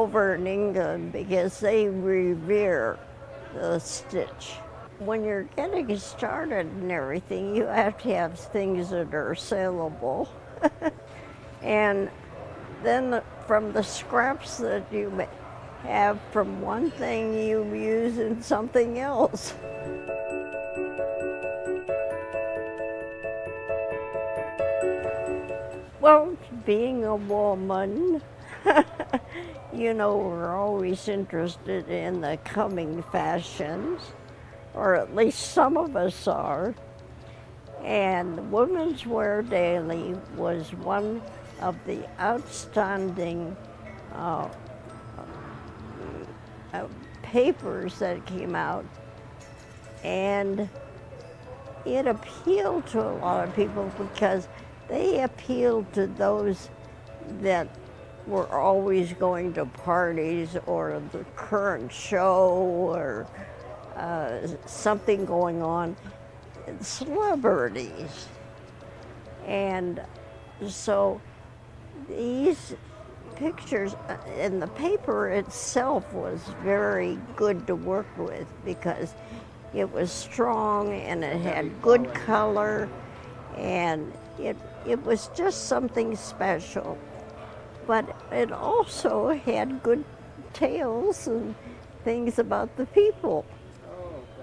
over in England because they revere the stitch. When you're getting started and everything, you have to have things that are saleable. And then from the scraps that you have from one thing, you use in something else. Well, being a woman, you know, we're always interested in the coming fashions, or at least some of us are. And Women's Wear Daily was one of the outstanding papers that came out, and it appealed to a lot of people because they appealed to those that were always going to parties or the current show or something going on, celebrities. And so these pictures, and the paper itself was very good to work with because it was strong and it had good color, and it was just something special. But it also had good tales and things about the people.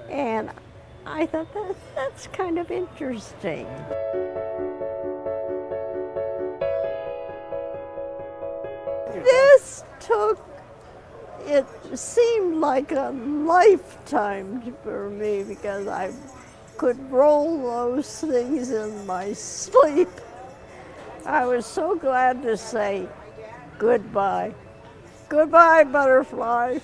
And I thought that's kind of interesting. This it seemed like a lifetime for me because I could roll those things in my sleep. I was so glad to say goodbye. Goodbye, butterfly.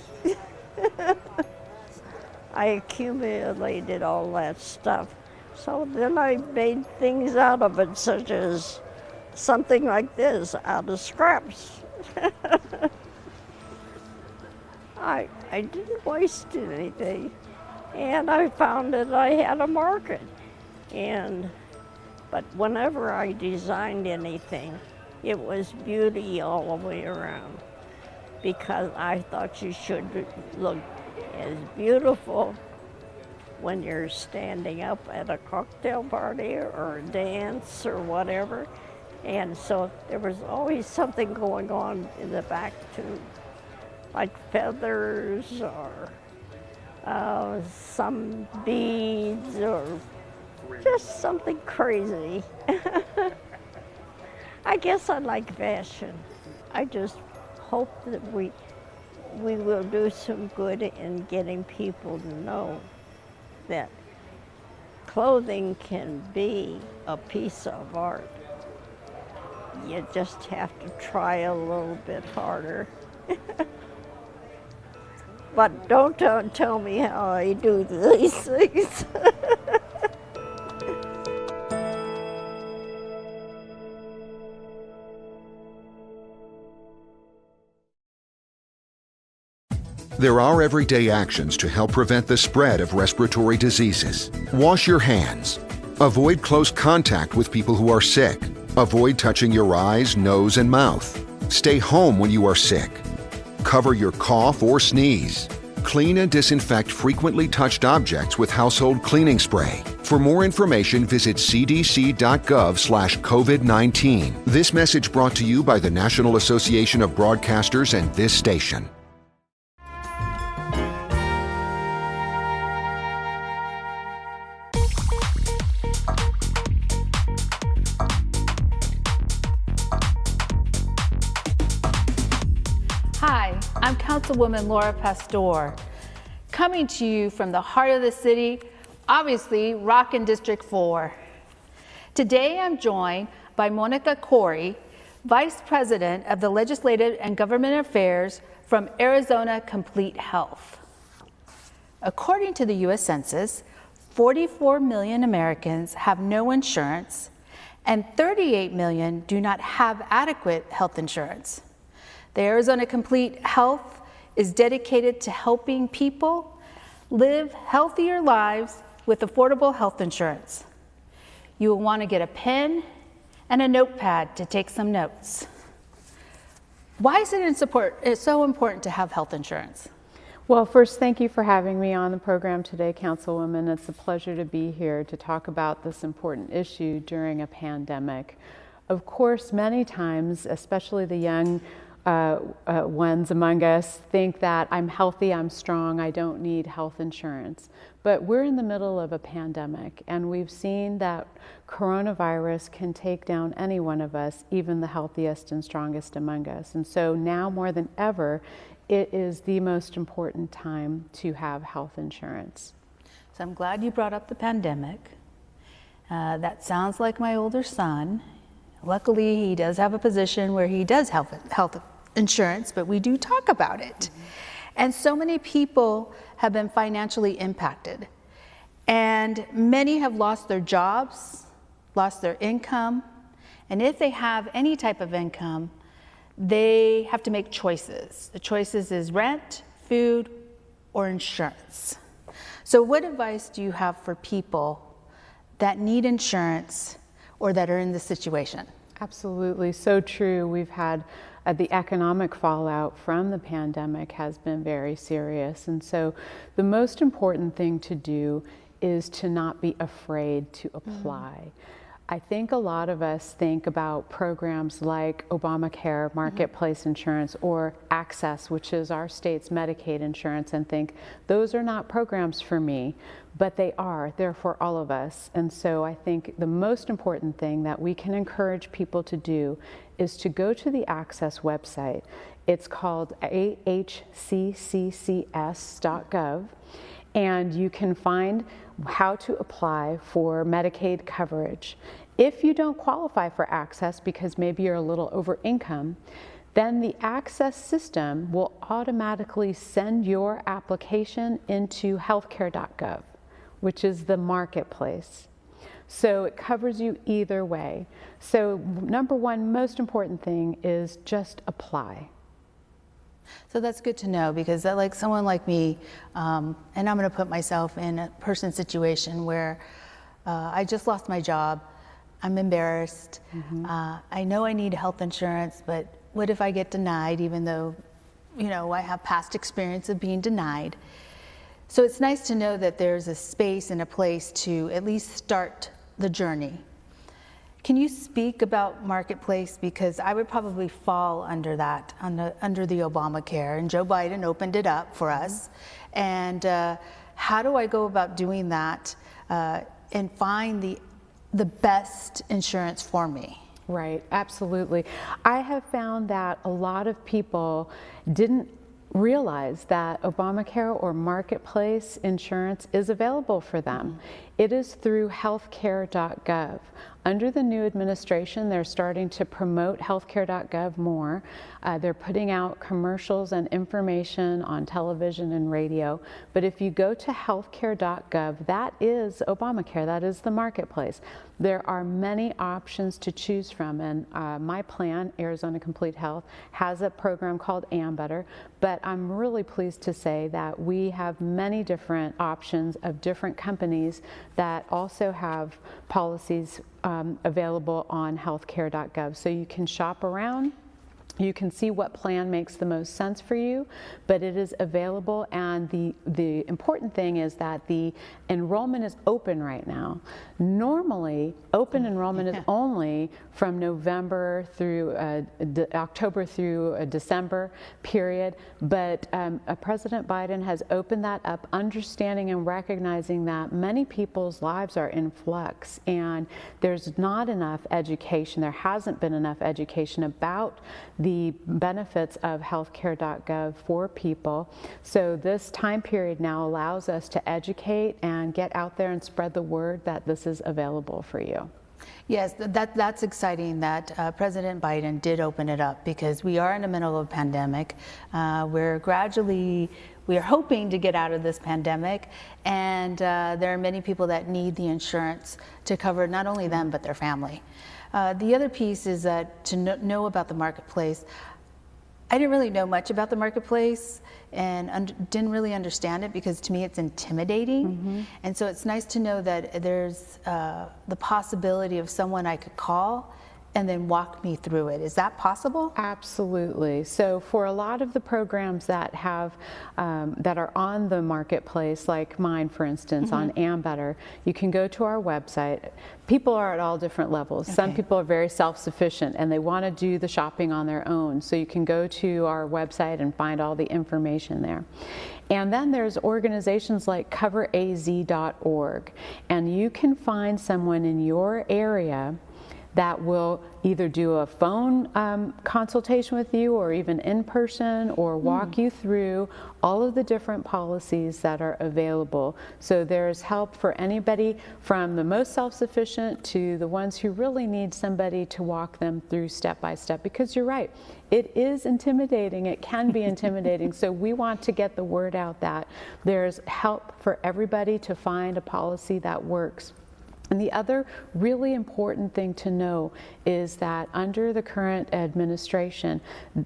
I accumulated all that stuff. So then I made things out of it, such as something like this, out of scraps. I didn't waste anything, and I found that I had a market. But whenever I designed anything, it was beauty all the way around, because I thought you should look as beautiful when you're standing up at a cocktail party or a dance or whatever. And so there was always something going on in the back too, like feathers or some beads or just something crazy. I guess I like fashion. I just hope that we will do some good in getting people to know that clothing can be a piece of art. You just have to try a little bit harder. But don't tell me how I do these things. There are everyday actions to help prevent the spread of respiratory diseases. Wash your hands. Avoid close contact with people who are sick. Avoid touching your eyes, nose, and mouth. Stay home when you are sick. Cover your cough or sneeze. Clean and disinfect frequently touched objects with household cleaning spray. For more information, visit cdc.gov/COVID-19. This message brought to you by the National Association of Broadcasters and this station. Hi, I'm Councilwoman Laura Pastor, coming to you from the heart of the city, obviously Rockin' District 4. Today I'm joined by Monica Corey, Vice President of the Legislative and Government Affairs from Arizona Complete Health. According to the U.S. Census, 44 million Americans have no insurance and 38 million do not have adequate health insurance. The Arizona Complete Health is dedicated to helping people live healthier lives with affordable health insurance. You will want to get a pen and a notepad to take some notes. Why is it's so important to have health insurance? Well, first, thank you for having me on the program today, Councilwoman. It's a pleasure to be here to talk about this important issue during a pandemic. Of course, many times, especially the young ones among us, think that I'm healthy, I'm strong, I don't need health insurance. But we're in the middle of a pandemic, and we've seen that coronavirus can take down any one of us, even the healthiest and strongest among us. And so now more than ever, it is the most important time to have health insurance. So I'm glad you brought up the pandemic. That sounds like my older son. Luckily, he does have a position where he does have health insurance, but we do talk about it. Mm-hmm. And so many people have been financially impacted. And many have lost their jobs, lost their income. And if they have any type of income, they have to make choices. The choices is rent, food, or insurance. So what advice do you have for people that need insurance or that are in this situation? Absolutely, so true. We've had the economic fallout from the pandemic has been very serious. And so the most important thing to do is to not be afraid to apply. I think a lot of us think about programs like Obamacare, Marketplace Insurance, or Access, which is our state's Medicaid insurance, and think those are not programs for me, but they are. They're for all of us. And so I think the most important thing that we can encourage people to do is to go to the Access website. It's called ahcccs.gov, and you can find how to apply for Medicaid coverage. If you don't qualify for Access because maybe you're a little over income, then the Access system will automatically send your application into healthcare.gov, which is the marketplace. So it covers you either way. So number one, most important thing is just apply. So that's good to know, because like someone like me, and I'm going to put myself in a person's situation where I just lost my job. I'm embarrassed. I know I need health insurance, but what if I get denied, even though, you know, I have past experience of being denied? So it's nice to know that there's a space and a place to at least start the journey. Can you speak about Marketplace? Because I would probably fall under that, under the Obamacare, and Joe Biden opened it up for us. And how do I go about doing that and find the best insurance for me? Right, absolutely. I have found that a lot of people didn't realize that Obamacare or Marketplace insurance is available for them. It is through healthcare.gov. Under the new administration, they're starting to promote healthcare.gov more. They're putting out commercials and information on television and radio. But if you go to healthcare.gov, that is Obamacare, that is the Marketplace. There are many options to choose from, and my plan, Arizona Complete Health, has a program called Ambetter, but I'm really pleased to say that we have many different options of different companies that also have policies available on healthcare.gov. So you can shop around. You can see what plan makes the most sense for you, but it is available, and the important thing is that the enrollment is open right now. Normally, open enrollment is only from November through October through December period, but President Biden has opened that up, understanding and recognizing that many people's lives are in flux, and there's not enough education, there hasn't been enough education about the benefits of healthcare.gov for people. So this time period now allows us to educate and get out there and spread the word that this is available for you. Yes, that's exciting that President Biden did open it up, because we are in the middle of a pandemic. We are hoping to get out of this pandemic, and there are many people that need the insurance to cover not only them, but their family. The other piece is that to know about the Marketplace. I didn't really know much about the Marketplace and didn't really understand it, because to me it's intimidating. And so it's nice to know that there's the possibility of someone I could call and then walk me through it. Is that possible? Absolutely. So for a lot of the programs that have that are on the marketplace, like mine, for instance, on Ambetter, you can go to our website. People are at all different levels. Some people are very self-sufficient and they want to do the shopping on their own. So you can go to our website and find all the information there. And then there's organizations like coveraz.org, and you can find someone in your area that will either do a phone consultation with you, or even in person, or walk you through all of the different policies that are available. So there's help for anybody from the most self-sufficient to the ones who really need somebody to walk them through step by step, because you're right, it is intimidating, it can be intimidating. So we want to get the word out that there's help for everybody to find a policy that works. And the other really important thing to know is that under the current administration,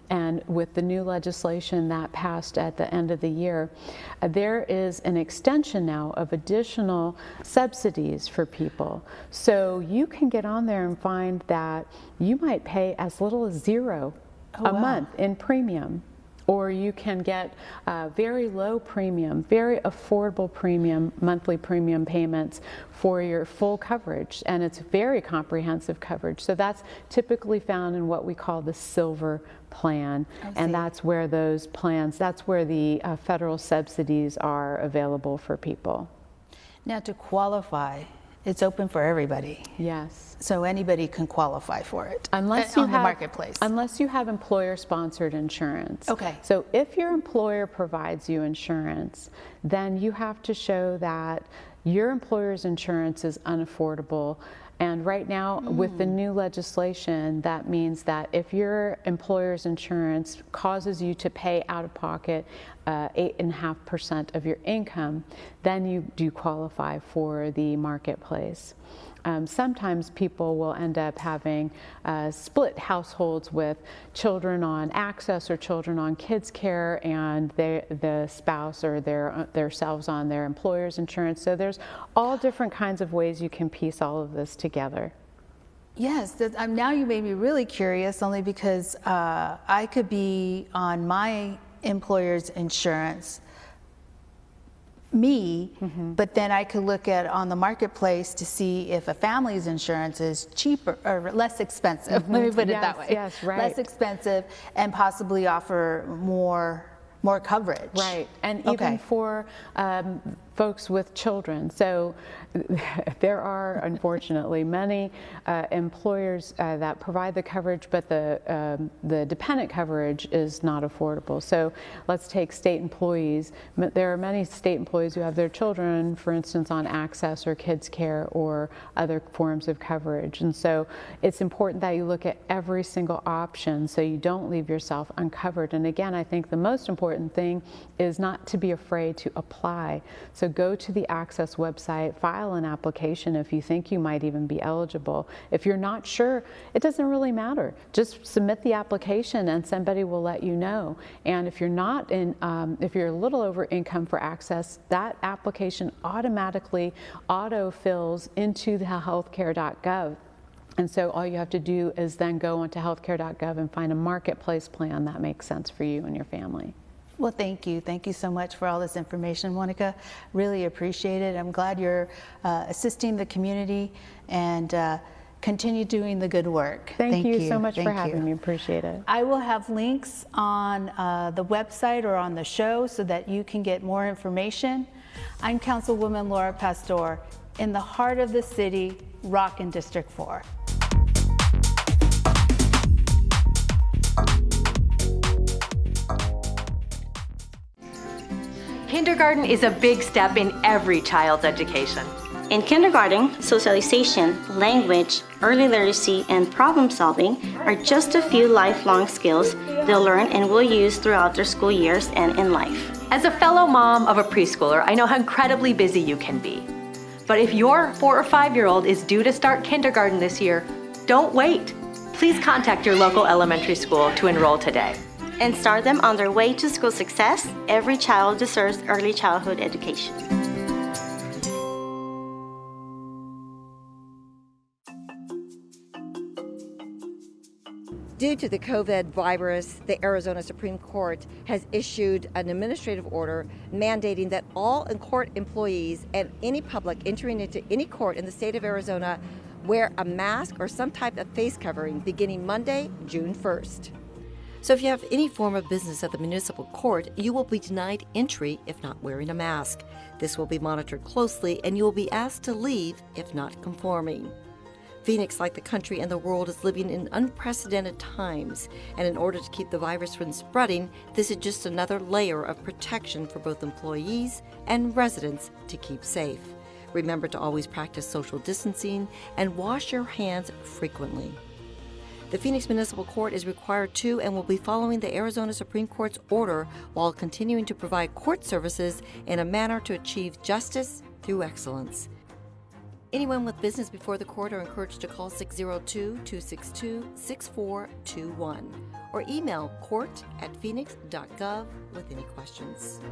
and with the new legislation that passed at the end of the year, there is an extension now of additional subsidies for people. So you can get on there and find that you might pay as little as $0 a month in premium. Or you can get very low premium, very affordable premium, monthly premium payments for your full coverage. And it's very comprehensive coverage. So that's typically found in what we call the silver plan. And that's where those plans, that's where the federal subsidies are available for people. Now, to qualify, it's open for everybody. Yes. So anybody can qualify for it. Unless you on have, the marketplace. Unless you have employer-sponsored insurance. Okay. So if your employer provides you insurance, then you have to show that your employer's insurance is unaffordable. And right now, with the new legislation, that means that if your employer's insurance causes you to pay out of pocket 8.5% of your income, then you do qualify for the marketplace. Sometimes people will end up having split households with children on access or children on kids care, and the spouse or themselves on their employer's insurance. So there's all different kinds of ways you can piece all of this together. Yes, now you made me really curious, only because I could be on my employer's insurance, but then I could look at on the marketplace to see if a family's insurance is cheaper or less expensive. Let me put it that way. Yes, right. Less expensive, and possibly offer more coverage. Right, and even for folks with children. So there are, unfortunately, many employers that provide the coverage, but the dependent coverage is not affordable. So let's take state employees. There are many state employees who have their children, for instance, on access or kids care or other forms of coverage. And so it's important that you look at every single option so you don't leave yourself uncovered. And again, I think the most important thing is not to be afraid to apply. So go to the Access website, file an application if you think you might even be eligible. If you're not sure, it doesn't really matter. Just submit the application and somebody will let you know. And if you're not in, if you're a little over income for Access, that application automatically auto-fills into the healthcare.gov. And so all you have to do is then go onto healthcare.gov and find a marketplace plan that makes sense for you and your family. Well, thank you. Thank you so much for all this information, Monica. Really appreciate it. I'm glad you're assisting the community, and continue doing the good work. Thank you so much for having me. Appreciate it. I will have links on the website or on the show so that you can get more information. I'm Councilwoman Laura Pastor in the heart of the city, Rockin' District 4. Kindergarten is a big step in every child's education. In kindergarten, socialization, language, early literacy, and problem solving are just a few lifelong skills they'll learn and will use throughout their school years and in life. As a fellow mom of a preschooler, I know how incredibly busy you can be. But if your 4 or 5-year-old is due to start kindergarten this year, don't wait. Please contact your local elementary school to enroll today. And start them on their way to school success. Every child deserves early childhood education. Due to the COVID virus, the Arizona Supreme Court has issued an administrative order mandating that all court employees and any public entering into any court in the state of Arizona wear a mask or some type of face covering beginning Monday, June 1st. So if you have any form of business at the municipal court, you will be denied entry if not wearing a mask. This will be monitored closely and you will be asked to leave if not conforming. Phoenix, like the country and the world, is living in unprecedented times, and in order to keep the virus from spreading, this is just another layer of protection for both employees and residents to keep safe. Remember to always practice social distancing and wash your hands frequently. The Phoenix Municipal Court is required to and will be following the Arizona Supreme Court's order while continuing to provide court services in a manner to achieve justice through excellence. Anyone with business before the court are encouraged to call 602-262-6421 or email court@phoenix.gov with any questions.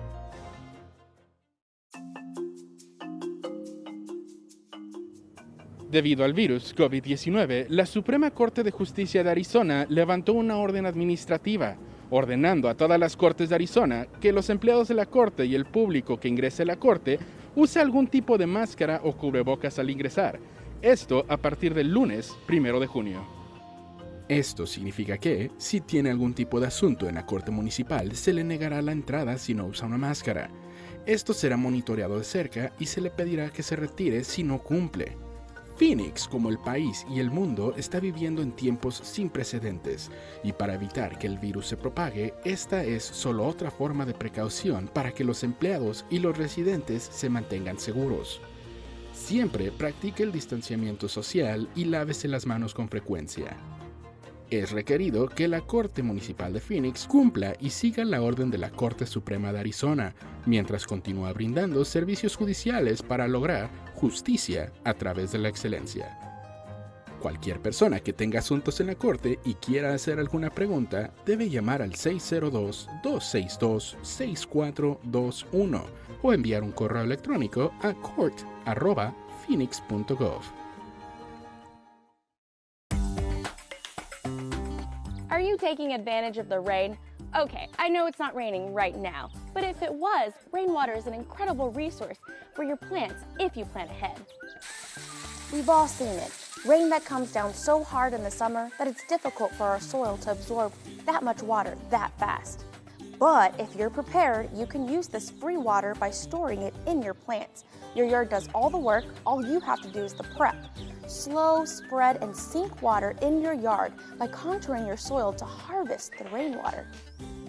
Debido al virus COVID-19, la Suprema Corte de Justicia de Arizona levantó una orden administrativa, ordenando a todas las cortes de Arizona que los empleados de la corte y el público que ingrese a la corte use algún tipo de máscara o cubrebocas al ingresar. Esto a partir del lunes 1 de junio. Esto significa que, si tiene algún tipo de asunto en la corte municipal, se le negará la entrada si no usa una máscara. Esto será monitoreado de cerca y se le pedirá que se retire si no cumple. Phoenix, como el país y el mundo, está viviendo en tiempos sin precedentes, y para evitar que el virus se propague, esta es solo otra forma de precaución para que los empleados y los residentes se mantengan seguros. Siempre practique el distanciamiento social y lávese las manos con frecuencia. Es requerido que la Corte Municipal de Phoenix cumpla y siga la orden de la Corte Suprema de Arizona, mientras continúa brindando servicios judiciales para lograr justicia a través de la excelencia. Cualquier persona que tenga asuntos en la Corte y quiera hacer alguna pregunta debe llamar al 602-262-6421 o enviar un correo electrónico a court@phoenix.gov. Are you taking advantage of the rain? Okay, I know it's not raining right now, but if it was, rainwater is an incredible resource for your plants if you plan ahead. We've all seen it. Rain that comes down so hard in the summer that it's difficult for our soil to absorb that much water that fast. But if you're prepared, you can use this free water by storing it in your plants. Your yard does all the work, all you have to do is the prep. Slow, spread, and sink water in your yard by contouring your soil to harvest the rainwater.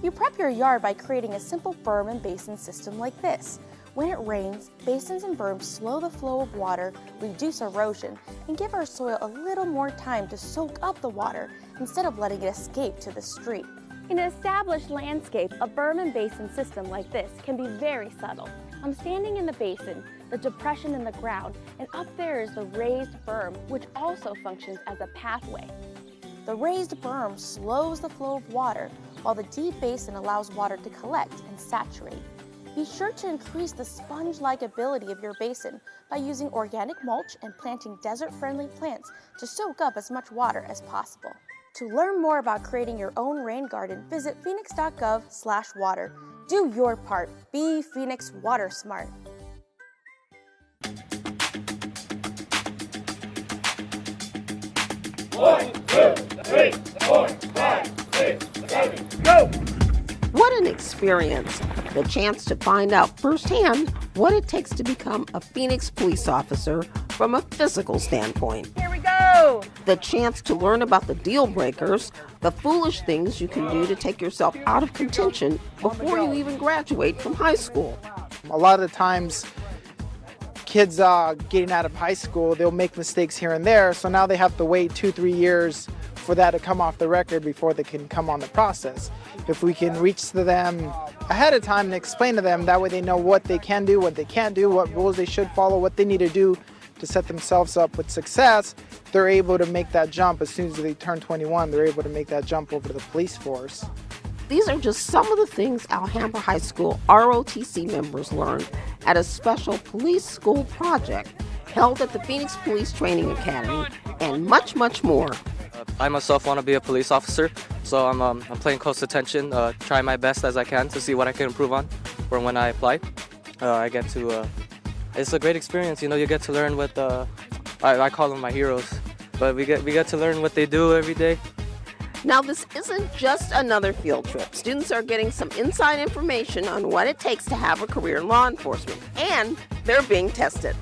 You prep your yard by creating a simple berm and basin system like this. When it rains, basins and berms slow the flow of water, reduce erosion, and give our soil a little more time to soak up the water instead of letting it escape to the street. In an established landscape, a berm and basin system like this can be very subtle. I'm standing in the basin, the depression in the ground, and up there is the raised berm, which also functions as a pathway. The raised berm slows the flow of water, while the deep basin allows water to collect and saturate. Be sure to increase the sponge-like ability of your basin by using organic mulch and planting desert-friendly plants to soak up as much water as possible. To learn more about creating your own rain garden, visit Phoenix.gov/water. Do your part. Be Phoenix Water Smart. 1, 2, 3, 4, 5, 6, 7, go! What an experience. The chance to find out firsthand what it takes to become a Phoenix police officer from a physical standpoint. Here we go! The chance to learn about the deal breakers, the foolish things you can do to take yourself out of contention before you even graduate from high school. A lot of the times, kids getting out of high school, they'll make mistakes here and there, so now they have to wait 2-3 years for that to come off the record before they can come on the process. If we can reach to them ahead of time and explain to them, that way they know what they can do, what they can't do, what rules they should follow, what they need to do to set themselves up with success, they're able to make that jump. As soon as they turn 21, they're able to make that jump over to the police force. These are just some of the things Alhambra High School ROTC members learned at a special police school project held at the Phoenix Police Training Academy, and much, much more. I myself want to be a police officer, so I'm paying close attention, trying my best as I can to see what I can improve on for when I apply. I get to, it's a great experience, you know, you get to learn what, I call them my heroes, but we get to learn what they do every day. Now, this isn't just another field trip. Students are getting some inside information on what it takes to have a career in law enforcement, and they're being tested.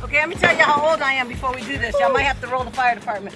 Okay, let me tell you how old I am before we do this. Y'all might have to roll the fire department.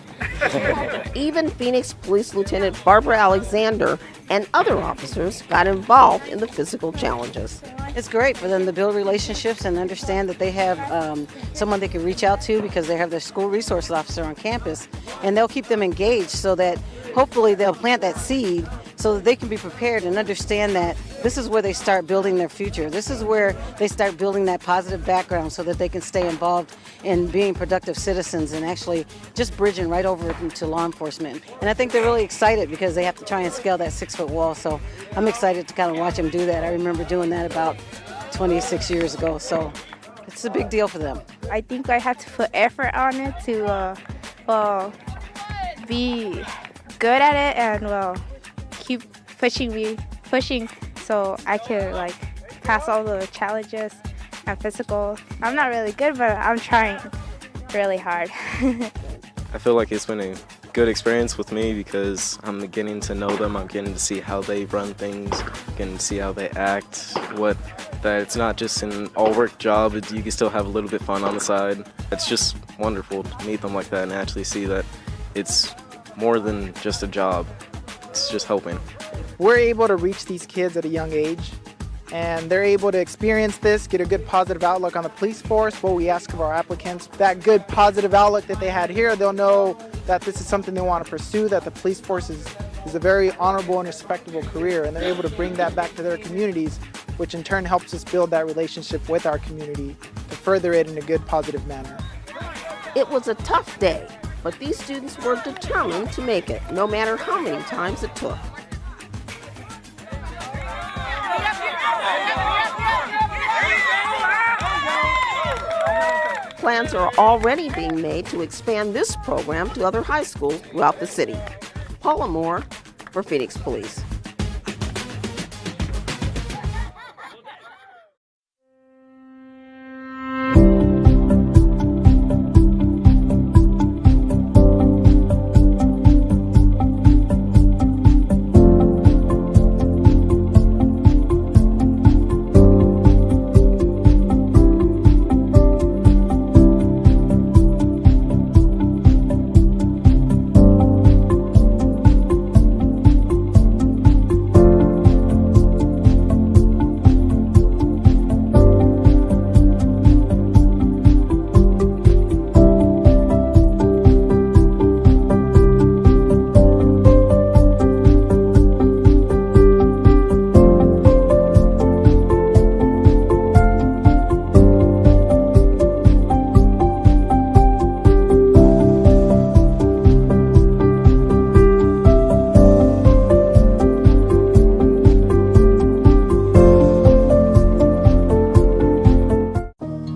Even Phoenix Police Lieutenant Barbara Alexander and other officers got involved in the physical challenges. It's great for them to build relationships and understand that they have someone they can reach out to because they have their school resource officer on campus, and they'll keep them engaged so that hopefully they'll plant that seed so that they can be prepared and understand that this is where they start building their future. This is where they start building that positive background so that they can stay involved in being productive citizens and actually just bridging right over into law enforcement. And I think they're really excited because they have to try and scale that 6-foot wall. So I'm excited to kind of watch them do that. I remember doing that about 26 years ago. So it's a big deal for them. I think I have to put effort on it to be good at it and keep pushing so I can pass all the challenges and physical. I'm not really good, but I'm trying really hard. I feel like it's been a good experience with me because I'm getting to know them. I'm getting to see how they run things, getting to see how they act, that it's not just an all-work job, you can still have a little bit of fun on the side. It's just wonderful to meet them like that and actually see that it's more than just a job. It's just helping. We're able to reach these kids at a young age, and they're able to experience this, get a good positive outlook on the police force, what we ask of our applicants. That good positive outlook that they had here, they'll know that this is something they want to pursue, that the police force is a very honorable and respectable career, and they're able to bring that back to their communities, which in turn helps us build that relationship with our community to further it in a good, positive manner. It was a tough day, but these students were determined to make it, no matter how many times it took. Plans are already being made to expand this program to other high schools throughout the city. Paula Moore for Phoenix Police.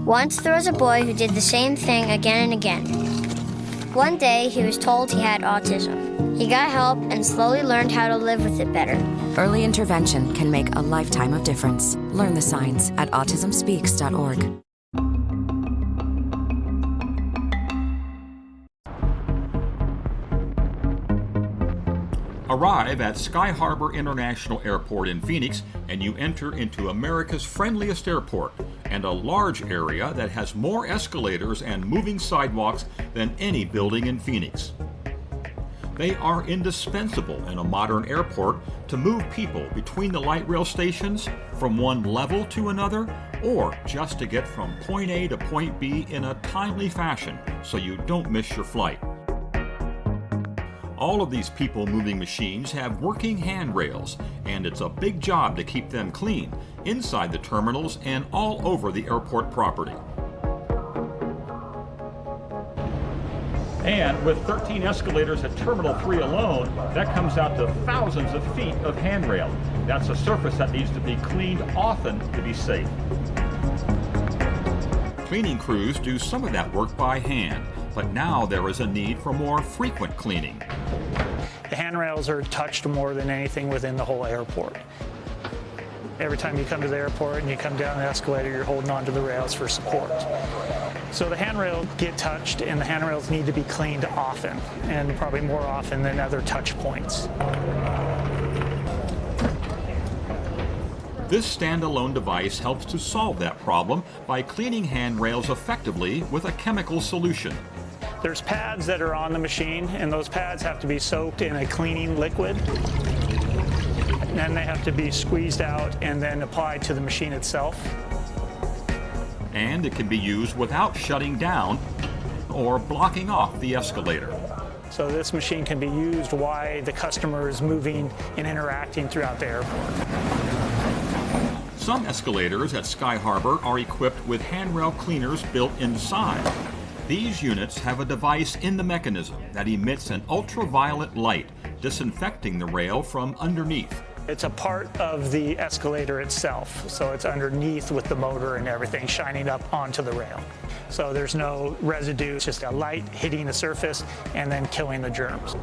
Once there was a boy who did the same thing again and again. One day, he was told he had autism. He got help and slowly learned how to live with it better. Early intervention can make a lifetime of difference. Learn the signs at autismspeaks.org. Arrive at Sky Harbor International Airport in Phoenix and you enter into America's friendliest airport and a large area that has more escalators and moving sidewalks than any building in Phoenix. They are indispensable in a modern airport to move people between the light rail stations from one level to another, or just to get from point A to point B in a timely fashion so you don't miss your flight. All of these people-moving machines have working handrails, and it's a big job to keep them clean inside the terminals and all over the airport property. And with 13 escalators at Terminal 3 alone, that comes out to thousands of feet of handrail. That's a surface that needs to be cleaned often to be safe. Cleaning crews do some of that work by hand, but now there is a need for more frequent cleaning. The handrails are touched more than anything within the whole airport. Every time you come to the airport and you come down the escalator, you're holding onto the rails for support. So the handrails get touched, and the handrails need to be cleaned often, and probably more often than other touch points. This standalone device helps to solve that problem by cleaning handrails effectively with a chemical solution. There's pads that are on the machine, and those pads have to be soaked in a cleaning liquid. And then they have to be squeezed out and then applied to the machine itself. And it can be used without shutting down or blocking off the escalator. So this machine can be used while the customer is moving and interacting throughout the airport. Some escalators at Sky Harbor are equipped with handrail cleaners built inside. These units have a device in the mechanism that emits an ultraviolet light, disinfecting the rail from underneath. It's a part of the escalator itself, so it's underneath with the motor and everything shining up onto the rail. So there's no residue, it's just a light hitting the surface and then killing the germs.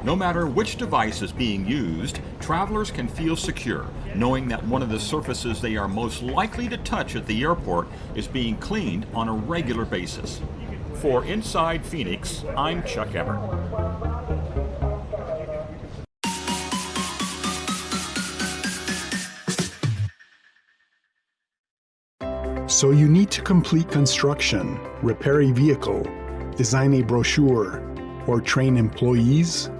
No matter which device is being used, travelers can feel secure, knowing that one of the surfaces they are most likely to touch at the airport is being cleaned on a regular basis. For Inside Phoenix, I'm Chuck Everett. So you need to complete construction, repair a vehicle, design a brochure, or train employees?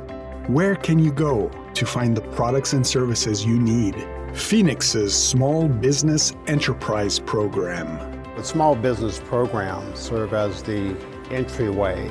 Where can you go to find the products and services you need? Phoenix's Small Business Enterprise Program. The Small Business Programs serve as the entryway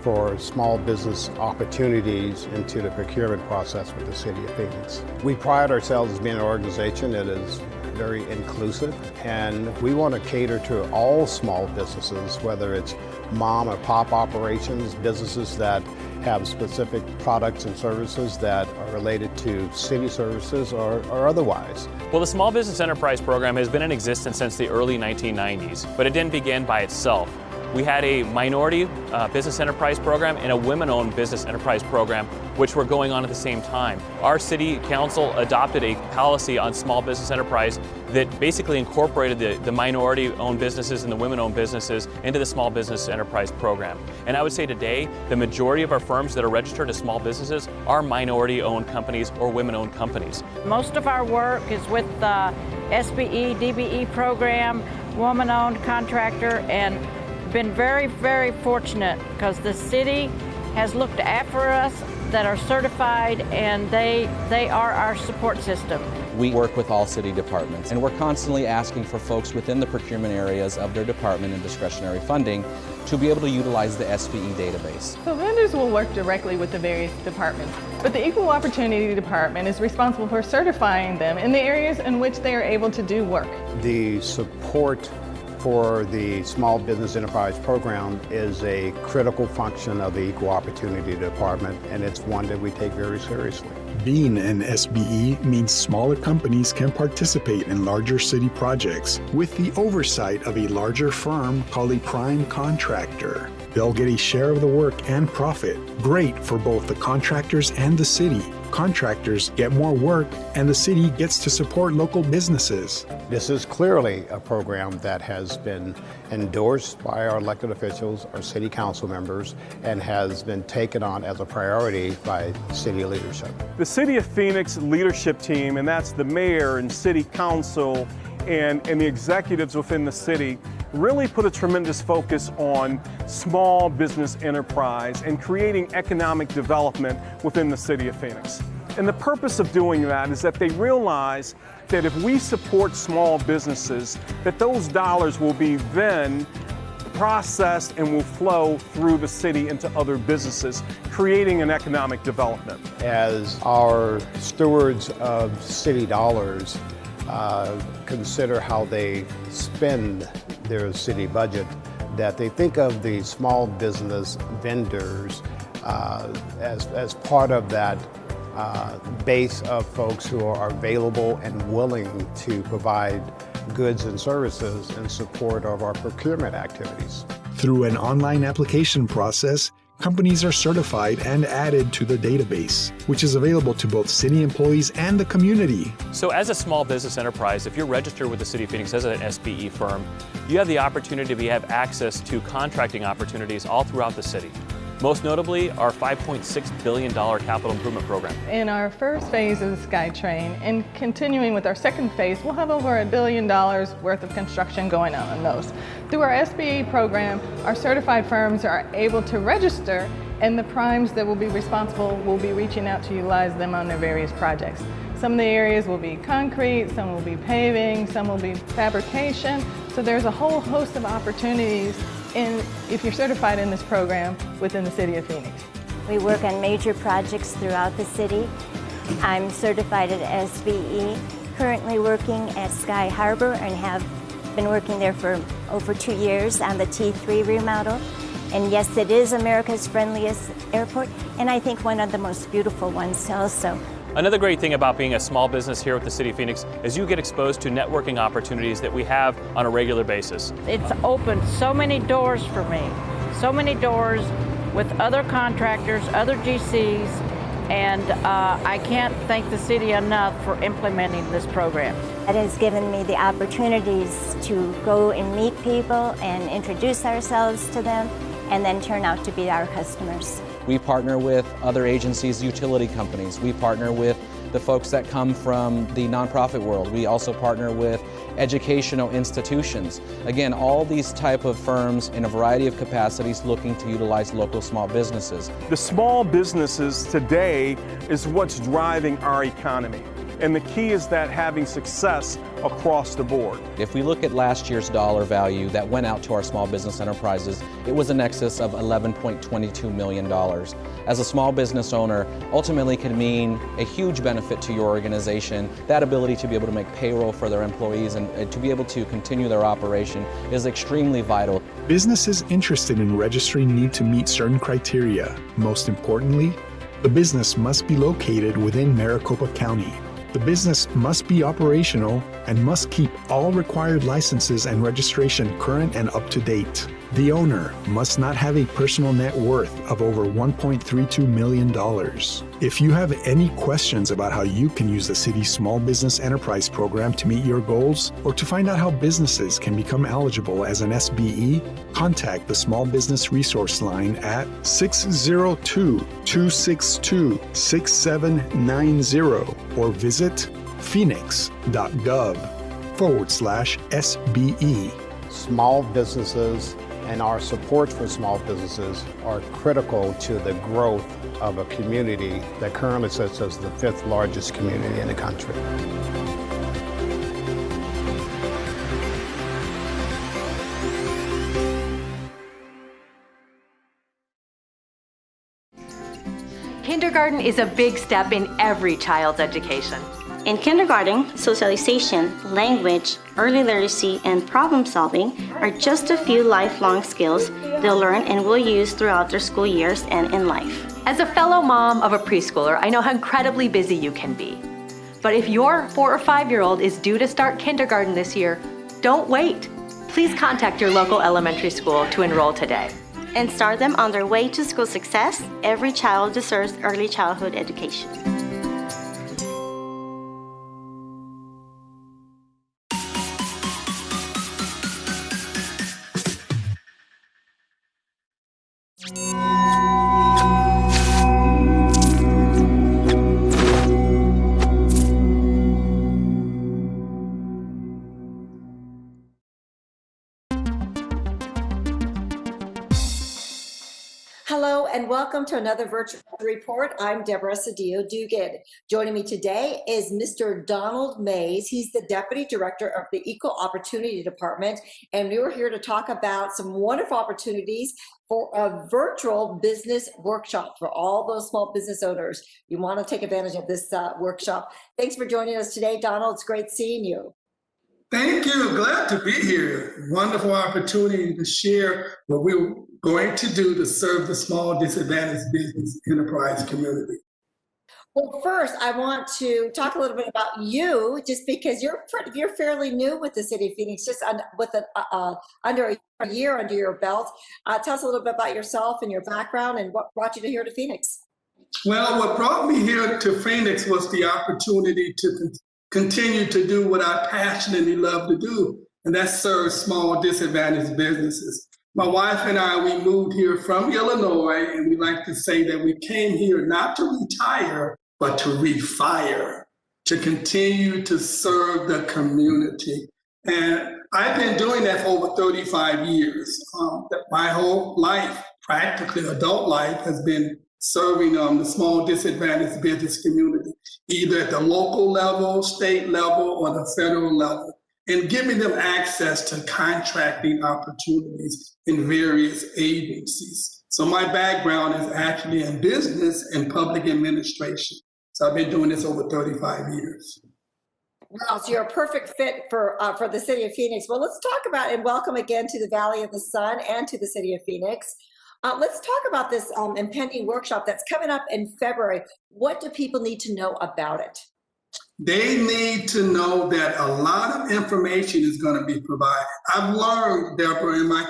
for small business opportunities into the procurement process with the City of Phoenix. We pride ourselves as being an organization that is very inclusive, and we want to cater to all small businesses, whether it's mom or pop operations, businesses that have specific products and services that are related to city services or otherwise. Well, the Small Business Enterprise Program has been in existence since the early 1990s, but it didn't begin by itself. We had a minority business enterprise program and a women-owned business enterprise program, which were going on at the same time. Our city council adopted a policy on small business enterprise that basically incorporated the minority-owned businesses and the women-owned businesses into the small business enterprise program. And I would say today, the majority of our firms that are registered as small businesses are minority-owned companies or women-owned companies. Most of our work is with the SBE, DBE program, woman-owned contractor, and been very, very fortunate because the city has looked after us that are certified, and they are our support system. We work with all city departments, and we're constantly asking for folks within the procurement areas of their department and discretionary funding to be able to utilize the SBE database. So vendors will work directly with the various departments, but the Equal Opportunity Department is responsible for certifying them in the areas in which they are able to do work. The support for the Small Business Enterprise Program is a critical function of the Equal Opportunity Department, and it's one that we take very seriously. Being an SBE means smaller companies can participate in larger city projects with the oversight of a larger firm called a prime contractor. They'll get a share of the work and profit. Great for both the contractors and the city. Contractors get more work, and the city gets to support local businesses. This is clearly a program that has been endorsed by our elected officials, our city council members, and has been taken on as a priority by city leadership. The City of Phoenix leadership team, and that's the mayor and city council and the executives within the city, really put a tremendous focus on small business enterprise and creating economic development within the City of Phoenix. And the purpose of doing that is that they realize that if we support small businesses, that those dollars will be then processed and will flow through the city into other businesses, creating an economic development. As our stewards of city dollars consider how they spend their city budget, that they think of the small business vendors as part of that base of folks who are available and willing to provide goods and services in support of our procurement activities. Through an online application process, companies are certified and added to the database, which is available to both city employees and the community. So as a small business enterprise, if you're registered with the City of Phoenix as an SBE firm, you have the opportunity to have access to contracting opportunities all throughout the city. Most notably, our $5.6 billion capital improvement program. In our first phase of the SkyTrain, and continuing with our second phase, we'll have over $1 billion worth of construction going on those. Through our SBE program, our certified firms are able to register, and the primes that will be responsible will be reaching out to utilize them on their various projects. Some of the areas will be concrete, some will be paving, some will be fabrication. So there's a whole host of opportunities if you're certified in this program within the City of Phoenix. We work on major projects throughout the city. I'm certified at SBE, currently working at Sky Harbor and have been working there for over 2 years on the T3 remodel. And yes, it is America's friendliest airport, and I think one of the most beautiful ones also. Another great thing about being a small business here with the City of Phoenix is you get exposed to networking opportunities that we have on a regular basis. It's opened so many doors for me, so many doors with other contractors, other GCs, and I can't thank the city enough for implementing this program. It has given me the opportunities to go and meet people and introduce ourselves to them, and then turn out to be our customers. We partner with other agencies, utility companies. We partner with the folks that come from the nonprofit world. We also partner with educational institutions. Again, all these type of firms in a variety of capacities looking to utilize local small businesses. The small businesses today is what's driving our economy. And the key is that having success across the board. If we look at last year's dollar value that went out to our small business enterprises, it was in excess of $11.22 million. As a small business owner, ultimately can mean a huge benefit to your organization. That ability to be able to make payroll for their employees and to be able to continue their operation is extremely vital. Businesses interested in registering need to meet certain criteria. Most importantly, the business must be located within Maricopa County. The business must be operational and must keep all required licenses and registration current and up to date. The owner must not have a personal net worth of over $1.32 million. If you have any questions about how you can use the city's Small Business Enterprise Program to meet your goals, or to find out how businesses can become eligible as an SBE, contact the Small Business Resource Line at 602-262-6790 or visit Phoenix.gov/SBE. Small businesses and our support for small businesses are critical to the growth of a community that currently sits as the 5th largest community in the country. Kindergarten is a big step in every child's education. In kindergarten, socialization, language, early literacy, and problem solving are just a few lifelong skills they'll learn and will use throughout their school years and in life. As a fellow mom of a preschooler, I know how incredibly busy you can be. But if your 4 or 5-year-old is due to start kindergarten this year, don't wait. Please contact your local elementary school to enroll today. And start them on their way to school success. Every child deserves early childhood education. Hello and welcome to another virtual report. I'm Deborah Cedillo-Duguid. Joining me today is Mr. Donald Mays. He's the Deputy Director of the Equal Opportunity Department, and we were here to talk about some wonderful opportunities for a virtual business workshop for all those small business owners. You want to take advantage of this workshop. Thanks for joining us today, Donald. It's great seeing you. Thank you. Glad to be here. Wonderful opportunity to share what we're going to do to serve the small disadvantaged business enterprise community. Well, first, I want to talk a little bit about you, just because you're fairly new with the City of Phoenix, just under a year under your belt. Tell us a little bit about yourself and your background and what brought you to here to Phoenix. Well, what brought me here to Phoenix was the opportunity to continue to do what I passionately love to do, and that's serve small disadvantaged businesses. My wife and I, we moved here from Illinois, and we like to say that we came here not to retire, but to refire, to continue to serve the community. And I've been doing that for over 35 years. My whole life, practically adult life, has been serving the small disadvantaged business community, either at the local level, state level, or the federal level, and giving them access to contracting opportunities in various agencies. So my background is actually in business and public administration. So I've been doing this over 35 years. Wow, so you're a perfect fit for the City of Phoenix. Well, let's talk about, and welcome again to the Valley of the Sun and to the City of Phoenix. Let's talk about this impending workshop that's coming up in February. What do people need to know about it? They need to know that a lot of information is going to be provided. I've learned, Deborah, in my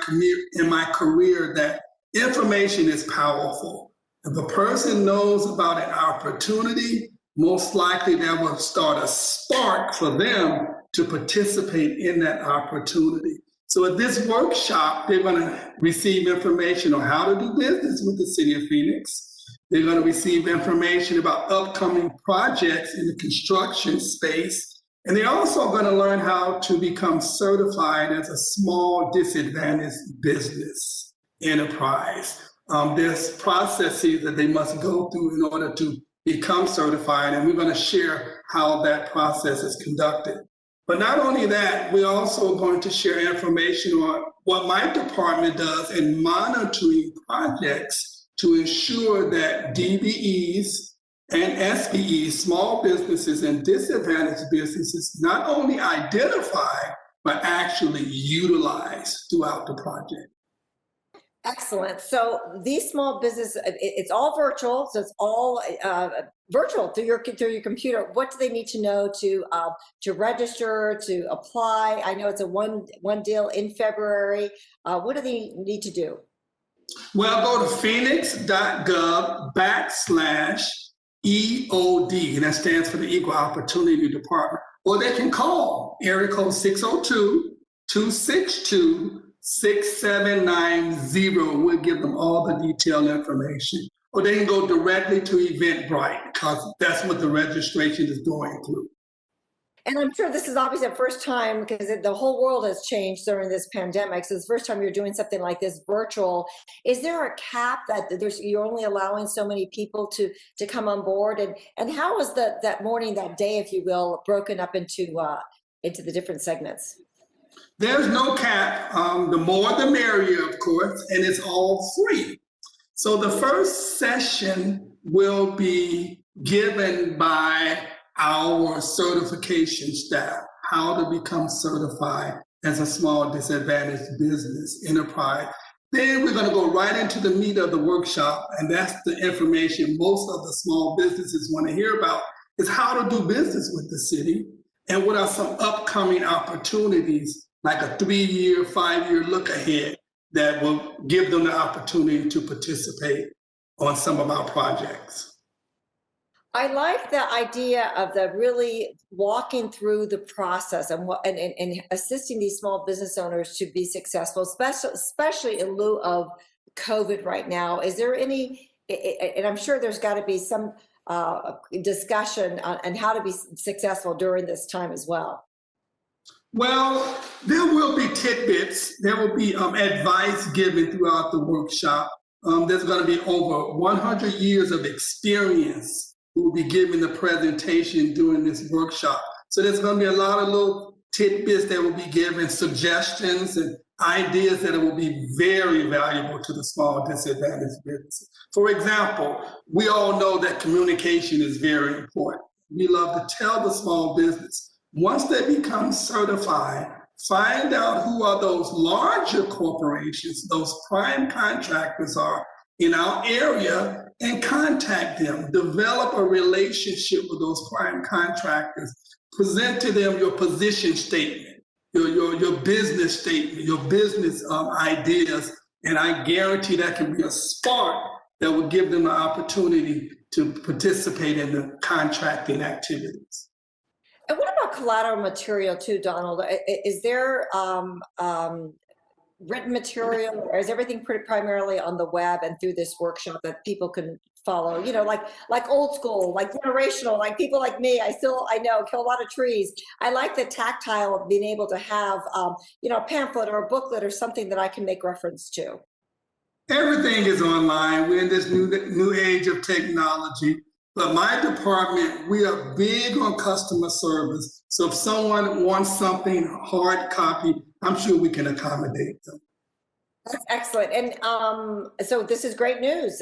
career that information is powerful. If a person knows about an opportunity, most likely that will start a spark for them to participate in that opportunity. So at this workshop, they're going to receive information on how to do business with the City of Phoenix. They're going to receive information about upcoming projects in the construction space. And they're also going to learn how to become certified as a small disadvantaged business enterprise. There's processes that they must go through in order to become certified, and we're going to share how that process is conducted. But not only that, we're also going to share information on what my department does in monitoring projects to ensure that DBEs and SBEs, small businesses and disadvantaged businesses, not only identify, but actually utilize throughout the project. Excellent. So these small business, it's all virtual. So it's all virtual through your computer. What do they need to know to register, to apply? I know it's a one deal in February. What do they need to do? Well, go to Phoenix.gov /EOD, and that stands for the Equal Opportunity Department. Or they can call area code 602-262-6790. We'll give them all the detailed information. Or they can go directly to Eventbrite, because that's what the registration is going through. And I'm sure this is obviously the first time, because the whole world has changed during this pandemic. So it's the first time you're doing something like this virtual. Is there a cap that you're only allowing so many people to come on board? And how is that morning, that day, if you will, broken up into the different segments? There's no cap. The more the merrier, of course, and it's all free. So the first session will be given by our certification staff, how to become certified as a small disadvantaged business enterprise. Then we're going to go right into the meat of the workshop, and that's the information most of the small businesses want to hear about, is how to do business with the city and what are some upcoming opportunities, like a 3-year, 5-year look ahead that will give them the opportunity to participate on some of our projects. I like the idea of the really walking through the process and assisting these small business owners to be successful, especially in lieu of COVID right now. Is there any, and I'm sure there's got to be some discussion on how to be successful during this time as well? Well, there will be tidbits. There will be advice given throughout the workshop. There's going to be over 100 years of experience who will be giving the presentation during this workshop. So there's going to be a lot of little tidbits that will be given, suggestions and ideas that will be very valuable to the small disadvantaged businesses. For example, we all know that communication is very important. We love to tell the small business Once they become certified, find out who are those larger corporations, those prime contractors are in our area, and contact them. Develop a relationship with those prime contractors. Present to them your position statement, your business statement, your business ideas, and I guarantee that can be a spark that will give them the opportunity to participate in the contracting activities. And what about collateral material too, Donald? Is there written material, or is everything primarily on the web and through this workshop that people can follow? You know, like old school, like generational, like people like me. I know kill a lot of trees. I like the tactile of being able to have you know, a pamphlet or a booklet or something that I can make reference to. Everything is online. We're in this new age of technology. But my department, we are big on customer service. So if someone wants something hard copy, I'm sure we can accommodate them. That's excellent. And so this is great news.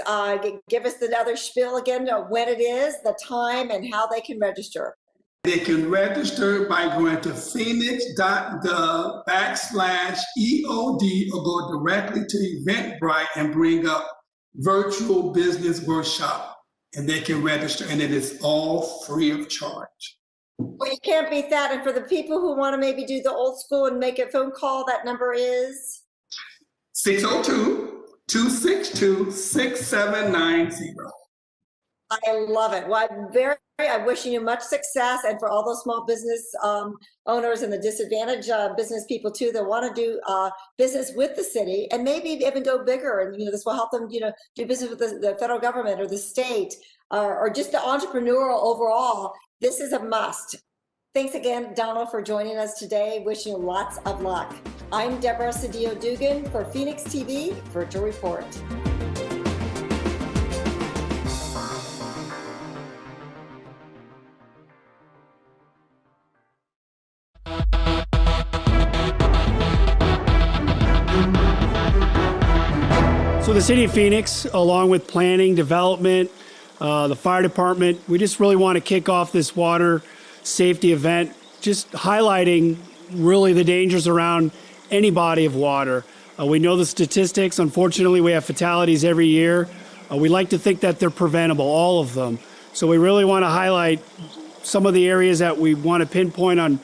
Give us another spiel again, when it is, the time, and how they can register. They can register by going to Phoenix.gov/EOD or go directly to Eventbrite and bring up Virtual Business Workshop. And they can register, and it is all free of charge. Well, you can't beat that. And for the people who want to maybe do the old school and make a phone call, that number is 602-262-6790. I love it. Well, I'm wishing you much success, and for all those small business owners and the disadvantaged business people too that want to do business with the city, and maybe even go bigger. And you know, this will help them, you know, do business with the federal government or the state, or just the entrepreneurial overall. This is a must. Thanks again, Donald, for joining us today. Wishing you lots of luck. I'm Deborah Cedillo-Dugan for Phoenix TV Virtual Report. So the City of Phoenix, along with planning, development, the fire department, we just really want to kick off this water safety event, just highlighting really the dangers around any body of water. We know the statistics. Unfortunately, we have fatalities every year. We like to think that they're preventable, all of them. So we really want to highlight some of the areas that we want to pinpoint on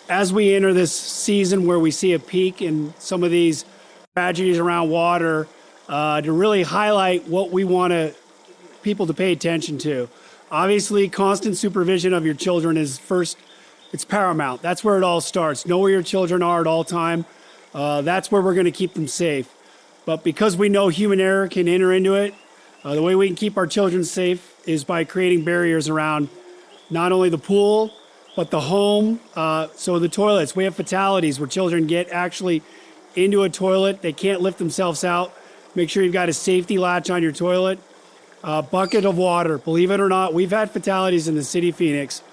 as we enter this season where we see a peak in some of these tragedies around water, to really highlight what we want people to pay attention to. Obviously, constant supervision of your children is first, it's paramount. That's where it all starts. Know where your children are at all time. That's where we're going to keep them safe. But because we know human error can enter into it, the way we can keep our children safe is by creating barriers around not only the pool, but the home. So the toilets, we have fatalities where children get actually into a toilet. They can't lift themselves out. Make sure you've got a safety latch on your toilet. Bucket of water. Believe it or not, we've had fatalities in the city of Phoenix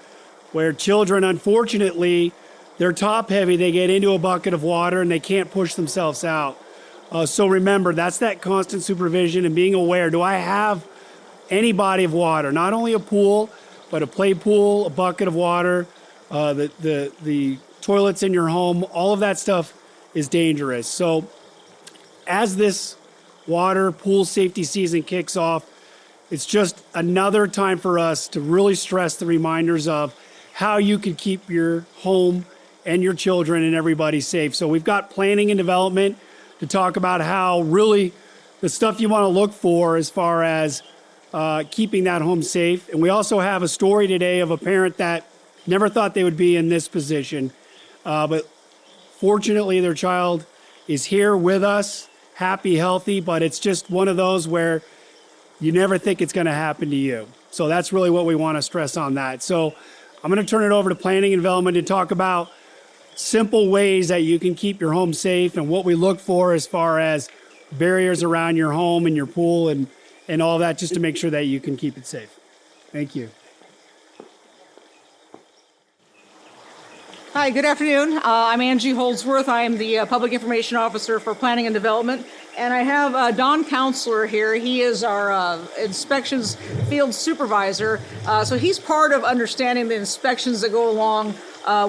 where children, unfortunately, they're top heavy. They get into a bucket of water and they can't push themselves out. So remember, that's that constant supervision and being aware. Do I have any body of water? Not only a pool, but a play pool, a bucket of water, the toilets in your home. All of that stuff is dangerous. So as this water pool safety season kicks off, it's just another time for us to really stress the reminders of how you can keep your home and your children and everybody safe. So we've got planning and development to talk about how really the stuff you want to look for as far as keeping that home safe. And we also have a story today of a parent that never thought they would be in this position, but fortunately their child is here with us, happy, healthy, but it's just one of those where you never think it's going to happen to you. So that's really what we want to stress on that. So I'm going to turn it over to planning and development to talk about simple ways that you can keep your home safe and what we look for as far as barriers around your home and your pool and all that, just to make sure that you can keep it safe. Thank you. Hi, good afternoon. I'm Angie Holdsworth. I am the Public Information Officer for Planning and Development. And I have Don Counselor here. He is our inspections field supervisor. So he's part of understanding the inspections that go along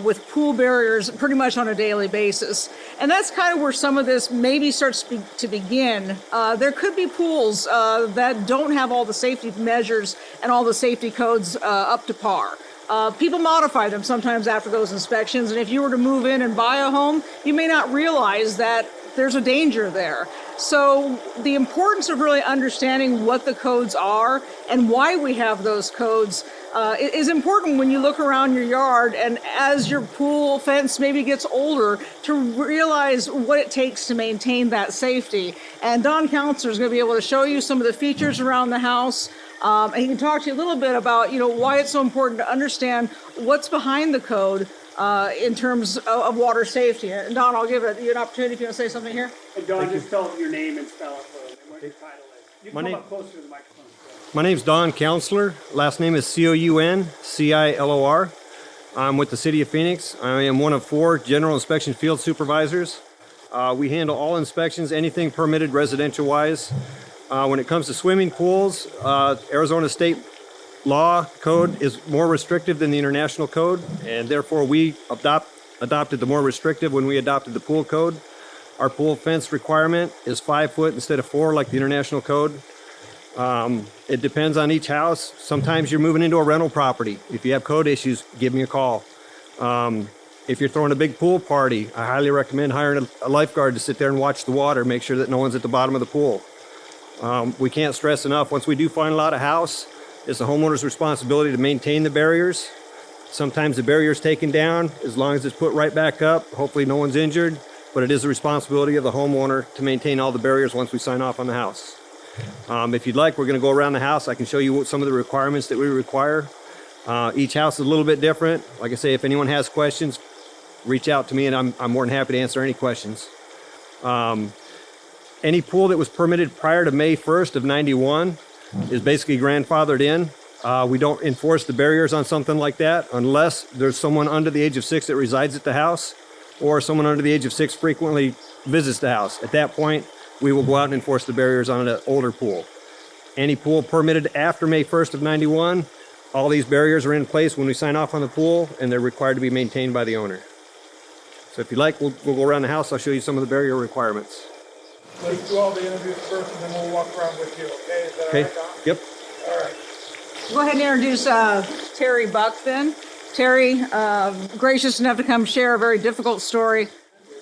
with pool barriers pretty much on a daily basis. And that's kind of where some of this maybe starts to begin. There could be pools that don't have all the safety measures and all the safety codes up to par. People modify them sometimes after those inspections, and if you were to move in and buy a home, you may not realize that there's a danger there. So the importance of really understanding what the codes are and why we have those codes is important when you look around your yard and as your pool fence maybe gets older, to realize what it takes to maintain that safety. And Don Counselor is going to be able to show you some of the features around the house. And he can talk to you a little bit about, why it's so important to understand what's behind the code in terms of water safety. And Don, I'll give you an opportunity if you want to say something here. Hey, Don, just tell them your name and spell it for them and what your title is. You can come up closer to the microphone. My name's Don Counselor. Last name is Councilor. I'm with the City of Phoenix. I am one of 4 General Inspection Field Supervisors. We handle all inspections, anything permitted residential-wise. When it comes to swimming pools, Arizona State law code is more restrictive than the international code, and therefore we adopted the more restrictive when we adopted the pool code. Our pool fence requirement is 5 foot instead of 4 like the international code. It depends on each house. Sometimes you're moving into a rental property. If you have code issues, give me a call. If you're throwing a big pool party, I highly recommend hiring a lifeguard to sit there and watch the water, make sure that no one's at the bottom of the pool. We can't stress enough, once we do find a lot of house, it's the homeowner's responsibility to maintain the barriers. Sometimes the barrier's taken down, as long as it's put right back up, hopefully no one's injured, but it is the responsibility of the homeowner to maintain all the barriers once we sign off on the house. If you'd like, we're going to go around the house. I can show you what some of the requirements that we require. Each house is a little bit different. Like I say, if anyone has questions, reach out to me and I'm more than happy to answer any questions. Any pool that was permitted prior to May 1st of 91 is basically grandfathered in. We don't enforce the barriers on something like that unless there's someone under the age of 6 that resides at the house, or someone under the age of 6 frequently visits the house. At that point, we will go out and enforce the barriers on an older pool. Any pool permitted after May 1st of 91, all these barriers are in place when we sign off on the pool, and they're required to be maintained by the owner. So if you like, we'll go around the house. I'll show you some of the barrier requirements. Let's do all the interviews first, and then we'll walk around with you, okay? Is that Okay. all right, Don? Yep. All right. Go ahead and introduce Terry Buck then. Terry, gracious enough to come share a very difficult story.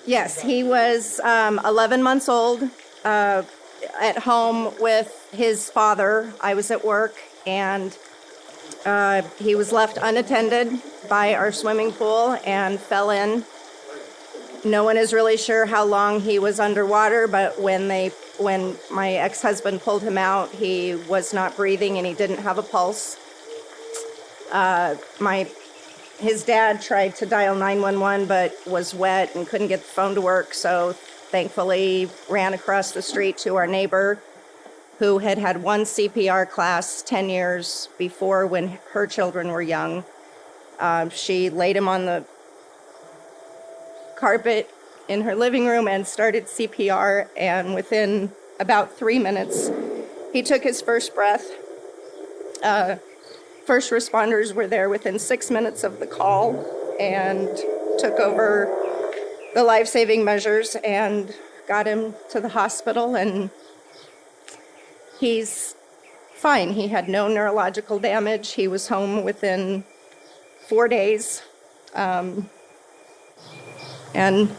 Yes, he was 11 months old at home with his father. I was at work, and he was left unattended by our swimming pool and fell in. No one is really sure how long he was underwater, but when my ex-husband pulled him out, he was not breathing and he didn't have a pulse. His dad tried to dial 911 but was wet and couldn't get the phone to work, so thankfully ran across the street to our neighbor who had had one CPR class 10 years before when her children were young. She laid him on the carpet in her living room and started CPR, and within about 3 minutes, he took his first breath. First responders were there within 6 minutes of the call and took over the life-saving measures and got him to the hospital, and he's fine. He had no neurological damage. He was home within 4 days. And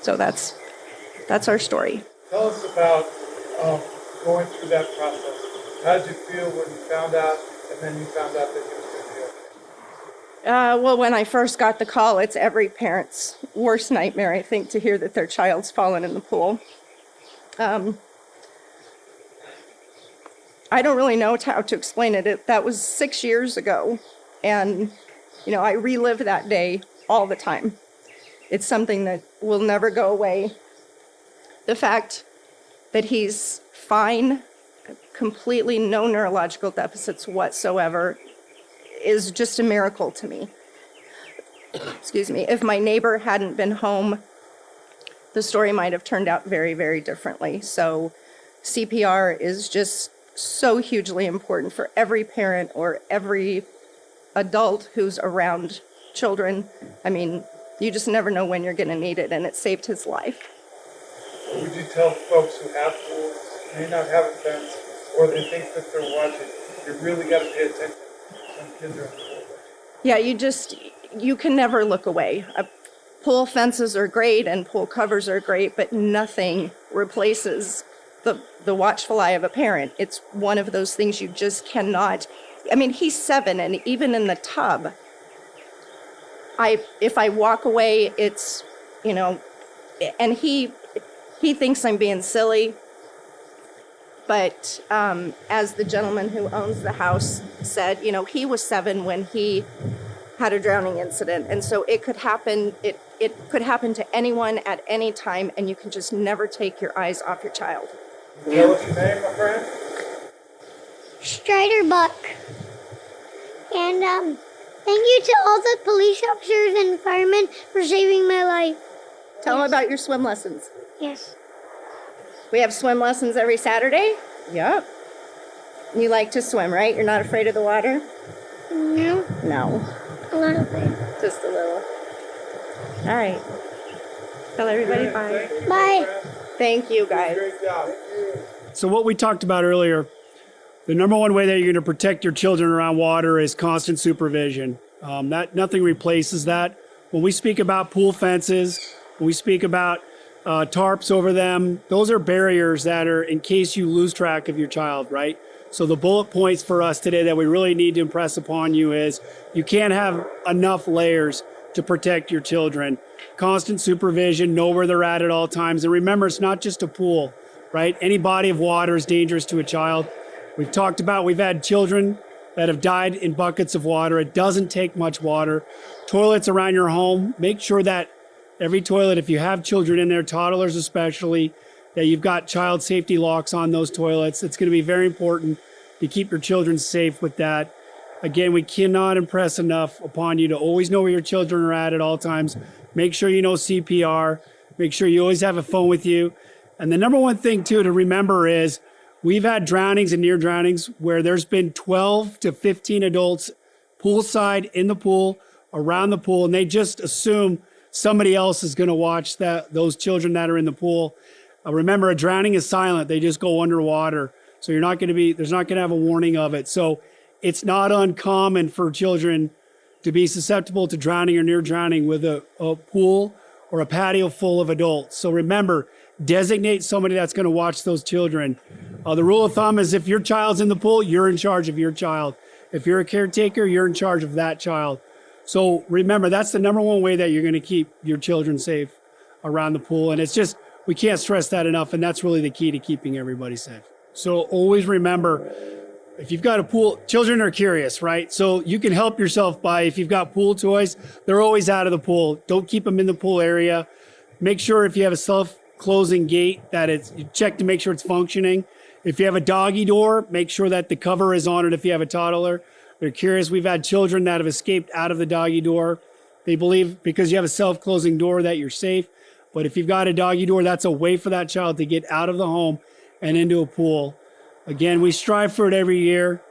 so that's our story. Tell us about going through that process. How did you feel when you found out, and then you found out that he was going to be okay? Well, when I first got the call, it's every parent's worst nightmare, I think, to hear that their child's fallen in the pool. I don't really know how to explain it. That was 6 years ago, and I relive that day all the time. It's something that will never go away. The fact that he's fine, completely no neurological deficits whatsoever, is just a miracle to me. Excuse me. If my neighbor hadn't been home, the story might have turned out very, very differently. So CPR is just so hugely important for every parent or every adult who's around children. I mean, you just never know when you're going to need it, and it saved his life. What would you tell folks who have pools, may not have a fence, or they think that they're watching? You really got to pay attention when kids are in the pool. Yeah, you can never look away. Pool fences are great and pool covers are great, but nothing replaces the watchful eye of a parent. It's one of those things you just cannot. I mean, he's 7, and even in the tub, if I walk away, it's, and he thinks I'm being silly. But as the gentleman who owns the house said, he was 7 when he had a drowning incident. And so it could happen. It could happen to anyone at any time, and you can just never take your eyes off your child. Tell us your name, my friend. Strider Buck. And thank you to all the police officers and firemen for saving my life. Tell them about your swim lessons. Yes. We have swim lessons every Saturday? Yep. You like to swim, right? You're not afraid of the water? No. No. A little bit. Just a little. All right. Tell everybody bye. Bye. Thank you, guys. Great job. So what we talked about earlier, the number one way that you're going to protect your children around water is constant supervision. Nothing replaces that. When we speak about pool fences, when we speak about tarps over them, those are barriers that are in case you lose track of your child, right? So the bullet points for us today that we really need to impress upon you is you can't have enough layers to protect your children. Constant supervision, know where they're at all times. And remember, it's not just a pool, right? Any body of water is dangerous to a child. We've had children that have died in buckets of water. It doesn't take much water. Toilets around your home, make sure that every toilet, if you have children in there, toddlers especially, that you've got child safety locks on those toilets. It's going to be very important to keep your children safe with that. Again, we cannot impress enough upon you to always know where your children are at all times. Make sure you know CPR. Make sure you always have a phone with you. And the number one thing, too, to remember is we've had drownings and near drownings where there's been 12 to 15 adults poolside, in the pool, around the pool, and they just assume somebody else is going to watch those children that are in the pool. Remember, a drowning is silent. They just go underwater. So there's not going to have a warning of it. So it's not uncommon for children to be susceptible to drowning or near drowning with a pool or a patio full of adults. So remember, designate somebody that's going to watch those children. The rule of thumb is if your child's in the pool, you're in charge of your child. If you're a caretaker, you're in charge of that child. So remember, that's the number one way that you're going to keep your children safe around the pool. And it's just, we can't stress that enough. And that's really the key to keeping everybody safe. So always remember, if you've got a pool, children are curious, right? So you can help yourself by, if you've got pool toys, they're always out of the pool. Don't keep them in the pool area. Make sure if you have a self-closing gate that you check to make sure it's functioning. If you have a doggy door, make sure that the cover is on it if you have a toddler. They're curious. We've had children that have escaped out of the doggy door. They believe because you have a self-closing door that you're safe. But if you've got a doggy door, that's a way for that child to get out of the home and into a pool. Again, we strive for it every year.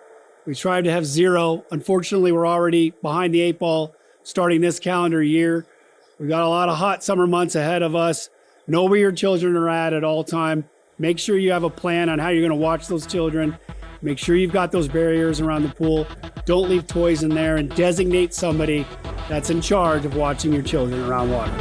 We strive to have 0. Unfortunately, we're already behind the 8 ball starting this calendar year. We've got a lot of hot summer months ahead of us. Know where your children are at all time. Make sure you have a plan on how you're going to watch those children. Make sure you've got those barriers around the pool. Don't leave toys in there, and designate somebody that's in charge of watching your children around water.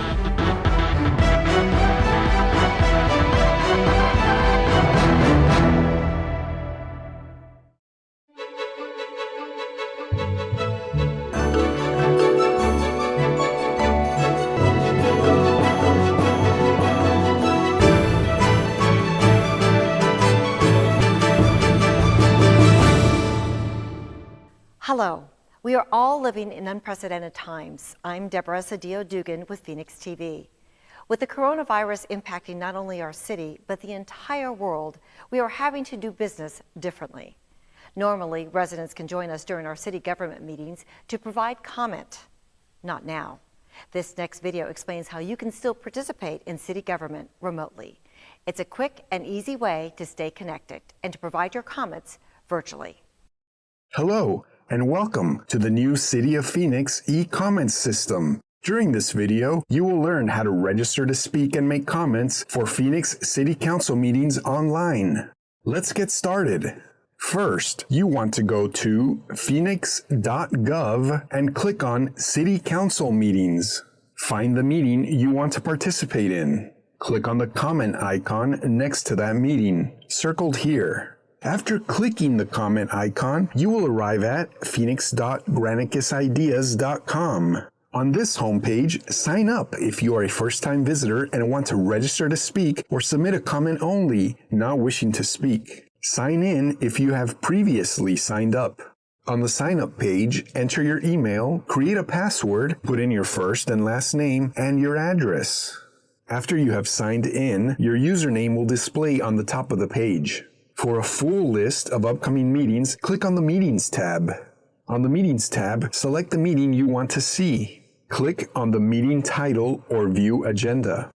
Hello. We are all living in unprecedented times. I'm Deborah Cedillo-Dugan with Phoenix TV. With the coronavirus impacting not only our city, but the entire world, we are having to do business differently. Normally, residents can join us during our city government meetings to provide comment. Not now. This next video explains how you can still participate in city government remotely. It's a quick and easy way to stay connected and to provide your comments virtually. Hello. and welcome to the new City of Phoenix e-comments system. During this video, you will learn how to register to speak and make comments for Phoenix City Council meetings online. Let's get started. First, you want to go to Phoenix.gov and click on City Council Meetings. Find the meeting you want to participate in. Click on the comment icon next to that meeting, circled here. After clicking the comment icon, you will arrive at phoenix.granicusIdeas.com. On this homepage, sign up if you are a first-time visitor and want to register to speak or submit a comment only, not wishing to speak. Sign in if you have previously signed up. On the sign-up page, enter your email, create a password, put in your first and last name, and your address. After you have signed in, your username will display on the top of the page. For a full list of upcoming meetings, click on the Meetings tab. On the Meetings tab, select the meeting you want to see. Click on the meeting title or view agenda.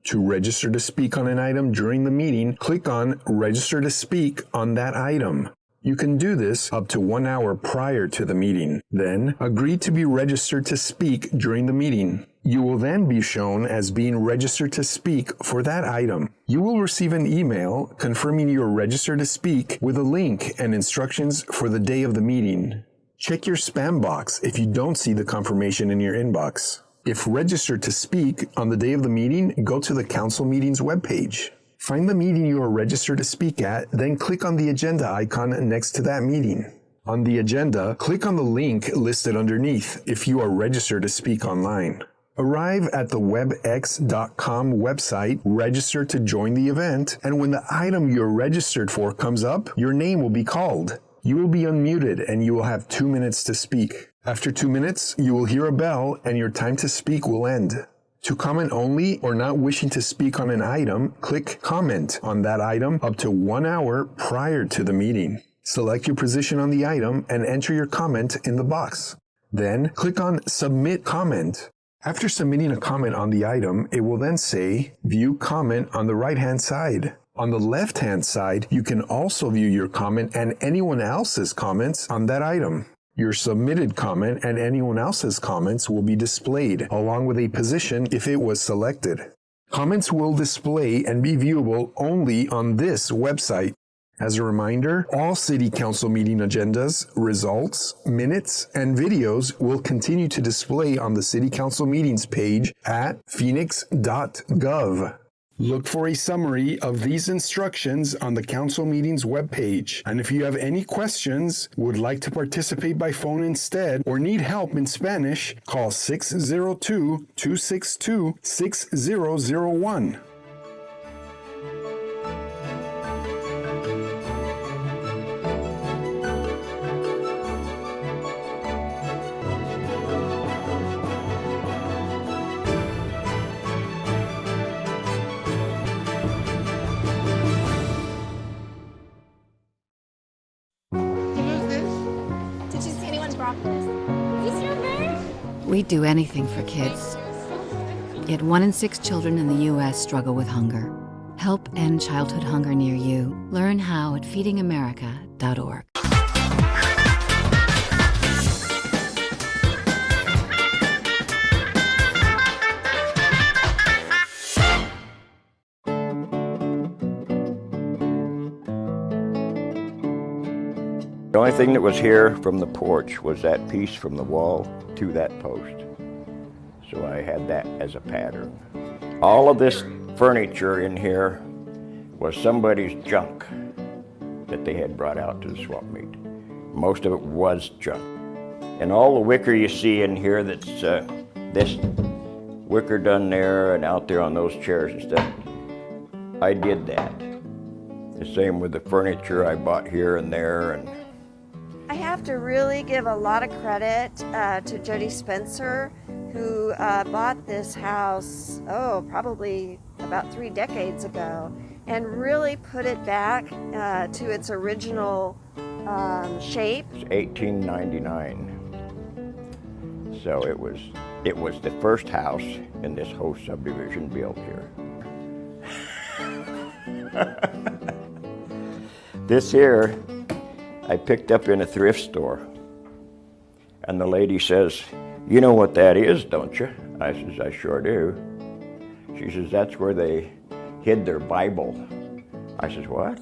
To register to speak on an item during the meeting, click on Register to Speak on that item. You can do this up to 1 hour prior to the meeting. Then, agree to be registered to speak during the meeting. You will then be shown as being registered to speak for that item. You will receive an email confirming you are registered to speak with a link and instructions for the day of the meeting. Check your spam box if you don't see the confirmation in your inbox. If registered to speak on the day of the meeting, go to the Council Meetings webpage. Find the meeting you are registered to speak at, then click on the agenda icon next to that meeting. On the agenda, click on the link listed underneath if you are registered to speak online. Arrive at the webx.com website, register to join the event, and when the item you're registered for comes up, your name will be called. You will be unmuted and you will have 2 minutes to speak. After 2 minutes, you will hear a bell and your time to speak will end. To comment only or not wishing to speak on an item, click Comment on that item up to 1 hour prior to the meeting. Select your position on the item and enter your comment in the box. Then click on Submit Comment. After submitting a comment on the item, it will then say View Comment on the right-hand side. On the left-hand side, you can also view your comment and anyone else's comments on that item. Your submitted comment and anyone else's comments will be displayed, along with a position if it was selected. Comments will display and be viewable only on this website. As a reminder, all City Council meeting agendas, results, minutes, and videos will continue to display on the City Council meetings page at Phoenix.gov. Look for a summary of these instructions on the Council Meetings webpage. And if you have any questions, would like to participate by phone instead, or need help in Spanish, call 602-262-6001. We'd do anything for kids. Yet 1 in 6 children in the U.S. struggle with hunger. Help end childhood hunger near you. Learn how at feedingamerica.org. The only thing that was here from the porch was that piece from the wall to that post. So I had that as a pattern. All of this furniture in here was somebody's junk that they had brought out to the swap meet. Most of it was junk. And all the wicker you see in here, that's this wicker done there and out there on those chairs and stuff, I did that. The same with the furniture I bought here and there. And I have to really give a lot of credit to Jody Spencer, who bought this house, probably about 3 decades ago, and really put it back to its original shape. It's 1899. So it was the first house in this whole subdivision built here. This here, I picked up in a thrift store And the lady says, "You know what that is, don't you?" I says, "I sure do." She says, "That's where they hid their Bible." I says, "What?"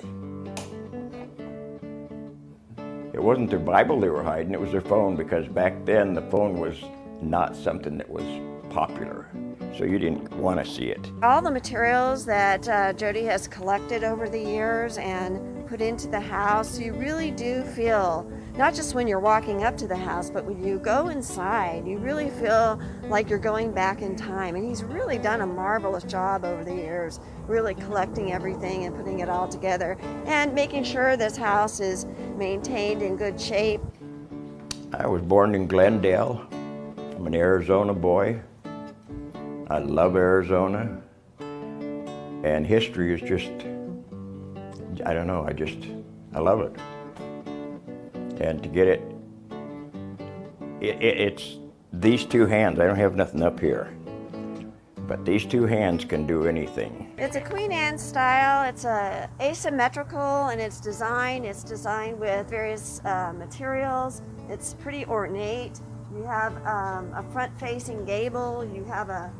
It wasn't their Bible they were hiding, it was their phone, because back then the phone was not something that was popular, so you didn't want to see it. All the materials that Jody has collected over the years and put into the house, you really do feel, not just when you're walking up to the house, but when you go inside, you really feel like you're going back in time. And he's really done a marvelous job over the years, really collecting everything and putting it all together and making sure this house is maintained in good shape. I was born in Glendale. I'm an Arizona boy. I love Arizona. And history is just, I don't know, I love it. And to get it's these two hands. I don't have nothing up here, but these two hands can do anything. It's a Queen Anne style. It's asymmetrical in its design. It's designed with various materials. It's pretty ornate. You have a front-facing gable. You have a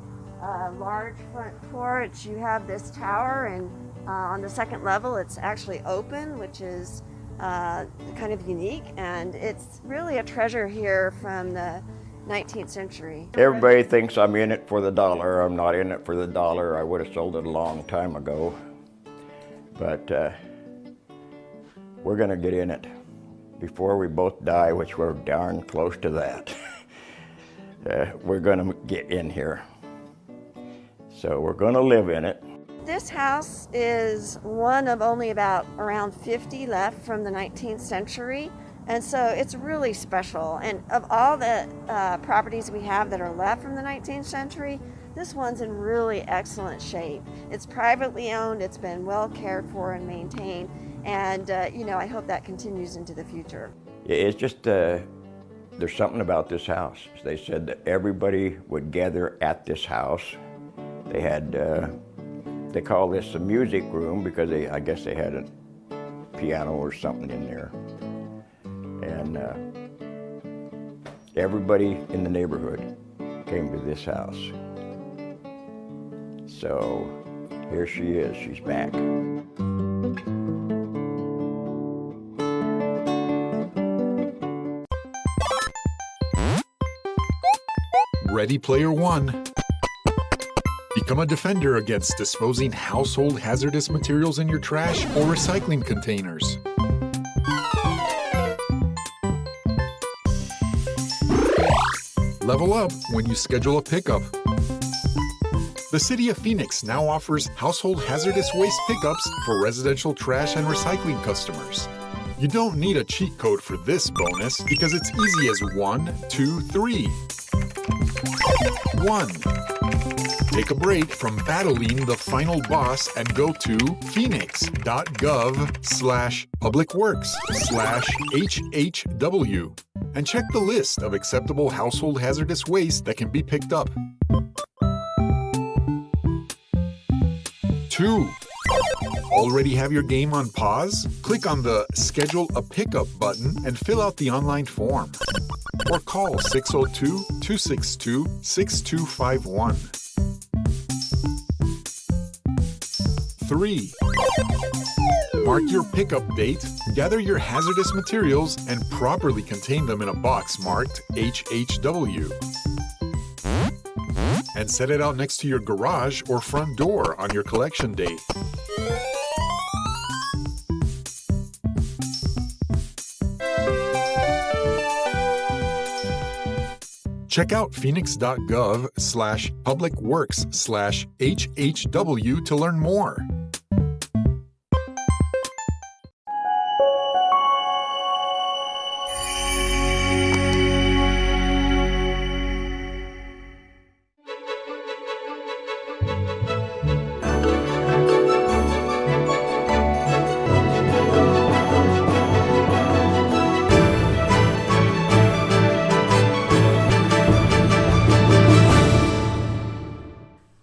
large front porch. You have this tower, and on the second level, it's actually open, which is kind of unique, and it's really a treasure here from the 19th century. Everybody thinks I'm in it for the dollar. I'm not in it for the dollar. I would have sold it a long time ago. But we're gonna get in it before we both die, which we're darn close to that. We're gonna get in here. So we're gonna live in it. This house is one of only about around 50 left from the 19th century, and so it's really special. And of all the properties we have that are left from the 19th century, this one's in really excellent shape. It's privately owned, it's been well cared for and maintained, and you know, I hope that continues into the future. It's just, there's something about this house. They said that everybody would gather at this house. They had they call this a music room because I guess they had a piano or something in there. And everybody in the neighborhood came to this house. So here she is, she's back. Ready Player One. Become a defender against disposing household hazardous materials in your trash or recycling containers. Level up when you schedule a pickup. The City of Phoenix now offers household hazardous waste pickups for residential trash and recycling customers. You don't need a cheat code for this bonus because it's easy as 1, 2, 3. 1. Take a break from battling the final boss and go to Phoenix.gov/publicworks/HHW and check the list of acceptable household hazardous waste that can be picked up. 2. Already have your game on pause? Click on the Schedule a Pickup button and fill out the online form. Or call 602-262-6251. 3. Mark your pickup date, gather your hazardous materials, and properly contain them in a box marked HHW. And set it out next to your garage or front door on your collection day. Check out Phoenix.gov/publicworks/HHW to learn more.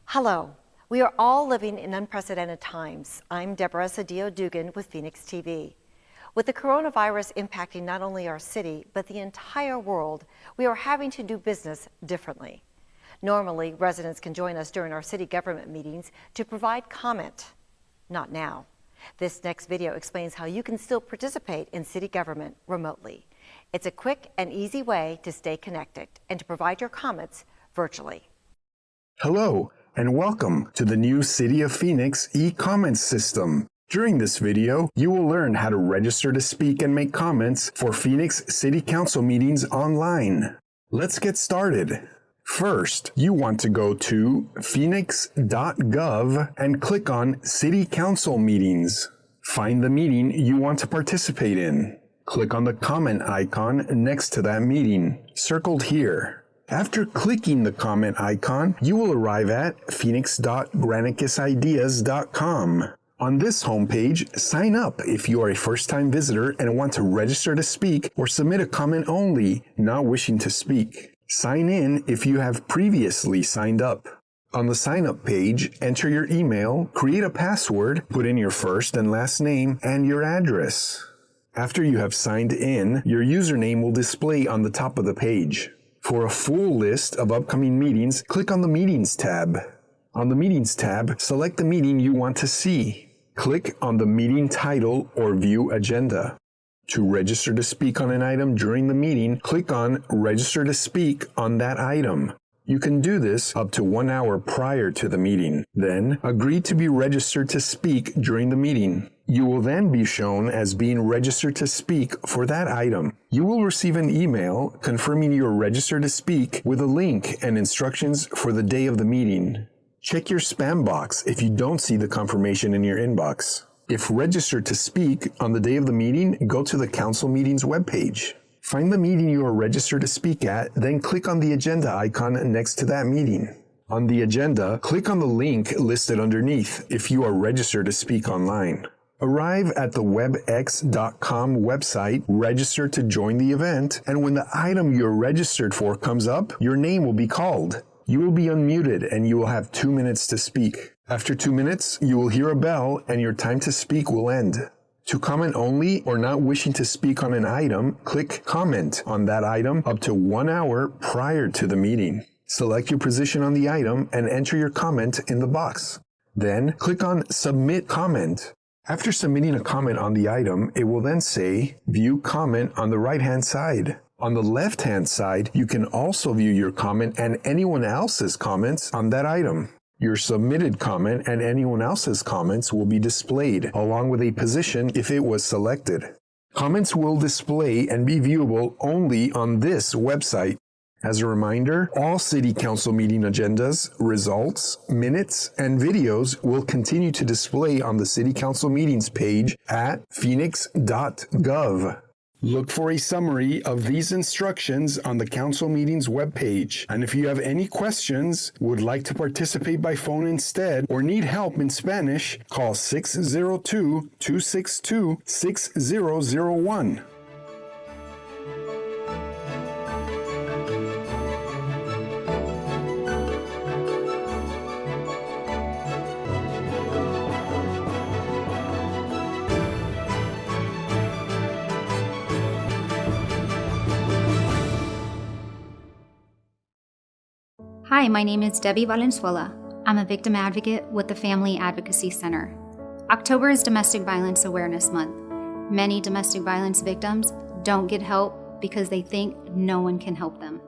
Hello. We are all living in unprecedented times. I'm Deborah Cedillo Dugan with Phoenix TV. With the coronavirus impacting not only our city, but the entire world, we are having to do business differently. Normally, residents can join us during our city government meetings to provide comment. Not now. This next video explains how you can still participate in city government remotely. It's a quick and easy way to stay connected and to provide your comments virtually. Hello, and welcome to the new City of Phoenix e-comments system. During this video, you will learn how to register to speak and make comments for Phoenix City Council meetings online. Let's get started. First, you want to go to Phoenix.gov and click on City Council Meetings. Find the meeting you want to participate in. Click on the comment icon next to that meeting, circled here. After clicking the comment icon, you will arrive at phoenix.granicusIdeas.com. On this homepage, sign up if you are a first-time visitor and want to register to speak or submit a comment only, not wishing to speak. Sign in if you have previously signed up. On the sign-up page, enter your email, create a password, put in your first and last name, and your address. After you have signed in, your username will display on the top of the page. For a full list of upcoming meetings, click on the Meetings tab. On the Meetings tab, select the meeting you want to see. Click on the meeting title or view agenda. To register to speak on an item during the meeting, click on Register to Speak on that item. You can do this up to 1 hour prior to the meeting. Then, agree to be registered to speak during the meeting. You will then be shown as being registered to speak for that item. You will receive an email confirming you are registered to speak with a link and instructions for the day of the meeting. Check your spam box if you don't see the confirmation in your inbox. If registered to speak on the day of the meeting, go to the Council Meetings webpage. Find the meeting you are registered to speak at, then click on the agenda icon next to that meeting. On the agenda, click on the link listed underneath if you are registered to speak online. Arrive at the webx.com website, register to join the event, and when the item you're registered for comes up, your name will be called. You will be unmuted and you will have 2 minutes to speak. After 2 minutes, you will hear a bell and your time to speak will end. To comment only or not wishing to speak on an item, click Comment on that item up to 1 hour prior to the meeting. Select your position on the item and enter your comment in the box. Then click on Submit Comment. After submitting a comment on the item, it will then say View Comment on the right-hand side. On the left-hand side, you can also view your comment and anyone else's comments on that item. Your submitted comment and anyone else's comments will be displayed, along with a position if it was selected. Comments will display and be viewable only on this website. As a reminder, all City Council meeting agendas, results, minutes, and videos will continue to display on the City Council meetings page at Phoenix.gov. Look for a summary of these instructions on the Council Meetings webpage. And if you have any questions, would like to participate by phone instead, or need help in Spanish, call 602-262-6001. Hi, my name is Debbie Valenzuela. I'm a victim advocate with the Family Advocacy Center. October is Domestic Violence Awareness Month. Many domestic violence victims don't get help because they think no one can help them.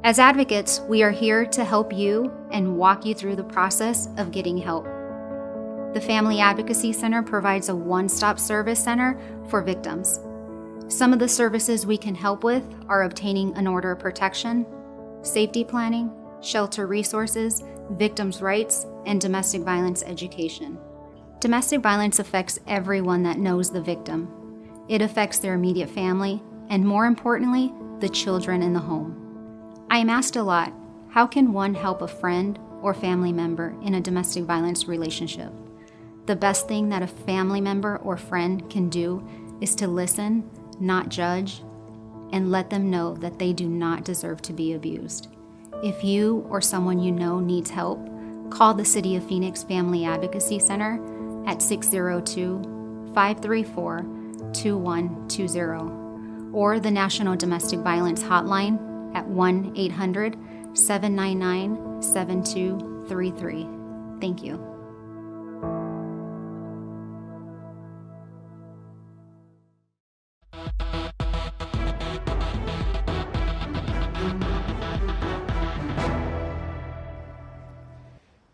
As advocates, we are here to help you and walk you through the process of getting help. The Family Advocacy Center provides a one-stop service center for victims. Some of the services we can help with are obtaining an order of protection, safety planning, shelter resources, victims' rights, and domestic violence education. Domestic violence affects everyone that knows the victim. It affects their immediate family, and more importantly, the children in the home. I am asked a lot, how can one help a friend or family member in a domestic violence relationship? The best thing that a family member or friend can do is to listen, not judge, and let them know that they do not deserve to be abused. If you or someone you know needs help, call the City of Phoenix Family Advocacy Center at 602-534 800-799-2120 or the National Domestic Violence Hotline at 1-800-799-7233. Thank you.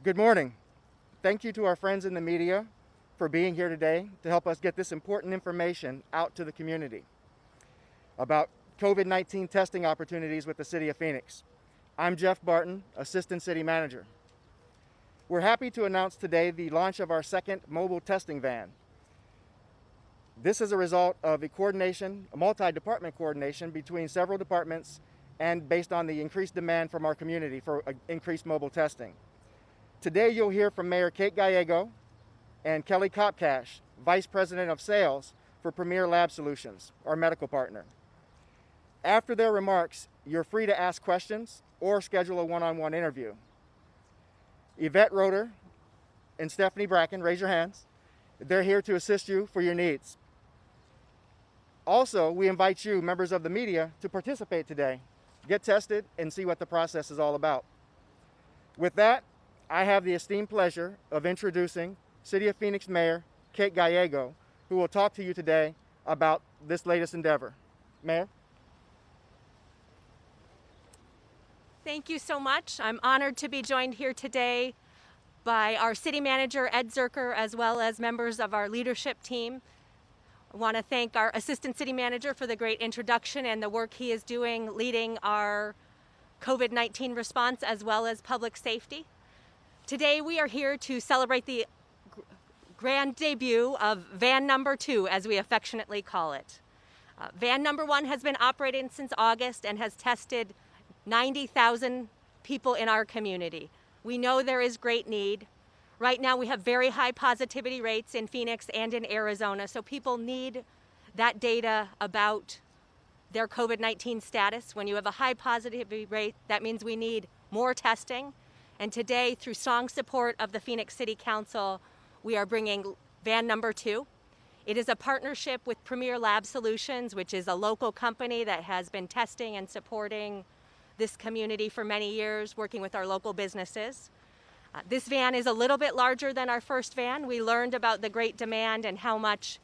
Good morning. Thank you to our friends in the media for being here today to help us get this important information out to the community about COVID-19 testing opportunities with the City of Phoenix. I'm Jeff Barton, Assistant City Manager. We're happy to announce today the launch of our second mobile testing van. This is a result of a multi-department coordination between several departments and based on the increased demand from our community for increased mobile testing. Today you'll hear from Mayor Kate Gallego and Kelly Kopcash, Vice President of Sales for Premier Lab Solutions, our medical partner. After their remarks, you're free to ask questions or schedule a one-on-one interview. Yvette Roeder and Stephanie Bracken, raise your hands. They're here to assist you for your needs. Also, we invite you, members of the media, to participate today. Get tested and see what the process is all about. With that, I have the esteemed pleasure of introducing City of Phoenix Mayor Kate Gallego, who will talk to you today about this latest endeavor. Mayor? Thank you so much. I'm honored to be joined here today by our City Manager, Ed Zerker, as well as members of our leadership team. I want to thank our Assistant City Manager for the great introduction and the work he is doing leading our COVID-19 response as well as public safety. Today we are here to celebrate the grand debut of van number 2, as we affectionately call it. Van number 1 has been operating since August and has tested 90,000 people in our community. We know there is great need. Right now we have very high positivity rates in Phoenix and in Arizona, so people need that data about their COVID-19 status. When you have a high positivity rate, that means we need more testing. And today, through strong support of the Phoenix City Council, we are bringing van number 2. It is a partnership with Premier Lab Solutions, which is a local company that has been testing and supporting this community for many years, working with our local businesses. This van is a little bit larger than our first van. We learned about the great demand and how much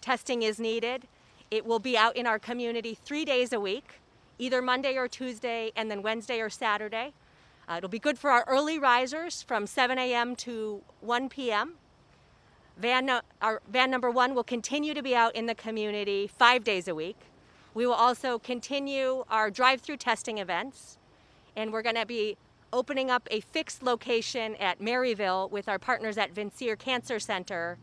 testing is needed. It will be out in our community 3 days a week, either Monday or Tuesday, and then Wednesday or Saturday. It'll be good for our early risers from 7 a.m. to 1 p.m. Our van number 1 will continue to be out in the community 5 days a week. We will also continue our drive-through testing events, and we're going to be opening up a fixed location at Maryville with our partners at Vincier Cancer Center,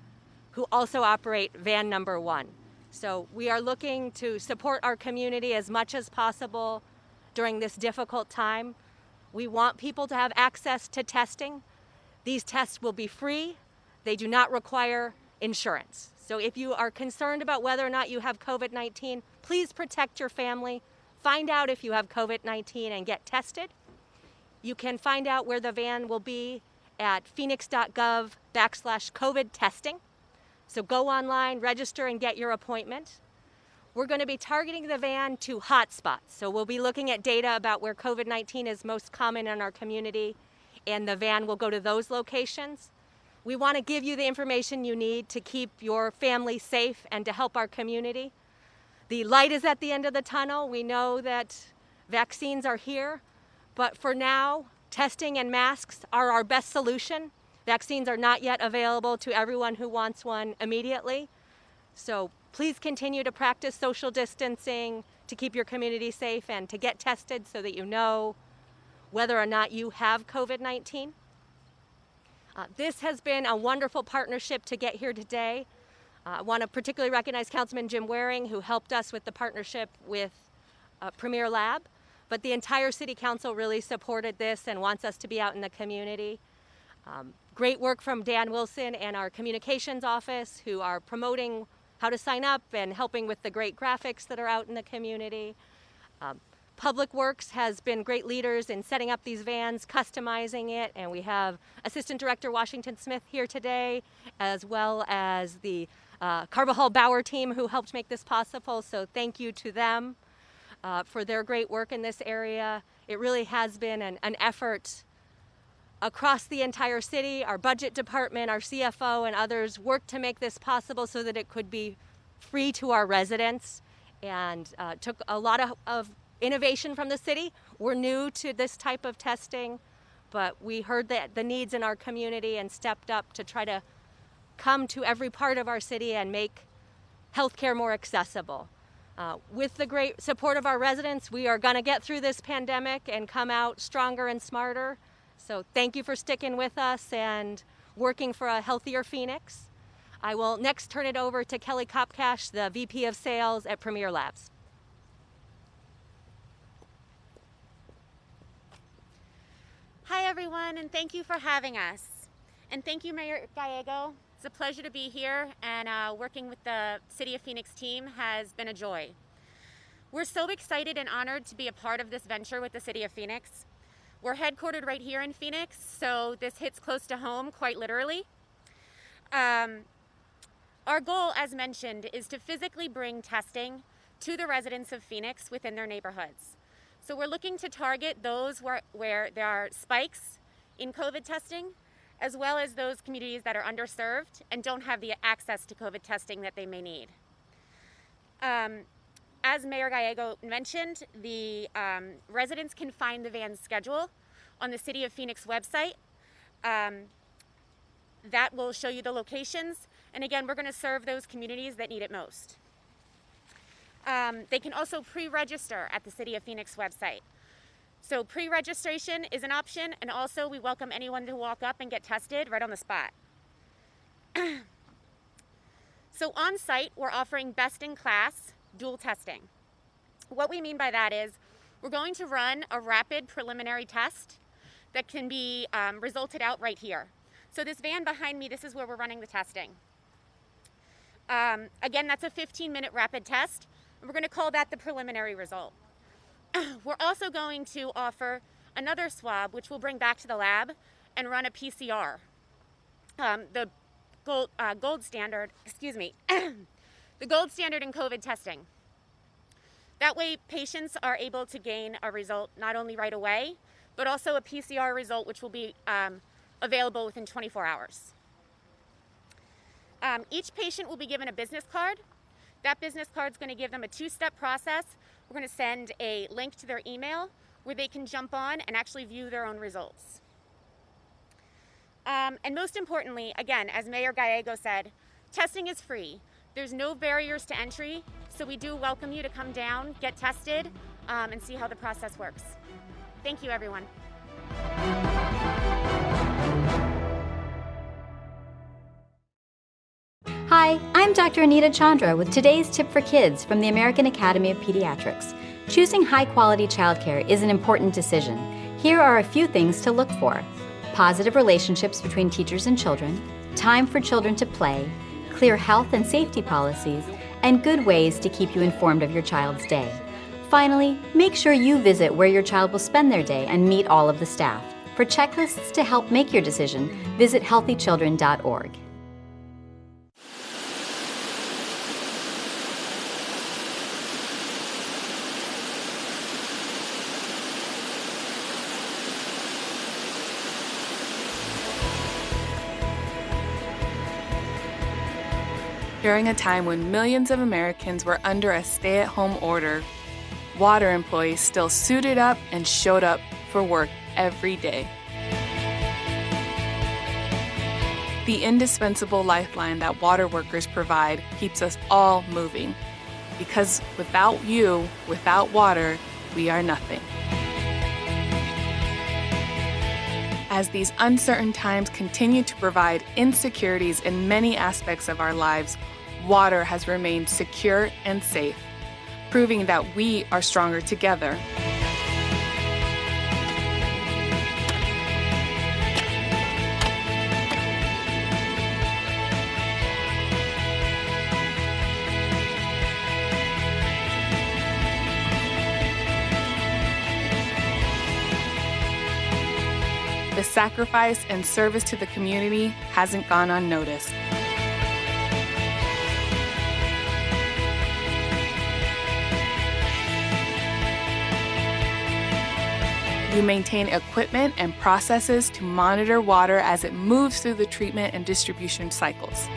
who also operate van number 1. So we are looking to support our community as much as possible during this difficult time. We want people to have access to testing. These tests will be free. They do not require insurance. So if you are concerned about whether or not you have COVID-19, please protect your family. Find out if you have COVID-19 and get tested. You can find out where the van will be at Phoenix.gov/COVID testing. So go online, register, and get your appointment. We're going to be targeting the van to hotspots. So we'll be looking at data about where COVID-19 is most common in our community, and the van will go to those locations. We want to give you the information you need to keep your family safe and to help our community. The light is at the end of the tunnel. We know that vaccines are here, but for now, testing and masks are our best solution. Vaccines are not yet available to everyone who wants one immediately. So please continue to practice social distancing to keep your community safe and to get tested so that you know whether or not you have COVID-19. This has been a wonderful partnership to get here today. I want to particularly recognize Councilman Jim Waring, who helped us with the partnership with Premier Lab, but the entire City Council really supported this and wants us to be out in the community. Great work from Dan Wilson and our communications office, who are promoting how to sign up and helping with the great graphics that are out in the community. Public Works has been great leaders in setting up these vans, customizing it, and we have Assistant Director Washington Smith here today, as well as the Carbajal Bauer team who helped make this possible, so thank you to them for their great work in this area. It really has been an effort across the entire city. Our budget department, our CFO, and others worked to make this possible so that it could be free to our residents, and took a lot of innovation from the city. We're new to this type of testing, but we heard the needs in our community and stepped up to try to come to every part of our city and make healthcare more accessible. With the great support of our residents, we are going to get through this pandemic and come out stronger and smarter. So thank you for sticking with us and working for a healthier Phoenix. I will next turn it over to Kelly Kopkash, the VP of Sales at Premier Labs. Hi everyone, and thank you for having us. And thank you, Mayor Gallego. It's a pleasure to be here, and working with the City of Phoenix team has been a joy. We're so excited and honored to be a part of this venture with the City of Phoenix. We're headquartered right here in Phoenix, so this hits close to home, quite literally. Our goal, as mentioned, is to physically bring testing to the residents of Phoenix within their neighborhoods. So we're looking to target those where there are spikes in COVID testing, as well as those communities that are underserved and don't have the access to COVID testing that they may need. As Mayor Gallego mentioned, the residents can find the van's schedule on the City of Phoenix website. That will show you the locations. And again, we're going to serve those communities that need it most. They can also pre-register at the City of Phoenix website. So pre-registration is an option, and also we welcome anyone to walk up and get tested right on the spot. So on site, we're offering best-in-class dual testing. What we mean by that is we're going to run a rapid preliminary test that can be resulted out right here. So this van behind me, this is where we're running the testing. Again, that's a 15-minute rapid test. We're going to call that the preliminary result. We're also going to offer another swab, which we'll bring back to the lab and run a PCR. The gold standard, the gold standard in COVID testing. That way, patients are able to gain a result not only right away, but also a PCR result, which will be available within 24 hours. Each patient will be given a business card. That business card is going to give them a two-step process. We're going to send a link to their email where they can jump on and actually view their own results. And most importantly, again, as Mayor Gallego said, testing is free. There's no barriers to entry, so we do welcome you to come down, get tested, and see how the process works. Thank you, everyone. Hi, I'm Dr. Anita Chandra with today's tip for kids from the American Academy of Pediatrics. Choosing high-quality childcare is an important decision. Here are a few things to look for: positive relationships between teachers and children, time for children to play, clear health and safety policies, and good ways to keep you informed of your child's day. Finally, make sure you visit where your child will spend their day and meet all of the staff. For checklists to help make your decision, visit healthychildren.org. During a time when millions of Americans were under a stay-at-home order, water employees still suited up and showed up for work every day. The indispensable lifeline that water workers provide keeps us all moving, because without you, without water, we are nothing. As these uncertain times continue to provide insecurities in many aspects of our lives, water has remained secure and safe, proving that we are stronger together. sacrifice and service to the community hasn't gone unnoticed. You maintain equipment and processes to monitor water as it moves through the treatment and distribution cycles.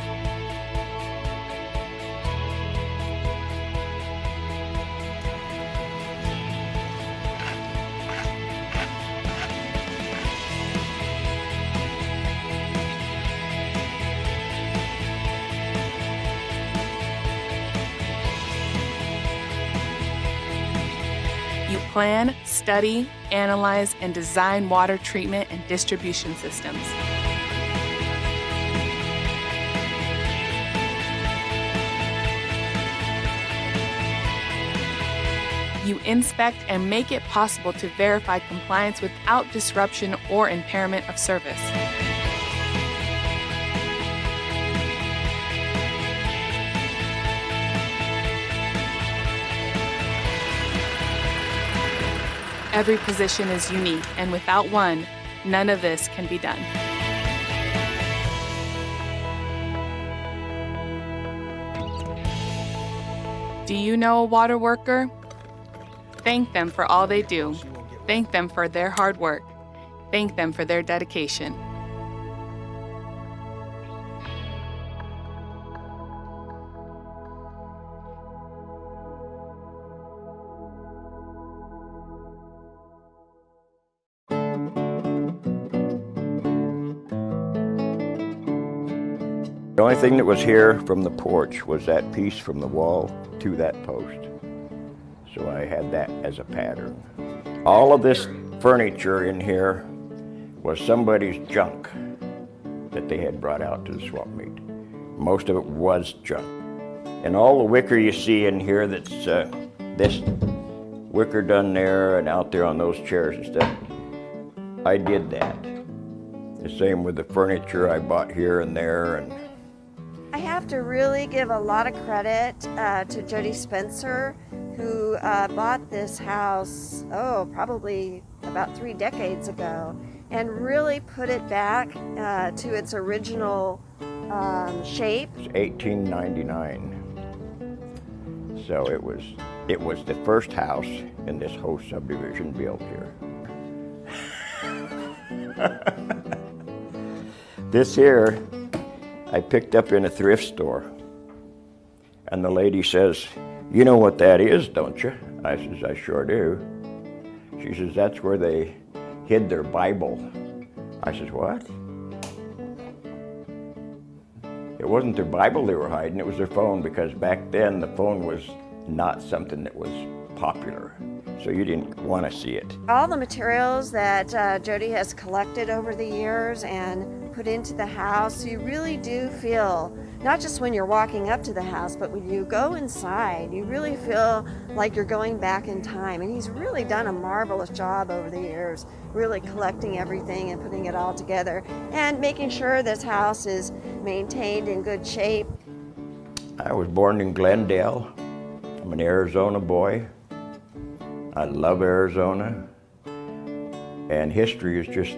You plan, study, analyze, and design water treatment and distribution systems. You inspect and make it possible to verify compliance without disruption or impairment of service. Every position is unique, and without one, none of this can be done. Do you know a water worker? Thank them for all they do. Thank them for their hard work. Thank them for their dedication. The only thing that was here from the porch was that piece from the wall to that post. So I had that as a pattern. All of this furniture in here was somebody's junk that they had brought out to the swap meet. Most of it was junk. And all the wicker you see in here, that's this wicker done there and out there on those chairs and stuff, I did that. The same with the furniture I bought here and there. And I have to really give a lot of credit to Jody Spencer, who bought this house, probably about 3 decades ago, and really put it back to its original shape. It's 1899. So it was the first house in this whole subdivision built here. This here, I picked up in a thrift store, and the lady says, "You know what that is, don't you?" I says, "I sure do." She says, "That's where they hid their Bible." I says, "What?" It wasn't their Bible they were hiding, it was their phone, because back then the phone was not something that was popular, so you didn't want to see it. All the materials that Jody has collected over the years and put into the house, you really do feel, not just when you're walking up to the house, but when you go inside, you really feel like you're going back in time. And he's really done a marvelous job over the years, really collecting everything and putting it all together and making sure this house is maintained in good shape. I was born in Glendale. I'm an Arizona boy. I love Arizona. And history is just,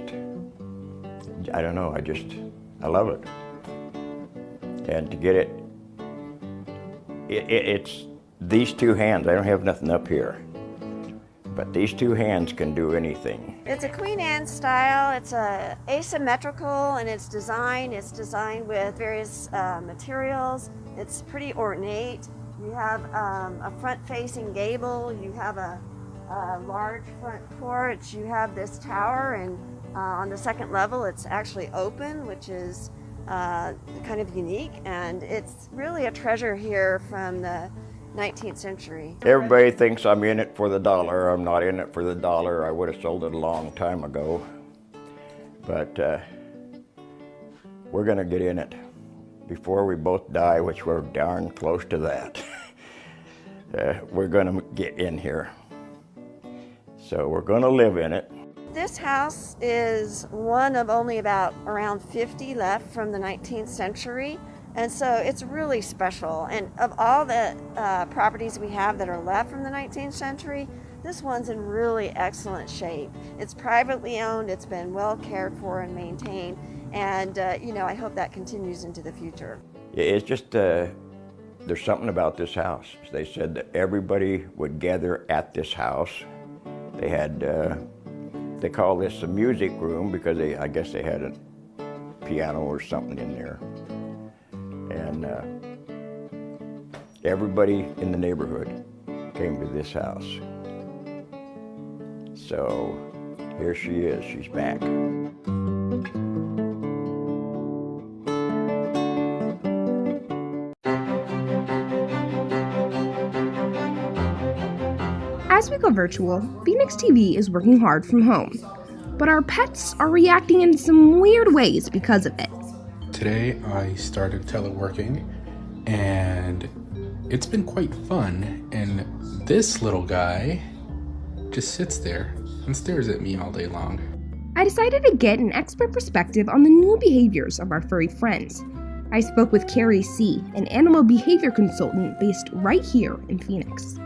I don't know, I love it. And to get it's these two hands. I don't have nothing up here, but these two hands can do anything. It's a Queen Anne style. It's asymmetrical in its design. It's designed with various materials. It's pretty ornate. You have a front-facing gable. You have a large front porch. You have this tower, and on the second level, it's actually open, which is kind of unique, and it's really a treasure here from the 19th century. Everybody thinks I'm in it for the dollar. I'm not in it for the dollar. I would have sold it a long time ago, but we're gonna get in it before we both die, which we're darn close to that. We're gonna get in here. So we're gonna live in it. This house is one of only about around 50 left from the 19th century, and so it's really special. And of all the properties we have that are left from the 19th century, This one's in really excellent shape. It's privately owned, it's been well cared for and maintained, and I hope that continues into the future. It's just, there's something about this house. They said that everybody would gather at this house. They had, they call this the music room because I guess they had a piano or something in there. And everybody in the neighborhood came to this house. So here she is, she's back. As we go virtual, Phoenix TV is working hard from home, but our pets are reacting in some weird ways because of it. Today I started teleworking and it's been quite fun, and this little guy just sits there and stares at me all day long. I decided to get an expert perspective on the new behaviors of our furry friends. I spoke with Carrie C., an animal behavior consultant based right here in Phoenix.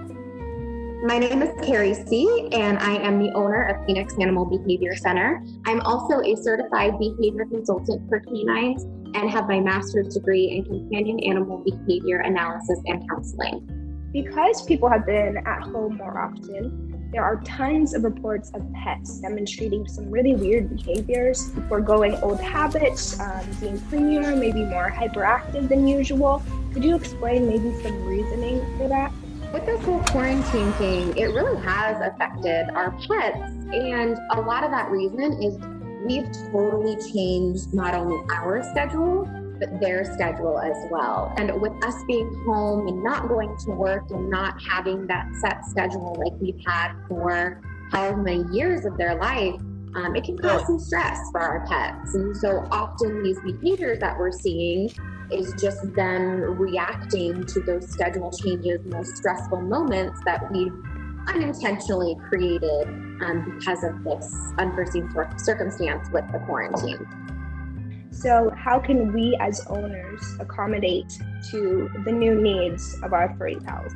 My name is Carrie C., and I am the owner of Phoenix Animal Behavior Center. I'm also a certified behavior consultant for canines and have my master's degree in companion animal behavior analysis and counseling. Because people have been at home more often, there are tons of reports of pets demonstrating some really weird behaviors, foregoing old habits, being clingier, maybe more hyperactive than usual. Could you explain maybe some reasoning for that? With this whole quarantine thing, it really has affected our pets. And a lot of that reason is we've totally changed not only our schedule, but their schedule as well. And with us being home and not going to work and not having that set schedule like we've had for however many years of their life, it can cause some stress for our pets. And so often these behaviors that we're seeing is just them reacting to those schedule changes and those stressful moments that we've unintentionally created because of this unforeseen circumstance with the quarantine. So how can we as owners accommodate to the new needs of our furry pals?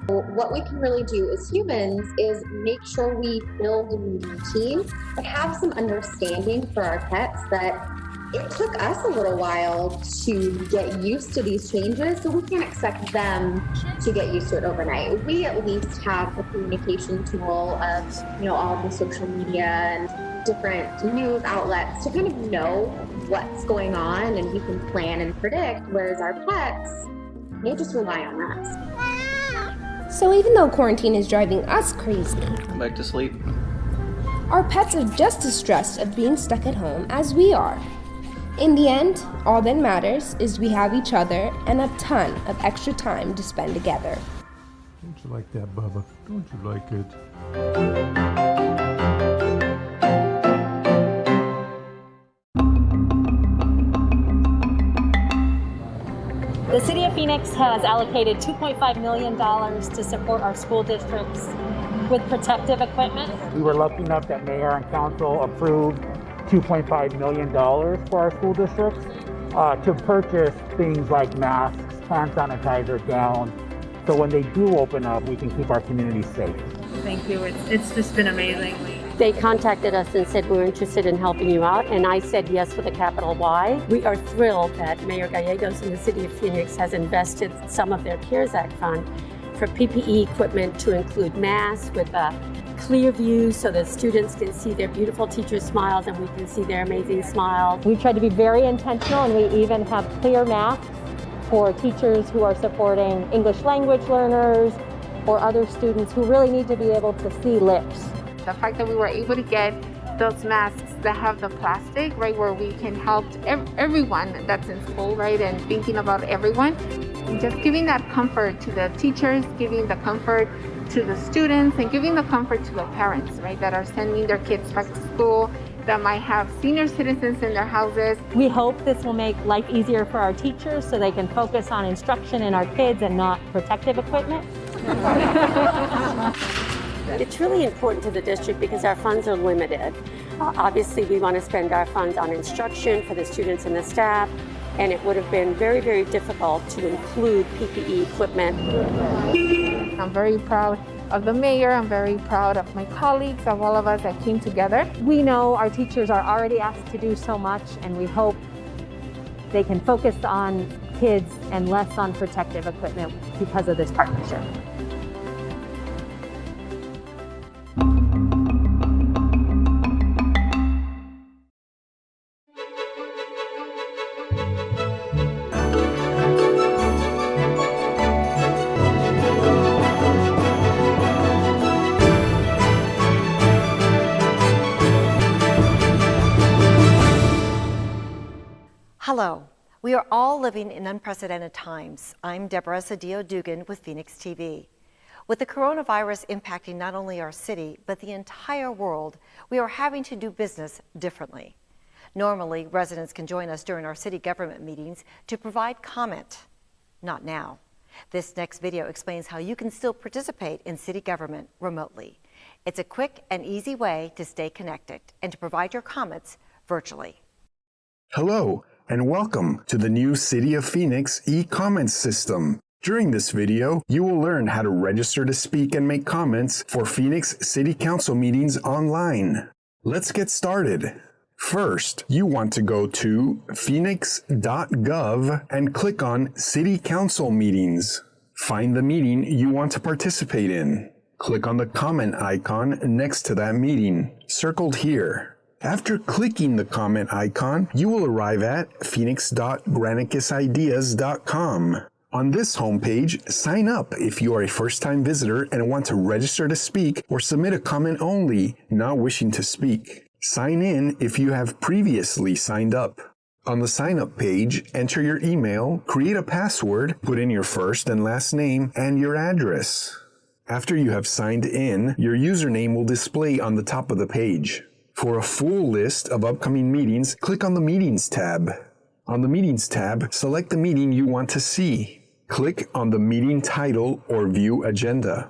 What we can really do as humans is make sure we build a new routine, but have some understanding for our pets that it took us a little while to get used to these changes, so we can't expect them to get used to it overnight. We at least have the communication tool of, all of the social media and different news outlets to kind of know what's going on, and we can plan and predict, whereas our pets, they just rely on us. So even though quarantine is driving us crazy, Come back to sleep. our pets are just as stressed of being stuck at home as we are. In the end, all that matters is we have each other and a ton of extra time to spend together. Don't you like that, Bubba? Don't you like it? The City of Phoenix has allocated $2.5 million to support our school districts with protective equipment. We were lucky enough that Mayor and Council approved $2.5 million for our school districts to purchase things like masks, hand sanitizer, gowns, so when they do open up, we can keep our community safe. Thank you. It's just been amazing. They contacted us and said we're interested in helping you out, and I said yes with a capital Y. We are thrilled that Mayor Gallegos and the City of Phoenix has invested some of their CARES Act fund for PPE equipment to include masks with a clear view so that students can see their beautiful teachers' smiles and we can see their amazing smiles. We tried to be very intentional, and we even have clear masks for teachers who are supporting English language learners or other students who really need to be able to see lips. The fact that we were able to get those masks that have the plastic, right, where we can help everyone that's in school, right, and thinking about everyone, and just giving that comfort to the teachers, giving the comfort to the students, and giving the comfort to the parents, right, that are sending their kids back to school, that might have senior citizens in their houses. We hope this will make life easier for our teachers so they can focus on instruction in our kids and not protective equipment. It's really important to the district because our funds are limited. Obviously, we want to spend our funds on instruction for the students and the staff, and it would have been very, very difficult to include PPE equipment. I'm very proud of the mayor. I'm very proud of my colleagues, of all of us that came together. We know our teachers are already asked to do so much, and we hope they can focus on kids and less on protective equipment because of this partnership. Hello. We are all living in unprecedented times. I'm Deborah Cedillo-Dugan with Phoenix TV. With the coronavirus impacting not only our city, but the entire world, we are having to do business differently. Normally, residents can join us during our city government meetings to provide comment. Not now. This next video explains how you can still participate in city government remotely. It's a quick and easy way to stay connected and to provide your comments virtually. Hello, and welcome to the new City of Phoenix e-comments system. During this video, you will learn how to register to speak and make comments for Phoenix City Council meetings online. Let's get started. First, you want to go to Phoenix.gov and click on City Council Meetings. Find the meeting you want to participate in. Click on the comment icon next to that meeting, circled here. After clicking the comment icon, you will arrive at phoenix.granicusIdeas.com. On this homepage, sign up if you are a first-time visitor and want to register to speak or submit a comment only, not wishing to speak. Sign in if you have previously signed up. On the sign-up page, enter your email, create a password, put in your first and last name, and your address. After you have signed in, your username will display on the top of the page. For a full list of upcoming meetings, click on the Meetings tab. On the Meetings tab, select the meeting you want to see. Click on the meeting title or view agenda.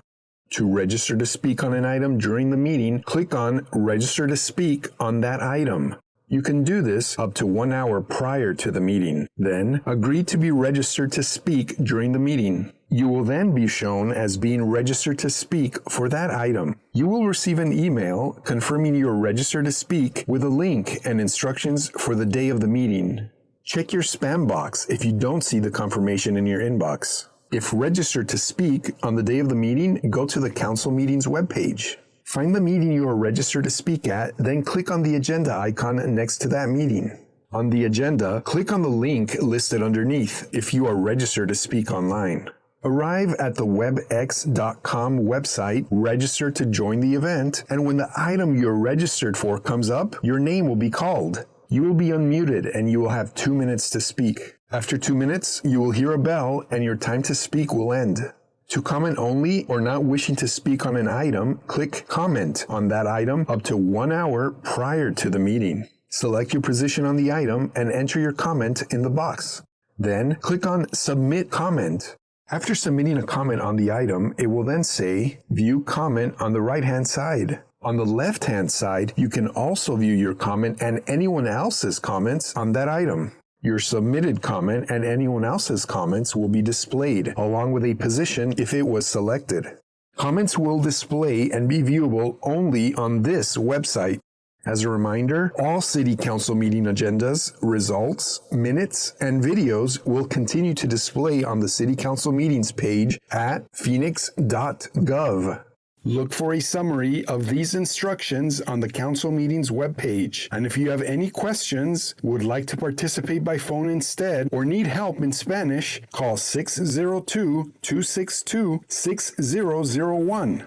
To register to speak on an item during the meeting, click on Register to Speak on that item. You can do this up to 1 hour prior to the meeting. Then, agree to be registered to speak during the meeting. You will then be shown as being registered to speak for that item. You will receive an email confirming you are registered to speak with a link and instructions for the day of the meeting. Check your spam box if you don't see the confirmation in your inbox. If registered to speak on the day of the meeting, go to the council meetings webpage. Find the meeting you are registered to speak at, then click on the agenda icon next to that meeting. On the agenda, click on the link listed underneath if you are registered to speak online. Arrive at the webx.com website, register to join the event, and when the item you're registered for comes up, your name will be called. You will be unmuted and you will have 2 minutes to speak. After 2 minutes, you will hear a bell and your time to speak will end. To comment only or not wishing to speak on an item, click Comment on that item up to 1 hour prior to the meeting. Select your position on the item and enter your comment in the box. Then click on Submit Comment. After submitting a comment on the item, it will then say View Comment on the right-hand side. On the left-hand side, you can also view your comment and anyone else's comments on that item. Your submitted comment and anyone else's comments will be displayed, along with a position if it was selected. Comments will display and be viewable only on this website. As a reminder, all City Council meeting agendas, results, minutes, and videos will continue to display on the City Council meetings page at Phoenix.gov. Look for a summary of these instructions on the Council meetings webpage. And if you have any questions, would like to participate by phone instead, or need help in Spanish, call 602-262-6001.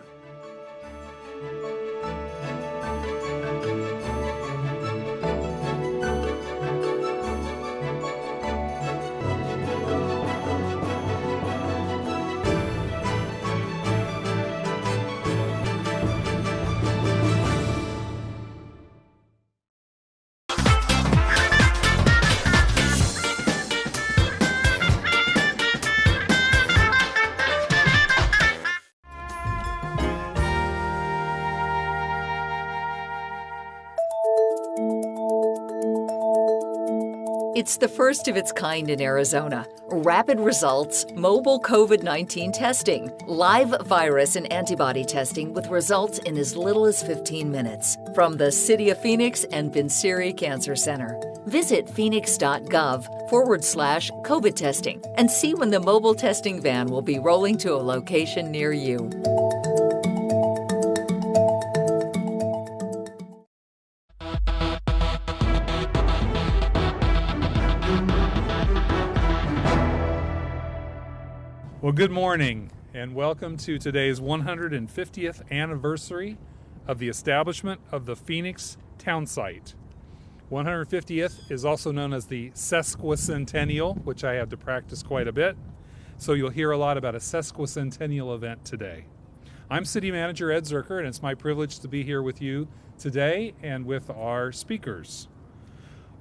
It's the first of its kind in Arizona. Rapid results, mobile COVID-19 testing, live virus and antibody testing with results in as little as 15 minutes. From the City of Phoenix and Vincere Cancer Center. Visit Phoenix.gov/COVID testing and see when the mobile testing van will be rolling to a location near you. Well, good morning and welcome to today's 150th anniversary of the establishment of the Phoenix town site. 150th is also known as the sesquicentennial, which I have to practice quite a bit. So you'll hear a lot about a sesquicentennial event today. I'm City Manager Ed Zerker, and it's my privilege to be here with you today and with our speakers.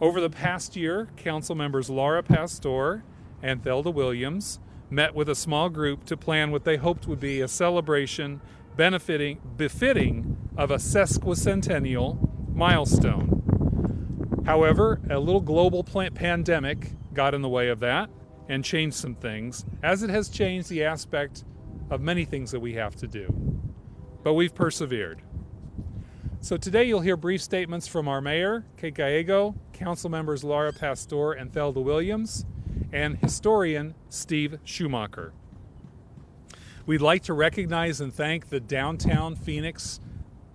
Over the past year, council members Laura Pastor and Thelda Williams met with a small group to plan what they hoped would be a celebration befitting of a sesquicentennial milestone. However, a little global pandemic got in the way of that and changed some things, as it has changed the aspect of many things that we have to do. But we've persevered. So today you'll hear brief statements from our mayor, Kate Gallego, council members Laura Pastor and Thelda Williams, and historian Steve Schumacher. We'd like to recognize and thank the Downtown Phoenix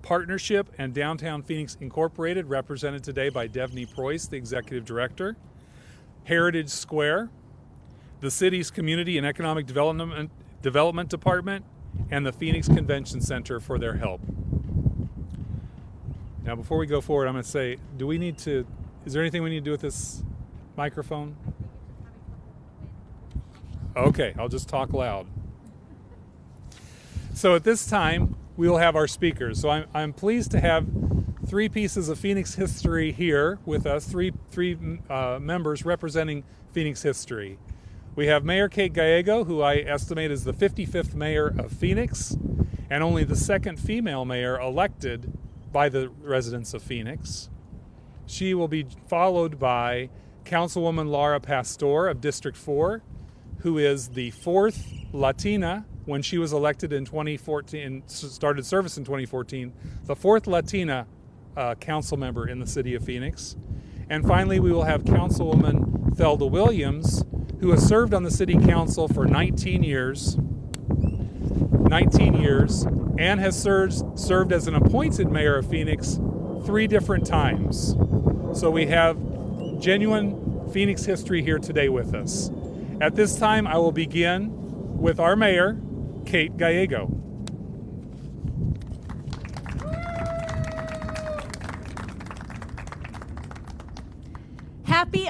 Partnership and Downtown Phoenix Incorporated, represented today by Devney Preuss, the executive director, Heritage Square, the city's Community and Economic Development Department, and the Phoenix Convention Center for their help. Now, before we go forward, I'm going to say, is there anything we need to do with this microphone? Okay, I'll just talk loud. So at this time, we will have our speakers. So I'm pleased to have three pieces of Phoenix history here with us, three members representing Phoenix history. We have Mayor Kate Gallego, who I estimate is the 55th mayor of Phoenix, and only the second female mayor elected by the residents of Phoenix. She will be followed by Councilwoman Laura Pastor of District 4, who is the fourth Latina when she was elected in 2014, started service in 2014, the fourth Latina council member in the city of Phoenix. And finally, we will have Councilwoman Thelda Williams, who has served on the city council for 19 years, and has served as an appointed mayor of Phoenix 3 different times. So we have genuine Phoenix history here today with us. At this time, I will begin with our mayor, Kate Gallego. Happy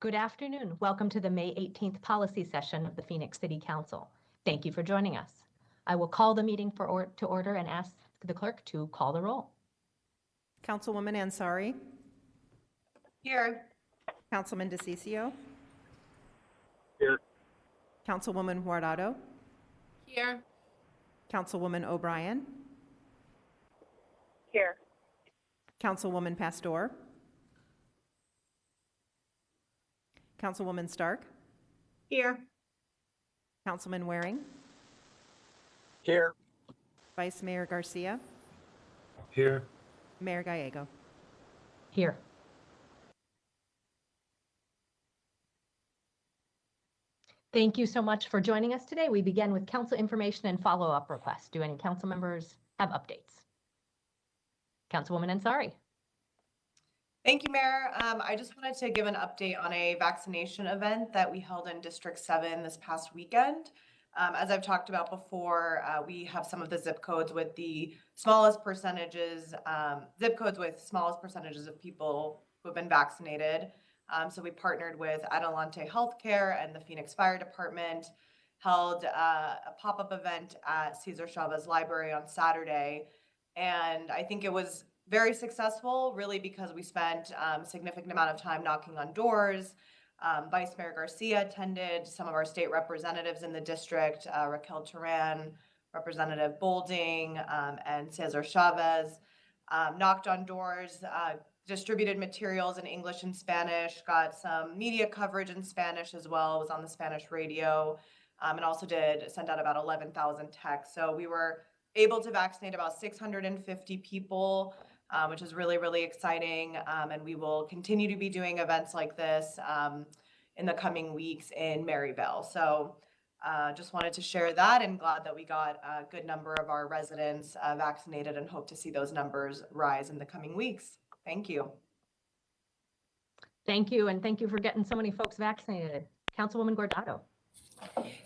Good afternoon. Welcome to the May 18th policy session of the Phoenix City Council. Thank you for joining us. I will call the meeting to order and ask the clerk to call the roll. Councilwoman Ansari. Here. Councilman DeCiccio. Here. Councilwoman Guardado. Here. Councilwoman O'Brien. Here. Councilwoman Pastor. Councilwoman Stark. Here. Councilman Waring. Here. Vice Mayor Garcia. Here. Mayor Gallego. Here. Thank you so much for joining us today. We begin with council information and follow-up requests. Do any council members have updates? Councilwoman Ansari. Thank you, Mayor. I just wanted to give an update on a vaccination event that we held in District 7 this past weekend. As I've talked about before, we have some of the zip codes with the smallest percentages, of people who have been vaccinated. So we partnered with Adelante Healthcare and the Phoenix Fire Department, held a pop-up event at Cesar Chavez Library on Saturday. And I think it was very successful, really, because we spent a significant amount of time knocking on doors. Vice Mayor Garcia attended, some of our state representatives in the district, Raquel Turan, Representative Bolding, and Cesar Chavez, knocked on doors, distributed materials in English and Spanish, got some media coverage in Spanish as well, was on the Spanish radio, and also sent out about 11,000 texts. So we were able to vaccinate about 650 people, which is really, really exciting. And we will continue to be doing events like this in the coming weeks in Maryville. So just wanted to share that, and glad that we got a good number of our residents vaccinated, and hope to see those numbers rise in the coming weeks. Thank you. Thank you, and thank you for getting so many folks vaccinated. Councilwoman Guardado.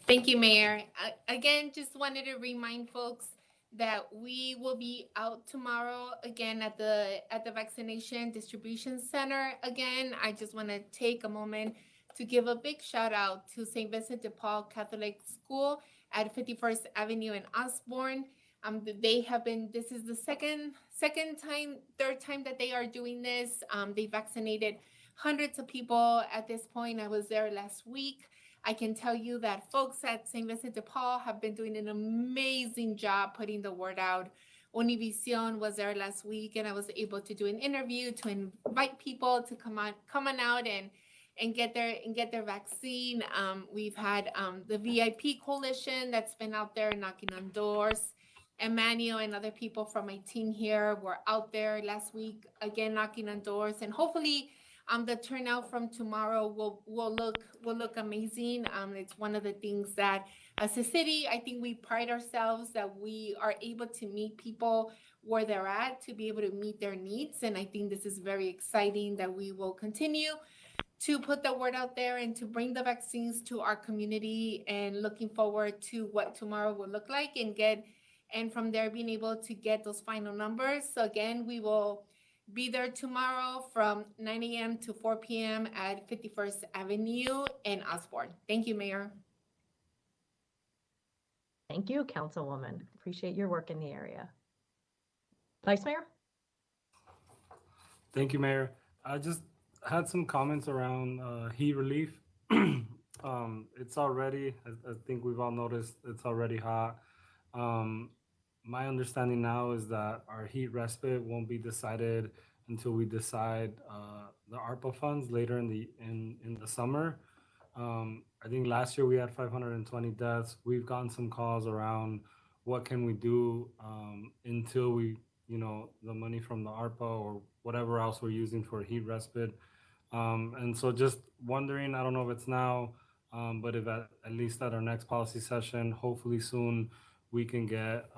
Thank you, Mayor. Again, just wanted to remind folks that we will be out tomorrow again at the vaccination distribution center. Again, I just want to take a moment to give a big shout out to St. Vincent de Paul Catholic School at 51st Avenue in Osborne. They have been, this is the third time that they are doing this. They vaccinated hundreds of people at this point. I was there last week. I can tell you that folks at St. Vincent de Paul have been doing an amazing job putting the word out. Univision was there last week, and I was able to do an interview to invite people to come on out and get their vaccine. We've had the VIP coalition that's been out there knocking on doors. Emmanuel and other people from my team here were out there last week, again knocking on doors, and hopefully the turnout from tomorrow will look amazing. It's one of the things that as a city, I think we pride ourselves that we are able to meet people where they're at, to be able to meet their needs. And I think this is very exciting that we will continue to put the word out there and to bring the vaccines to our community, and looking forward to what tomorrow will look like, and from there being able to get those final numbers. So again, we will be there tomorrow from 9 a.m. to 4 p.m. at 51st Avenue in Osborne. Thank you, Mayor. Thank you, Councilwoman. Appreciate your work in the area. Vice Mayor? Thank you, Mayor. I just had some comments around heat relief. It's already, I think we've all noticed, it's already hot. My understanding now is that our heat respite won't be decided until we decide the ARPA funds later in the summer. I think last year we had 520 deaths. We've gotten some calls around what can we do until we, the money from the ARPA or whatever else we're using for heat respite. And so just wondering, I don't know if it's now, but if at least at our next policy session, hopefully soon, we can get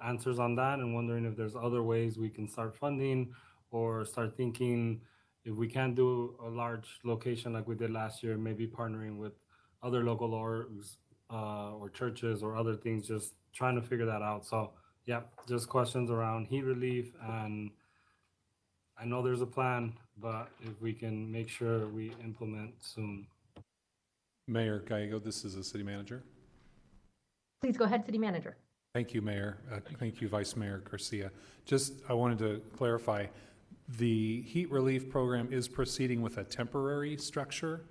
answers on that, and wondering if there's other ways we can start funding or start thinking if we can't do a large location like we did last year, maybe partnering with other local orgs or churches or other things, just trying to figure that out. So yeah, just questions around heat relief, and I know there's a plan, but if we can make sure we implement soon. Mayor Gallego, this is the city manager. Please go ahead, City Manager. Thank you, Mayor. Thank you, Vice Mayor Garcia. I wanted to clarify, the heat relief program is proceeding with a temporary structure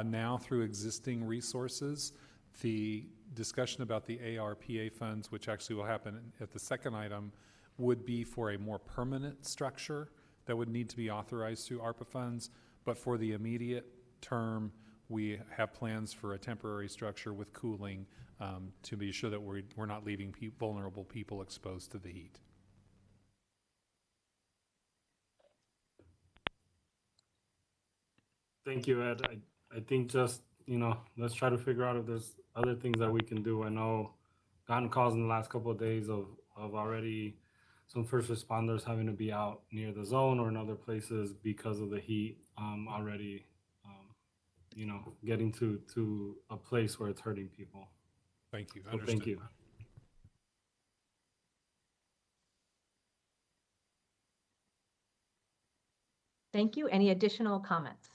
now through existing resources. The discussion about the ARPA funds, which actually will happen at the second item, would be for a more permanent structure that would need to be authorized through ARPA funds. But for the immediate term, we have plans for a temporary structure with cooling to be sure that we're not leaving vulnerable people exposed to the heat. Thank you, Ed. I think just, let's try to figure out if there's other things that we can do. I know gotten calls in the last couple of days of already some first responders having to be out near the zone or in other places because of the heat already, getting to a place where it's hurting people. Thank you. So thank you. Thank you. Any additional comments?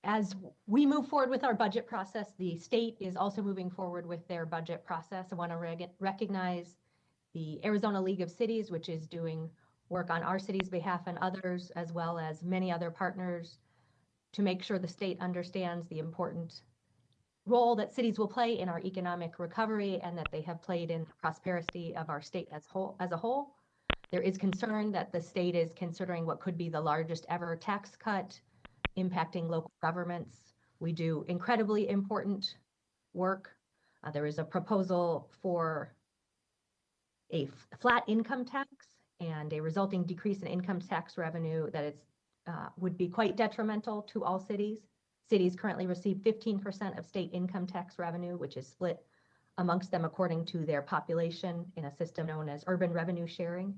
As we move forward with our budget process, the state is also moving forward with their budget process. I want to recognize the Arizona League of Cities, which is doing work on our city's behalf and others, as well as many other partners, to make sure the state understands the important role that cities will play in our economic recovery and that they have played in the prosperity of our state as a whole. There is concern that the state is considering what could be the largest ever tax cut impacting local governments. We do incredibly important work. There is a proposal for a flat income tax and a resulting decrease in income tax revenue that would be quite detrimental to all cities. Cities currently receive 15% of state income tax revenue, which is split amongst them according to their population in a system known as urban revenue sharing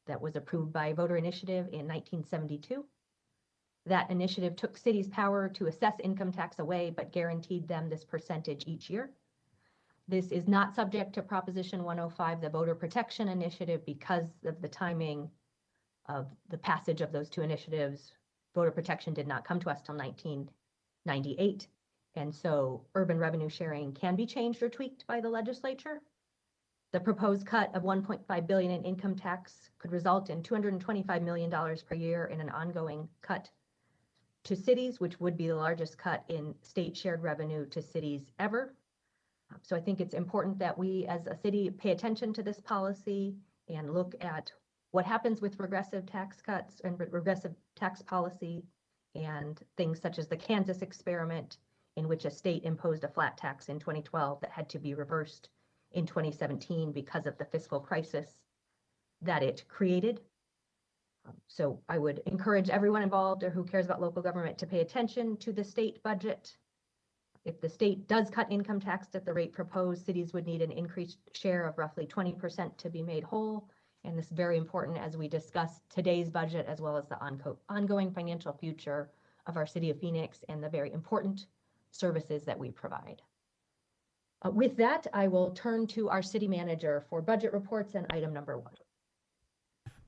that was approved by voter initiative in 1972. That initiative took cities' power to assess income tax away, but guaranteed them this percentage each year. This is not subject to Proposition 105, the voter protection initiative, because of the timing of the passage of those two initiatives. Voter protection did not come to us till 1998. And so urban revenue sharing can be changed or tweaked by the legislature. The proposed cut of $1.5 billion in income tax could result in $225 million per year in an ongoing cut to cities, which would be the largest cut in state shared revenue to cities ever. So I think it's important that we as a city pay attention to this policy and look at what happens with regressive tax cuts and regressive tax policy and things such as the Kansas experiment, in which a state imposed a flat tax in 2012 that had to be reversed in 2017 because of the fiscal crisis that it created. So I would encourage everyone involved or who cares about local government to pay attention to the state budget. If the state does cut income tax at the rate proposed, cities would need an increased share of roughly 20% to be made whole. And this is very important as we discuss today's budget, as well as the ongoing financial future of our city of Phoenix and the very important services that we provide. With that, I will turn to our city manager for budget reports and item number 1.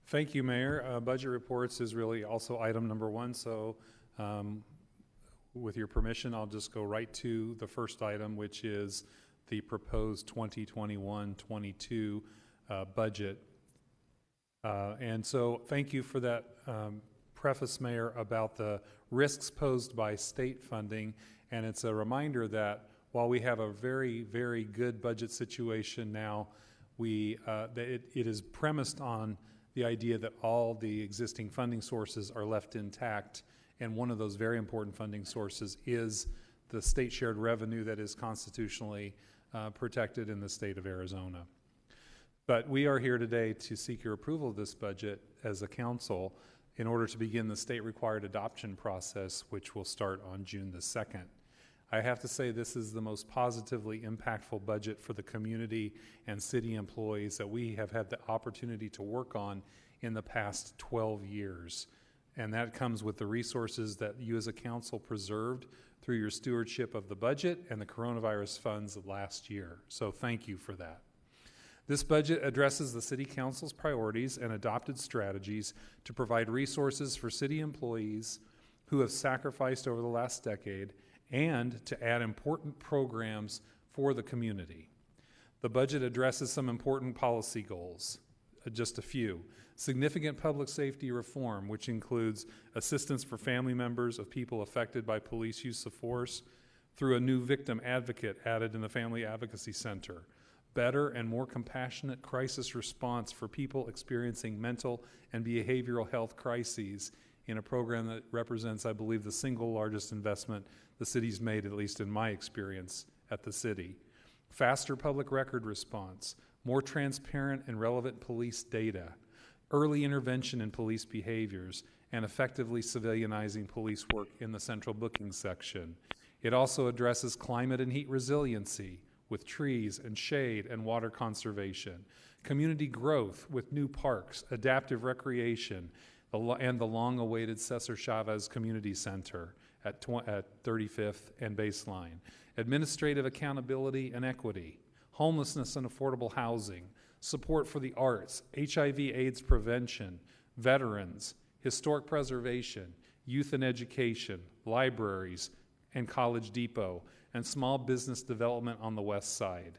Thank you, Mayor. Budget reports is really also item number 1. So with your permission, I'll just go right to the first item, which is the proposed 2021-22 budget. And so thank you for that preface, Mayor, about the risks posed by state funding. And it's a reminder that while we have a very, very good budget situation now, it is premised on the idea that all the existing funding sources are left intact. And one of those very important funding sources is the state shared revenue that is constitutionally protected in the state of Arizona. But we are here today to seek your approval of this budget as a council in order to begin the state required adoption process, which will start on June the 2nd. I have to say this is the most positively impactful budget for the community and city employees that we have had the opportunity to work on in the past 12 years. And that comes with the resources that you as a council preserved through your stewardship of the budget and the coronavirus funds of last year. So thank you for that. This budget addresses the City Council's priorities and adopted strategies to provide resources for city employees who have sacrificed over the last decade and to add important programs for the community. The budget addresses some important policy goals, just a few. Significant public safety reform, which includes assistance for family members of people affected by police use of force through a new victim advocate added in the Family Advocacy Center. Better and more compassionate crisis response for people experiencing mental and behavioral health crises in a program that represents, I believe, the single largest investment the city's made, at least in my experience at the city. Faster public record response, more transparent and relevant police data, early intervention in police behaviors, and effectively civilianizing police work in the central booking section. It also addresses climate and heat resiliency, with trees and shade and water conservation, community growth with new parks, adaptive recreation, and the long-awaited Cesar Chavez Community Center at 35th and Baseline, administrative accountability and equity, homelessness and affordable housing, support for the arts, HIV/AIDS prevention, veterans, historic preservation, youth and education, libraries, and College Depot, and small business development on the west side.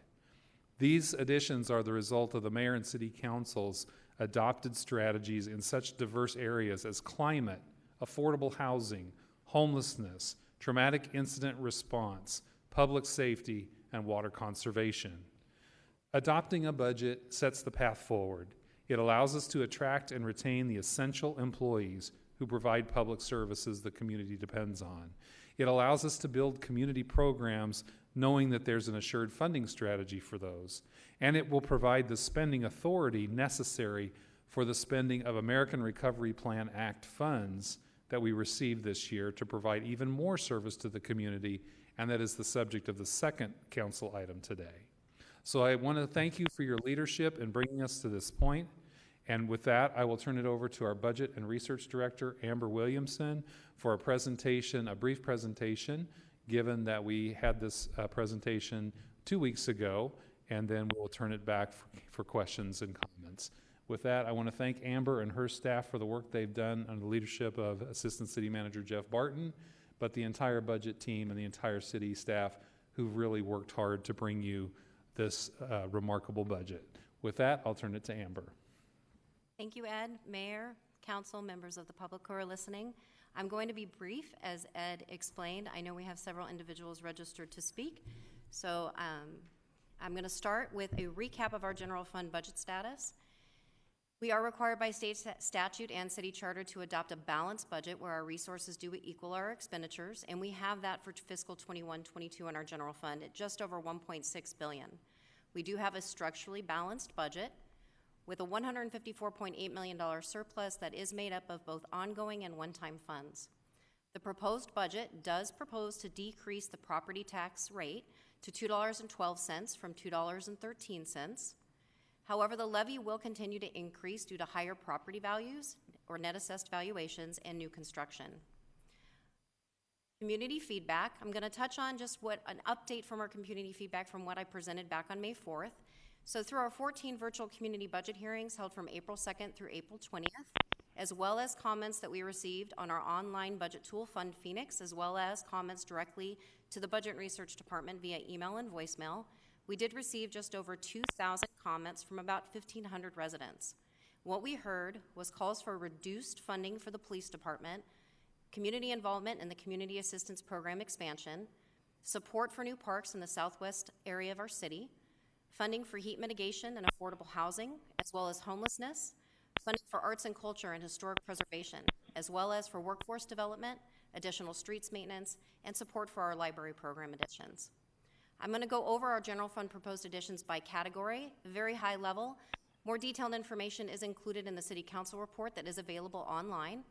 These additions are the result of the mayor and city council's adopted strategies in such diverse areas as climate, affordable housing, homelessness, traumatic incident response, public safety, and water conservation. Adopting a budget sets the path forward. It allows us to attract and retain the essential employees who provide public services the community depends on. It allows us to build community programs knowing that there's an assured funding strategy for those. And it will provide the spending authority necessary for the spending of American Recovery Plan Act funds that we received this year to provide even more service to the community, and that is the subject of the second council item today. So I want to thank you for your leadership in bringing us to this point. And with that, I will turn it over to our Budget and Research Director, Amber Williamson, for a presentation, a brief presentation, given that we had this presentation 2 weeks ago, and then we'll turn it back for questions and comments. With that, I want to thank Amber and her staff for the work they've done under the leadership of Assistant City Manager Jeff Barton, but the entire budget team and the entire city staff who've really worked hard to bring you this remarkable budget. With that, I'll turn it to Amber. Thank you, Ed, Mayor, Council, members of the public who are listening. I'm going to be brief, as Ed explained. I know we have several individuals registered to speak, so I'm going to start with a recap of our general fund budget status. We are required by state statute and city charter to adopt a balanced budget where our resources do equal our expenditures, and we have that for fiscal 21-22 in our general fund at just over $1.6 billion. We do have a structurally balanced budget with a $154.8 million surplus that is made up of both ongoing and one-time funds. The proposed budget does propose to decrease the property tax rate to $2.12 from $2.13. However, the levy will continue to increase due to higher property values or net assessed valuations and new construction. Community feedback, I'm going to touch on just an update from our community feedback from what I presented back on May 4th. So through our 14 virtual community budget hearings held from April 2nd through April 20th, as well as comments that we received on our online budget tool, Fund Phoenix, as well as comments directly to the Budget and Research Department via email and voicemail, we did receive just over 2,000 comments from about 1,500 residents. What we heard was calls for reduced funding for the police department, community involvement in the Community Assistance Program expansion, support for new parks in the southwest area of our city, funding for heat mitigation and affordable housing, as well as homelessness, funding for arts and culture and historic preservation, as well as for workforce development, additional streets maintenance, and support for our library program additions. I'm going to go over our general fund proposed additions by category, very high level. More detailed information is included in the City Council report that is available online.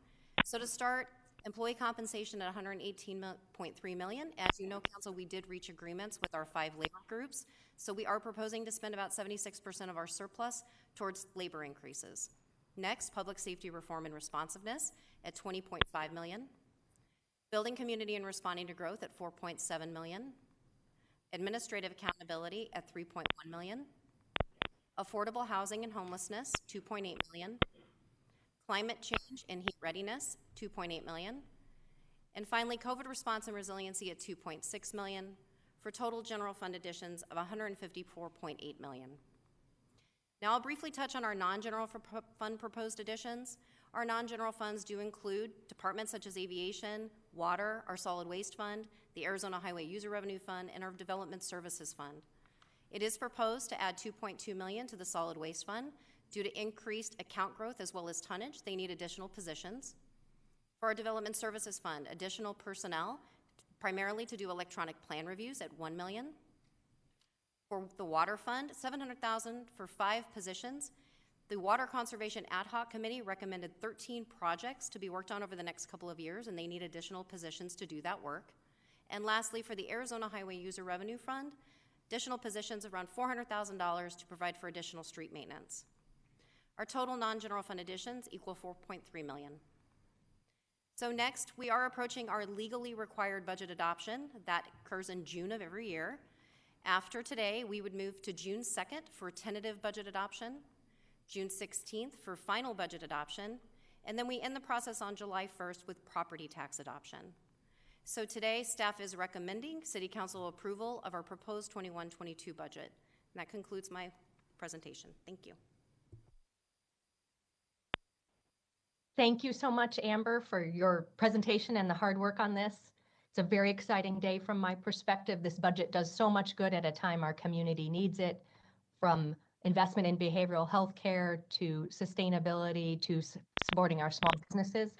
So to start, employee compensation at $118.3 million. As you know, Council, we did reach agreements with our 5 labor groups, so we are proposing to spend about 76% of our surplus towards labor increases. Next, public safety reform and responsiveness at $20.5 million. Building community and responding to growth at $4.7 million. Administrative accountability at $3.1 million. Affordable housing and homelessness, $2.8 million. Climate change and heat readiness, $2.8 million. And finally, COVID response and resiliency at $2.6 million, for total general fund additions of $154.8 million. Now I'll briefly touch on our non-general fund proposed additions. Our non-general funds do include departments such as aviation, water, our solid waste fund, the Arizona Highway User Revenue Fund, and our Development Services Fund. It is proposed to add $2.2 million to the solid waste fund. Due to increased account growth as well as tonnage, they need additional positions. For our Development Services Fund, additional personnel, primarily to do electronic plan reviews at $1 million. For the Water Fund, $700,000 for 5 positions. The Water Conservation Ad Hoc Committee recommended 13 projects to be worked on over the next couple of years, and they need additional positions to do that work. And lastly, for the Arizona Highway User Revenue Fund, Additional positions around $400,000 to provide for additional street maintenance. Our total non-general fund additions equal $4.3 million. So next, we are approaching our legally required budget adoption. That occurs in June of every year. After today, we would move to June 2nd for tentative budget adoption, June 16th for final budget adoption, and then we end the process on July 1st with property tax adoption. So today, staff is recommending City Council approval of our proposed 21-22 budget. And that concludes my presentation. Thank you. Thank you so much, Amber, for your presentation and the hard work on this. It's a very exciting day from my perspective. This budget does so much good at a time our community needs it, from investment in behavioral health care to sustainability to supporting our small businesses.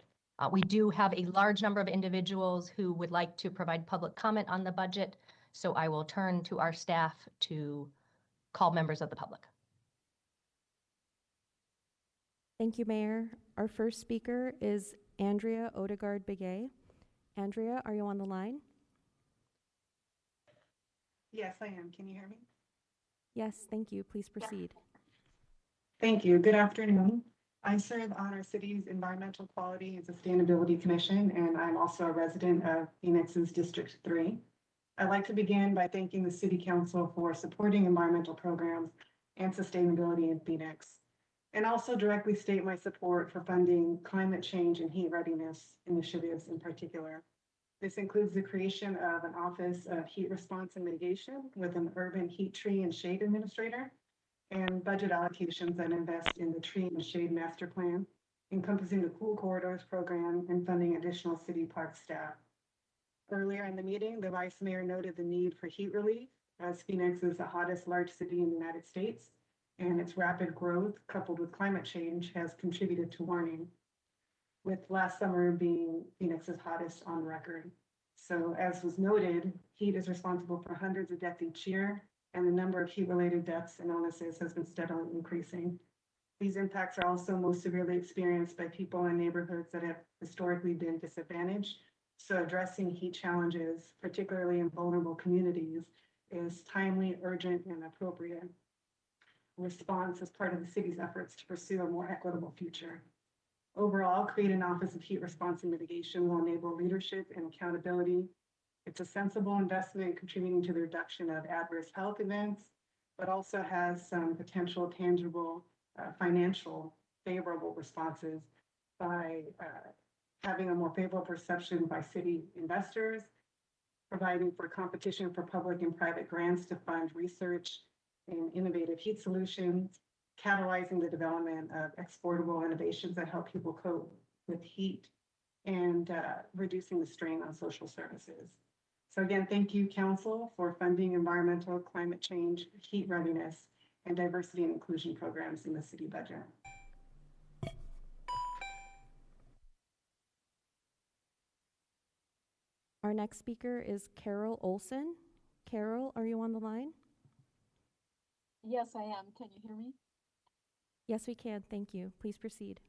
We do have a large number of individuals who would like to provide public comment on the budget, so I will turn to our staff to call members of the public. Thank you, Mayor. Our first speaker is Andrea Odegaard-Begay. Andrea, are you on the line? Yes, I am. Can you hear me? Yes, thank you. Please proceed. Thank you. Good afternoon. I serve on our city's Environmental Quality and Sustainability Commission, and I'm also a resident of Phoenix's District 3. I'd like to begin by thanking the City Council for supporting environmental programs and sustainability in Phoenix, and also directly state my support for funding climate change and heat readiness initiatives in particular. This includes the creation of an Office of Heat Response and Mitigation with an urban heat tree and shade administrator, and budget allocations that invest in the tree and shade master plan, encompassing the Cool Corridors program and funding additional city park staff. Earlier in the meeting, the Vice Mayor noted the need for heat relief, as Phoenix is the hottest large city in the United States, and its rapid growth, coupled with climate change, has contributed to warming, with last summer being Phoenix's hottest on record. So as was noted, heat is responsible for hundreds of deaths each year, and the number of heat-related deaths and illnesses has been steadily increasing. These impacts are also most severely experienced by people in neighborhoods that have historically been disadvantaged. So addressing heat challenges, particularly in vulnerable communities, is timely, urgent, and appropriate response as part of the city's efforts to pursue a more equitable future. Overall, creating an Office of Heat Response and Mitigation will enable leadership and accountability. It's a sensible investment contributing to the reduction of adverse health events, but also has some potential tangible financial favorable responses by having a more favorable perception by city investors, providing for competition for public and private grants to fund research in innovative heat solutions, catalyzing the development of exportable innovations that help people cope with heat, and reducing the strain on social services. So again, thank you, Council, for funding environmental, climate change, heat readiness, and diversity and inclusion programs in the city budget. Our next speaker is Carol Olson. Carol, are you on the line? Yes, I am. Can you hear me? Yes, we can. Thank you. Please proceed.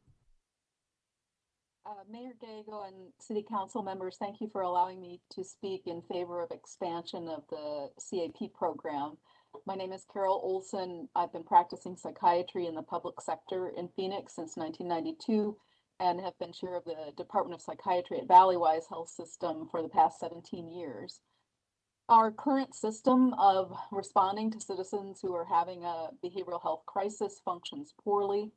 Mayor Gallego and City Council members, thank you for allowing me to speak in favor of expansion of the CAP program. My name is Carol Olson. I've been practicing psychiatry in the public sector in Phoenix since 1992 and have been chair of the Department of Psychiatry at Valleywise Health System for the past 17 years. Our current system of responding to citizens who are having a behavioral health crisis functions poorly,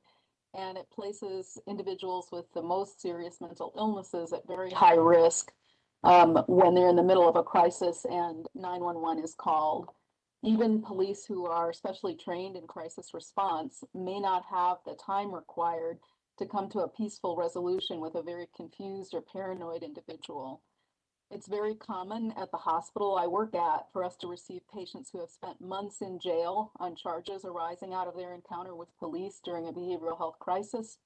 and it places individuals with the most serious mental illnesses at very high risk when they're in the middle of a crisis and 911 is called. Even police who are specially trained in crisis response may not have the time required to come to a peaceful resolution with a very confused or paranoid individual. It's very common at the hospital I work at for us to receive patients who have spent months in jail on charges arising out of their encounter with police during a behavioral health crisis.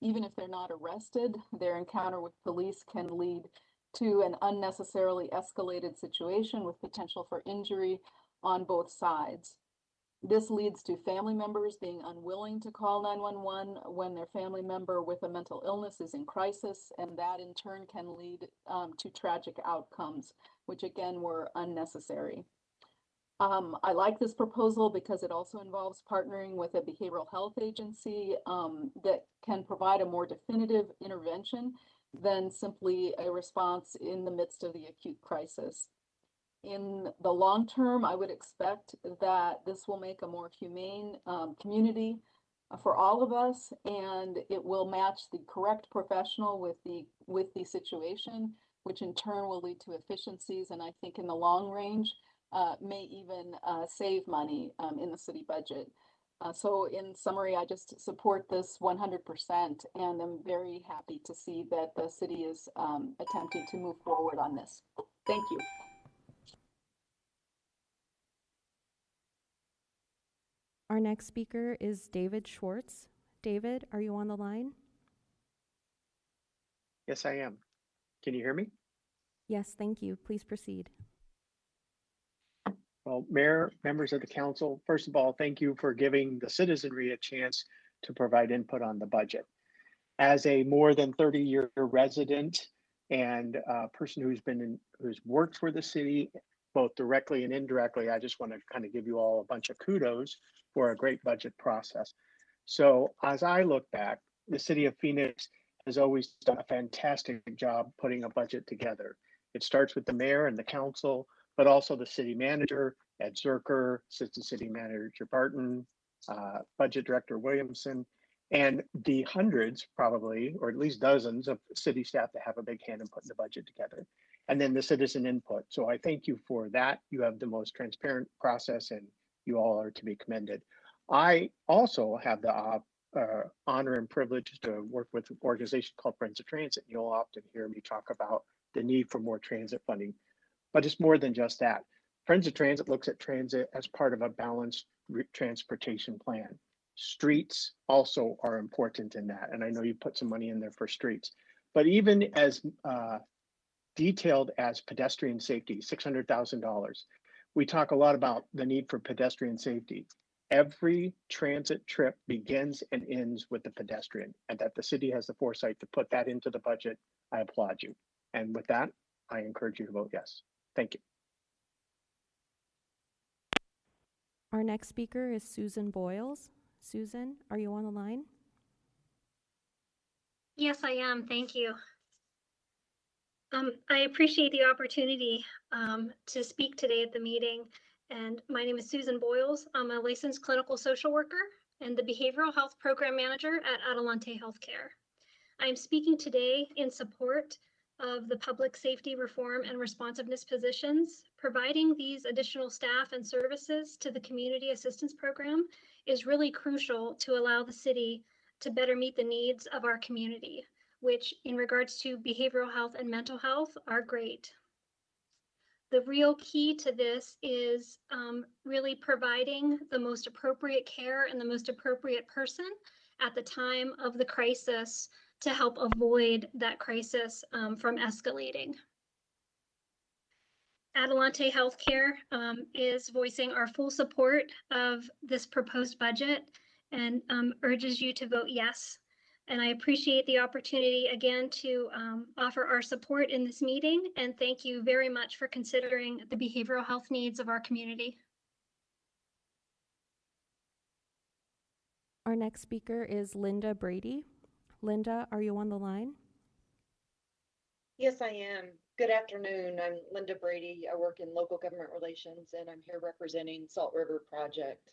Even if they're not arrested, their encounter with police can lead to an unnecessarily escalated situation with potential for injury on both sides. This leads to family members being unwilling to call 911 when their family member with a mental illness is in crisis, and that in turn can lead to tragic outcomes, which again were unnecessary. I like this proposal because it also involves partnering with a behavioral health agency that can provide a more definitive intervention than simply a response in the midst of the acute crisis. In the long term, I would expect that this will make a more humane community for all of us, and it will match the correct professional with the situation, which in turn will lead to efficiencies, and I think in the long range may even save money in the city budget. So in summary, I just support this 100%, and I'm very happy to see that the city is attempting to move forward on this. Thank you. Our next speaker is David Schwartz. David, are you on the line? Yes, I am. Can you hear me? Yes, thank you. Please proceed. Well, Mayor, members of the council, first of all, thank you for giving the citizenry a chance to provide input on the budget. As a more than 30-year resident and a person who's worked for the city, both directly and indirectly, I just want to kind of give you all a bunch of kudos for a great budget process. So as I look back, the city of Phoenix has always done a fantastic job putting a budget together. It starts with the mayor and the council, but also the city manager, Ed Zerker, assistant city manager Barton, budget director Williamson, and the hundreds probably, or at least dozens of city staff that have a big hand in putting the budget together. And then the citizen input. So I thank you for that. You have the most transparent process and you all are to be commended. I also have the honor and privilege to work with an organization called Friends of Transit. You'll often hear me talk about the need for more transit funding, but it's more than just that. Friends of Transit looks at transit as part of a balanced transportation plan. Streets also are important in that, and I know you put some money in there for streets, but even as detailed as pedestrian safety, $600,000. We talk a lot about the need for pedestrian safety. Every transit trip begins and ends with the pedestrian, and that the city has the foresight to put that into the budget. I applaud you. And with that, I encourage you to vote yes. Thank you. Our next speaker is Susan Boyles. Susan, are you on the line? Yes, I am. Thank you. I appreciate the opportunity to speak today at the meeting. And my name is Susan Boyles. I'm a licensed clinical social worker and the behavioral health program manager at Adelante Healthcare. I'm speaking today in support of the public safety reform and responsiveness positions. Providing these additional staff and services to the community assistance program is really crucial to allow the city to better meet the needs of our community, which in regards to behavioral health and mental health are great. The real key to this is really providing the most appropriate care and the most appropriate person at the time of the crisis to help avoid that crisis from escalating. Adelante Healthcare is voicing our full support of this proposed budget and urges you to vote yes. And I appreciate the opportunity again to offer our support in this meeting. And thank you very much for considering the behavioral health needs of our community. Our next speaker is Linda Brady. Linda, are you on the line? Yes, I am. Good afternoon. I'm Linda Brady. I work in local government relations and I'm here representing Salt River Project.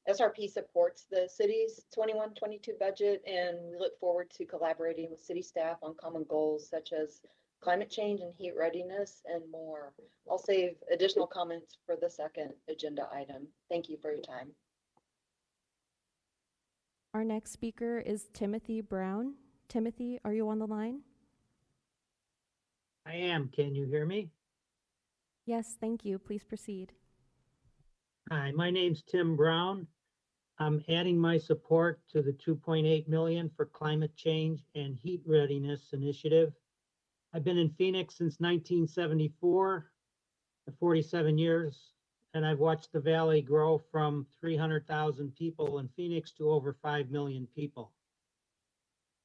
SRP supports the city's 21-22 budget, and we look forward to collaborating with city staff on common goals such as climate change and heat readiness and more. I'll save additional comments for the second agenda item. Thank you for your time. Our next speaker is Timothy Brown. Timothy, are you on the line? I am. Can you hear me? Yes, thank you. Please proceed. Hi, my name's Tim Brown. I'm adding my support to the $2.8 million for climate change and heat readiness initiative. I've been in Phoenix since 1974, 47 years, and I've watched the valley grow from 300,000 people in Phoenix to over 5 million people.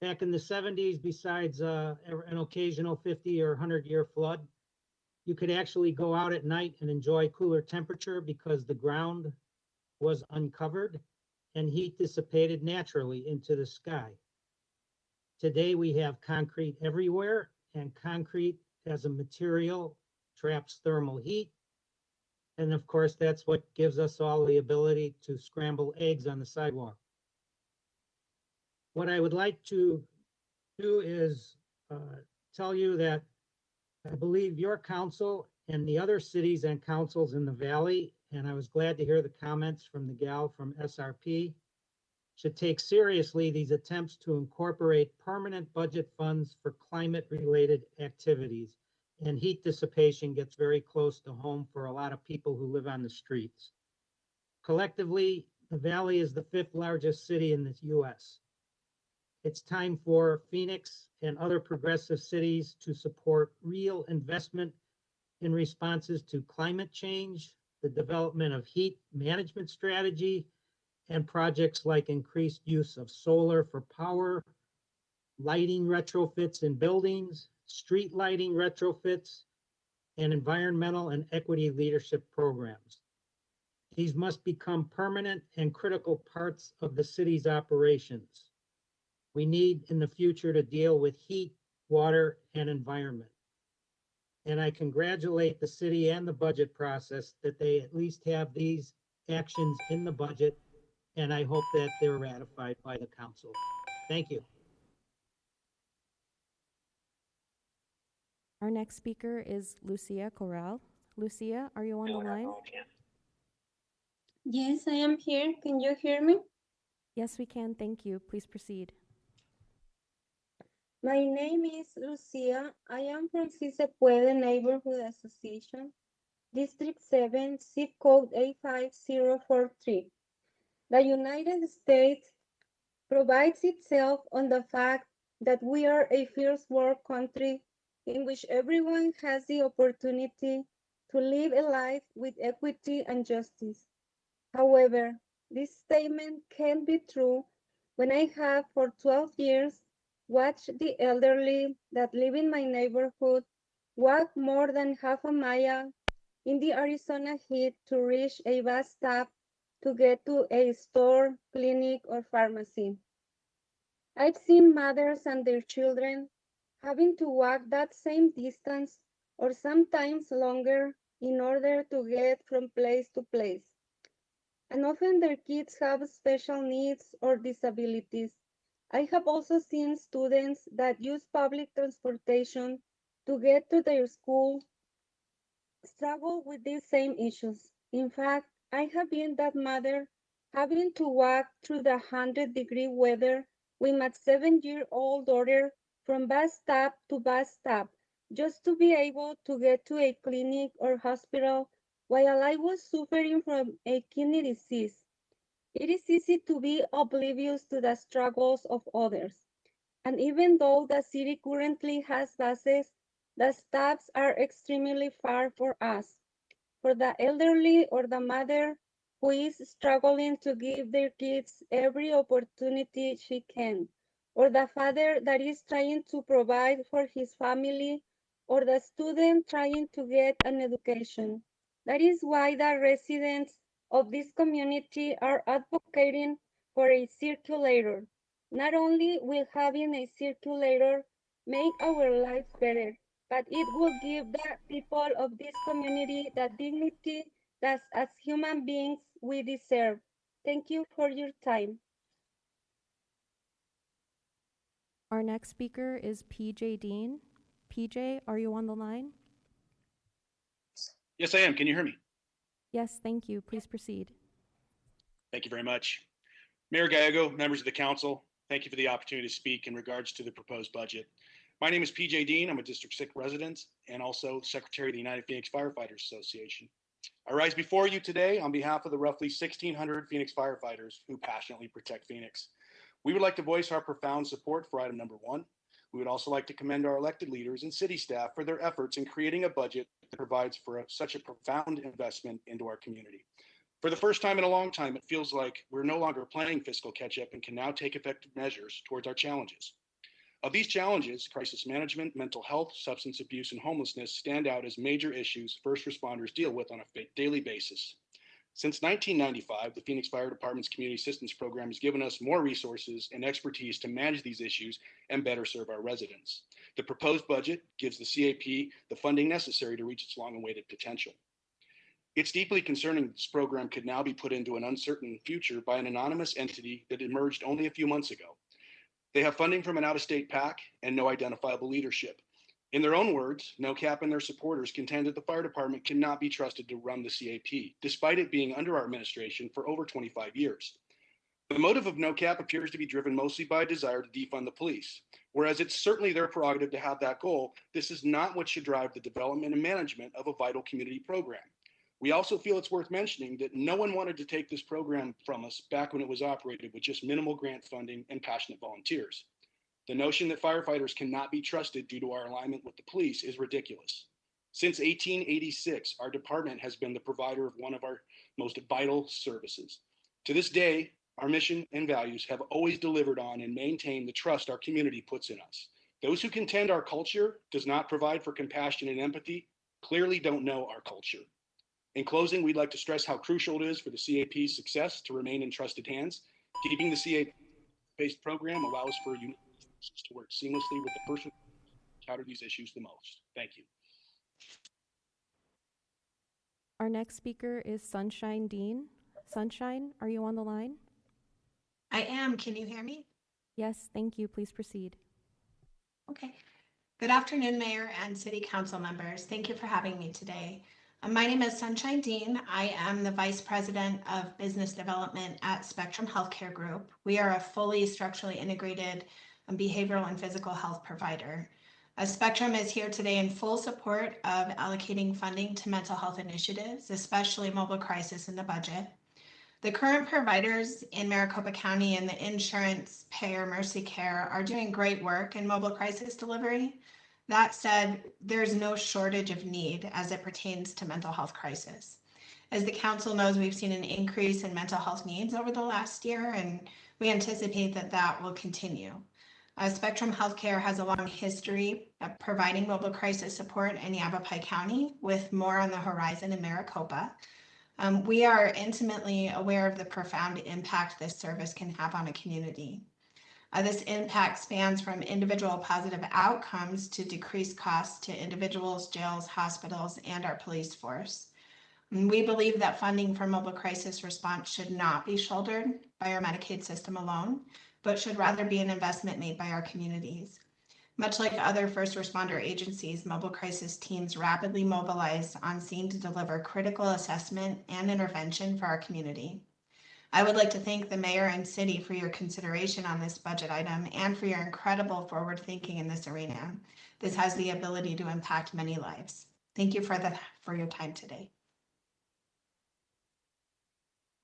Back in the 70s, besides an occasional 50 or 100-year flood, You could actually go out at night and enjoy cooler temperature because the ground was uncovered and heat dissipated naturally into the sky. Today we have concrete everywhere, and concrete as a material traps thermal heat. And of course, that's what gives us all the ability to scramble eggs on the sidewalk. What I would like to do is tell you that I believe your council and the other cities and councils in the valley, and I was glad to hear the comments from the gal from SRP, should take seriously these attempts to incorporate permanent budget funds for climate-related activities. And heat dissipation gets very close to home for a lot of people who live on the streets. Collectively, the Valley is the 5th largest city in the US. It's time for Phoenix and other progressive cities to support real investment in responses to climate change, the development of heat management strategy, and projects like increased use of solar for power, lighting retrofits in buildings, street lighting retrofits, and environmental and equity leadership programs. These must become permanent and critical parts of the city's operations. We need in the future to deal with heat, water, and environment. And I congratulate the city and the budget process that they at least have these actions in the budget, and I hope that they're ratified by the council. Thank you. Our next speaker is Lucia Corral. Lucia, are you on the line? Yes, I am here. Can you hear me? Yes, we can. Thank you. Please proceed. My name is Lucia. I am from Si Se Puede Neighborhood Association, District 7, zip code 85043. The United States prides itself on the fact that we are a first world country in which everyone has the opportunity to live a life with equity and justice. However, this statement can't be true when I have for 12 years watched the elderly that live in my neighborhood walk more than half a mile in the Arizona heat to reach a bus stop to get to a store, clinic, or pharmacy. I've seen mothers and their children having to walk that same distance or sometimes longer in order to get from place to place. And often their kids have special needs or disabilities. I have also seen students that use public transportation to get to their school struggle with these same issues. In fact, I have been that mother having to walk through the 100-degree weather with my 7-year-old daughter from bus stop to bus stop just to be able to get to a clinic or hospital while I was suffering from a kidney disease. It is easy to be oblivious to the struggles of others. And even though the city currently has buses, the stops are extremely far for us. For the elderly or the mother who is struggling to give their kids every opportunity she can, or the father that is trying to provide for his family, or the student trying to get an education. That is why the residents of this community are advocating for a circulator. Not only will having a circulator make our lives better, but it will give the people of this community the dignity that as human beings we deserve. Thank you for your time. Our next speaker is PJ Dean. PJ, are you on the line? Yes, I am. Can you hear me? Yes, thank you. Please proceed. Thank you very much. Mayor Gallego, members of the council, thank you for the opportunity to speak in regards to the proposed budget. My name is PJ Dean. I'm a District 6 resident and also Secretary of the United Phoenix Firefighters Association. I rise before you today on behalf of the roughly 1,600 Phoenix firefighters who passionately protect Phoenix. We would like to voice our profound support for item number 1. We would also like to commend our elected leaders and city staff for their efforts in creating a budget that provides for such a profound investment into our community. For the first time in a long time, it feels like we're no longer playing fiscal catch-up and can now take effective measures towards our challenges. Of these challenges, crisis management, mental health, substance abuse, and homelessness stand out as major issues first responders deal with on a daily basis. Since 1995, the Phoenix Fire Department's Community Assistance Program has given us more resources and expertise to manage these issues and better serve our residents. The proposed budget gives the CAP the funding necessary to reach its long-awaited potential. It's deeply concerning that this program could now be put into an uncertain future by an anonymous entity that emerged only a few months ago. They have funding from an out-of-state PAC and no identifiable leadership. In their own words, NOCAP and their supporters contend that the fire department cannot be trusted to run the CAP, despite it being under our administration for over 25 years. The motive of NOCAP appears to be driven mostly by a desire to defund the police. Whereas it's certainly their prerogative to have that goal, this is not what should drive the development and management of a vital community program. We also feel it's worth mentioning that no one wanted to take this program from us back when it was operated with just minimal grant funding and passionate volunteers. The notion that firefighters cannot be trusted due to our alignment with the police is ridiculous. Since 1886, our department has been the provider of one of our most vital services. To this day, our mission and values have always delivered on and maintained the trust our community puts in us. Those who contend our culture does not provide for compassion and empathy clearly don't know our culture. In closing, we'd like to stress how crucial it is for the CAP's success to remain in trusted hands. Keeping the CAP-based program allows for unique resources to work seamlessly with the person who encounter these issues the most. Thank you. Our next speaker is Sunshine Dean. Sunshine, are you on the line? I am. Can you hear me? Yes, thank you. Please proceed. Okay. Good afternoon, Mayor and City Council members. Thank you for having me today. My name is Sunshine Dean. I am the Vice President of Business Development at Spectrum Healthcare Group. We are a fully structurally integrated behavioral and physical health provider. Spectrum is here today in full support of allocating funding to mental health initiatives, especially mobile crisis in the budget. The current providers in Maricopa County and the insurance payer Mercy Care are doing great work in mobile crisis delivery. That said, there's no shortage of need as it pertains to mental health crisis. As the council knows, we've seen an increase in mental health needs over the last year, and we anticipate that that will continue. Spectrum Healthcare has a long history of providing mobile crisis support in Yavapai County, with more on the horizon in Maricopa. We are intimately aware of the profound impact this service can have on a community. This impact spans from individual positive outcomes to decreased costs to individuals, jails, hospitals, and our police force. We believe that funding for mobile crisis response should not be shouldered by our Medicaid system alone, but should rather be an investment made by our communities. Much like other first responder agencies, mobile crisis teams rapidly mobilize on scene to deliver critical assessment and intervention for our community. I would like to thank the mayor and city for your consideration on this budget item and for your incredible forward thinking in this arena. This has the ability to impact many lives. Thank you for your time today.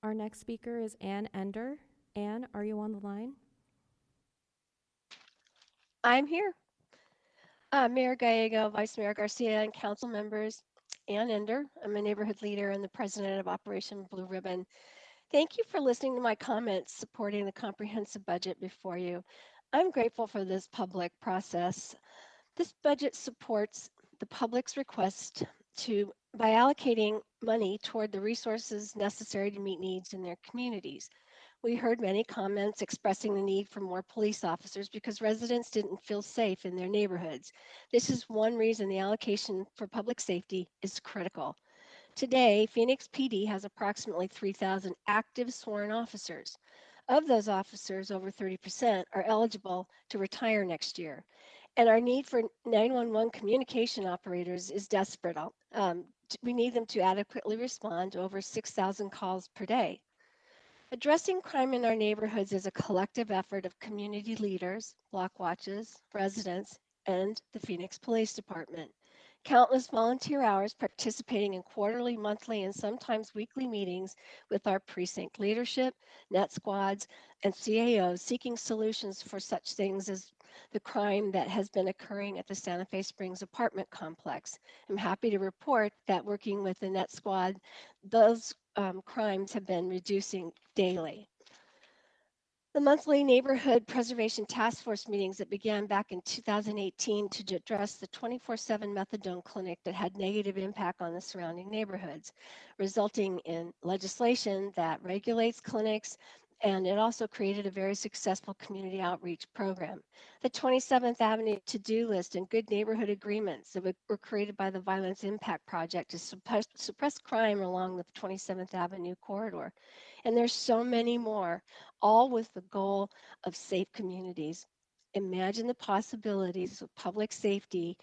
Our next speaker is Ann Ender. Ann, are you on the line? I'm here. Mayor Gallego, Vice Mayor Garcia, and council members, Ann Ender. I'm a neighborhood leader and the president of Operation Blue Ribbon. Thank you for listening to my comments supporting the comprehensive budget before you. I'm grateful for this public process. This budget supports the public's request by allocating money toward the resources necessary to meet needs in their communities. We heard many comments expressing the need for more police officers because residents didn't feel safe in their neighborhoods. This is one reason the allocation for public safety is critical. Today, Phoenix PD has approximately 3,000 active sworn officers. Of those officers, over 30% are eligible to retire next year. And our need for 911 communication operators is desperate. We need them to adequately respond to over 6,000 calls per day. Addressing crime in our neighborhoods is a collective effort of community leaders, block watches, residents, and the Phoenix Police Department. Countless volunteer hours participating in quarterly, monthly, and sometimes weekly meetings with our precinct leadership, net squads, and CAOs seeking solutions for such things as the crime that has been occurring at the Santa Fe Springs apartment complex. I'm happy to report that working with the net squad, those crimes have been reducing daily. The monthly neighborhood preservation task force meetings that began back in 2018 to address the 24/7 methadone clinic that had negative impact on the surrounding neighborhoods, resulting in legislation that regulates clinics, and it also created a very successful community outreach program. The 27th Avenue to-do list and good neighborhood agreements that were created by the Violence Impact Project to suppress crime along the 27th Avenue corridor. And there's so many more, all with the goal of safe communities. Imagine the possibilities of public safety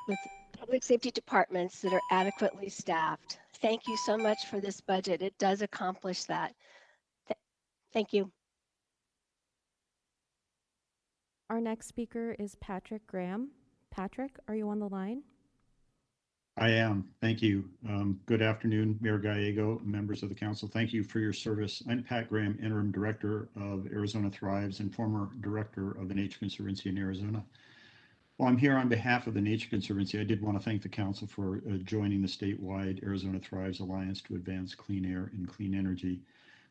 with public safety departments that are adequately staffed. Thank you so much for this budget. It does accomplish that. Thank you. Our next speaker is Patrick Graham. Patrick, are you on the line? I am. Thank you. Good afternoon, Mayor Gallego, members of the council. Thank you for your service. I'm Pat Graham, Interim Director of Arizona Thrives and former Director of the Nature Conservancy in Arizona. While I'm here on behalf of the Nature Conservancy, I did want to thank the council for joining the statewide Arizona Thrives Alliance to advance clean air and clean energy.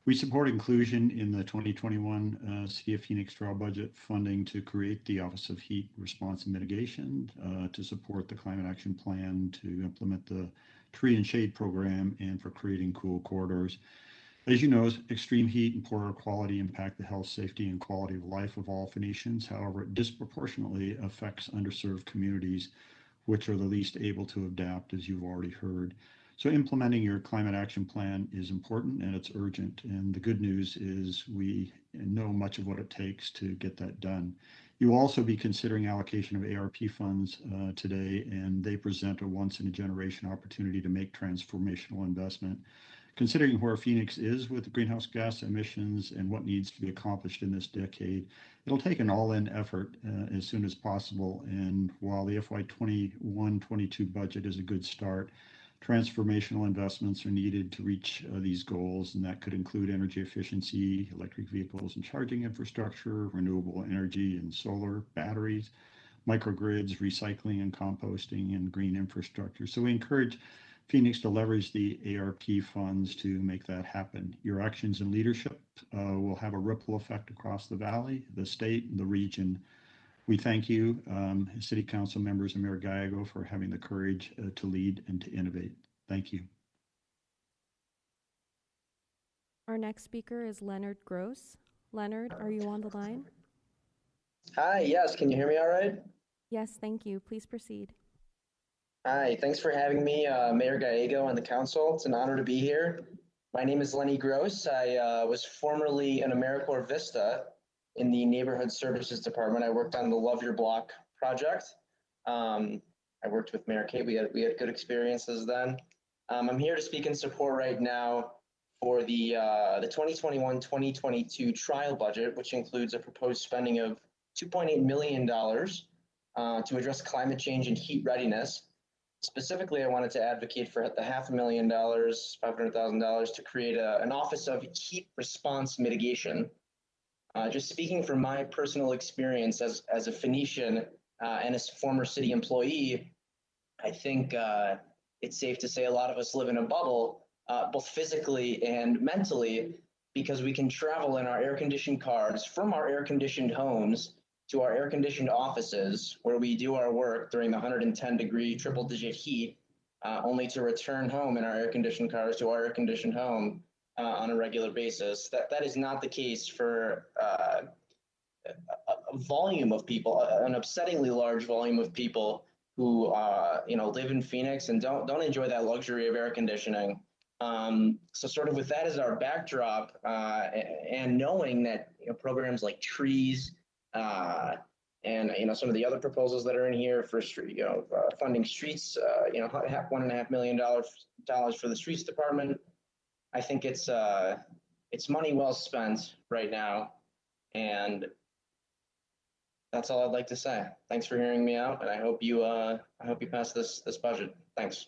We support inclusion in the 2021 City of Phoenix trial budget funding to create the Office of Heat Response and Mitigation, to support the Climate Action Plan, to implement the Tree and Shade Program, and for creating cool corridors. As you know, extreme heat and poor air quality impact the health, safety, and quality of life of all Phoenicians. However, it disproportionately affects underserved communities, which are the least able to adapt, as you've already heard. So implementing your climate action plan is important and it's urgent. And the good news is we know much of what it takes to get that done. You will also be considering allocation of ARP funds today, and they present a once in a generation opportunity to make transformational investment. Considering where Phoenix is with greenhouse gas emissions and what needs to be accomplished in this decade, it'll take an all-in effort as soon as possible. And while the FY 21-22 budget is a good start, transformational investments are needed to reach these goals, and that could include energy efficiency, electric vehicles and charging infrastructure, renewable energy and solar, batteries, microgrids, recycling and composting, and green infrastructure. So we encourage Phoenix to leverage the ARP funds to make that happen. Your actions and leadership will have a ripple effect across the valley, the state, and the region. We thank you, City Council members and Mayor Gallego, for having the courage to lead and to innovate. Thank you. Our next speaker is Leonard Gross. Leonard, are you on the line? Hi, yes, can you hear me all right? Yes, thank you. Please proceed. Hi, thanks for having me, Mayor Gallego and the council. It's an honor to be here. My name is Lenny Gross. I was formerly an AmeriCorps Vista in the Neighborhood Services Department. I worked on the Love Your Block project. I worked with Mayor Kate. We had good experiences then. I'm here to speak in support right now for the 2021-2022 trial budget, which includes a proposed spending of $2.8 million to address climate change and heat readiness. Specifically, I wanted to advocate for the $500,000, $500,000 to create an Office of Heat Response Mitigation. Just speaking from my personal experience as a Phoenician and as a former city employee, I think it's safe to say a lot of us live in a bubble, both physically and mentally, because we can travel in our air-conditioned cars from our air-conditioned homes to our air-conditioned offices where we do our work during the 110-degree triple-digit heat, only to return home in our air-conditioned cars to our air-conditioned home on a regular basis. That is not the case for a volume of people, an upsettingly large volume of people who live in Phoenix and don't enjoy that luxury of air conditioning. So sort of with that as our backdrop, and knowing that programs like trees and some of the other proposals that are in here for funding streets, $1.5 million for the streets department. I think it's money well spent right now, and that's all I'd like to say. Thanks for hearing me out, and I hope you pass this budget. Thanks.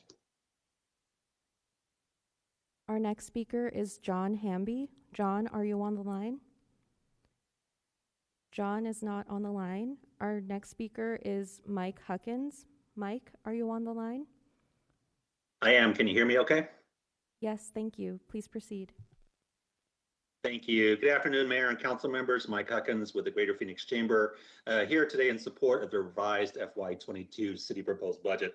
Our next speaker is John Hamby. John, are you on the line? John is not on the line. Our next speaker is Mike Huckins. Mike, are you on the line? I am. Can you hear me okay? Yes, thank you. Please proceed. Thank you. Good afternoon, Mayor and Council members. Mike Huckins with the Greater Phoenix Chamber here today in support of the revised FY22 city proposed budget.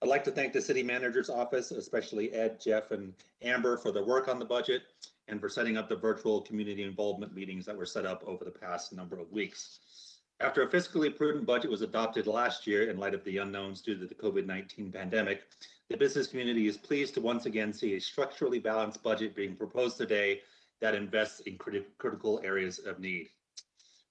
I'd like to thank the City Manager's Office, especially Ed, Jeff, and Amber for their work on the budget and for setting up the virtual community involvement meetings that were set up over the past number of weeks. After a fiscally prudent budget was adopted last year in light of the unknowns due to the COVID-19 pandemic, the business community is pleased to once again see a structurally balanced budget being proposed today that invests in critical areas of need.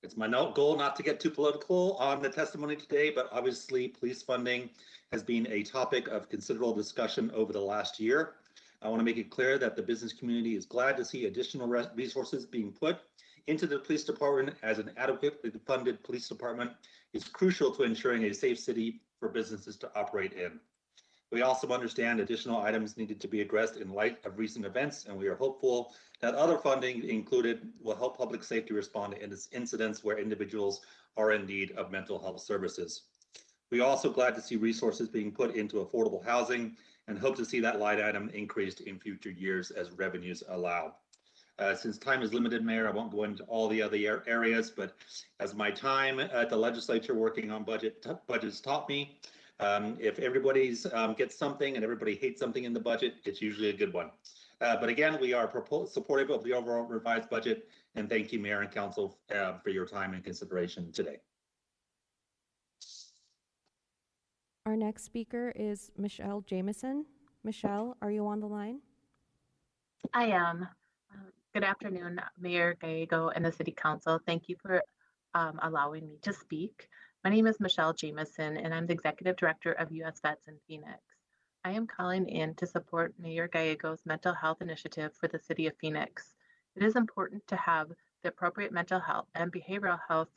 It's my goal not to get too political on the testimony today, but obviously police funding has been a topic of considerable discussion over the last year. I want to make it clear that the business community is glad to see additional resources being put into the police department, as an adequately funded police department is crucial to ensuring a safe city for businesses to operate in. We also understand additional items needed to be addressed in light of recent events, and we are hopeful that other funding included will help public safety respond to incidents where individuals are in need of mental health services. We are also glad to see resources being put into affordable housing and hope to see that line item increased in future years as revenues allow. Since time is limited, Mayor, I won't go into all the other areas, but as my time at the legislature working on budgets taught me, if everybody's gets something and everybody hates something in the budget, it's usually a good one. But again, we are supportive of the overall revised budget, and thank you, Mayor and Council, for your time and consideration today. Our next speaker is Michelle Jameson. Michelle, are you on the line? I am. Good afternoon, Mayor Gallego and the City Council. Thank you for allowing me to speak. My name is Michelle Jameson, and I'm the Executive Director of U.S. Vets in Phoenix. I am calling in to support Mayor Gallego's mental health initiative for the City of Phoenix. It is important to have the appropriate mental health and behavioral health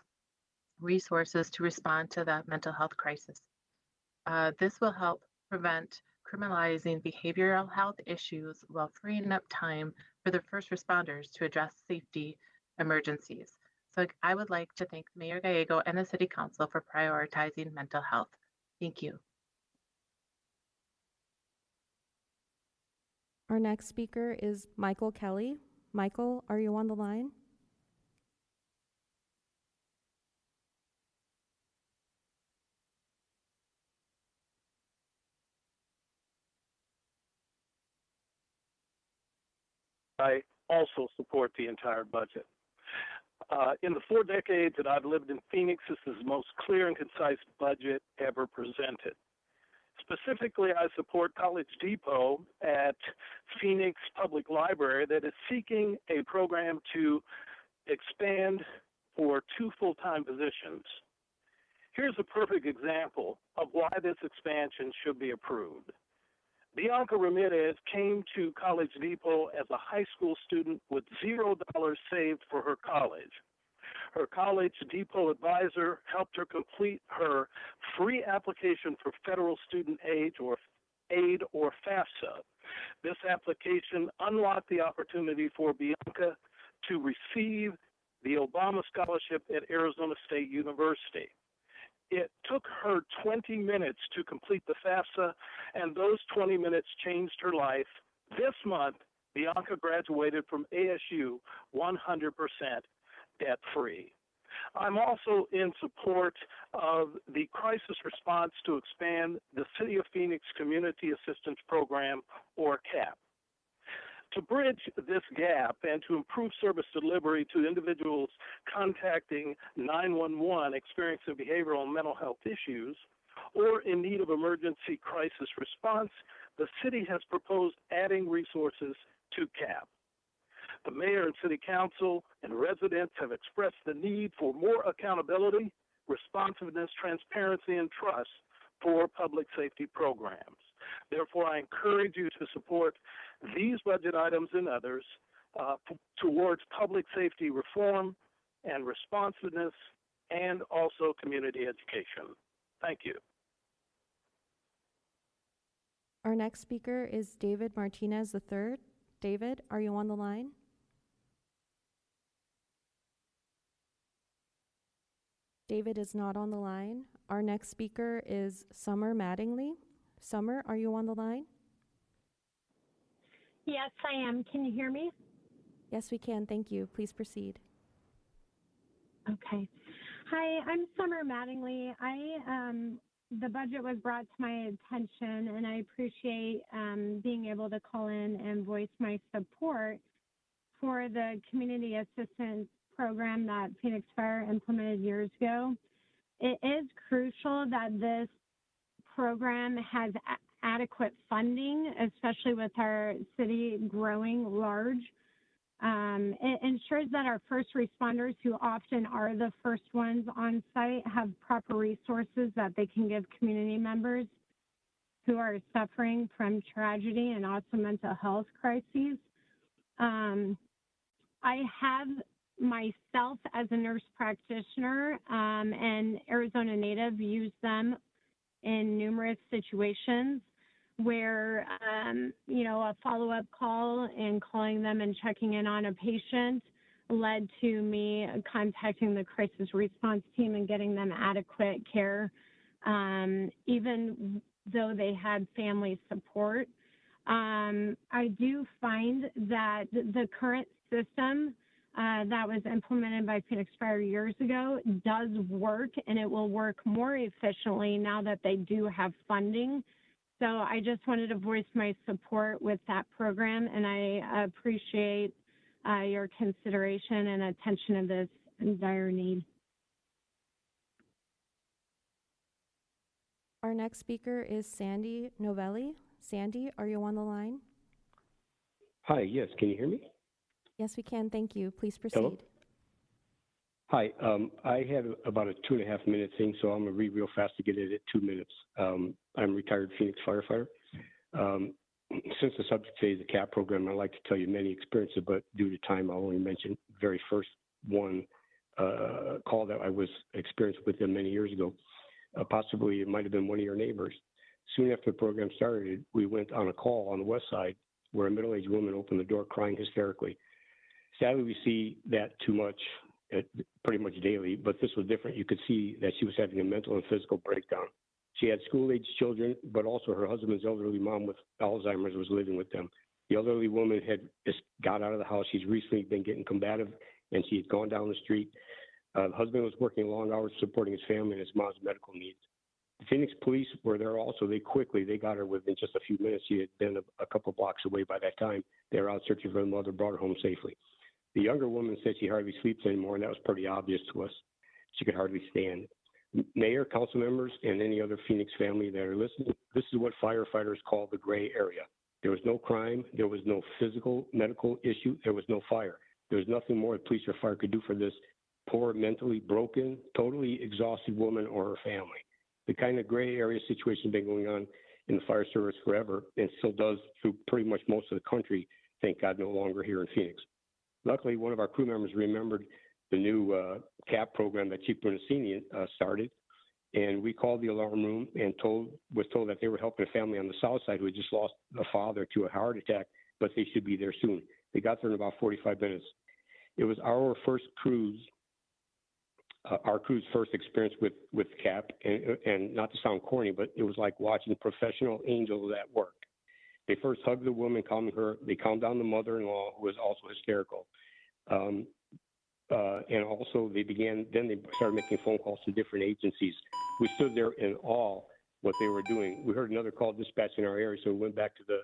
resources to respond to the mental health crisis. This will help prevent criminalizing behavioral health issues while freeing up time for the first responders to address safety emergencies. So I would like to thank Mayor Gallego and the City Council for prioritizing mental health. Thank you. Our next speaker is Michael Kelly. Michael, are you on the line? I also support the entire budget. In the 4 decades that I've lived in Phoenix, this is the most clear and concise budget ever presented. Specifically, I support College Depot at Phoenix Public Library that is seeking a program to expand for 2 full-time positions. Here's a perfect example of why this expansion should be approved. Bianca Ramirez came to College Depot as a high school student with $0 saved for her college. Her College Depot advisor helped her complete her free application for federal student aid or FAFSA. This application unlocked the opportunity for Bianca to receive the Obama Scholarship at Arizona State University. It took her 20 minutes to complete the FAFSA, and those 20 minutes changed her life. This month, Bianca graduated from ASU 100% debt-free. I'm also in support of the crisis response to expand the City of Phoenix Community Assistance Program, or CAP. To bridge this gap and to improve service delivery to individuals contacting 911 experiencing behavioral and mental health issues or in need of emergency crisis response, the city has proposed adding resources to CAP. The mayor and city council and residents have expressed the need for more accountability, responsiveness, transparency, and trust for public safety programs. Therefore, I encourage you to support these budget items and others towards public safety reform and responsiveness and also community education. Thank you. Our next speaker is David Martinez III. David, are you on the line? David is not on the line. Our next speaker is Summer Mattingly. Summer, are you on the line? Yes, I am. Can you hear me? Yes, we can. Thank you. Please proceed. Okay. Hi, I'm Summer Mattingly. The budget was brought to my attention, and I appreciate being able to call in and voice my support for the community assistance program that Phoenix Fire implemented years ago. It is crucial that this program has adequate funding, especially with our city growing large. It ensures that our first responders, who often are the first ones on site, have proper resources that they can give community members who are suffering from tragedy and also mental health crises. I have myself, as a nurse practitioner and Arizona native, used them in numerous situations where, a follow-up call and calling them and checking in on a patient led to me contacting the crisis response team and getting them adequate care, even though they had family support. I do find that the current system that was implemented by Phoenix Fire years ago does work, and it will work more efficiently now that they do have funding. So I just wanted to voice my support with that program, and I appreciate your consideration and attention to this dire need. Our next speaker is Sandy Novelli. Sandy, are you on the line? Hi, yes, can you hear me? Yes, we can. Thank you. Please proceed. Hello? Hi, I have about a 2.5 minute thing, so I'm gonna read real fast to get it at 2 minutes. I'm a retired Phoenix firefighter. Since the subject today is the CAP program, I'd like to tell you many experiences, but due to time, I'll only mention the very first one call that I was experienced with them many years ago. Possibly it might have been one of your neighbors. Soon after the program started, we went on a call on the west side where a middle-aged woman opened the door crying hysterically. Sadly, we see that too much, pretty much daily, but this was different. You could see that she was having a mental and physical breakdown. She had school-aged children, but also her husband's elderly mom with Alzheimer's was living with them. The elderly woman had just got out of the house. She's recently been getting combative, and she had gone down the street. The husband was working long hours supporting his family and his mom's medical needs. The Phoenix police were there also. They got her within just a few minutes. She had been a couple blocks away by that time. They were out searching for her mother, brought her home safely. The younger woman said she hardly sleeps anymore, and that was pretty obvious to us. She could hardly stand. Mayor, council members, and any other Phoenix family that are listening, this is what firefighters call the gray area. There was no crime. There was no physical medical issue. There was no fire. There was nothing more the police or fire could do for this poor, mentally broken, totally exhausted woman or her family. The kind of gray area situation has been going on in the fire service forever and still does through pretty much most of the country, thank God no longer here in Phoenix. Luckily, one of our crew members remembered the new CAP program that Chief Bernasini started, and we called the alarm room and was told that they were helping a family on the south side who had just lost a father to a heart attack, but they should be there soon. They got there in about 45 minutes. It was our first cruise, our crew's first experience with CAP, and not to sound corny, but it was like watching professional angels at work. They first hugged the woman, calming her. They calmed down the mother-in-law, who was also hysterical. And also they started making phone calls to different agencies. We stood there in awe what they were doing. We heard another call dispatched in our area, so we went back to the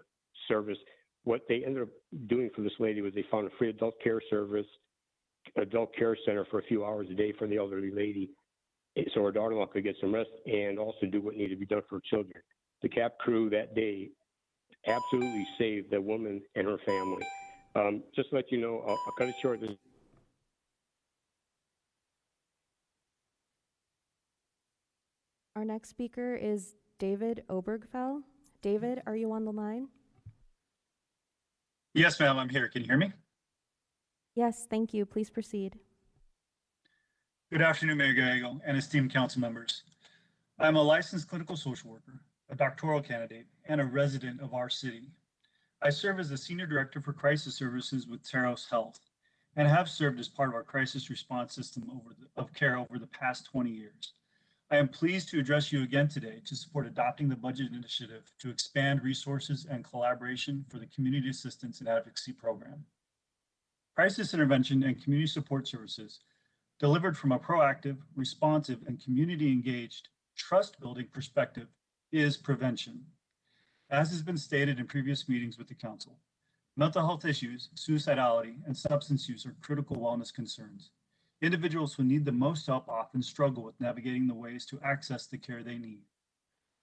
service. What they ended up doing for this lady was they found a free adult care service, adult care center for a few hours a day for the elderly lady, so her daughter-in-law could get some rest and also do what needed to be done for her children. The CAP crew that day absolutely saved that woman and her family. Just to let you know, I'll cut it short. Our next speaker is David Obergfell. David, are you on the line? Yes, ma'am, I'm here. Can you hear me? Yes, thank you. Please proceed. Good afternoon, Mayor Gallego and esteemed council members. I'm a licensed clinical social worker, a doctoral candidate, and a resident of our city. I serve as the Senior Director for Crisis Services with Teros Health and have served as part of our crisis response system of care over the past 20 years. I am pleased to address you again today to support adopting the budget initiative to expand resources and collaboration for the Community Assistance and Advocacy Program. crisis intervention, and community support services delivered from a proactive, responsive, and community engaged, trust building perspective is prevention. As has been stated in previous meetings with the council, mental health issues, suicidality, and substance use are critical wellness concerns. Individuals who need the most help often struggle with navigating the ways to access the care they need.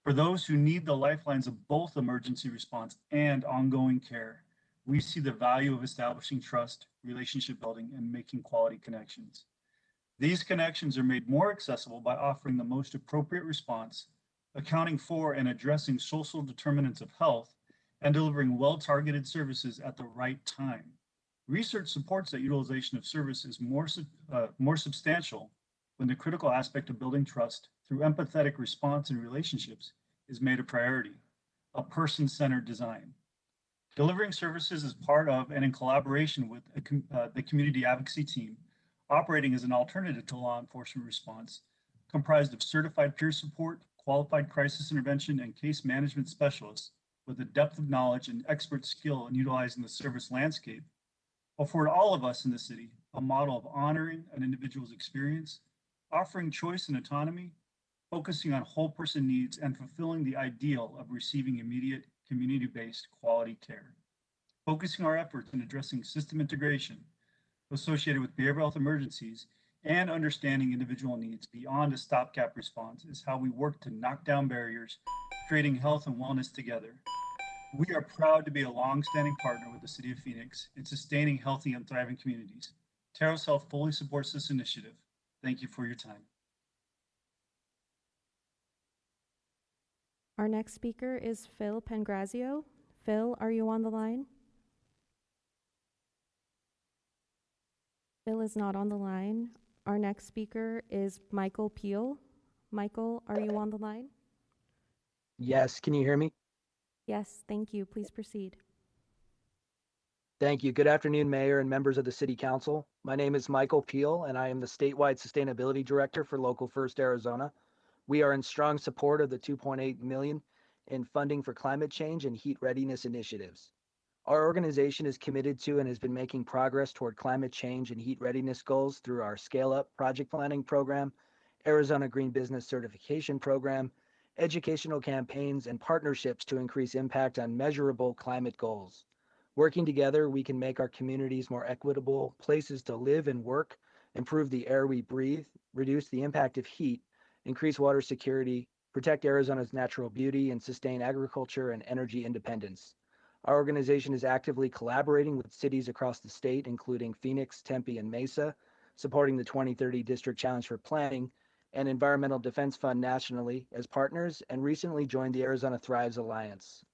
For those who need the lifelines of both emergency response and ongoing care, we see the value of establishing trust, relationship building, and making quality connections. These connections are made more accessible by offering the most appropriate response, accounting for and addressing social determinants of health, and delivering well-targeted services at the right time. Research supports that utilization of service is more substantial when the critical aspect of building trust through empathetic response and relationships is made a priority, a person-centered design. Delivering services as part of and in collaboration with the community advocacy team, operating as an alternative to law enforcement response, comprised of certified peer support, qualified crisis intervention, and case management specialists with a depth of knowledge and expert skill in utilizing the service landscape, afford all of us in the city a model of honoring an individual's experience, offering choice and autonomy, focusing on whole person needs, and fulfilling the ideal of receiving immediate community-based quality care. Focusing our efforts on addressing system integration associated with behavioral health emergencies and understanding individual needs beyond a stopgap response is how we work to knock down barriers, creating health and wellness together. We are proud to be a long-standing partner with the City of Phoenix in sustaining healthy and thriving communities. Terrace Health fully supports this initiative. Thank you for your time. Our next speaker is Phil Pangrazio. Phil, are you on the line? Phil is not on the line. Our next speaker is Michael Peel. Michael, are you on the line? Yes, can you hear me? Yes, thank you. Please proceed. Thank you. Good afternoon, Mayor and members of the City Council. My name is Michael Peel, and I am the Statewide Sustainability Director for Local First Arizona. We are in strong support of the $2.8 million in funding for climate change and heat readiness initiatives. Our organization is committed to and has been making progress toward climate change and heat readiness goals through our Scale Up project planning program, Arizona Green Business Certification Program, educational campaigns, and partnerships to increase impact on measurable climate goals. Working together, we can make our communities more equitable places to live and work, improve the air we breathe, reduce the impact of heat, increase water security, protect Arizona's natural beauty, and sustain agriculture and energy independence. Our organization is actively collaborating with cities across the state, including Phoenix, Tempe, and Mesa, supporting the 2030 District Challenge for Planning and Environmental Defense Fund nationally as partners, and recently joined the Arizona Thrives Alliance.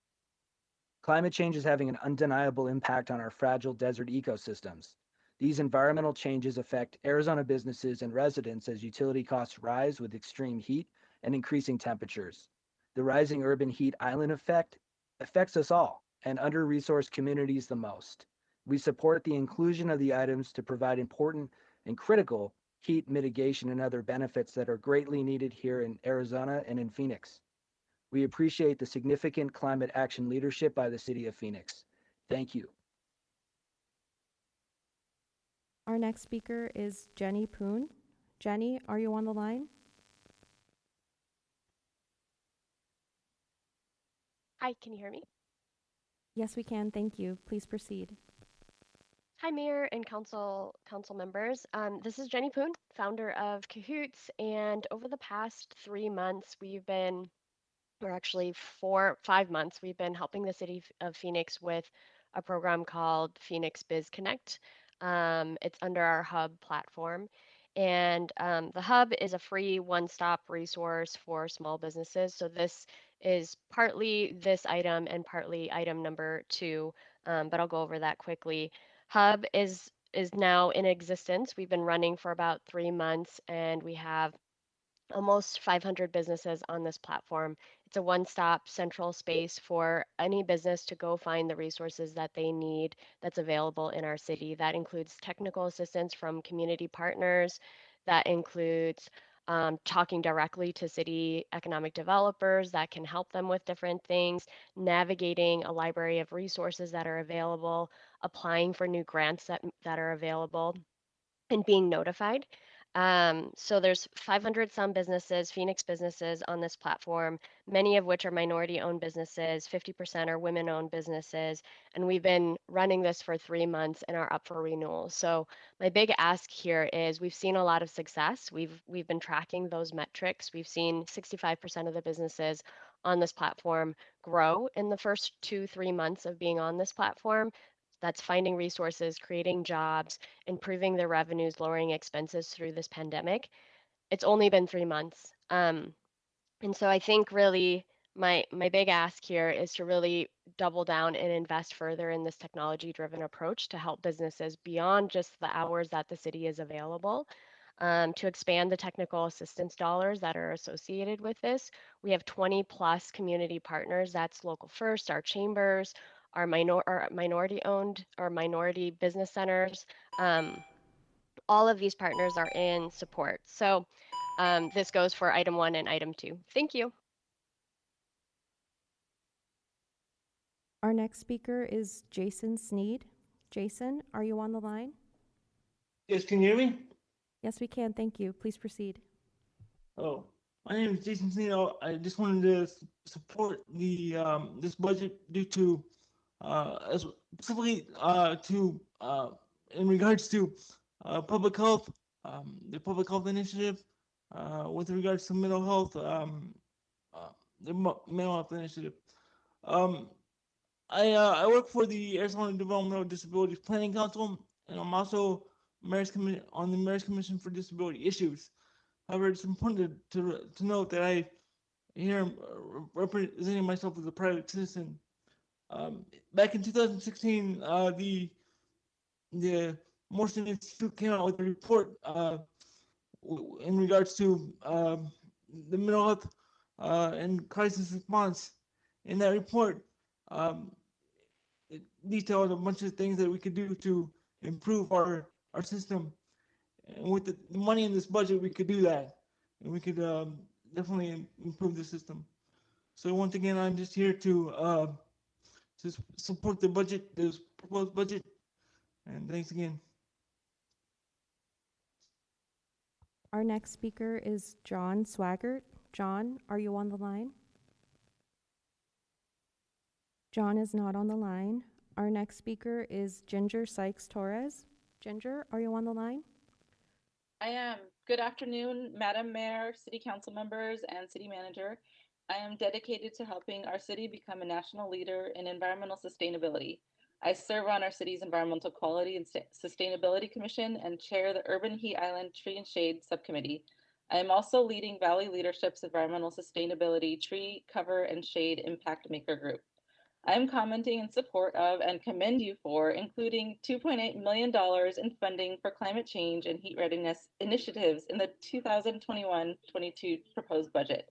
Climate change is having an undeniable impact on our fragile desert ecosystems. These environmental changes affect Arizona businesses and residents as utility costs rise with extreme heat and increasing temperatures. The rising urban heat island effect affects us all, and under-resourced communities the most. We support the inclusion of the items to provide important and critical heat mitigation and other benefits that are greatly needed here in Arizona and in Phoenix. We appreciate the significant climate action leadership by the City of Phoenix. Thank you. Our next speaker is Jenny Poon. Jenny, are you on the line? Hi, can you hear me? Yes, we can. Thank you. Please proceed. Hi, Mayor and Council members. This is Jenny Poon, founder of Cahoots, and over the past 3 months, or actually 5 months, we've been helping the City of Phoenix with a program called Phoenix Biz Connect. It's under our Hub platform. And the Hub is a free one-stop resource for small businesses. So this is partly this item and partly item number 2, but I'll go over that quickly. Hub is now in existence. We've been running for about 3 months, and we have almost 500 businesses on this platform. It's a one-stop central space for any business to go find the resources that they need that's available in our city. That includes technical assistance from community partners. That includes talking directly to city economic developers that can help them with different things, navigating a library of resources that are available, applying for new grants that are available, and being notified. So there's 500 some businesses, Phoenix businesses on this platform, many of which are minority owned businesses, 50% are women owned businesses, and we've been running this for 3 months and are up for renewal. So my big ask here is we've seen a lot of success. We've been tracking those metrics. We've seen 65% of the businesses on this platform grow in the first 2-3 months of being on this platform. That's finding resources, creating jobs, improving their revenues, lowering expenses through this pandemic. It's only been 3 months. And so I think really my big ask here is to really double down and invest further in this technology driven approach to help businesses beyond just the hours that the city is available. To expand the technical assistance dollars that are associated with this. We have 20 plus community partners. That's Local First, our chambers, our minority owned or minority business centers. All of these partners are in support. So this goes for item 1 and item 2. Thank you. Our next speaker is Jason Sneed. Jason, are you on the line? Yes, can you hear me? Yes, we can. Thank you. Please proceed. Oh, my name is Jason Sneed. I just wanted to support the this budget due to specifically to in regards to public health, the public health initiative with regards to mental health, the mental health initiative. I work for the Arizona Developmental Disabilities Planning Council, and I'm also on the Mayor's Commission for Disability Issues. However, it's important to note that I here am representing myself as a private citizen. Back in 2016, the Morrison Institute came out with a report in regards to the mental health and crisis response. In that report, it detailed a bunch of things that we could do to improve our system. And with the money in this budget, we could do that, and we could definitely improve the system. So once again, I'm just here to support the budget, this proposed budget, and thanks again. Our next speaker is John Swaggart. John, are you on the line? John is not on the line. Our next speaker is Ginger Sykes Torres. Ginger, are you on the line? I am. Good afternoon, Madam Mayor, City Council members, and City Manager. I am dedicated to helping our city become a national leader in environmental sustainability. I serve on our city's Environmental Quality and Sustainability Commission and chair the Urban Heat Island Tree and Shade Subcommittee. I am also leading Valley Leadership's Environmental Sustainability Tree, Cover, and Shade Impact Maker Group. I am commenting in support of and commend you for including $2.8 million in funding for climate change and heat readiness initiatives in the 2021-22 proposed budget.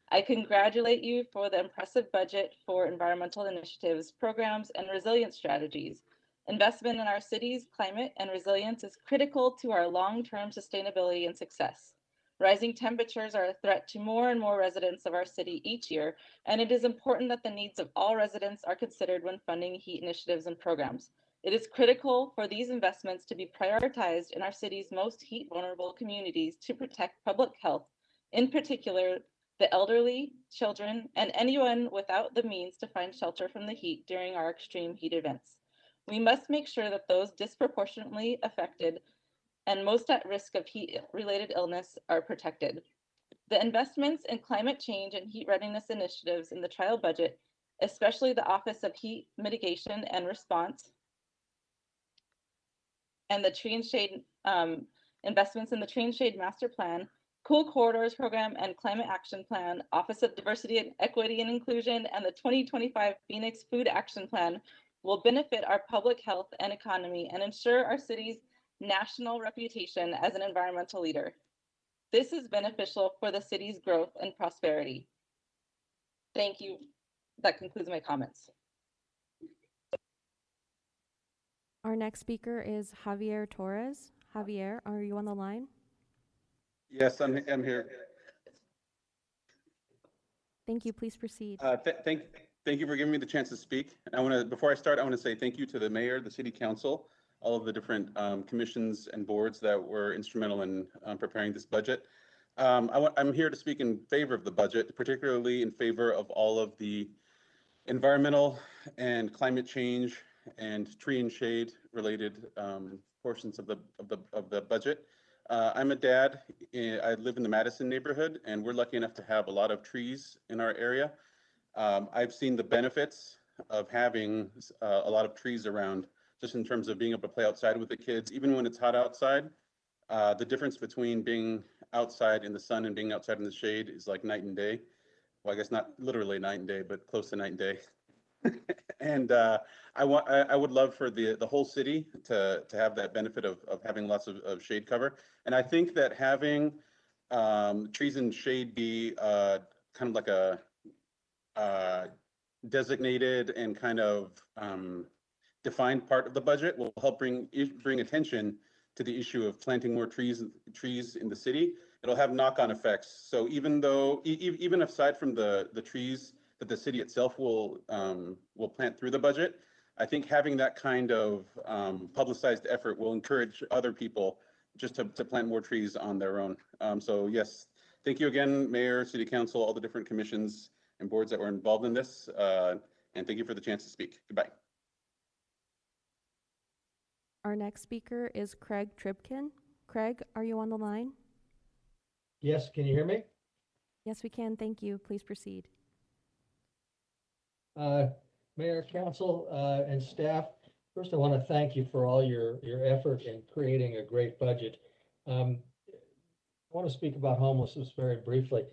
I congratulate you for the impressive budget for environmental initiatives, programs, and resilience strategies. Investment in our city's climate and resilience is critical to our long-term sustainability and success. Rising temperatures are a threat to more and more residents of our city each year, and it is important that the needs of all residents are considered when funding heat initiatives and programs. It is critical for these investments to be prioritized in our city's most heat vulnerable communities to protect public health, in particular, the elderly, children, and anyone without the means to find shelter from the heat during our extreme heat events. We must make sure that those disproportionately affected and most at risk of heat-related illness are protected. The investments in climate change and heat readiness initiatives in the trial budget, especially the Office of Heat Mitigation and Response, and the Tree and Shade investments in the Tree and Shade Master Plan, Cool Corridors Program and Climate Action Plan, Office of Diversity and Equity and Inclusion, and the 2025 Phoenix Food Action Plan will benefit our public health and economy and ensure our city's national reputation as an environmental leader. This is beneficial for the city's growth and prosperity. Thank you. That concludes my comments. Our next speaker is Javier Torres. Javier, are you on the line? Yes, I'm here. Thank you. Please proceed. Thank you for giving me the chance to speak. I want to, before I start, I want to say thank you to the mayor, the city council, all of the different commissions and boards that were instrumental in preparing this budget. I'm here to speak in favor of the budget, particularly in favor of all of the environmental and climate change and tree and shade related portions of the budget. I'm a dad. I live in the Madison neighborhood, and we're lucky enough to have a lot of trees in our area. I've seen the benefits of having a lot of trees around, just in terms of being able to play outside with the kids, even when it's hot outside. The difference between being outside in the sun and being outside in the shade is like night and day. Well, I guess not literally night and day, but close to night and day. And I would love for the whole city to have that benefit of having lots of shade cover. And I think that having trees and shade be kind of like a designated and kind of defined part of the budget will help bring attention to the issue of planting more trees in the city. It'll have knock-on effects. So even though, even aside from the trees that the city itself will plant through the budget, I think having that kind of publicized effort will encourage other people just to plant more trees on their own. So yes, thank you again, Mayor, City Council, all the different commissions and boards that were involved in this. And thank you for the chance to speak. Goodbye. Our next speaker is Craig Tribkin. Craig, are you on the line? Yes, can you hear me? Yes, we can. Thank you. Please proceed. Mayor, council, and staff, first I want to thank you for all your effort in creating a great budget. I want to speak about homelessness very briefly.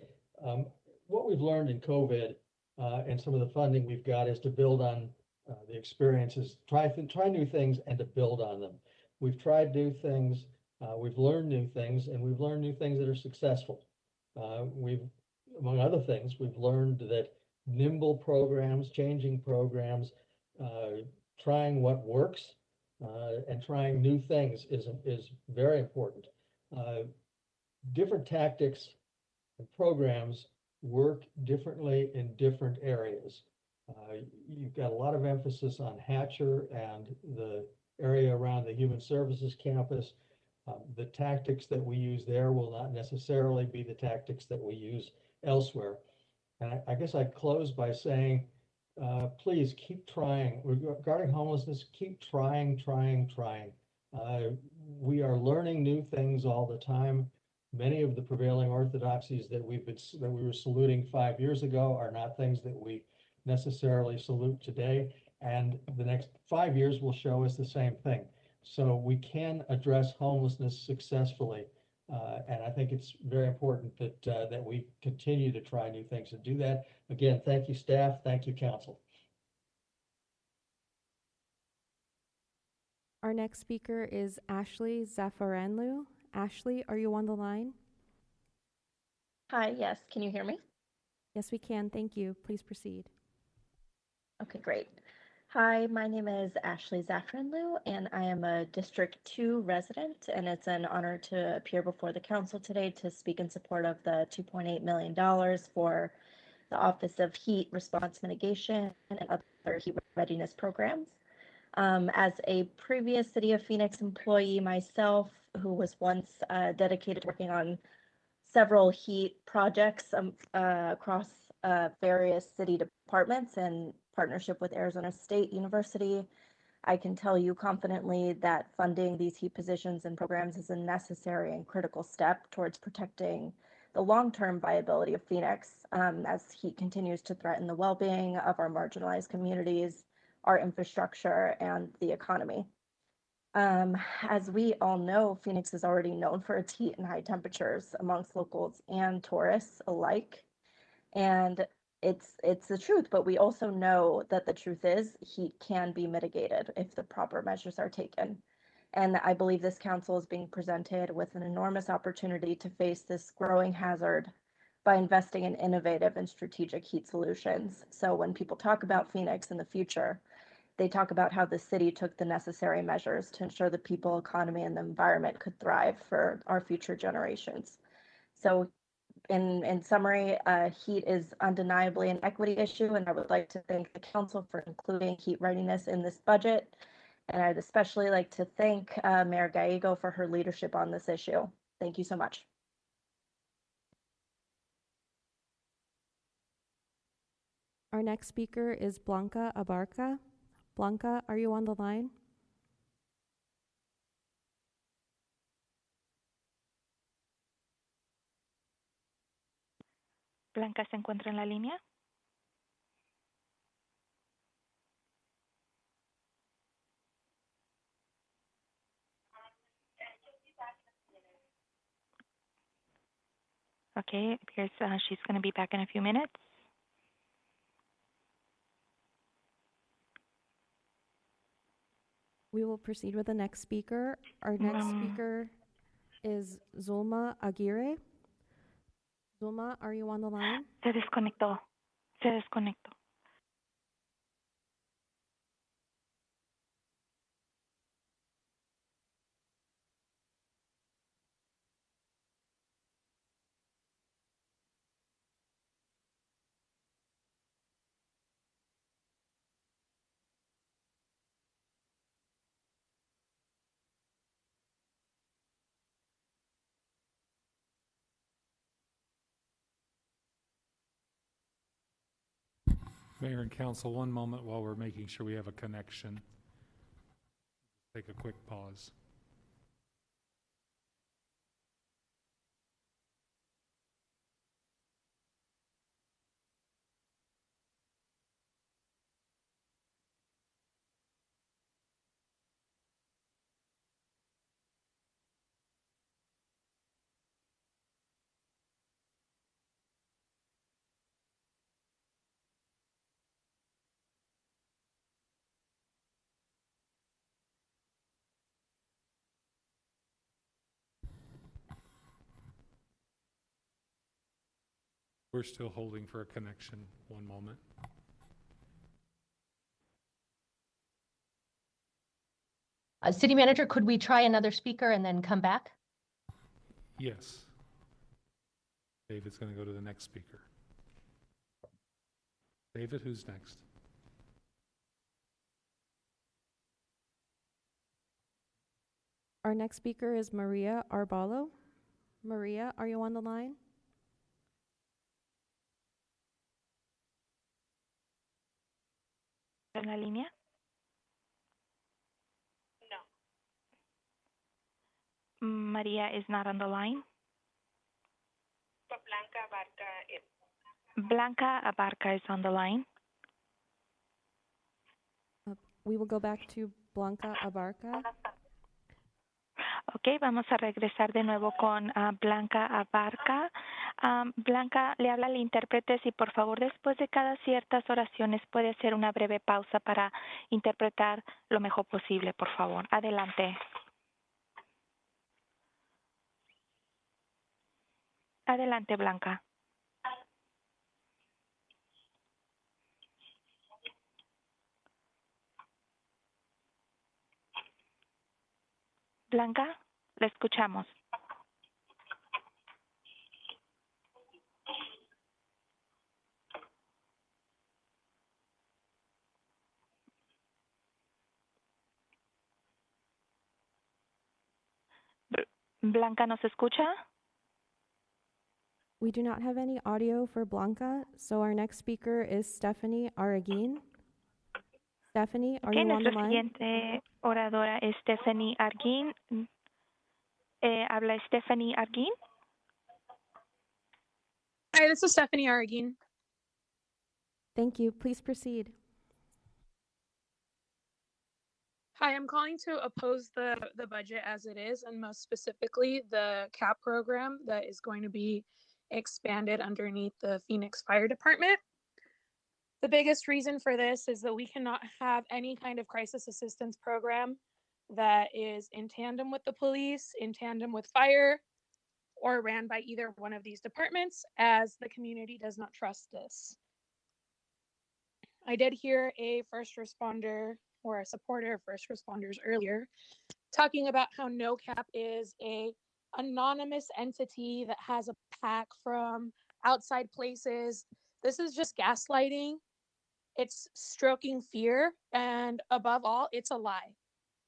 What we've learned in COVID and some of the funding we've got is to build on the experiences, try new things and to build on them. We've tried new things, we've learned new things, and we've learned new things that are successful. Among other things, we've learned that nimble programs, changing programs, trying what works, and trying new things is very important. Different tactics and programs work differently in different areas. You've got a lot of emphasis on Hatcher and the area around the Human Services campus. The tactics that we use there will not necessarily be the tactics that we use elsewhere. And I guess I'd close by saying, please keep trying. Regarding homelessness, keep trying. We are learning new things all the time. Many of the prevailing orthodoxies that we were saluting 5 years ago are not things that we necessarily salute today. And the next 5 years will show us the same thing. So we can address homelessness successfully. And I think it's very important that we continue to try new things and do that. Again, thank you, staff. Thank you, council. Our next speaker is Ashley Zafaranlu. Ashley, are you on the line? Hi, yes. Can you hear me? Yes, we can. Thank you. Please proceed. Okay, great. Hi, my name is Ashley Zafaranlu, and I am a District 2 resident, and it's an honor to appear before the council today to speak in support of the $2.8 million for the Office of Heat Response Mitigation and other heat readiness programs. As a previous City of Phoenix employee myself, who was once dedicated to working on several heat projects across various city departments in partnership with Arizona State University, I can tell you confidently that funding these heat positions and programs is a necessary and critical step towards protecting the long-term viability of Phoenix as heat continues to threaten the well-being of our marginalized communities, our infrastructure, and the economy. As we all know, Phoenix is already known for its heat and high temperatures amongst locals and tourists alike. And it's the truth, but we also know that the truth is heat can be mitigated if the proper measures are taken. And I believe this council is being presented with an enormous opportunity to face this growing hazard by investing in innovative and strategic heat solutions. So when people talk about Phoenix in the future, they talk about how the city took the necessary measures to ensure the people, economy, and the environment could thrive for our future generations. So in summary, heat is undeniably an equity issue, and I would like to thank the council for including heat readiness in this budget. And I'd especially like to thank Mayor Gallego for her leadership on this issue. Thank you so much. Our next speaker is Blanca Abarca. Blanca, are you on the line? Blanca se encuentra en la línea. Okay, it appears she's going to be back in a few minutes. We will proceed with the next speaker. Our next speaker is Zulma Aguirre. Zulma, are you on the line? Se desconectó. Se desconectó. Mayor and Council, one moment while we're making sure we have a connection. Take a quick pause. We're still holding for a connection. One moment. City Manager, could we try another speaker and then come back? Yes. David's going to go to the next speaker. David, who's next? Our next speaker is Maria Arbalo. Maria, are you on the line? ¿En la línea? No. Maria is not on the line. Blanca Abarca is on the line. We will go back to Blanca Abarca. Ok, vamos a regresar de nuevo con Blanca Abarca. Blanca, le habla el intérprete. Si por favor después de cada ciertas oraciones puede hacer una breve pausa para interpretar lo mejor posible, por favor. Adelante. Adelante, Blanca. Blanca, la escuchamos. Blanca, ¿nos escucha? We do not have any audio for Blanca, so our next speaker is Stephanie Arguin. Stephanie, are you on the line? Nuestra siguiente oradora es Stephanie Arguin. ¿Habla Stephanie Arguin? Hi, this is Stephanie Arguin. Thank you. Please proceed. Hi, I'm calling to oppose the budget as it is, and most specifically the CAP program that is going to be expanded underneath the Phoenix Fire Department. The biggest reason for this is that we cannot have any kind of crisis assistance program that is in tandem with the police, in tandem with fire, or ran by either one of these departments, as the community does not trust this. I did hear a first responder or a supporter of first responders earlier talking about how no cap is a anonymous entity that has a PAC from outside places. This is just gaslighting. It's stroking fear. And above all, it's a lie.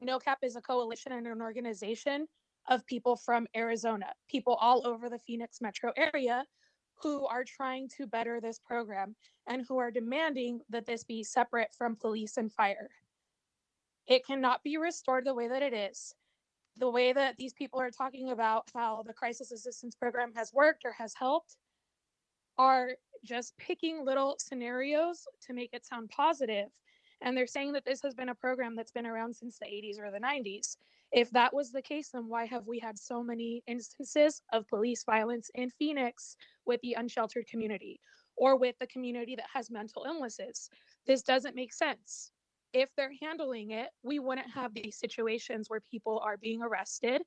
NoCap is a coalition and an organization of people from Arizona, people all over the Phoenix metro area who are trying to better this program and who are demanding that this be separate from police and fire. It cannot be restored the way that it is. The way that these people are talking about how the crisis assistance program has worked or has helped are just picking little scenarios to make it sound positive. And they're saying that this has been a program that's been around since the 80s or the 90s. If that was the case, then why have we had so many instances of police violence in Phoenix with the unsheltered community or with the community that has mental illnesses? This doesn't make sense. If they're handling it, we wouldn't have these situations where people are being arrested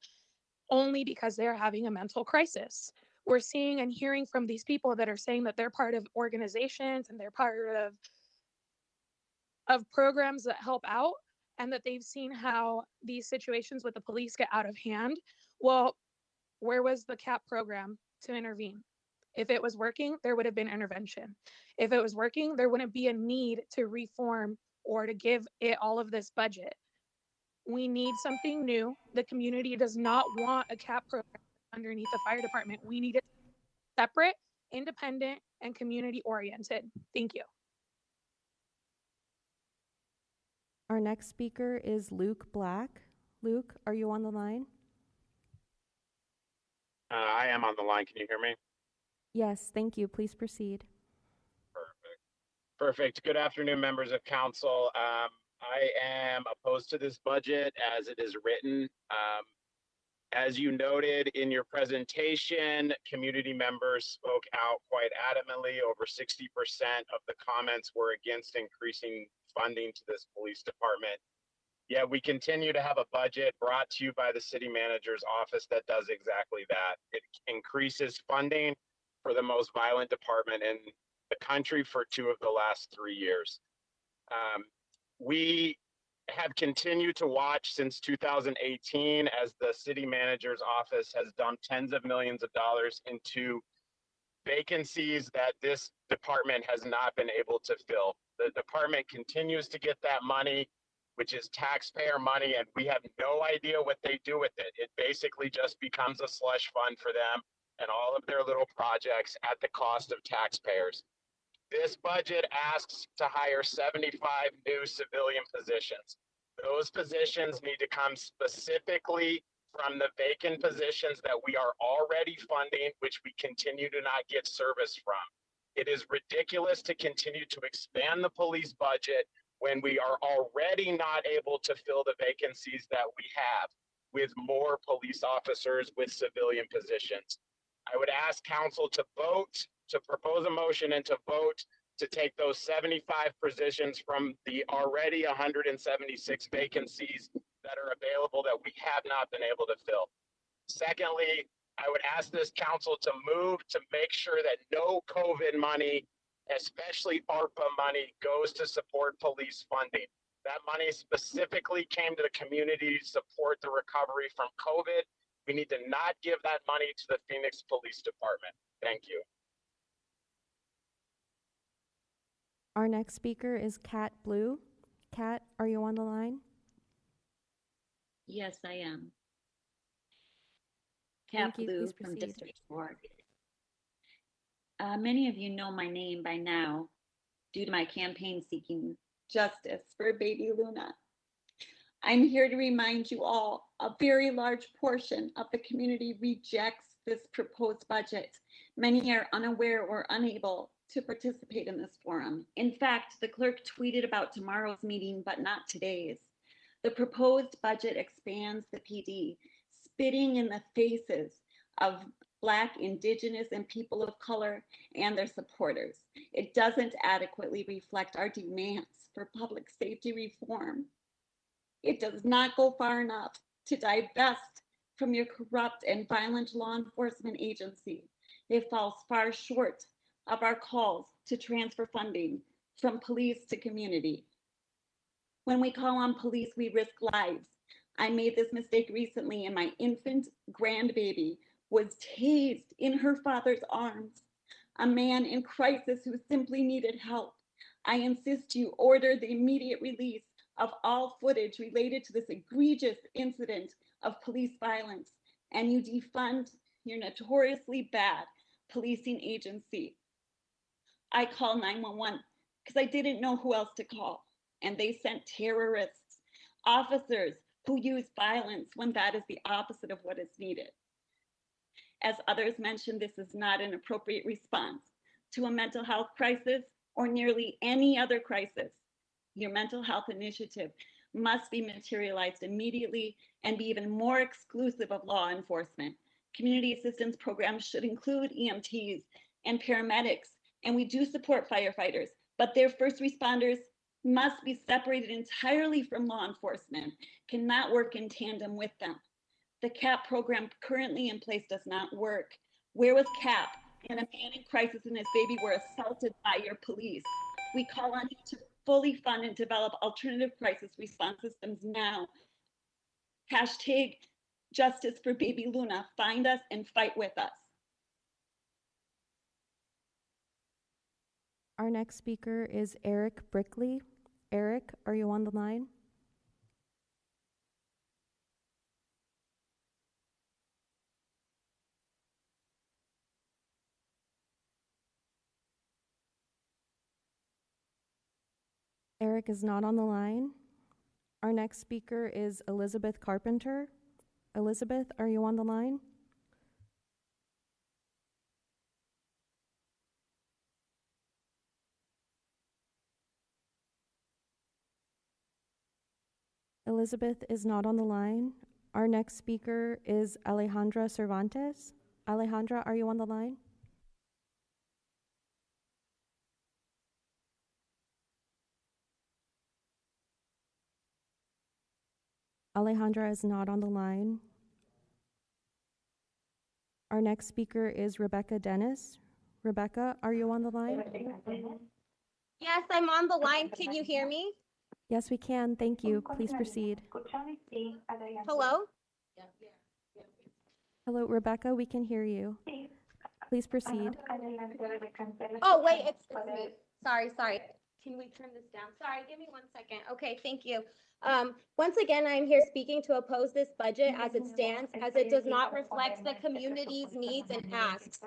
only because they're having a mental crisis. We're seeing and hearing from these people that are saying that they're part of organizations and they're part of programs that help out, and that they've seen how these situations with the police get out of hand. Well, where was the CAP program to intervene? If it was working, there would have been intervention. If it was working, there wouldn't be a need to reform or to give it all of this budget. We need something new. The community does not want a CAP program underneath the fire department. We need it separate, independent, and community oriented. Thank you. Our next speaker is Luke Black. Luke, are you on the line? I am on the line. Can you hear me? Yes, thank you. Please proceed. Perfect. Good afternoon, members of council. I am opposed to this budget as it is written. As you noted in your presentation, community members spoke out quite adamantly. Over 60% of the comments were against increasing funding to this police department. Yet we continue to have a budget brought to you by the city manager's office that does exactly that. It increases funding for the most violent department in the country for 2 of the last 3 years. We have continued to watch since 2018 as the city manager's office has dumped tens of millions of dollars into vacancies that this department has not been able to fill. The department continues to get that money, which is taxpayer money, and we have no idea what they do with it. It basically just becomes a slush fund for them and all of their little projects at the cost of taxpayers. This budget asks to hire 75 new civilian positions. Those positions need to come specifically from the vacant positions that we are already funding, which we continue to not get service from. It is ridiculous to continue to expand the police budget when we are already not able to fill the vacancies that we have with more police officers with civilian positions. I would ask council to vote, to propose a motion and to vote to take those 75 positions from the already 176 vacancies that are available that we have not been able to fill. Secondly, I would ask this council to move to make sure that no COVID money, especially ARPA money, goes to support police funding. That money specifically came to the community to support the recovery from COVID. We need to not give that money to the Phoenix Police Department. Thank you. Our next speaker is Kat Blue. Kat, are you on the line? Yes, I am. Kat Blue from District 4. Many of you know my name by now due to my campaign seeking justice for baby Luna. I'm here to remind you all a very large portion of the community rejects this proposed budget. Many are unaware or unable to participate in this forum. In fact, the clerk tweeted about tomorrow's meeting, but not today's. The proposed budget expands the PD, spitting in the faces of Black, Indigenous, and people of color and their supporters. It doesn't adequately reflect our demands for public safety reform. It does not go far enough to divest from your corrupt and violent law enforcement agency. It falls far short of our calls to transfer funding from police to community. When we call on police, we risk lives. I made this mistake recently and my infant grandbaby was tased in her father's arms. A man in crisis who simply needed help. I insist you order the immediate release of all footage related to this egregious incident of police violence, and you defund your notoriously bad policing agency. I called 911 because I didn't know who else to call, and they sent terrorists, officers who use violence when that is the opposite of what is needed. As others mentioned, this is not an appropriate response to a mental health crisis or nearly any other crisis. Your mental health initiative must be materialized immediately and be even more exclusive of law enforcement. Community assistance programs should include EMTs and paramedics, and we do support firefighters, but their first responders must be separated entirely from law enforcement, cannot work in tandem with them. The CAP program currently in place does not work. Where was CAP when a man in crisis and his baby were assaulted by your police? We call on you to fully fund and develop alternative crisis response systems now. Hashtag justice for baby Luna. Find us and fight with us. Our next speaker is Eric Brickley. Eric, are you on the line? Eric is not on the line. Our next speaker is Elizabeth Carpenter. Elizabeth, are you on the line? Elizabeth is not on the line. Our next speaker is Alejandra Cervantes. Alejandra, are you on the line? Alejandra is not on the line. Our next speaker is Rebecca Dennis. Rebecca, are you on the line? Yes, I'm on the line. Can you hear me? Yes, we can. Thank you. Please proceed. Hello? Hello, Rebecca, we can hear you. Please proceed. Oh, wait, it's me. Sorry. Can we turn this down? Sorry, give me 1 second. Okay, thank you. Once again, I'm here speaking to oppose this budget as it stands, as it does not reflect the community's needs and asks.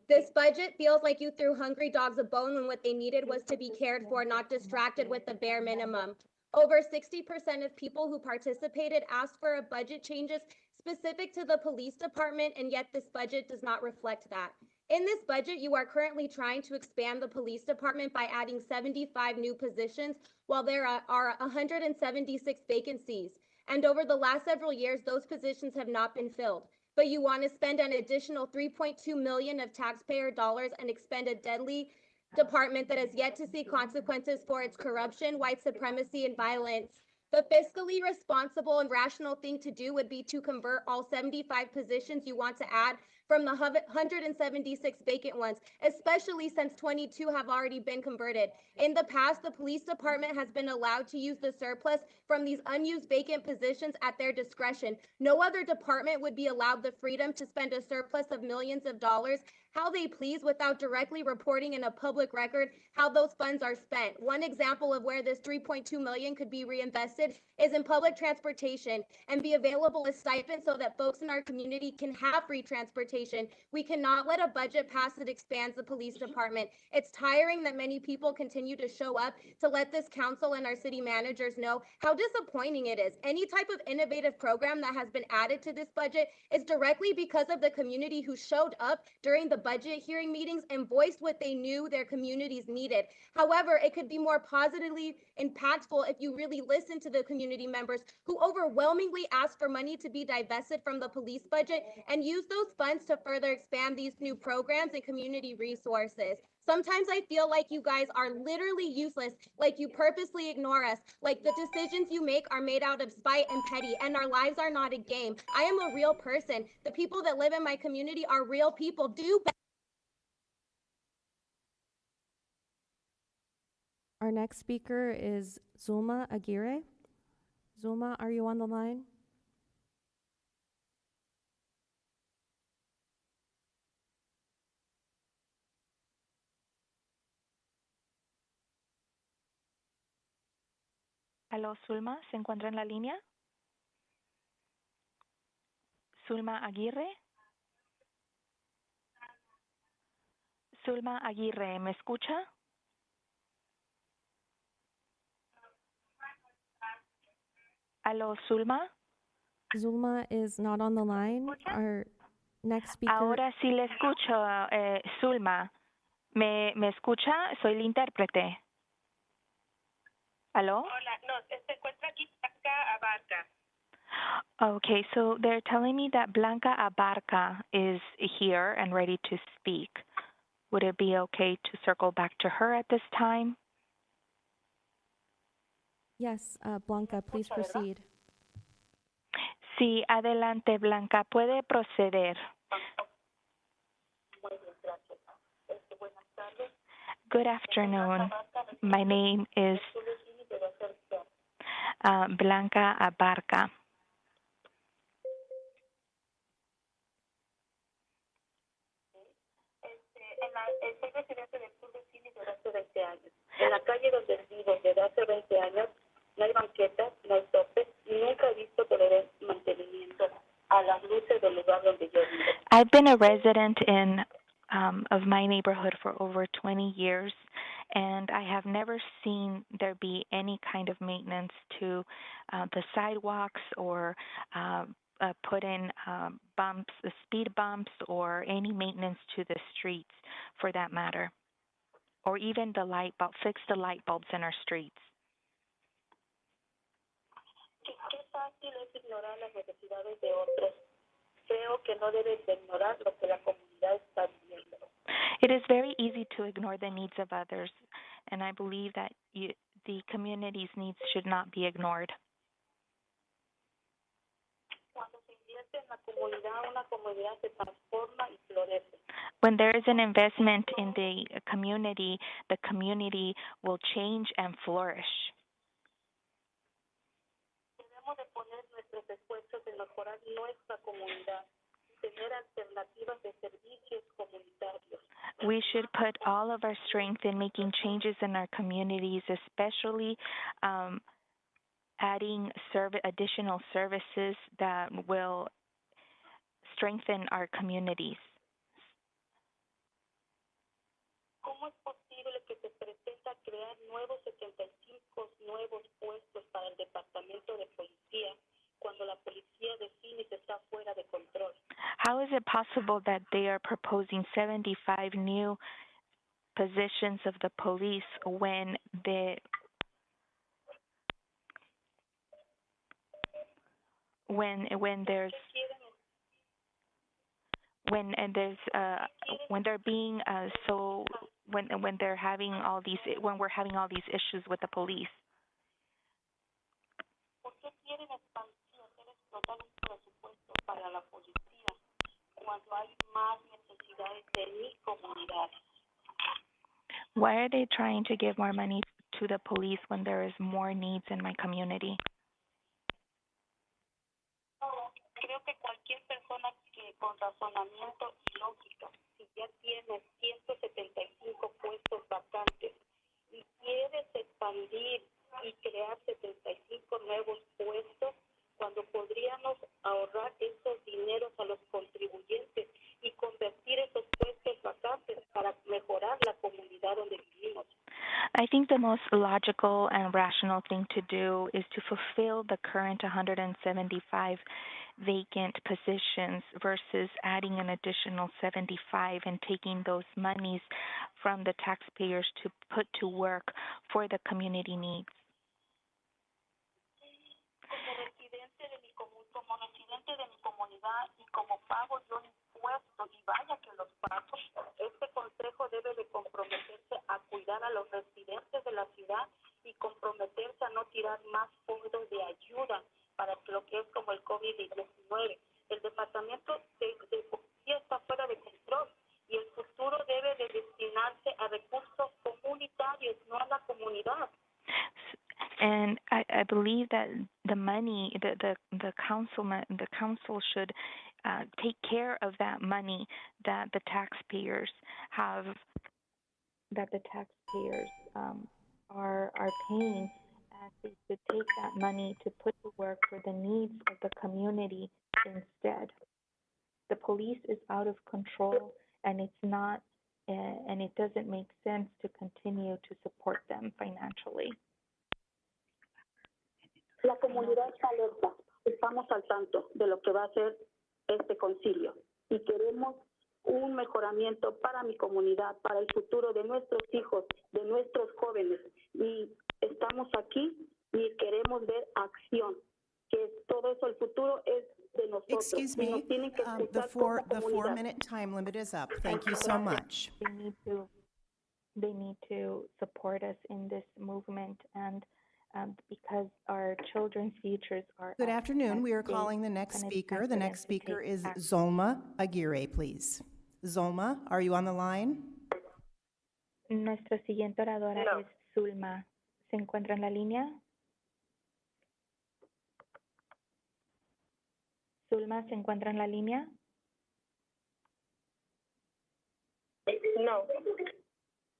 This budget feels like you threw hungry dogs a bone when what they needed was to be cared for, not distracted with the bare minimum. Over 60% of people who participated asked for a budget changes specific to the police department, and yet this budget does not reflect that. In this budget, you are currently trying to expand the police department by adding 75 new positions, while there are 176 vacancies. And over the last several years, those positions have not been filled. But you want to spend an additional $3.2 million of taxpayer dollars and expend a deadly department that has yet to see consequences for its corruption, white supremacy, and violence. The fiscally responsible and rational thing to do would be to convert all 75 positions you want to add from the 176 vacant ones, especially since 22 have already been converted. In the past, the police department has been allowed to use the surplus from these unused vacant positions at their discretion. No other department would be allowed the freedom to spend a surplus of millions of dollars how they please without directly reporting in a public record how those funds are spent. One example of where this $3.2 million could be reinvested is in public transportation and be available as stipend so that folks in our community can have free transportation. We cannot let a budget pass that expands the police department. It's tiring that many people continue to show up to let this council and our city managers know how disappointing it is. Any type of innovative program that has been added to this budget is directly because of the community who showed up during the budget hearing meetings and voiced what they knew their communities needed. However, it could be more positively impactful if you really listen to the community members who overwhelmingly asked for money to be divested from the police budget and use those funds to further expand these new programs and community resources. Sometimes I feel like you guys are literally useless, like you purposely ignore us, like the decisions you make are made out of spite and petty, and our lives are not a game. I am a real person. The people that live in my community are real people. Do better. Our next speaker is Zulma Aguirre. Zulma, are you on the line? Aló, Zulma, ¿se encuentra en la línea? Zulma Aguirre. Zulma Aguirre, ¿me escucha? Aló, Zulma. Zulma is not on the line. Our next speaker. Ahora sí le escucho, Zulma. ¿Me escucha? Soy el intérprete. ¿Aló? Hola, no, se encuentra aquí Blanca Abarca. Okay, so they're telling me that Blanca Abarca is here and ready to speak. Would it be okay to circle back to her at this time? Yes, Blanca, please proceed. Sí, adelante, Blanca, puede proceder. Good afternoon. My name is Blanca Abarca. Soy residente del sur de Phoenix desde hace 20 años. En la calle donde vivo desde hace 20 años no hay banquetas, no hay topes y nunca he visto que le den mantenimiento a las luces del lugar donde yo vivo. I've been a resident of my neighborhood for over 20 years, and I have never seen there be any kind of maintenance to the sidewalks or put in bumps, speed bumps, or any maintenance to the streets for that matter, or even the light bulb, fix the light bulbs in our streets. Qué fácil es ignorar las necesidades de otros. Creo que no debes de ignorar lo que la comunidad está viviendo. It is very easy to ignore the needs of others, and I believe that the community's needs should not be ignored. Cuando se invierte en la comunidad, una comunidad se transforma y florece. When there is an investment in the community will change and flourish. Debemos de poner nuestros esfuerzos en mejorar nuestra comunidad, tener alternativas de servicios comunitarios. We should put all of our strength in making changes in our communities, especially adding additional services that will strengthen our communities. ¿Cómo es posible que se pretenda crear nuevos 75 nuevos puestos para el departamento de policía cuando la policía de Phoenix está fuera de control? How is it possible that they are proposing 75 new positions of the police when there's when we're having all these issues with the police? ¿Por qué quieren expandir, hacer explotar un presupuesto para la policía cuando hay más necesidades de mi comunidad? Why are they trying to give more money to the police when there is more needs in my community? Creo que cualquier persona que con razonamiento y lógica, si ya tienes 175 puestos vacantes y quieres expandir y crear 75 nuevos puestos, cuando podríamos ahorrar esos dineros a los contribuyentes y convertir esos puestos vacantes para mejorar la comunidad donde vivimos. I think the most logical and rational thing to do is to fulfill the current 175 vacant positions versus adding an additional 75 and taking those monies from the taxpayers to put to work for the community needs. Como residente de mi comunidad y como pago yo impuestos, y vaya que los pago, este consejo debe de comprometerse a cuidar a los residentes de la ciudad y comprometerse a no tirar más fondos de ayuda para lo que es como el COVID-19. El departamento de policía está fuera de control y el futuro debe de destinarse a recursos comunitarios, no a la comunidad. And I believe that the the money, the council should take care of that money that the taxpayers have, that the taxpayers are paying, and they should take that money to put to work for the needs of the community instead. The police is out of control, and it's not, and it doesn't make sense to continue to support them financially. La comunidad está alerta, estamos al tanto de lo que va a ser este concilio y queremos un mejoramiento para mi comunidad, para el futuro de nuestros hijos, de nuestros jóvenes. Y estamos aquí y queremos ver acción, que todo eso, el futuro es de nosotros. Excuse me, the 4-minute time limit is up. Thank you so much. They need to support us in this movement, and because our children's futures are. Good afternoon. We are calling the next speaker. The next speaker is Zulma Aguirre, please. Zulma, are you on the line? Nuestra siguiente oradora es Zulma. ¿Se encuentra en la línea? Zulma, ¿se encuentra en la línea? No.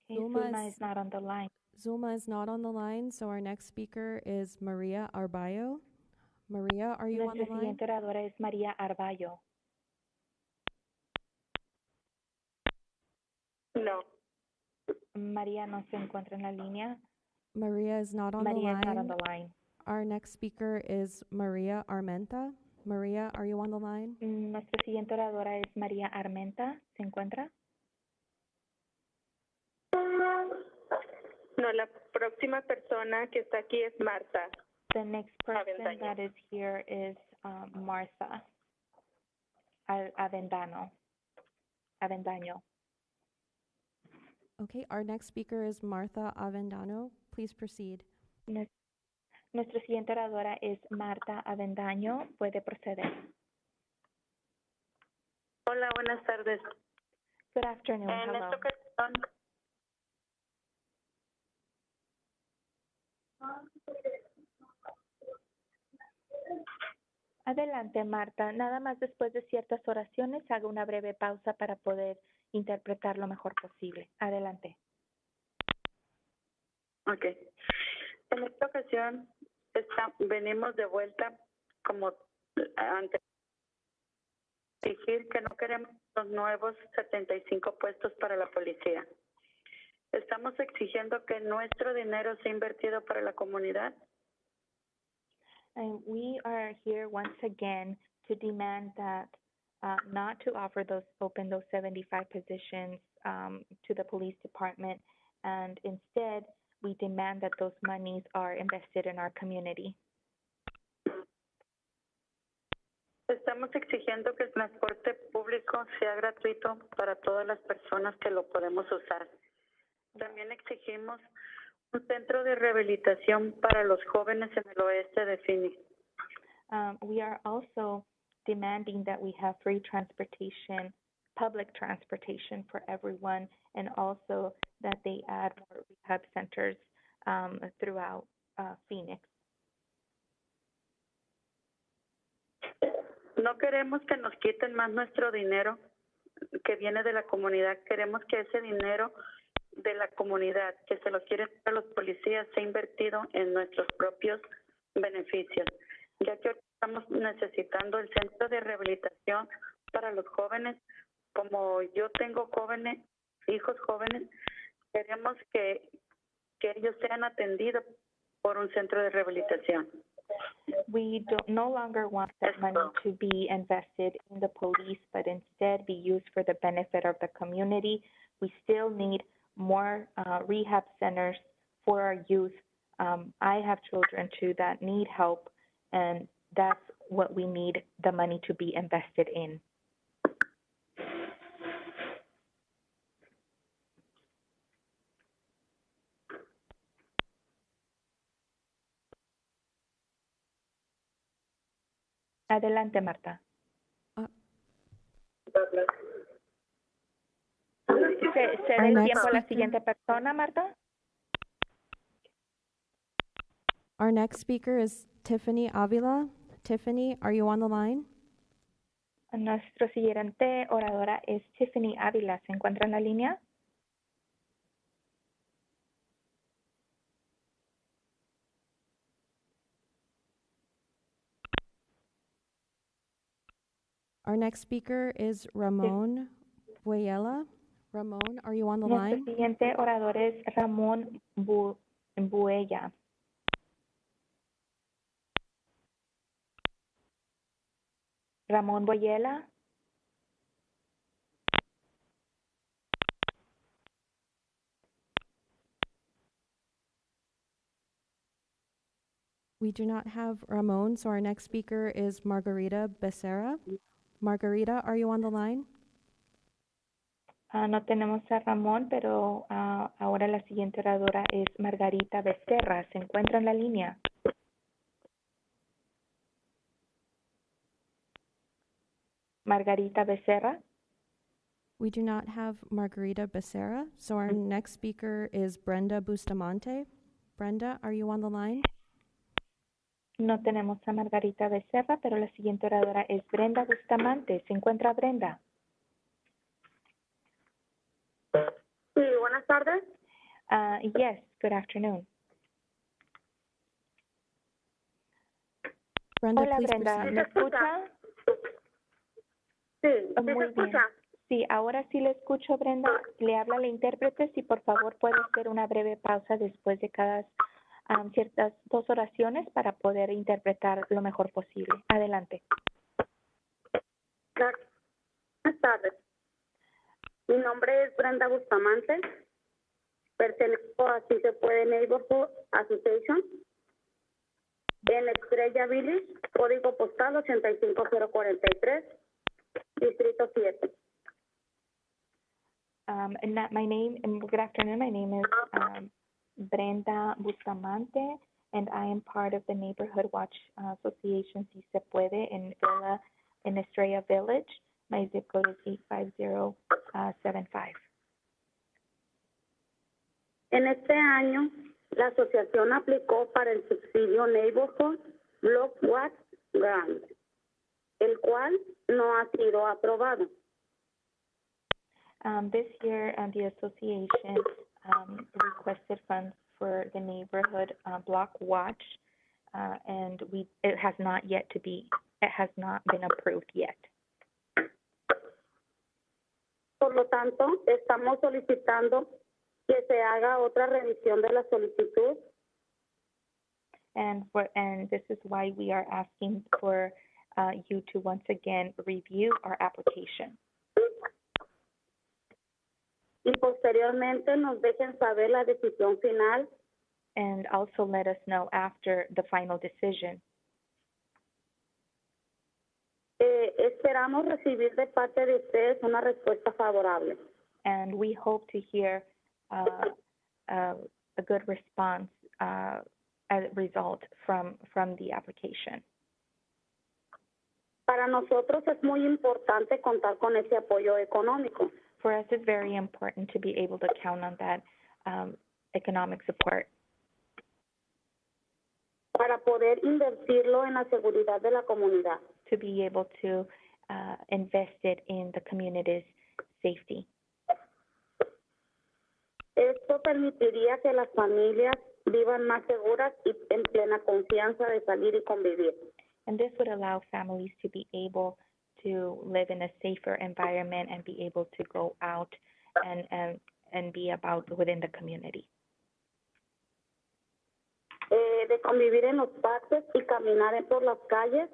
Okay, Zulma is not on the line. Zulma is not on the line, so our next speaker is Maria Arballo. Maria, are you on the Nuestra line? siguiente oradora es María Arballo. No. María no se encuentra en la línea. Maria is not on Maria the is not line. on the line. Our next speaker is Maria Armenta. Maria, are you on the line? Nuestra siguiente oradora es María Armenta. ¿Se encuentra? No, la próxima persona que está aquí es Marta. The next person that is here is Martha Avendaño. Okay, our next speaker is Martha Avendano. Please proceed. Nuestra siguiente oradora es Marta Avendaño. Puede proceder. Hola, buenas tardes. Good afternoon. En Hello. esta ocasión, Adelante, Marta. Nada más después de ciertas oraciones, haga una breve pausa para poder interpretar lo mejor posible. Adelante. Ok. En esta ocasión venimos de vuelta como antes. Exigir que no queremos los nuevos 75 puestos para la policía. Estamos exigiendo que nuestro dinero sea invertido para la comunidad. And we are here once again to demand that not to open those 75 positions to the police department, and instead we demand that those monies are invested in our community. Estamos exigiendo que el transporte público sea gratuito para todas las personas que lo podemos usar. También exigimos un centro de rehabilitación para los jóvenes en el oeste de Phoenix. We are also demanding that we have free transportation, public transportation for everyone, and also that they add more rehab centers throughout Phoenix. No queremos que nos quiten más nuestro dinero que viene de la comunidad. Queremos que ese dinero de la comunidad que se lo quieren a los policías sea invertido en nuestros propios beneficios, ya que estamos necesitando el centro de rehabilitación para los jóvenes. Como yo tengo hijos jóvenes, queremos que ellos sean atendidos por un centro de rehabilitación. We no longer want that money to be invested in the police, but instead be used for the benefit of the community. We still need more rehab centers for our youth. I have children too that need help, and that's what we need the money to be invested in. Adelante, Marta. ¿Se dé el tiempo a la siguiente persona, Marta? Our next speaker is Tiffany Avila. Tiffany, are you on the line? Nuestra siguiente oradora es Tiffany Ávila. ¿Se encuentra en la línea? Our next speaker is Ramon Buella. Ramon, are you on the Nuestro line? siguiente orador es Ramón Buella. Ramón Boyela. We do not have Ramon, so our next speaker is Margarita Becerra. Margarita, are you on the line? No tenemos a Ramón, pero ahora la siguiente oradora es Margarita Becerra. ¿Se encuentra en la línea? Margarita Becerra. We do not have Margarita Becerra, so our next speaker is Brenda Bustamante. Brenda, are you on the line? No tenemos a Margarita Becerra, pero la siguiente oradora es Brenda Bustamante. ¿Se encuentra Brenda? Sí, buenas tardes. Yes, good afternoon. Brenda, Hola please Brenda, proceed. ¿me escucha? Sí, Muy bien. Sí, ahora sí le escucho, Brenda. Le habla la intérprete. Si por favor puede hacer una breve pausa después de cada ciertas 2 oraciones para poder interpretar lo mejor posible. Adelante. Buenas tardes. Mi nombre es Brenda Bustamante. Pertenezco a Si Se Puede Neighborhood Association en Estrella Village, código postal 85043, distrito 7. Good afternoon. My name is Brenda Bustamante, and I am part of the Neighborhood Watch Association Si Se Puede in Estrella Village. My zip code is 85075. En este año, la asociación aplicó para el subsidio Neighborhood Block Watch Grant, el cual no ha sido aprobado. This year, the association requested funds for the neighborhood block watch, and it has not been approved yet. Por lo tanto, estamos solicitando que se haga otra revisión de la solicitud. And this is why we are asking for you to once again review our application. Y posteriormente nos dejen saber la decisión final. And also let us know after the final decision. Esperamos recibir de parte de ustedes una respuesta favorable. And we hope to hear a good response as a result from the application. Para nosotros es muy importante contar con ese apoyo económico. For us, it's very important to be able to count on that economic support. Para poder invertirlo en la seguridad de la comunidad. To be able to invest it in the community's safety. Esto permitiría que las familias vivan más seguras y en plena confianza de salir y convivir. And this would allow families to be able to live in a safer environment and be able to go out and be about within the community. De convivir en los parques y caminar por las calles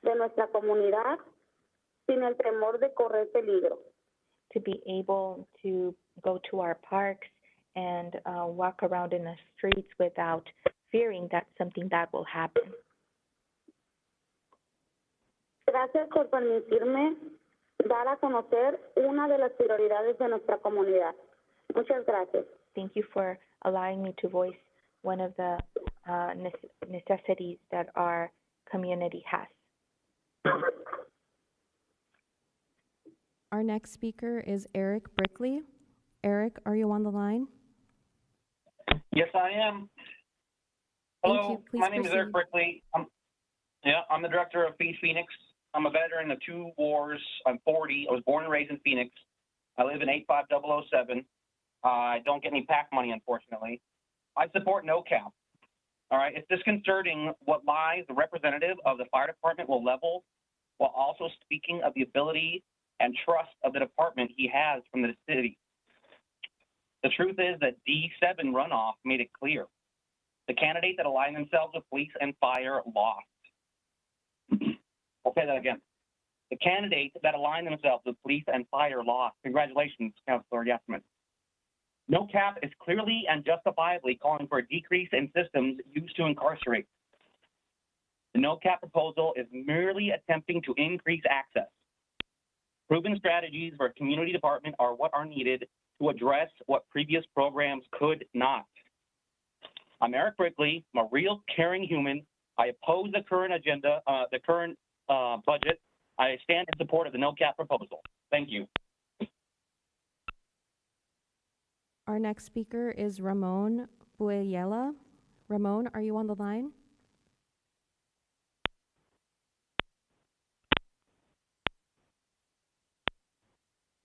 de nuestra comunidad sin el temor de correr peligro. To be able to go to our parks and walk around in the streets without fearing that something bad will happen. Gracias por permitirme dar a conocer una de las prioridades de nuestra comunidad. Muchas gracias. Thank you for allowing me to voice one of the necessities that our community has. Our next speaker is Eric Brickley. Eric, are you on the line? Yes, I am. Hello, Thank you. Please my name is Eric proceed. Brickley. Yeah, I'm the director of Phoenix. I'm a veteran of 2 wars. I'm 40. I was born and raised in Phoenix. I live in 85007. I don't get any PAC money, unfortunately. I support no cap. All right, it's disconcerting what lies the representative of the fire department will level while also speaking of the ability and trust of the department he has from the city. The truth is that D7 runoff made it clear. The candidate that aligned themselves with police and fire lost. I'll say that again. The candidate that aligned themselves with police and fire lost. Congratulations, Councilor Yasmin. No cap is clearly and justifiably calling for a decrease in systems used to incarcerate. The no cap proposal is merely attempting to increase access. Proven strategies for a community department are what are needed to address what previous programs could not. I'm Eric Brickley. I'm a real caring human. I oppose the current agenda, the current budget. I stand in support of the no cap proposal. Thank you. Our next speaker is Ramon Bueyela. Ramon, are you on the line?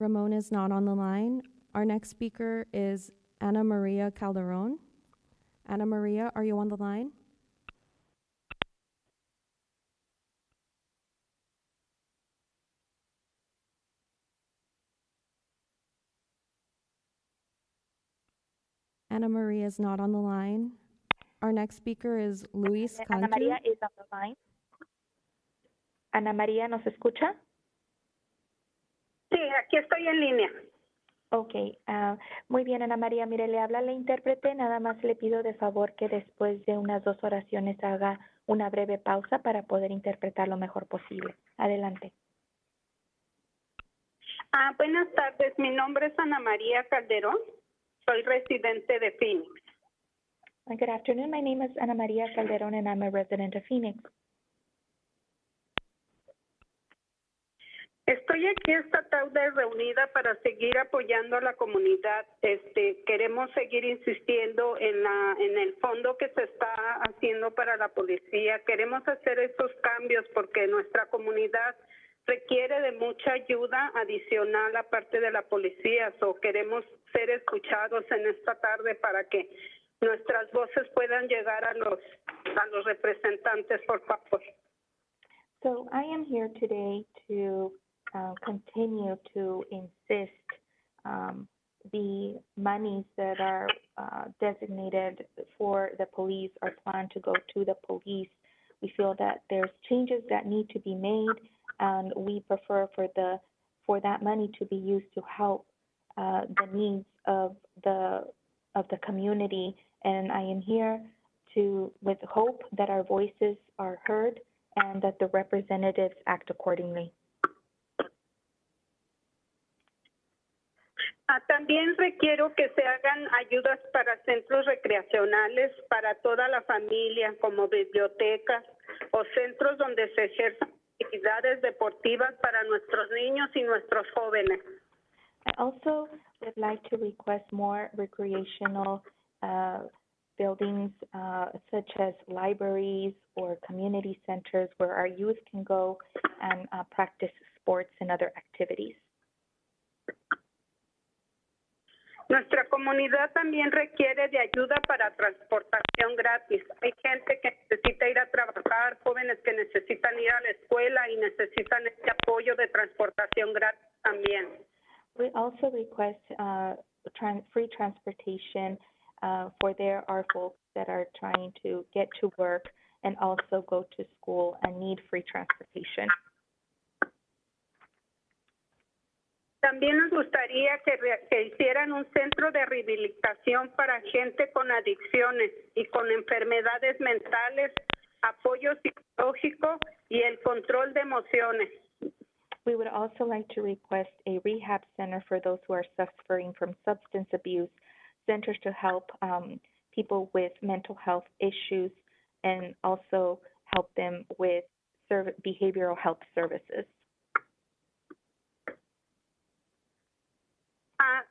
Ramon is not on the line. Our next speaker is Ana Maria Calderon. Ana Maria, are you on the line? Ana Maria is not on the line. Our next speaker is Luis Cantu. Ana María is on the line. Ana María, ¿nos escucha? Sí, aquí estoy en línea. Ok, muy bien, Ana María. Mire, le habla la intérprete. Nada más le pido de favor que después de unas 2 oraciones haga una breve pausa para poder interpretar lo mejor posible. Adelante. Buenas tardes. Mi nombre es Ana María Calderón. Soy residente de Phoenix. Good afternoon. My name is Ana María Calderón and I'm a resident of Phoenix. Estoy aquí esta tarde reunida para seguir apoyando a la comunidad. Queremos seguir insistiendo en el fondo que se está haciendo para la policía. Queremos hacer estos cambios porque nuestra comunidad requiere de mucha ayuda adicional aparte de la policía. Queremos ser escuchados en esta tarde para que nuestras voces puedan llegar a los representantes, por favor. So I am here today to continue to insist the monies that are designated for the police are planned to go to the police. We feel that there's changes that need to be made, and we prefer for that money to be used to help the needs of the community. And I am here with hope that our voices are heard and that the representatives act accordingly. También requiero que se hagan ayudas para centros recreacionales para toda la familia, como bibliotecas o centros donde se ejerzan actividades deportivas para nuestros niños y nuestros jóvenes. I also would like to request more recreational buildings such as libraries or community centers where our youth can go and practice sports and other activities. Nuestra comunidad también requiere de ayuda para transportación gratis. Hay gente que necesita ir a trabajar, jóvenes que necesitan ir a la escuela y necesitan este apoyo de transportación gratis también. We also request free transportation for there are folks that are trying to get to work and also go to school and need free transportation. También nos gustaría que hicieran un centro de rehabilitación para gente con adicciones y con enfermedades mentales, apoyo psicológico y el control de emociones. We would also like to request a rehab center for those who are suffering from substance abuse, centers to help people with mental health issues, and also help them with behavioral health services.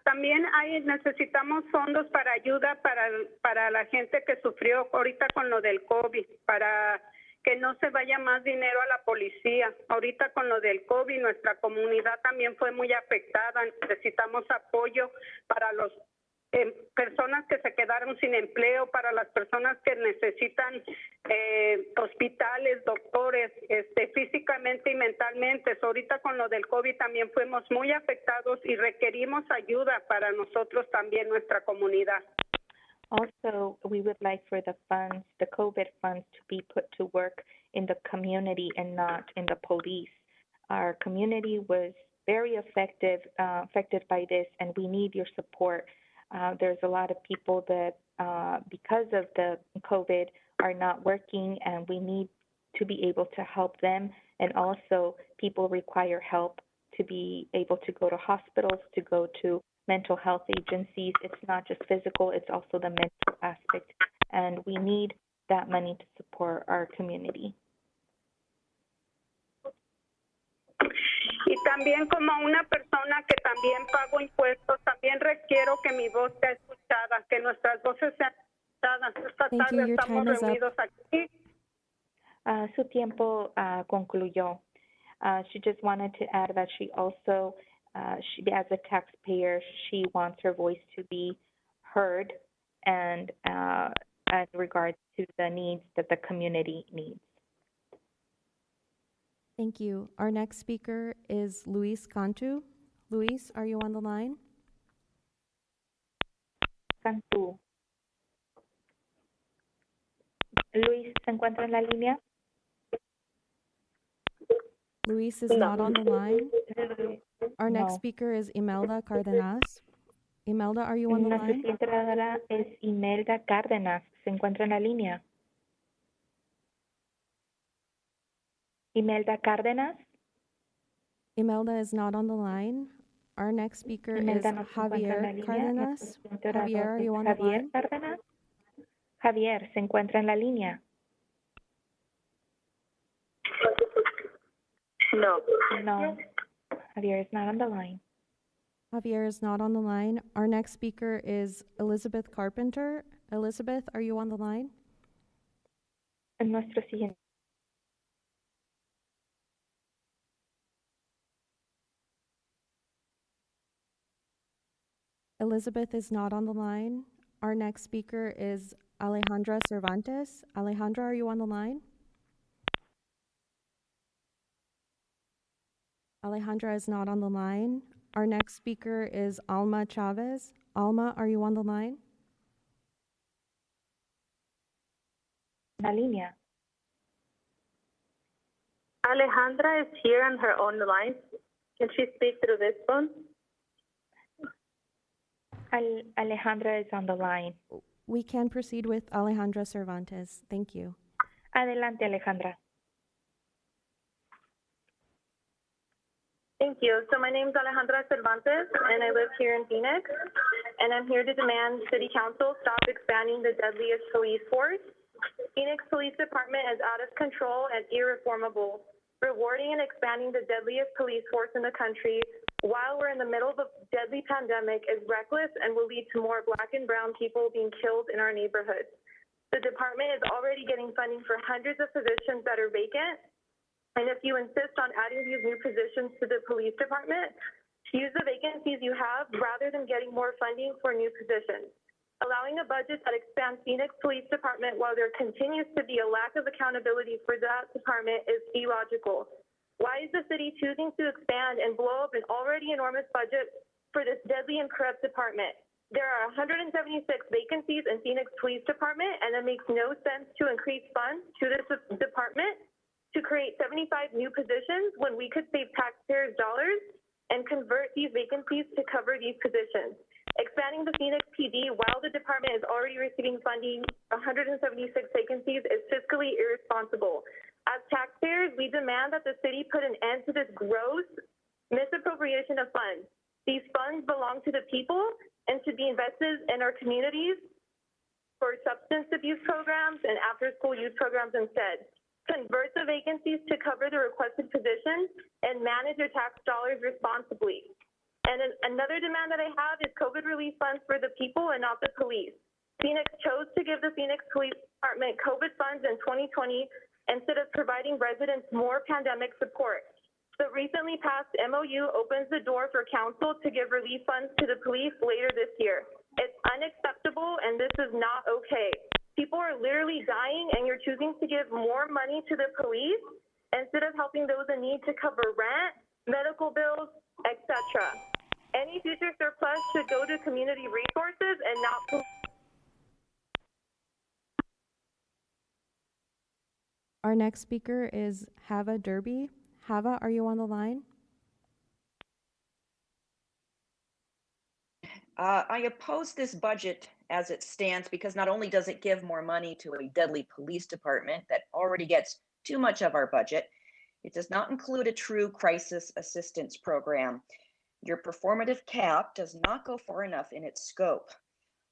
También necesitamos fondos para ayuda para la gente que sufrió ahorita con lo del COVID, para que no se vaya más dinero a la policía. Ahorita con lo del COVID, nuestra comunidad también fue muy afectada. Necesitamos apoyo para las personas que se quedaron sin empleo, para las personas que necesitan hospitales, doctores, físicamente y mentalmente. Ahorita con lo del COVID también fuimos muy afectados y requerimos ayuda para nosotros también, nuestra comunidad. Also, we would like for the funds, the COVID funds, to be put to work in the community and not in the police. Our community was very affected by this, and we need your support. There's a lot of people that, because of the COVID, are not working, and we need to be able to help them. And also, people require help to be able to go to hospitals, to go to mental health agencies. It's not just physical, it's also the mental aspect. And we need that money to support our community. Y también como una persona que también pago impuestos, también requiero que mi voz sea escuchada, que nuestras voces sean escuchadas. Esta tarde estamos reunidos aquí. Su tiempo concluyó. She just wanted to add that she also, as a taxpayer, she wants her voice to be heard and as regards to the needs that the community needs. Thank you. Our next speaker is Luis Cantu. Luis, are you on the line? Cantu. Luis, ¿se encuentra en la línea? Luis is not on the line. Our next speaker is Imelda Cardenas. Imelda, are you on the line? Nuestra siguiente oradora es Imelda Cárdenas. ¿Se encuentra en la línea? Imelda Cárdenas. Imelda is not on the line. Our next speaker is Javier Cardenas. Javier, are you on the line? Cárdenas. Javier, ¿se encuentra en la línea? No. No. Javier is not on the line. Javier is not on the line. Our next speaker is Elizabeth Carpenter. Elizabeth, are you on the line? Nuestro siguiente. Elizabeth is not on the line. Our next speaker is Alejandra Cervantes. Alejandra, are you on the line? Alejandra is not on the line. Our next speaker is Alma Chavez. Alma, are you on the line? La línea. Alejandra is here on her own line. Can she speak through this phone? Alejandra is on the line. We can proceed with Alejandra Cervantes. Thank you. Adelante, Alejandra. Thank you. So my name is Alejandra Cervantes, and I live here in Phoenix. And I'm here to demand City Council stop expanding the deadliest police force. Phoenix Police Department is out of control and irreformable. Rewarding and expanding the deadliest police force in the country while we're in the middle of a deadly pandemic is reckless and will lead to more Black and brown people being killed in our neighborhoods. The department is already getting funding for hundreds of positions that are vacant. And if you insist on adding these new positions to the police department, use the vacancies you have rather than getting more funding for new positions. Allowing a budget that expands Phoenix Police Department while there continues to be a lack of accountability for that department is illogical. Why is the city choosing to expand and blow up an already enormous budget for this deadly and corrupt department? There are 176 vacancies in Phoenix Police Department, and it makes no sense to increase funds to this department to create 75 new positions when we could save taxpayers' dollars and convert these vacancies to cover these positions. Expanding the Phoenix PD while the department is already receiving funding, 176 vacancies, is fiscally irresponsible. As taxpayers, we demand that the city put an end to this gross misappropriation of funds. These funds belong to the people and should be invested in our communities for substance abuse programs and after-school youth programs instead. Convert the vacancies to cover the requested positions and manage your tax dollars responsibly. And another demand that I have is COVID relief funds for the people and not the police. Phoenix chose to give the Phoenix Police Department COVID funds in 2020 instead of providing residents more pandemic support. The recently passed MOU opens the door for council to give relief funds to the police later this year. It's unacceptable and this is not okay. People are literally dying and you're choosing to give more money to the police instead of helping those in need to cover rent, medical bills, etc. Any future surplus should go to community resources and not Our next speaker is Hava Derby. Hava, are you on the line? I oppose this budget as it stands because not only does it give more money to a deadly police department that already gets too much of our budget, it does not include a true crisis assistance program. Your performative cap does not go far enough in its scope,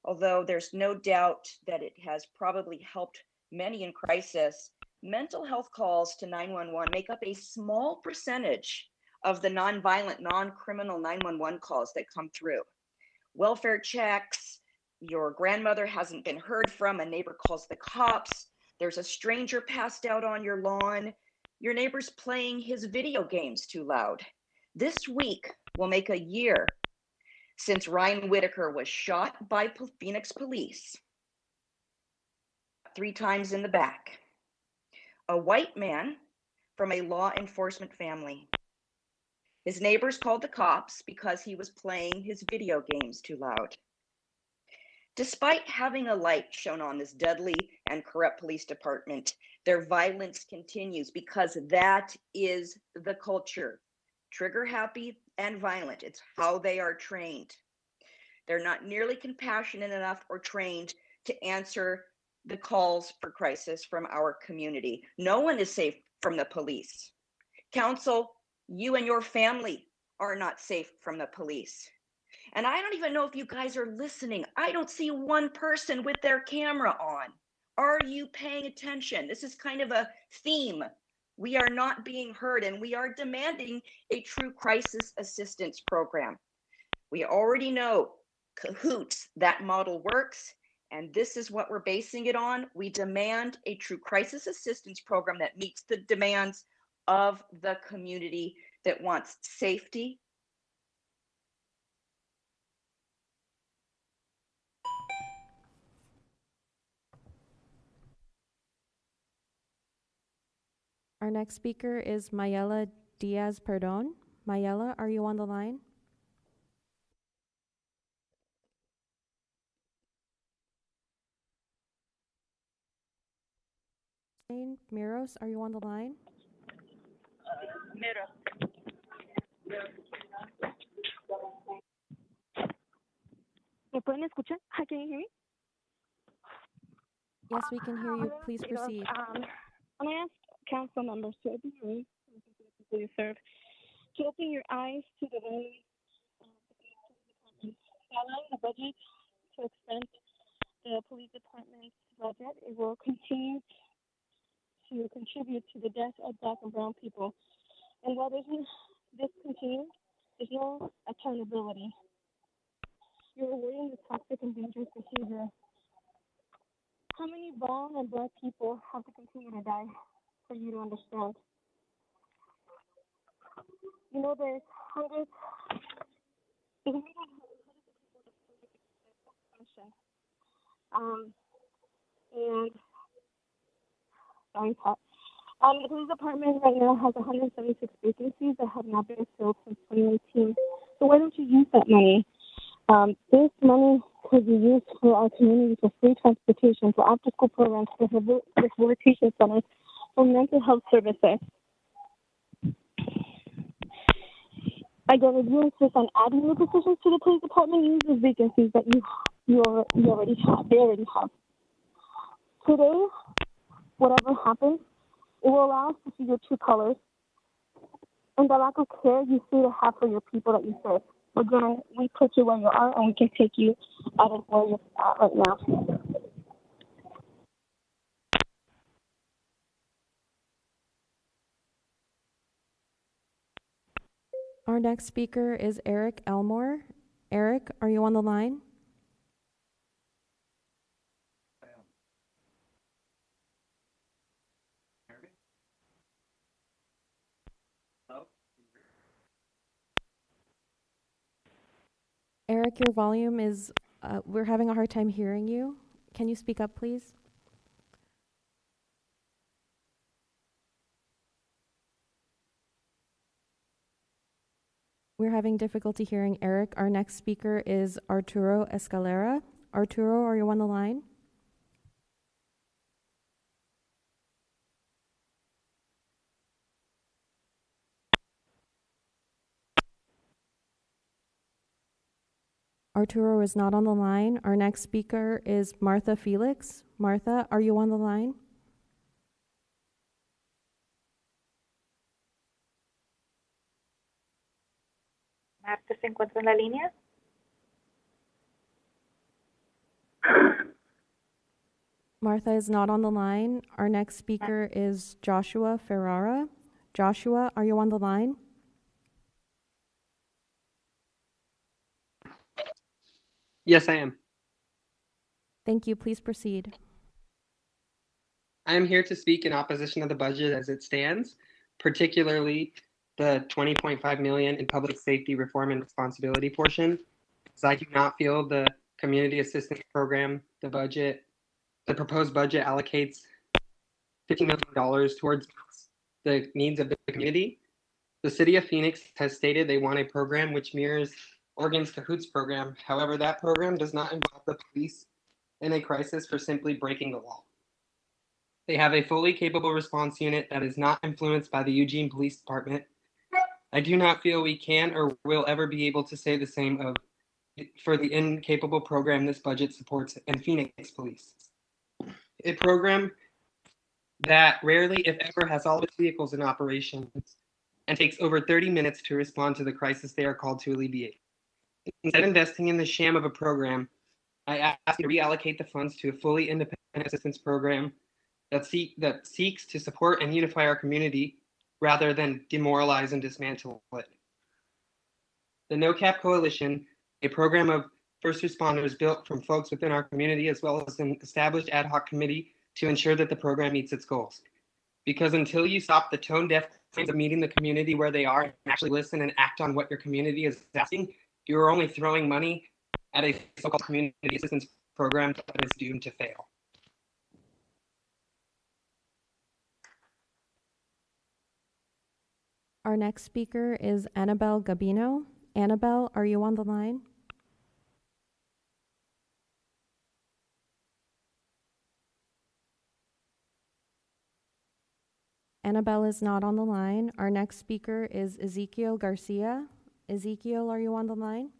although there's no doubt that it has probably helped many in crisis. Mental health calls to 911 make up a small percentage of the nonviolent, non-criminal 911 calls that come through. Welfare checks, your grandmother hasn't been heard from, a neighbor calls the cops, there's a stranger passed out on your lawn, your neighbor's playing his video games too loud. This week will make a year since Ryan Whitaker was shot by Phoenix police 3 times in the back. A white man from a law enforcement family. His neighbors called the cops because he was playing his video games too loud. Despite having a light shown on this deadly and corrupt police department, their violence continues because that is the culture. Trigger happy and violent. It's how they are trained. They're not nearly compassionate enough or trained to answer the calls for crisis from our community. No one is safe from the police. Council, you and your family are not safe from the police. And I don't even know if you guys are listening. I don't see one person with their camera on. Are you paying attention? This is kind of a theme. We are not being heard and we are demanding a true crisis assistance program. We already know Cahoots, that model works, and this is what we're basing it on. We demand a true crisis assistance program that meets the demands of the community that wants safety. Our next speaker is Mayela Diaz Perdon. Mayela, are you on the line? Miros, are you on the line? ¿Me pueden escuchar? Hi, can you hear me? Yes, we can hear you. Please proceed. I'm going to ask council members to open your eyes, people you serve, to open your eyes to the value of the police department. By allowing the budget to expand the police department's budget, it will continue to contribute to the death of Black and brown people. And while this continues, there's no accountability. You're avoiding the toxic and dangerous behavior. How many brown and Black people have to continue to die for you to understand? You know, there's hundreds. And sorry, Pat. The police department right now has 176 vacancies that have not been filled since 2018. So why don't you use that money? This money could be used for our community for free transportation, for after-school programs, for rehabilitation centers, for mental health services. Again, if you insist on adding new positions to the police department, use those vacancies that you already have. They already have. Today, whatever happens, it will allow us to see your true colors and the lack of care you see to have for your people that you serve. Again, we put you where you are, and we can take you out of where you're at right now. Our next speaker is Eric Elmore. Eric, are you on the line? Eric, your volume is, we're having a hard time hearing you. Can you speak up, please? We're having difficulty hearing Eric. Our next speaker is Arturo Escalera. Arturo, are you on the line? Arturo is not on the line. Our next speaker is Martha Felix. Martha, are you on the line? Marta se encuentra en la línea. Martha is not on the line. Our next speaker is Joshua Ferrara. Joshua, are you on the line? Yes, I am. Thank you. Please proceed. I am here to speak in opposition of the budget as it stands, particularly the 20.5 million in public safety reform and responsibility portion, as I do not feel the community assistance program, the proposed budget allocates $50 million towards the needs of the community. The city of Phoenix has stated they want a program which mirrors Oregon's Cahoots program. However, that program does not involve the police in a crisis for simply breaking the law. They have a fully capable response unit that is not influenced by the Eugene Police Department. I do not feel we can or will ever be able to say the same for the incapable program this budget supports in Phoenix Police. A program that rarely, if ever, has all its vehicles in operation and takes over 30 minutes to respond to the crisis they are called to alleviate. Instead of investing in the sham of a program, I ask you to reallocate the funds to a fully independent assistance program that seeks to support and unify our community rather than demoralize and dismantle it. The No Cap Coalition, a program of first responders built from folks within our community, as well as an established ad hoc committee to ensure that the program meets its goals. Because until you stop the tone-deaf claims of meeting the community where they are and actually listen and act on what your community is asking, you are only throwing money at a so-called community assistance program that is doomed to fail. Our next speaker is Annabelle Gabino. Annabelle, are you on the line? Annabelle is not on the line. Our next speaker is Ezekiel Garcia. Ezekiel, are you on the line?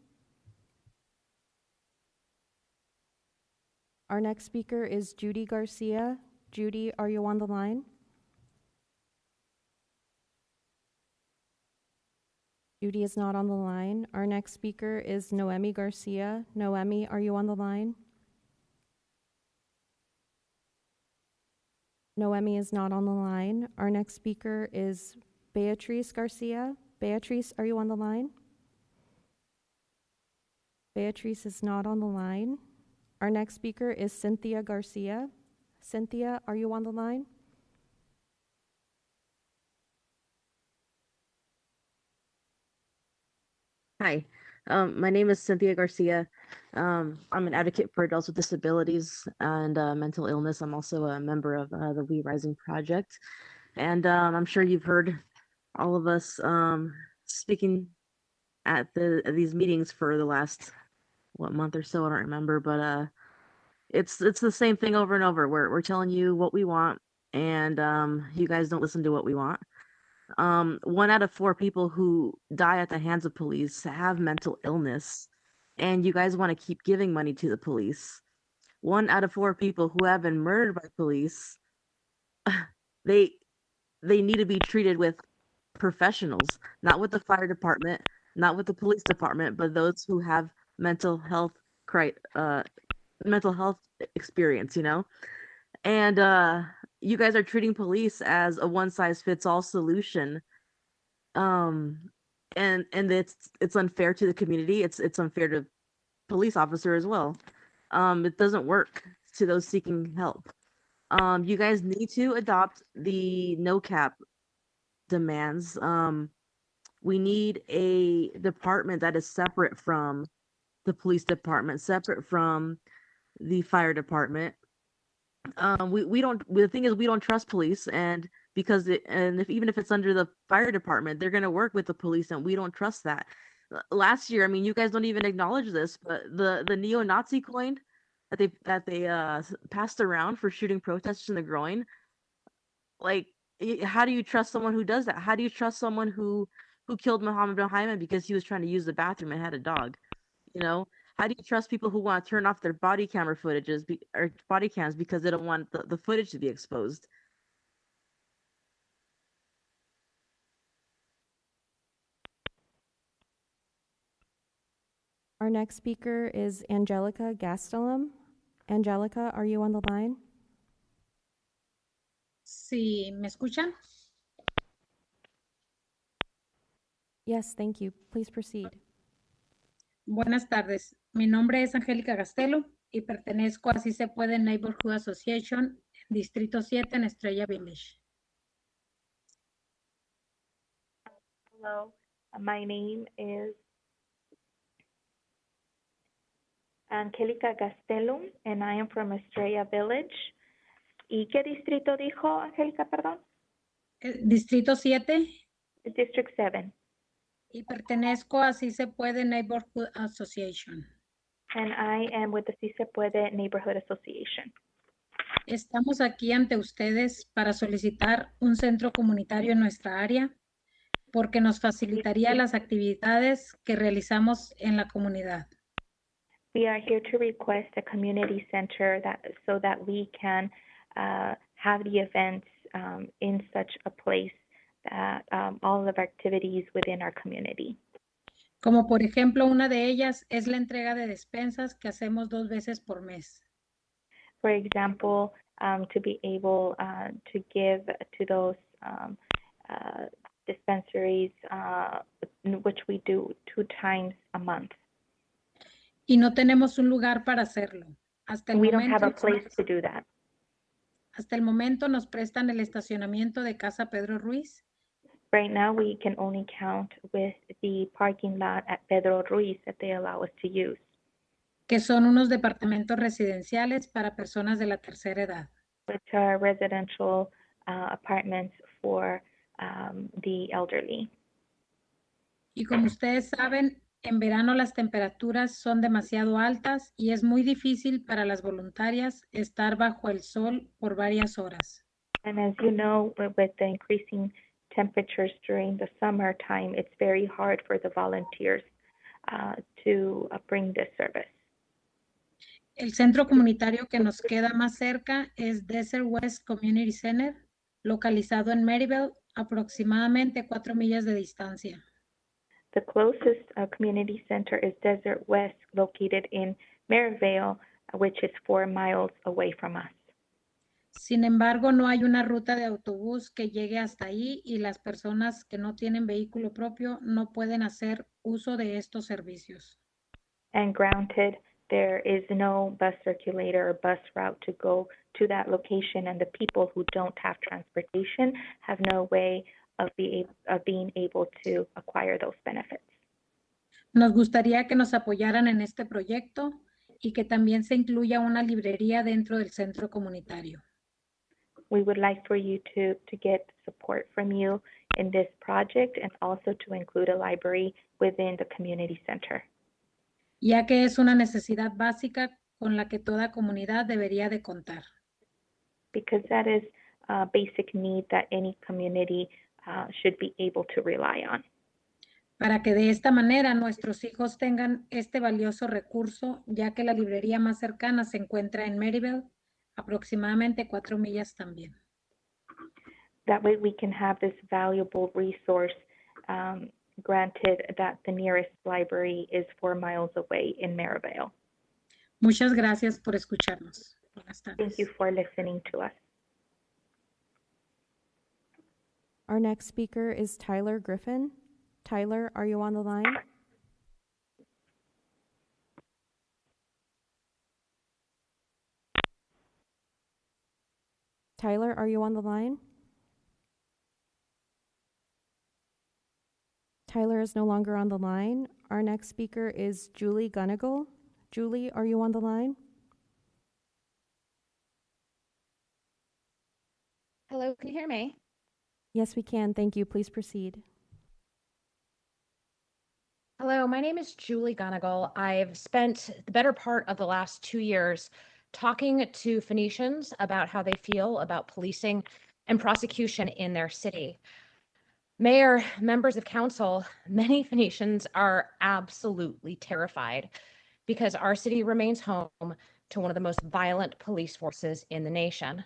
Our next speaker is Judy Garcia. Judy, are you on the line? Judy is not on the line. Our next speaker is Noemi Garcia. Noemi, are you on the line? Noemi is not on the line. Our next speaker is Beatrice Garcia. Beatrice, are you on the line? Beatrice is not on the line. Our next speaker is Cynthia Garcia. Cynthia, are you on the line? Hi, my name is Cynthia Garcia. I'm an advocate for adults with disabilities and mental illness. I'm also a member of the We Rising Project. And I'm sure you've heard all of us speaking at these meetings for the last, month or so, I don't remember, but it's the same thing over and over. We're telling you what we want, and you guys don't listen to what we want. 1 out of 4 people who die at the hands of police have mental illness, and you guys want to keep giving money to the police. 1 out of 4 people who have been murdered by police, they need to be treated with professionals, not with the fire department, not with the police department, but those who have mental health experience, And you guys are treating police as a one-size-fits-all solution. And it's unfair to the community. It's unfair to police officer as well. It doesn't work to those seeking help. You guys need to adopt the no cap demands. We need a department that is separate from the police department, separate from the fire department. We don't, the thing is, we don't trust police, and because even if it's under the fire department, they're going to work with the police, and we don't trust that. Last year, I mean, you guys don't even acknowledge this, but the neo-Nazi coin that they passed around for shooting protesters in the groin, like, how do you trust someone who does that? How do you trust someone who killed Mohammed bin Hayman because he was trying to use the bathroom and had a dog? You know, how do you trust people who want to turn off their body camera footages or body cams because they don't want the footage to be exposed? Our next speaker is Angelica Gastelum. Angelica, are you on the line? Sí, ¿me escuchan? Yes, thank you. Please proceed. Buenas tardes. Mi nombre es Angélica Gastelo y pertenezco a Si Se Puede Neighborhood Association, Distrito 7 en Estrella Village. Hello, my name is Angélica Gastelum and I am from Estrella Village. ¿Y qué distrito dijo, Angélica, perdón? Distrito 7. District 7. Y pertenezco a Si Se Puede Neighborhood Association. And I am with the Si Se Puede Neighborhood Association. Estamos aquí ante ustedes para solicitar un centro comunitario en nuestra área porque nos facilitaría las actividades que realizamos en la comunidad. We are here to request a community center so that we can have the events in such a place that all of our activities within our community. Como por ejemplo, una de ellas es la entrega de despensas que hacemos 2 veces por mes. For example, to be able to give to those dispensaries, which we do 2 times a month. Y no tenemos un lugar para hacerlo. Hasta el We don't have momento, a place to do that. hasta el momento nos prestan el estacionamiento de Casa Pedro Ruiz. Right now, we can only count with the parking lot at Pedro Ruiz that they allow us to use. Que son unos departamentos residenciales para personas de la tercera edad. Which are residential apartments for the elderly. Y como ustedes saben, en verano las temperaturas son demasiado altas y es muy difícil para las voluntarias estar bajo el sol por varias horas. And as you know, with the increasing temperatures during the summertime, it's very hard for the volunteers to bring this service. El centro comunitario que nos queda más cerca es Desert West Community Center, localizado en Maryville, aproximadamente 4 millas de distancia. The closest community center is Desert West, located in Maryvale, which is 4 miles away from us. Sin embargo, no hay una ruta de autobús que llegue hasta ahí y las personas que no tienen vehículo propio no pueden hacer uso de estos servicios. And granted, there is no bus circulator or bus route to go to that location, and the people who don't have transportation have no way of being able to acquire those benefits. Nos gustaría que nos apoyaran en este proyecto y que también se incluya una librería dentro del centro comunitario. We would like for you to get support from you in this project and also to include a library within the community center. Ya que es una necesidad básica con la que toda comunidad debería de contar. Because that is a basic need that any community should be able to rely on. Para que de esta manera nuestros hijos tengan este valioso recurso, ya que la librería más cercana se encuentra en Maryville, aproximadamente 4 millas también. That way we can have this valuable resource, granted that the nearest library is 4 miles away in Maryvale. Muchas gracias por escucharnos. Buenas tardes. Thank you for listening to us. Our next speaker is Tyler Griffin. Tyler, are you on the line? Tyler, are you on the line? Tyler is no longer on the line. Our next speaker is Julie Gunnigal. Julie, are you on the line? Hello, can you hear me? Yes, we can. Thank you. Please proceed. Hello, my name is Julie Gunnigal. I've spent the better part of the last 2 years talking to Phoenicians about how they feel about policing and prosecution in their city. Mayor, members of council, many Phoenicians are absolutely terrified because our city remains home to one of the most violent police forces in the nation.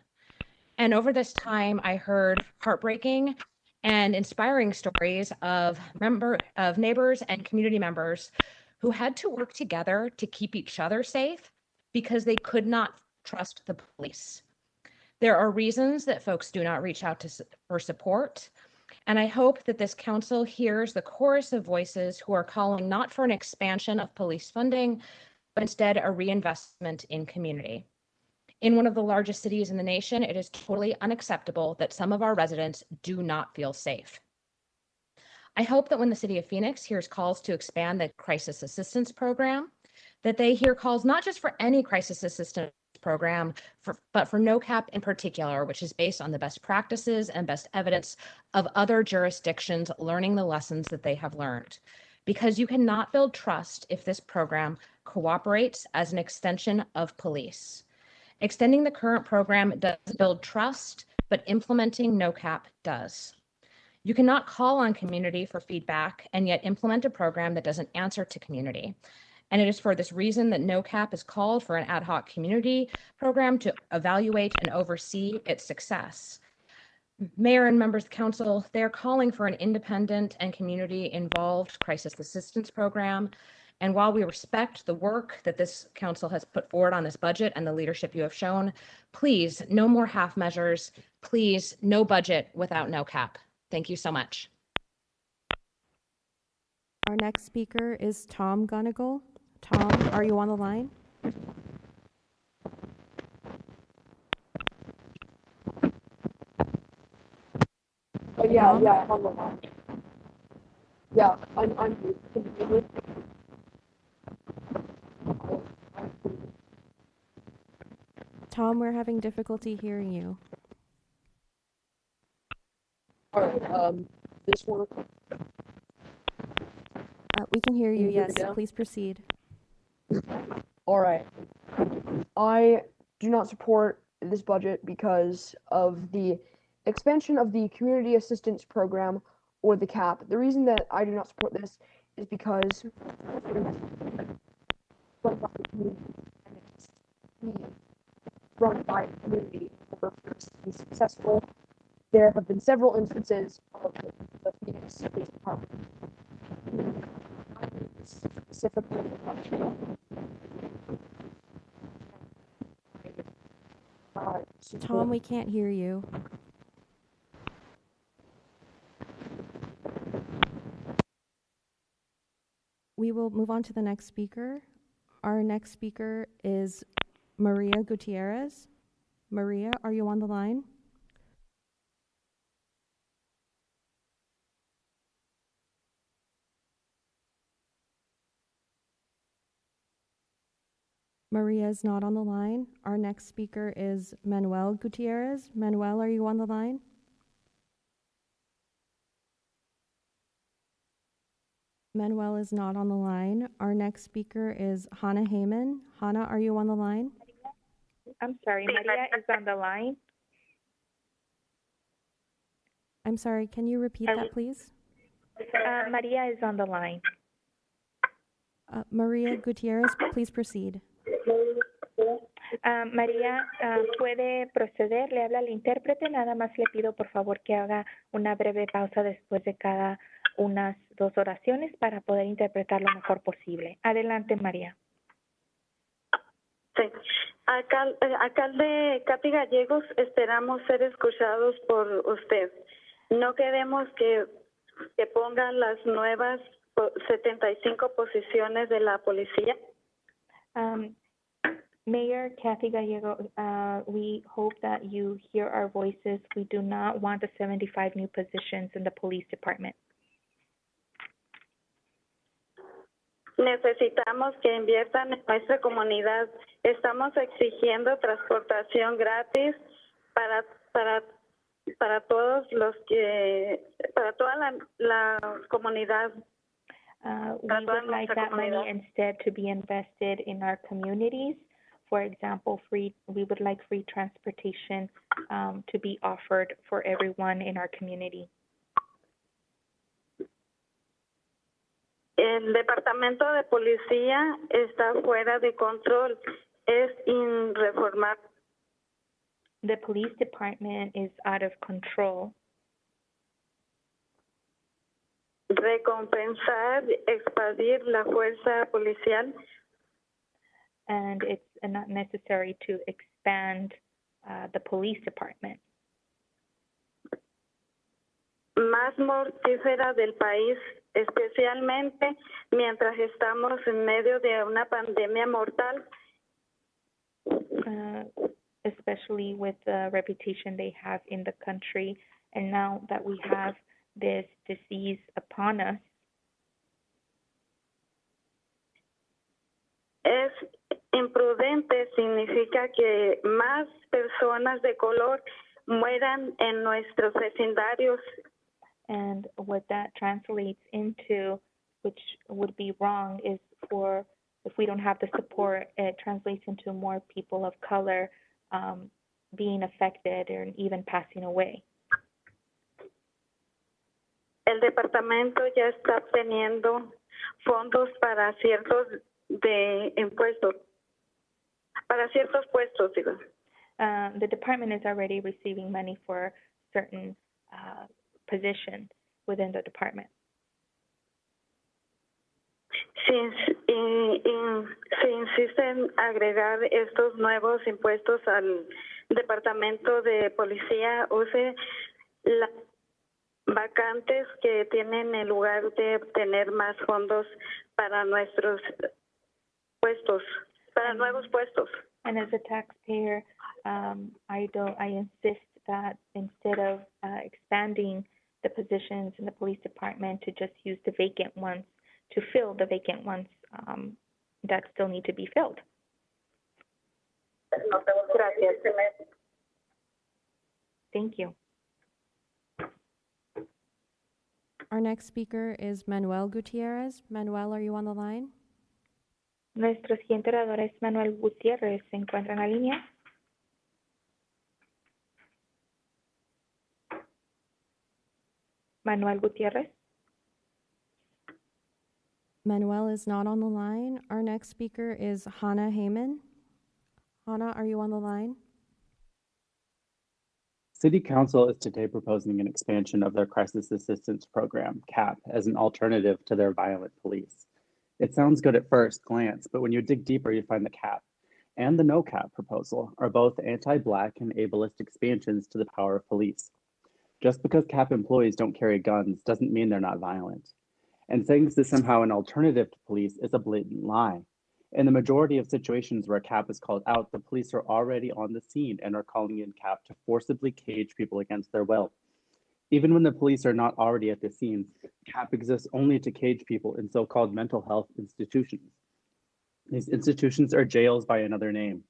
And over this time, I heard heartbreaking and inspiring stories of neighbors and community members who had to work together to keep each other safe because they could not trust the police. There are reasons that folks do not reach out for support. And I hope that this council hears the chorus of voices who are calling not for an expansion of police funding, but instead a reinvestment in community. In one of the largest cities in the nation, it is totally unacceptable that some of our residents do not feel safe. I hope that when the city of Phoenix hears calls to expand the crisis assistance program, that they hear calls not just for any crisis assistance program, but for NOCAP in particular, which is based on the best practices and best evidence of other jurisdictions learning the lessons that they have learned. Because you cannot build trust if this program cooperates as an extension of police. Extending the current program does build trust, but implementing NOCAP does. You cannot call on community for feedback and yet implement a program that doesn't answer to community. And it is for this reason that NOCAP is called for an ad hoc community program to evaluate and oversee its success. Mayor and members of council, they're calling for an independent and community-involved crisis assistance program. And while we respect the work that this council has put forward on this budget and the leadership you have shown, please, no more half measures. Please, no budget without NOCAP. Thank you so much. Our next speaker is Tom Gunnigal. Tom, are you on the line? Yeah, I'm on the line. Yeah, I'm can you hear me? Tom, we're having difficulty hearing you. All right, this work? We can hear you, Can you hear yes. me now? Please proceed. All right. I do not support this budget because of the expansion of the community assistance program or the cap. The reason that I do not support this is because run by a community for to be successful. There have been several instances of the Phoenix Police Department specifically Tom, we can't hear you. We will move on to the next speaker. Our next speaker is Maria Gutierrez. Maria, are you on the line? Maria is not on the line. Our next speaker is Manuel Gutierrez. Manuel, are you on the line? Manuel is not on the line. Our next speaker is Hannah Heyman. Hannah, are you on the line? I'm sorry, Maria is on the line. I'm sorry, can you repeat that, please? Maria is on the line. Maria Gutierrez, please proceed. María, puede proceder, le habla el intérprete, nada más le pido por favor que haga una breve pausa después de cada unas 2 oraciones para poder interpretar lo mejor posible. Adelante, María. Sí. Alcalde Katy Gallegos, esperamos ser escuchados por usted. No queremos que pongan las nuevas 75 posiciones de la policía. Mayor Kathy Gallego, we hope that you hear our voices. We do not want the 75 new positions in the police department. Necesitamos que inviertan en nuestra comunidad. Estamos exigiendo transportación gratis para todos los que, para toda la comunidad. We would like that money instead to be invested in our communities. For example, we would like free transportation to be offered for everyone in our community. El departamento de policía está fuera de control. Es irreformable. The police department is out of control. Recompensar, expandir la fuerza policial. And it's not necessary to expand the police department. Más mortífera del país, especialmente mientras estamos en medio de una pandemia mortal. Especially with the reputation they have in the country, and now that we have this disease upon us. Es imprudente, significa que más personas de color mueran en nuestros vecindarios. And what that translates into, which would be wrong, is for if we don't have the support, it translates into more people of color being affected or even passing away. El departamento ya está obteniendo fondos para ciertos de impuestos, para ciertos puestos, digo. The department is already receiving money for certain positions within the department. Se insiste en agregar estos nuevos impuestos al departamento de policía, use las vacantes que tienen en lugar de obtener más fondos para nuestros puestos, para nuevos puestos. And as a taxpayer, I insist that instead of expanding the positions in the police department, to just use the vacant ones, to fill the vacant ones that still need to be filled. Gracias. Thank you. Our next speaker is Manuel Gutierrez. Manuel, are you on the line? Nuestro siguiente orador es Manuel Gutiérrez. ¿Se encuentra en la línea? Manuel Gutiérrez. Manuel is not on the line. Our next speaker is Hannah Heyman. Hannah, are you on the line? City Council is today proposing an expansion of their Crisis Assistance Program, CAP, as an alternative to their violent police. It sounds good at first glance, but when you dig deeper, you find the CAP and the no CAP proposal are both anti-Black and ableist expansions to the power of police. Just because CAP employees don't carry guns doesn't mean they're not violent. And saying this is somehow an alternative to police is a blatant lie. In the majority of situations where CAP is called out, the police are already on the scene and are calling in CAP to forcibly cage people against their will. Even when the police are not already at the scene, CAP exists only to cage people in so-called mental health institutions. These institutions are jails by another name.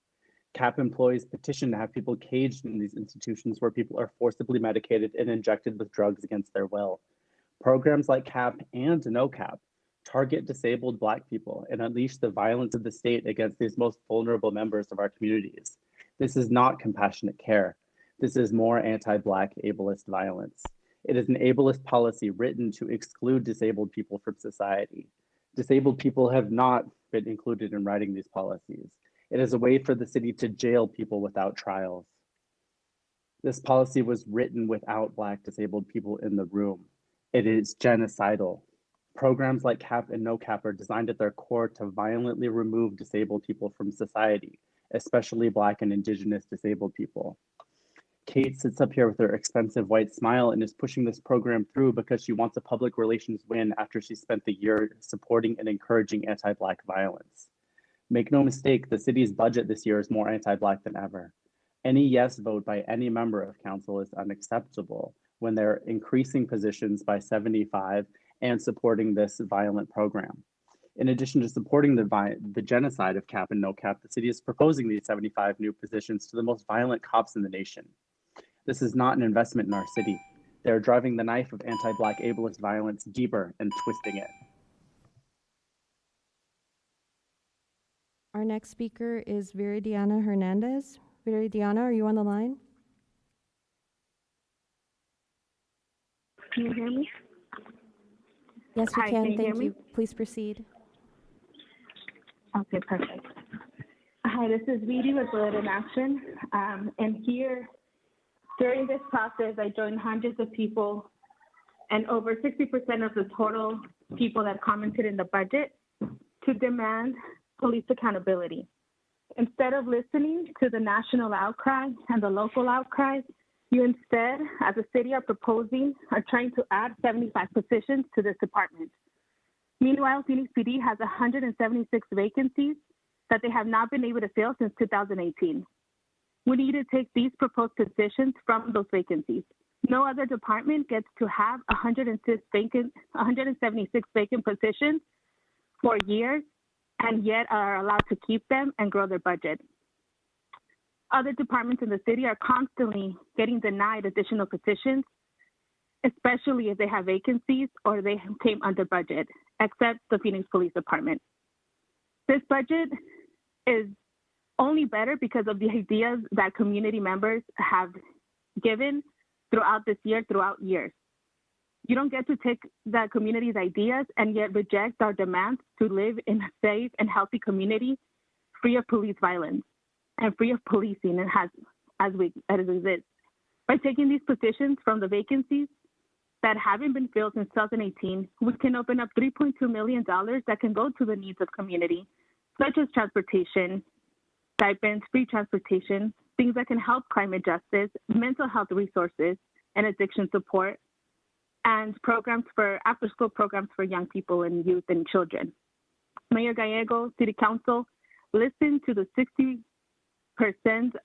CAP employees petition to have people caged in these institutions where people are forcibly medicated and injected with drugs against their will. Programs like CAP and no CAP target disabled Black people and unleash the violence of the state against these most vulnerable members of our communities. This is not compassionate care. This is more anti-Black ableist violence. It is an ableist policy written to exclude disabled people from society. Disabled people have not been included in writing these policies. It is a way for the city to jail people without trials. This policy was written without Black disabled people in the room. It is genocidal. Programs like CAP and no CAP are designed at their core to violently remove disabled people from society, especially Black and Indigenous disabled people. Kate sits up here with her expensive white smile and is pushing this program through because she wants a public relations win after she spent the year supporting and encouraging anti-Black violence. Make no mistake, the city's budget this year is more anti-Black than ever. Any yes vote by any member of council is unacceptable when they're increasing positions by 75 and supporting this violent program. In addition to supporting the genocide of CAP and no CAP, the city is proposing these 75 new positions to the most violent cops in the nation. This is not an investment in our city. They're driving the knife of anti-Black ableist violence deeper and twisting it. Our next speaker is Viridiana Hernandez. Viridiana, are you on the line? Can you hear me? Yes, we Hi, can. can you hear Thank me? you. Please proceed. Okay, perfect. Hi, this is Vidi with Bullet in Action. And here, during this process, I joined hundreds of people, and over 60% of the total people that commented in the budget to demand police accountability. Instead of listening to the national outcry and the local outcry, you instead, as a city, are trying to add 75 positions to this department. Meanwhile, Phoenix PD has 176 vacancies that they have not been able to fill since 2018. We need to take these proposed positions from those vacancies. No other department gets to have 176 vacant positions for years and yet are allowed to keep them and grow their budget. Other departments in the city are constantly getting denied additional positions, especially if they have vacancies or they came under budget, except the Phoenix Police Department. This budget is only better because of the ideas that community members have given throughout this year, throughout years. You don't get to take the community's ideas and yet reject our demands to live in a safe and healthy community, free of police violence and free of policing as it exists. By taking these positions from the vacancies that haven't been filled since 2018, we can open up $3.2 million that can go to the needs of community, such as transportation, stipends, free transportation, things that can help climate justice, mental health resources, and addiction support, and programs for after-school programs for young people and youth and children. Mayor Gallego, City Council, listen to the 60%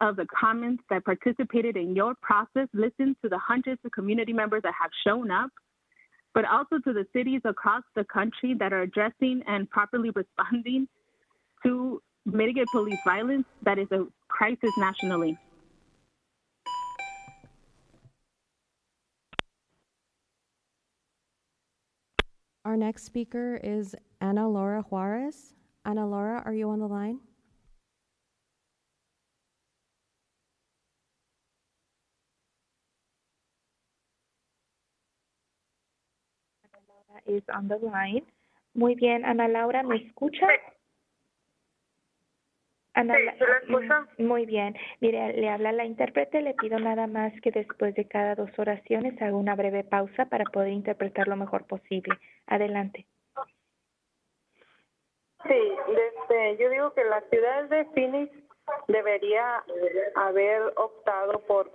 of the comments that participated in your process, listen to the hundreds of community members that have shown up, but also to the cities across the country that are addressing and properly responding to mitigate police violence that is a crisis nationally. Our next speaker is Ana Laura Juarez. Ana Laura, are you on the line? Is on the line. Muy bien, Ana Laura, ¿me escucha? Ana, sí, ¿se la escucha? Muy bien. Mire, le habla la intérprete. Le pido nada más que después de cada 2 oraciones haga una breve pausa para poder interpretar lo mejor posible. Adelante. Sí, yo digo que la ciudad de Phoenix debería haber optado por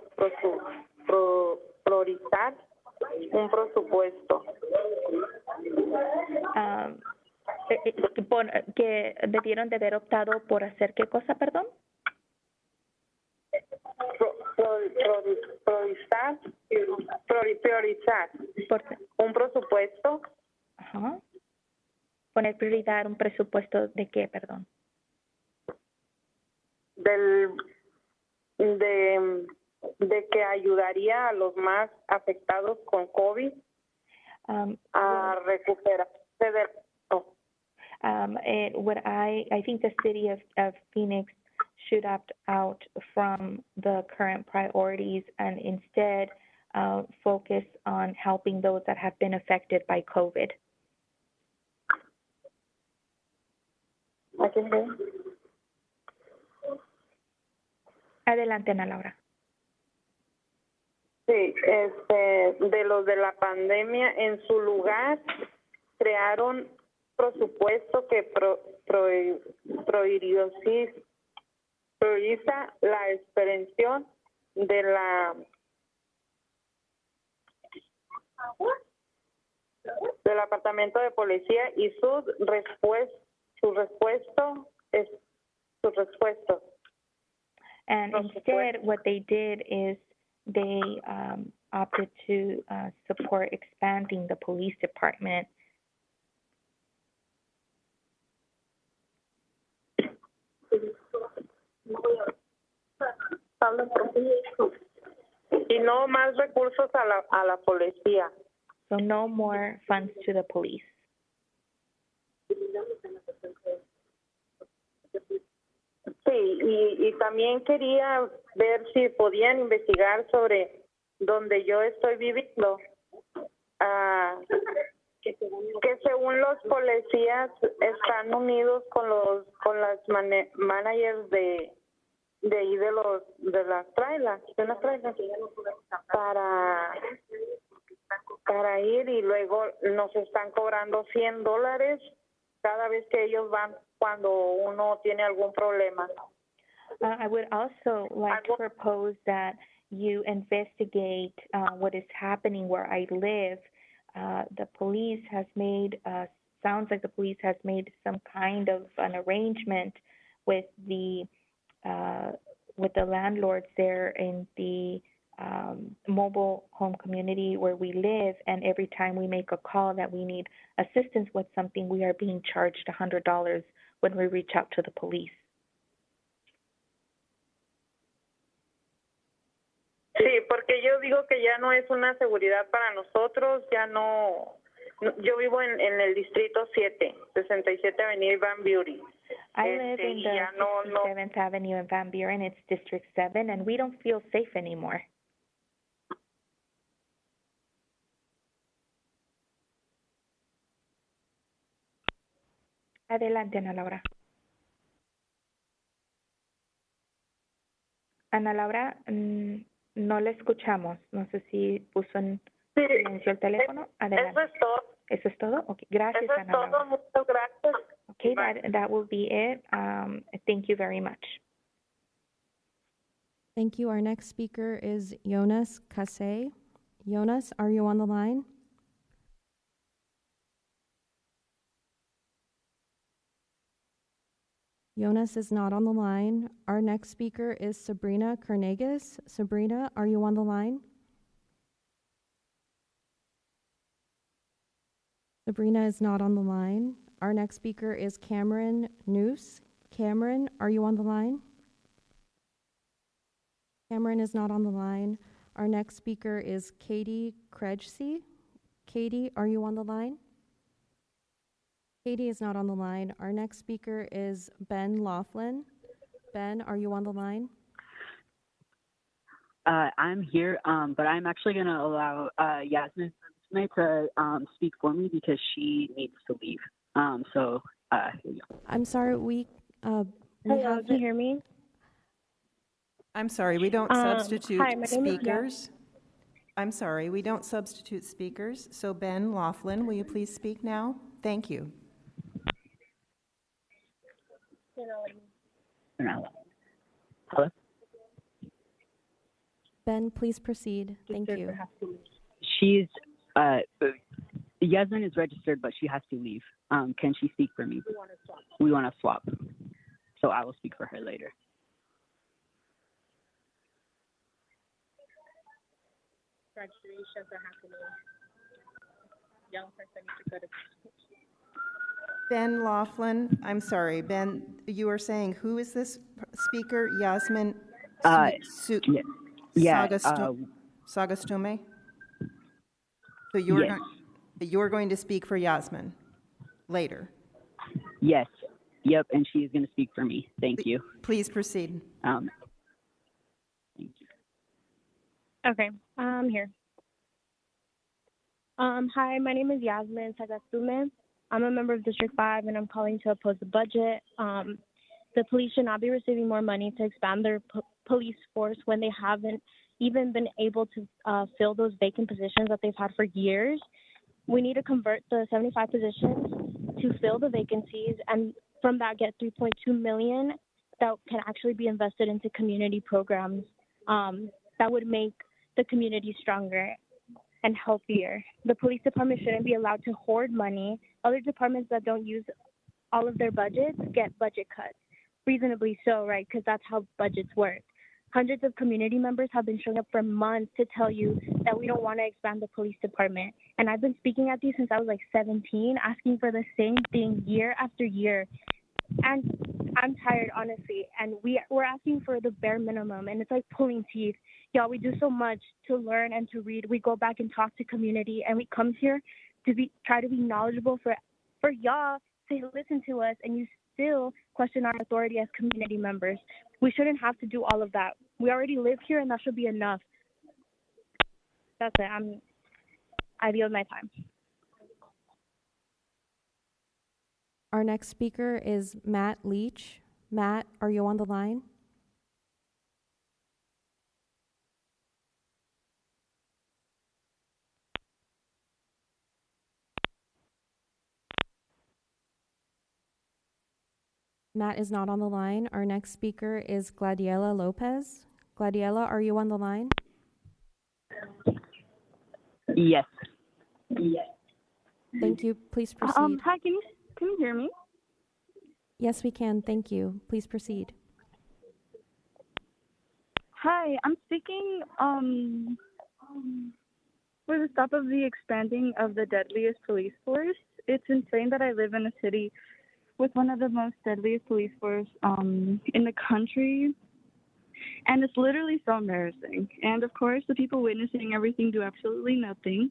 priorizar un presupuesto. Que debieron de haber optado por hacer qué cosa, perdón. Priorizar un presupuesto. Ajá. Poner prioridad un presupuesto de qué, perdón. De que ayudaría a los más afectados con COVID a recuperarse de what I think the city of Phoenix should opt out from the current priorities and instead focus on helping those that have been affected by COVID. Adelante, Ana Laura. Sí, de los de la pandemia, en su lugar crearon presupuesto que prioriza la expansión de del Apartamento de Policía y su respuesta. And instead, what they did is they opted to support expanding the police department. Y no más recursos a la policía. So no more funds to the police. Sí, y también quería ver si podían investigar sobre donde yo estoy viviendo. Que según los policías están unidos con las managers de ahí de las trailers, para ir, y luego nos están cobrando $100 cada vez que ellos van cuando uno tiene algún problema. I would also like to propose that you investigate what is happening where I live. The police has made, sounds like the police has made some kind of an arrangement with the landlords there in the mobile home community where we live, and every time we make a call that we need assistance with something, we are being charged $100 when we reach out to the police. Sí, porque yo digo que ya no es una seguridad para nosotros, ya no. Yo vivo en el distrito 7, 67 Avenida Van Buren. I live in the 67th Avenue in Van Buren. It's District 7, and we don't feel safe anymore. Adelante, Ana Laura. Ana Laura, no le escuchamos. No sé si puso en silencio el teléfono. Adelante. Eso es todo. ¿Eso es todo? Okay. Gracias, Eso es Ana todo. Laura. Muchas gracias. Okay, that will be it. Thank you very much. Thank you. Our next speaker is Jonas Kase. Jonas, are you on the line? Jonas is not on the line. Our next speaker is Sabrina Carnegas. Sabrina, are you on the line? Sabrina is not on the line. Our next speaker is Cameron Noose. Cameron, are you on the line? Cameron is not on the line. Our next speaker is Katie Krejci. Katie, are you on the line? Katie is not on the line. Our next speaker is Ben Laughlin. Ben, are you on the line? I'm here, but I'm actually going to allow Yasmin to speak for me because she needs to leave. Here you go. I'm sorry, we Hello, can you hear me? I'm sorry, we don't substitute hi, my name is speakers. I'm sorry, we don't substitute speakers. So Ben Laughlin, will you please speak now? Thank you. Hello? Ben, please proceed. Thank you. She's, Yasmin is registered, but she has to leave. Can she speak for me? We want to swap. So I will speak for her later. Graduations are happening. Young person needs to go to. Ben Laughlin, I'm sorry, Ben, you were saying who is this speaker? Yasmin Sagastume? So you're going to speak for Yasmin later? Yes. Yep, and she is going to speak for me. Thank you. Please proceed. Thank you. Okay, I'm here. Hi, my name is Yasmin Sagastume. I'm a member of District 5, and I'm calling to oppose the budget. The police should not be receiving more money to expand their police force when they haven't even been able to fill those vacant positions that they've had for years. We need to convert the 75 positions to fill the vacancies, and from that get $3.2 million that can actually be invested into community programs that would make the community stronger and healthier. The police department shouldn't be allowed to hoard money. Other departments that don't use all of their budgets get budget cuts. Reasonably so, right? Because that's how budgets work. Hundreds of community members have been showing up for months to tell you that we don't want to expand the police department. And I've been speaking at these since I was like 17, asking for the same thing year after year. And I'm tired, honestly, and we're asking for the bare minimum, and it's like pulling teeth. Y'all, we do so much to learn and to read. We go back and talk to community, and we come here to try to be knowledgeable for y'all to listen to us, and you still question our authority as community members. We shouldn't have to do all of that. We already live here, and that should be enough. That's it. I yield my time. Our next speaker is Matt Leach. Matt, are you on the line? Matt is not on the line. Our next speaker is Gladiela Lopez. Gladiela, are you on the line? Yes. Thank you. Please proceed. Hi, can you hear me? Yes, we can. Thank you. Please proceed. Hi, I'm speaking for the stop of the expanding of the deadliest police force. It's insane that I live in a city with one of the most deadliest police force in the country. And it's literally so embarrassing. And of course, the people witnessing everything do absolutely nothing.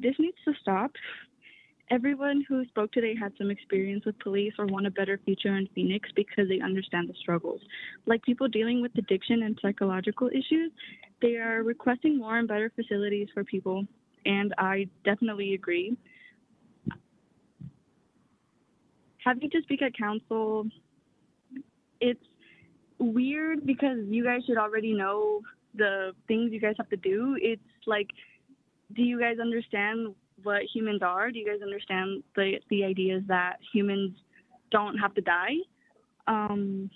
This needs to stop. Everyone who spoke today had some experience with police or want a better future in Phoenix because they understand the struggles. Like people dealing with addiction and psychological issues, they are requesting more and better facilities for people. And I definitely agree. Having to speak at council, it's weird because you guys should already know the things you guys have to do. It's like, do you guys understand what humans are? Do you guys understand the ideas that humans don't have to die? Isn't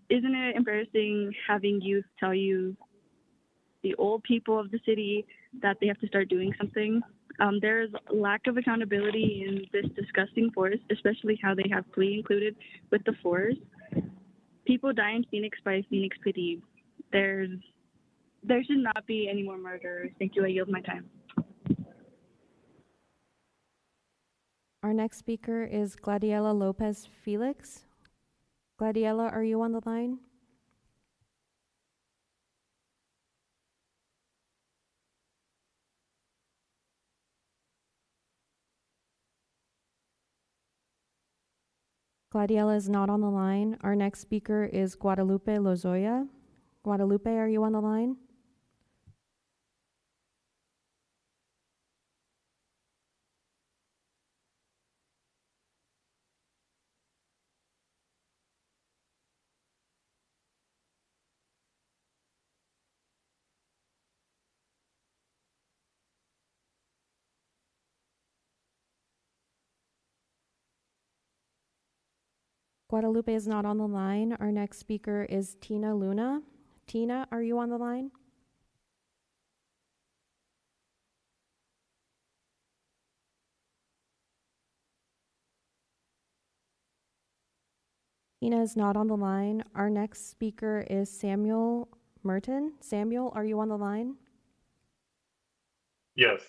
it embarrassing having youth tell you, the old people of the city, that they have to start doing something? There's lack of accountability in this disgusting force, especially how they have plea included with the force. People die in Phoenix by Phoenix PD. There should not be any more murders. Thank you. I yield my time. Our next speaker is Gladiela Lopez Felix. Gladiela, are you on the line? Gladiela is not on the line. Our next speaker is Guadalupe Lozoya. Guadalupe, are you on the line? Guadalupe is not on the line. Our next speaker is Tina Luna. Tina, are you on the line? Tina is not on the line. Our next speaker is Samuel Merton. Samuel, are you on the line? Yes.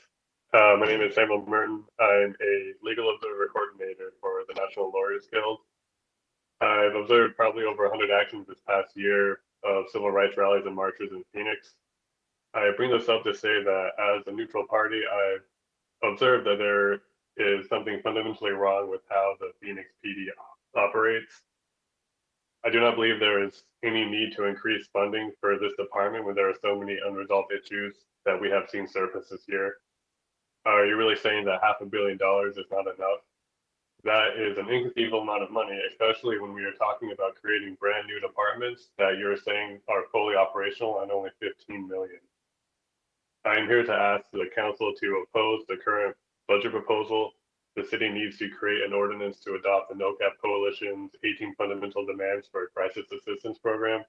My name is Samuel Merton. I'm a legal observer coordinator for the National Lawyers Guild. I've observed probably over 100 actions this past year of civil rights rallies and marches in Phoenix. I bring this up to say that as a neutral party, I've observed that there is something fundamentally wrong with how the Phoenix PD operates. I do not believe there is any need to increase funding for this department when there are so many unresolved issues that we have seen surface this year. Are you really saying that $500 million is not enough? That is an inconceivable amount of money, especially when we are talking about creating brand new departments that you're saying are fully operational and only 15 million. I am here to ask the council to oppose the current budget proposal. The city needs to create an ordinance to adopt the NOCAP Coalition's 18 fundamental demands for a crisis assistance program.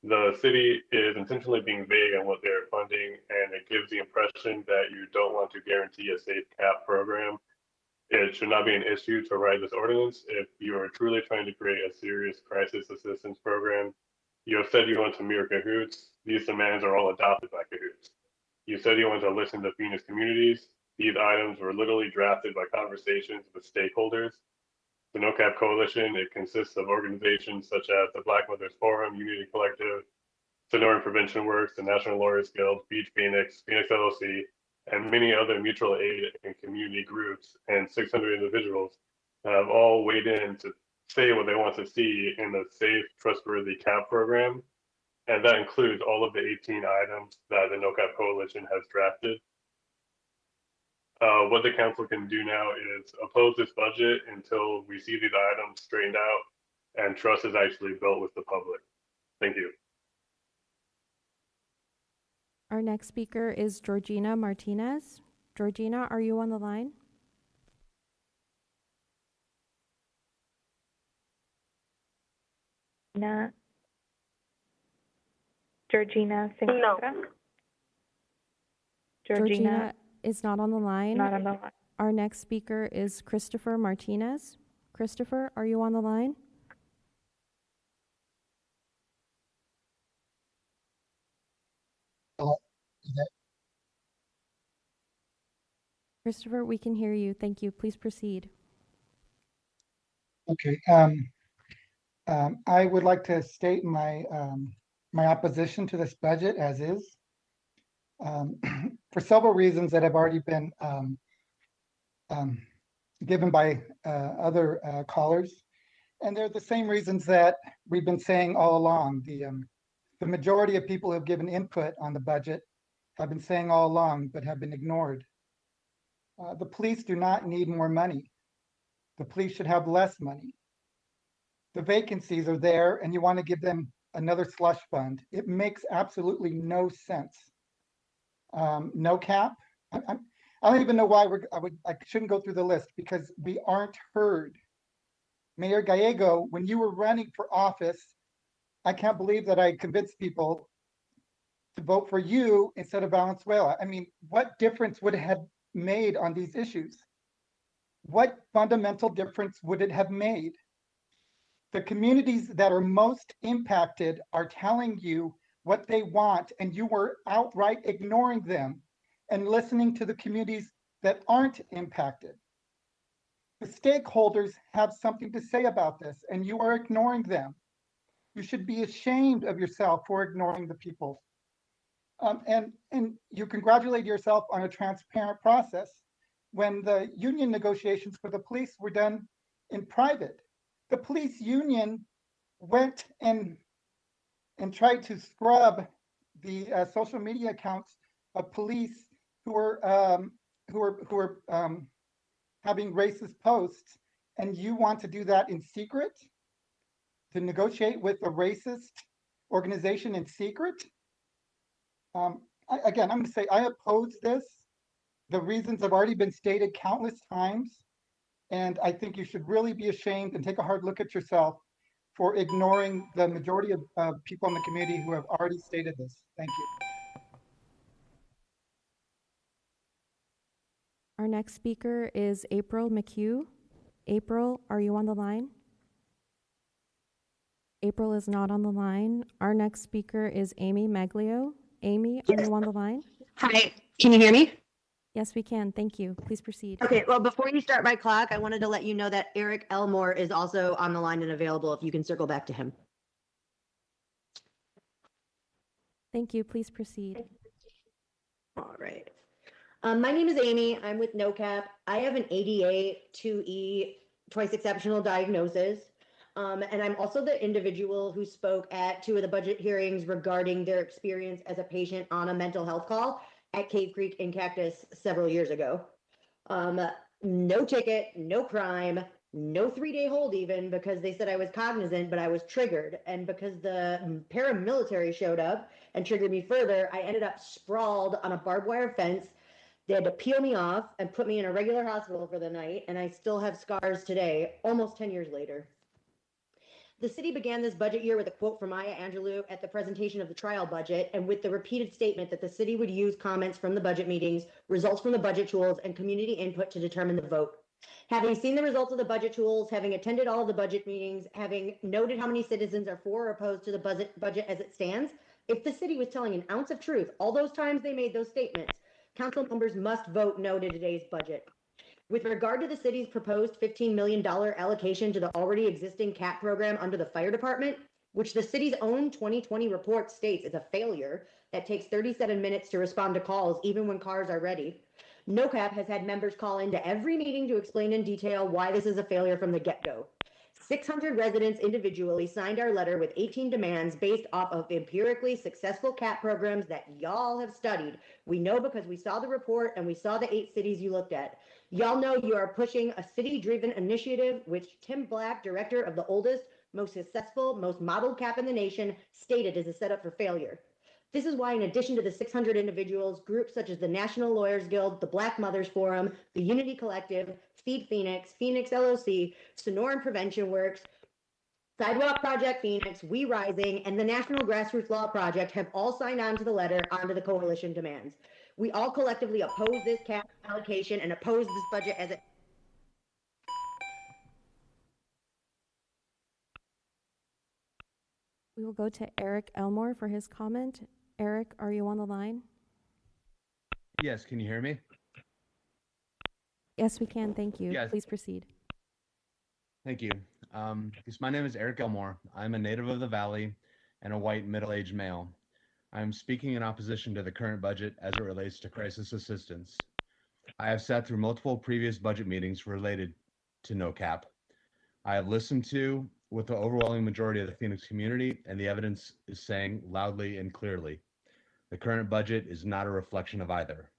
The city is intentionally being vague on what they're funding, and it gives the impression that you don't want to guarantee a safe cap program. It should not be an issue to write this ordinance if you are truly trying to create a serious crisis assistance program. You have said you want to mirror Cahoots. These demands are all adopted by Cahoots. You said you want to listen to Phoenix communities. These items were literally drafted by conversations with stakeholders. The No Cap Coalition, it consists of organizations such as the Black Mothers Forum, Unity Collective, Sonoran Prevention Works, the National Lawyers Guild, Beach Phoenix, Phoenix LLC, and many other mutual aid and community groups, and 600 individuals have all weighed in to say what they want to see in the safe, trustworthy CAP program. And that includes all of the 18 items that the No Cap Coalition has drafted. What the council can do now is oppose this budget until we see these items straightened out and trust is actually built with the public. Thank you. Our next speaker is Georgina Martinez. Georgina, are you on the line? Georgina se encuentra. Georgina is not on the line. Not on the line. Our next speaker is Christopher Martinez. Christopher, are you on the line? Christopher, we can hear you. Thank you. Please proceed. Okay. I would like to state my my opposition to this budget as is, for several reasons that have already been given by other callers, and they're the same reasons that we've been saying all along. The majority of people who have given input on the budget have been saying all along, but have been ignored. The police do not need more money. The police should have less money. The vacancies are there and you want to give them another slush fund. It makes absolutely no sense. No cap. I don't even know why I shouldn't go through the list because we aren't heard. Mayor Gallego, when you were running for office, I can't believe that I convinced people to vote for you instead of Valenzuela. I mean, what difference would it have made on these issues? What fundamental difference would it have made? The communities that are most impacted are telling you what they want, and you were outright ignoring them and listening to the communities that aren't impacted. The stakeholders have something to say about this, and you are ignoring them. You should be ashamed of yourself for ignoring the people. And you congratulate yourself on a transparent process when the union negotiations for the police were done in private. The police union went and tried to scrub the social media accounts of police who were having racist posts, and you want to do that in secret? To negotiate with a racist organization in secret? Again, I'm going to say I oppose this. The reasons have already been stated countless times. And I think you should really be ashamed and take a hard look at yourself for ignoring the majority of people in the community who have already stated this. Thank you. Our next speaker is April McHugh. April, are you on the line? April is not on the line. Our next speaker is Amy Maglio. Amy, are you on the line? Hi, can you hear me? Yes, we can. Thank you. Please proceed. Okay, well, before you start my clock, I wanted to let you know that Eric Elmore is also on the line and available if you can circle back to him. Thank you. Please proceed. All right. My name is Amy. I'm with No Cap. I have an ADA 2E twice exceptional diagnosis. And I'm also the individual who spoke at 2 of the budget hearings regarding their experience as a patient on a mental health call at Cave Creek and Cactus several years ago. No ticket, no crime, no 3-day hold even, because they said I was cognizant, but I was triggered. And because the paramilitary showed up and triggered me further, I ended up sprawled on a barbed wire fence. They had to peel me off and put me in a regular hospital for the night, and I still have scars today, almost 10 years later. The city began this budget year with a quote from Maya Angelou at the presentation of the trial budget, and with the repeated statement that the city would use comments from the budget meetings, results from the budget tools, and community input to determine the vote. Having seen the results of the budget tools, having attended all of the budget meetings, having noted how many citizens are for or opposed to the budget as it stands, if the city was telling an ounce of truth, all those times they made those statements, council members must vote no to today's budget. With regard to the city's proposed $15 million allocation to the already existing CAP program under the fire department, which the city's own 2020 report states is a failure that takes 37 minutes to respond to calls even when cars are ready, NOCAP has had members call into every meeting to explain in detail why this is a failure from the get-go. 600 residents individually signed our letter with 18 demands based off of empirically successful CAP programs that y'all have studied. We know because we saw the report and we saw the 8 cities you looked at. Y'all know you are pushing a city-driven initiative, which Tim Black, director of the oldest, most successful, most modeled CAP in the nation, stated is a setup for failure. This is why, in addition to the 600 individuals, groups such as the National Lawyers Guild, the Black Mothers Forum, the Unity Collective, Feed Phoenix, Phoenix LLC, Sonoran Prevention Works, Sidewalk Project Phoenix, We Rising, and the National Grassroots Law Project have all signed on to the letter onto the coalition demands. We all collectively oppose this cap allocation and oppose this budget as it. We will go to Eric Elmore for his comment. Eric, are you on the line? Yes, can you hear me? Yes, we can. Thank you. Yes. Please proceed. Thank you. My name is Eric Elmore. I'm a native of the Valley and a white middle-aged male. I'm speaking in opposition to the current budget as it relates to crisis assistance. I have sat through multiple previous budget meetings related to no cap. I have listened to what the overwhelming majority of the Phoenix community and the evidence is saying loudly and clearly. The current budget is not a reflection of either.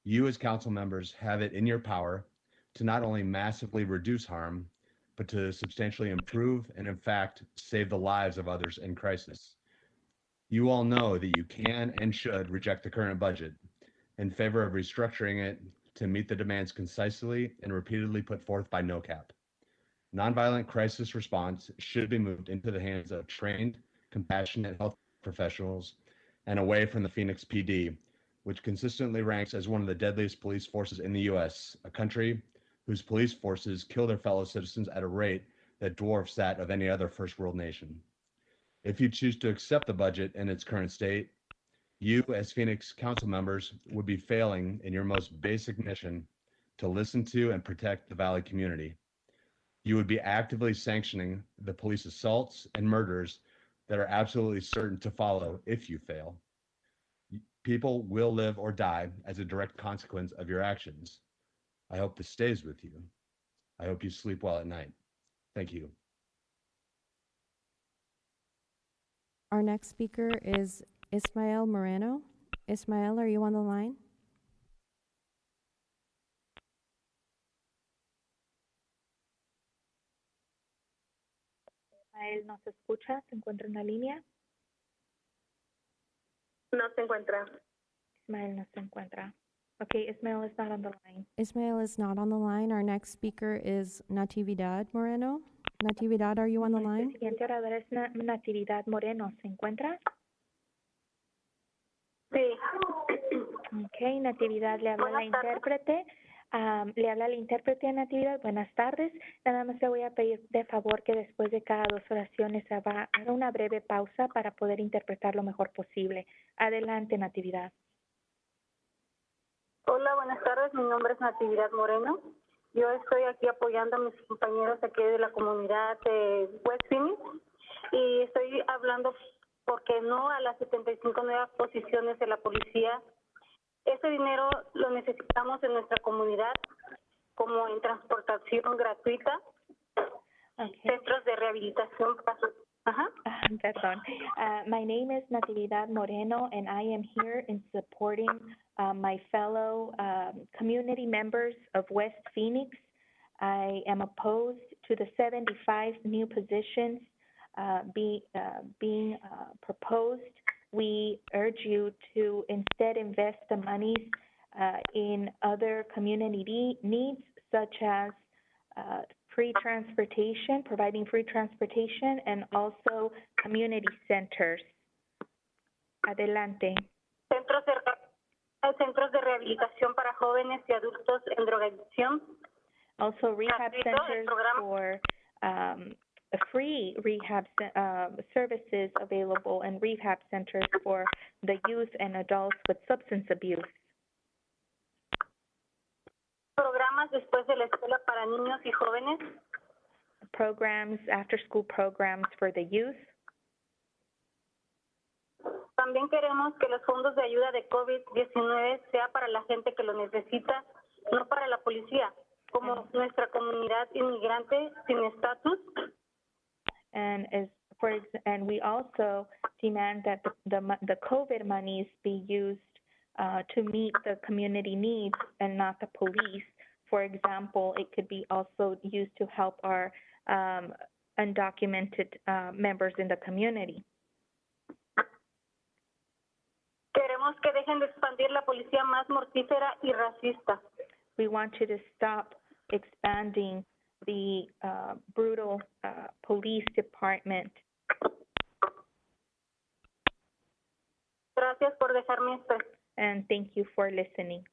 You as council members have it in your power to not only massively reduce harm, but to substantially improve and in fact save the lives of others in crisis. You all know that you can and should reject the current budget in favor of restructuring it to meet the demands concisely and repeatedly put forth by NOCAP. Nonviolent crisis response should be moved into the hands of trained, compassionate health professionals and away from the Phoenix PD, which consistently ranks as one of the deadliest police forces in the US, a country whose police forces kill their fellow citizens at a rate that dwarfs that of any other first world nation. If you choose to accept the budget in its current state, you as Phoenix council members would be failing in your most basic mission to listen to and protect the Valley community. You would be actively sanctioning the police assaults and murders that are absolutely certain to follow if you fail. People will live or die as a direct consequence of your actions. I hope this stays with you. I hope you sleep well at night. Thank you. Our next speaker is Ismael Moreno. Ismael, are you on the line? Ismael no se escucha, se encuentra en la línea. No se encuentra. Ismael no se encuentra. Okay, Ismael is not on the line. Ismael is not on the line. Our next speaker is Natividad Moreno. Natividad, are you on the line? La siguiente oradora es Natividad Moreno. ¿Se encuentra? Sí. Okay, Natividad, le habla la intérprete. Le habla la intérprete a Natividad. Buenas tardes. Nada más le voy a pedir de favor que después de cada 2 oraciones haga una breve pausa para poder interpretar lo mejor posible. Adelante, Natividad. Hola, buenas tardes. Mi nombre es Natividad Moreno. Yo estoy aquí apoyando a mis compañeros aquí de la comunidad de West Phoenix y estoy hablando porque no a las 75 nuevas posiciones de la policía. Ese dinero lo necesitamos en nuestra comunidad, como en transportación gratuita, centros de rehabilitación para Perdón. My name is Natividad Moreno, and I am here in supporting my fellow community members of West Phoenix. I am opposed to the 75 new positions being proposed. We urge you to instead invest the monies in other community needs, such as free transportation, providing free transportation, and also community centers. Adelante. Centros de rehabilitación para jóvenes y adultos en drogadicción. Also rehab centers for free rehab services available and rehab centers for the youth and adults with substance abuse. programas después de la escuela para niños y jóvenes. Programs, after-school programs for the youth. También queremos que los fondos de ayuda de COVID-19 sea para la gente que lo necesita, no para la policía, como nuestra comunidad inmigrante sin estatus. And we also demand that the COVID monies be used to meet the community needs and not the police. For example, it could be also used to help our undocumented members in the community. Queremos que dejen de expandir la policía más mortífera y racista. We want you to stop expanding the brutal police department. Gracias por dejarme estar. And thank you for listening.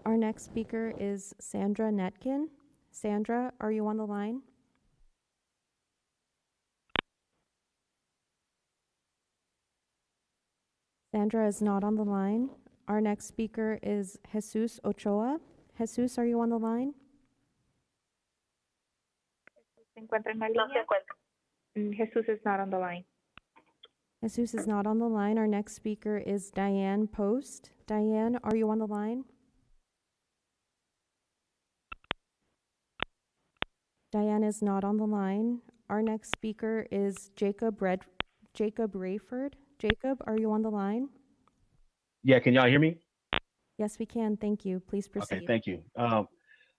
Our next speaker is Sandra Netkin. Sandra, are you on the line? Sandra is not on the line. Our next speaker is Jesus Ochoa. Jesus, are you on the line? ¿Se encuentra en la línea? Jesus is not on the line. Jesus is not on the line. Our next speaker is Diane Post. Diane, are you on the line? Diane is not on the line. Our next speaker is Jacob Rayford. Jacob, are you on the line? Yeah, can y'all hear me? Yes, we can. Thank you. Please proceed. Okay, thank you.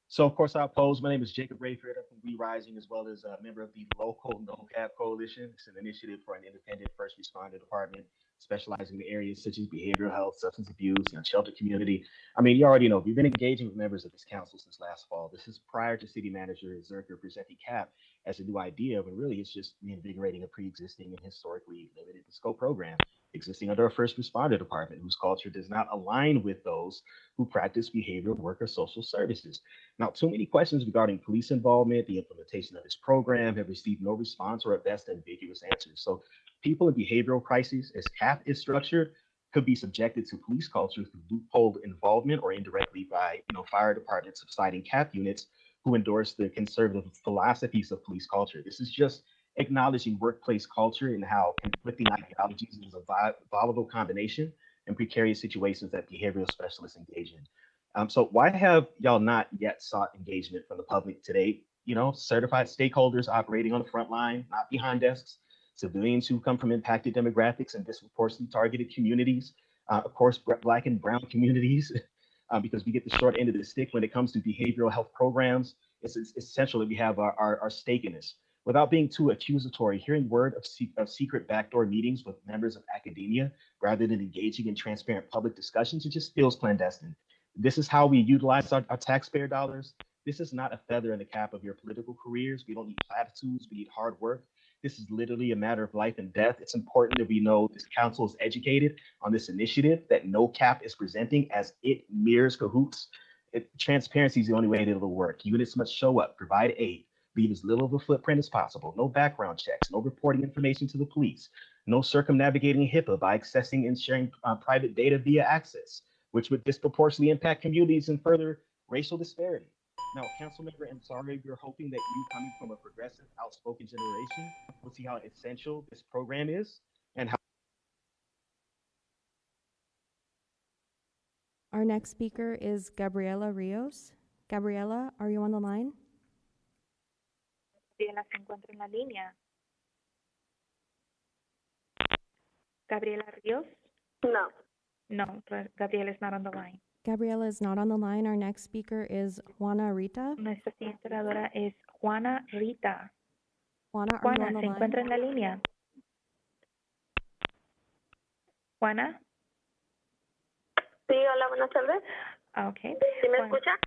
So of course I oppose. My name is Jacob Rayford. I'm from We Rising, as well as a member of the local No Cap Coalition. It's an initiative for an independent first responder department specializing in areas such as behavioral health, substance abuse, shelter community. I mean, you already know, we've been engaging with members of this council since last fall. This is prior to City Manager Zerker presenting CAP as a new idea, when really it's just reinvigorating a pre-existing and historically limited scope program existing under a first responder department whose culture does not align with those who practice behavioral work or social services. Now, too many questions regarding police involvement, the implementation of this program have received no response or at best ambiguous answers. So people in behavioral crises, as CAP is structured, could be subjected to police culture through loophole involvement or indirectly by fire departments of citing CAP units who endorse the conservative philosophies of police culture. This is just acknowledging workplace culture and how conflicting ideologies is a volatile combination and precarious situations that behavioral specialists engage in. So why have y'all not yet sought engagement from the public today? Certified stakeholders operating on the front line, not behind desks, civilians who come from impacted demographics and disproportionately targeted communities, of course, Black and brown communities, because we get the short end of the stick when it comes to behavioral health programs. It's essential that we have our stake in this. Without being too accusatory, hearing word of secret backdoor meetings with members of academia rather than engaging in transparent public discussions, it just feels clandestine. This is how we utilize our taxpayer dollars. This is not a feather in the cap of your political careers. We don't need platitudes, we need hard work. This is literally a matter of life and death. It's important that we know this council is educated on this initiative that No Cap is presenting as it mirrors cahoots. Transparency is the only way that it'll work. Units must show up, provide aid, leave as little of a footprint as possible. No background checks, no reporting information to the police, no circumnavigating HIPAA by accessing and sharing private data via access, which would disproportionately impact communities and further racial disparity. Now, Councilmember Ansari, we're hoping that you, coming from a progressive, outspoken generation, will see how essential this program is and how. Our next speaker is Gabriela Rios. Gabriela, are you on the line? Gabriela se encuentra en la línea. Gabriela Rios? No. No, Gabriela is not on the line. Gabriela is not on the line. Our next speaker is Juana Rita. Nuestra siguiente oradora es Juana Rita. Juana, are you on the ¿se line? encuentra en la línea? Juana? Sí, hola, buenas tardes. Okay. ¿Sí me escucha?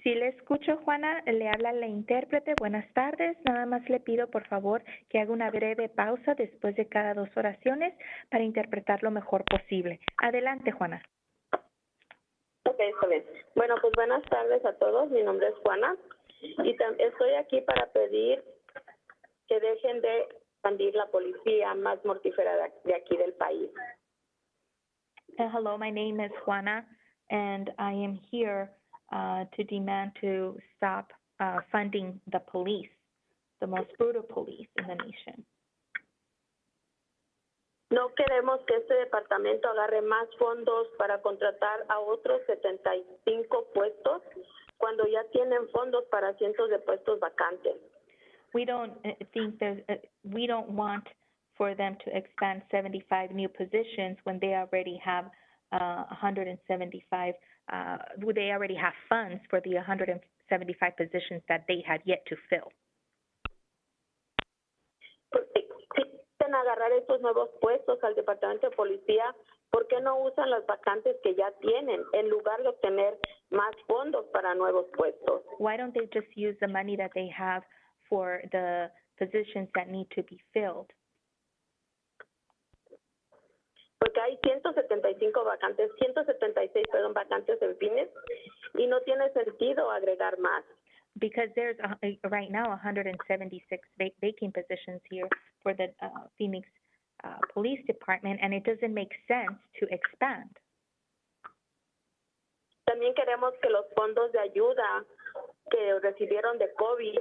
Sí le escucho, Juana. Le habla la intérprete. Buenas tardes. Nada más le pido, por favor, que haga una breve pausa después de cada 2 oraciones para interpretar lo mejor posible. Adelante, Juana. Ok, está bien. Bueno, pues buenas tardes a todos. Mi nombre es Juana y estoy aquí para pedir que dejen de expandir la policía más mortífera de aquí del país. Hello, my name is Juana. and I am here to demand to stop funding the police, the most brutal police in the nation. No queremos que este departamento agarre más fondos para contratar a otros 75 puestos cuando ya tienen fondos para cientos de puestos vacantes. We don't we don't want for them to expand 75 new positions when they already have 175. They already have funds for the 175 positions that they had yet to fill. Agarrar estos nuevos puestos al departamento de policía, ¿por qué no usan las vacantes que ya tienen en lugar de obtener más fondos para nuevos puestos? Why don't they just use the money that they have for the positions that need to be filled? Porque hay 176 vacantes en Phoenix y no tiene sentido agregar más. Because there's right now 176 vacant positions here for the Phoenix Police Department, and it doesn't make sense to expand. También queremos que los fondos de ayuda que recibieron de COVID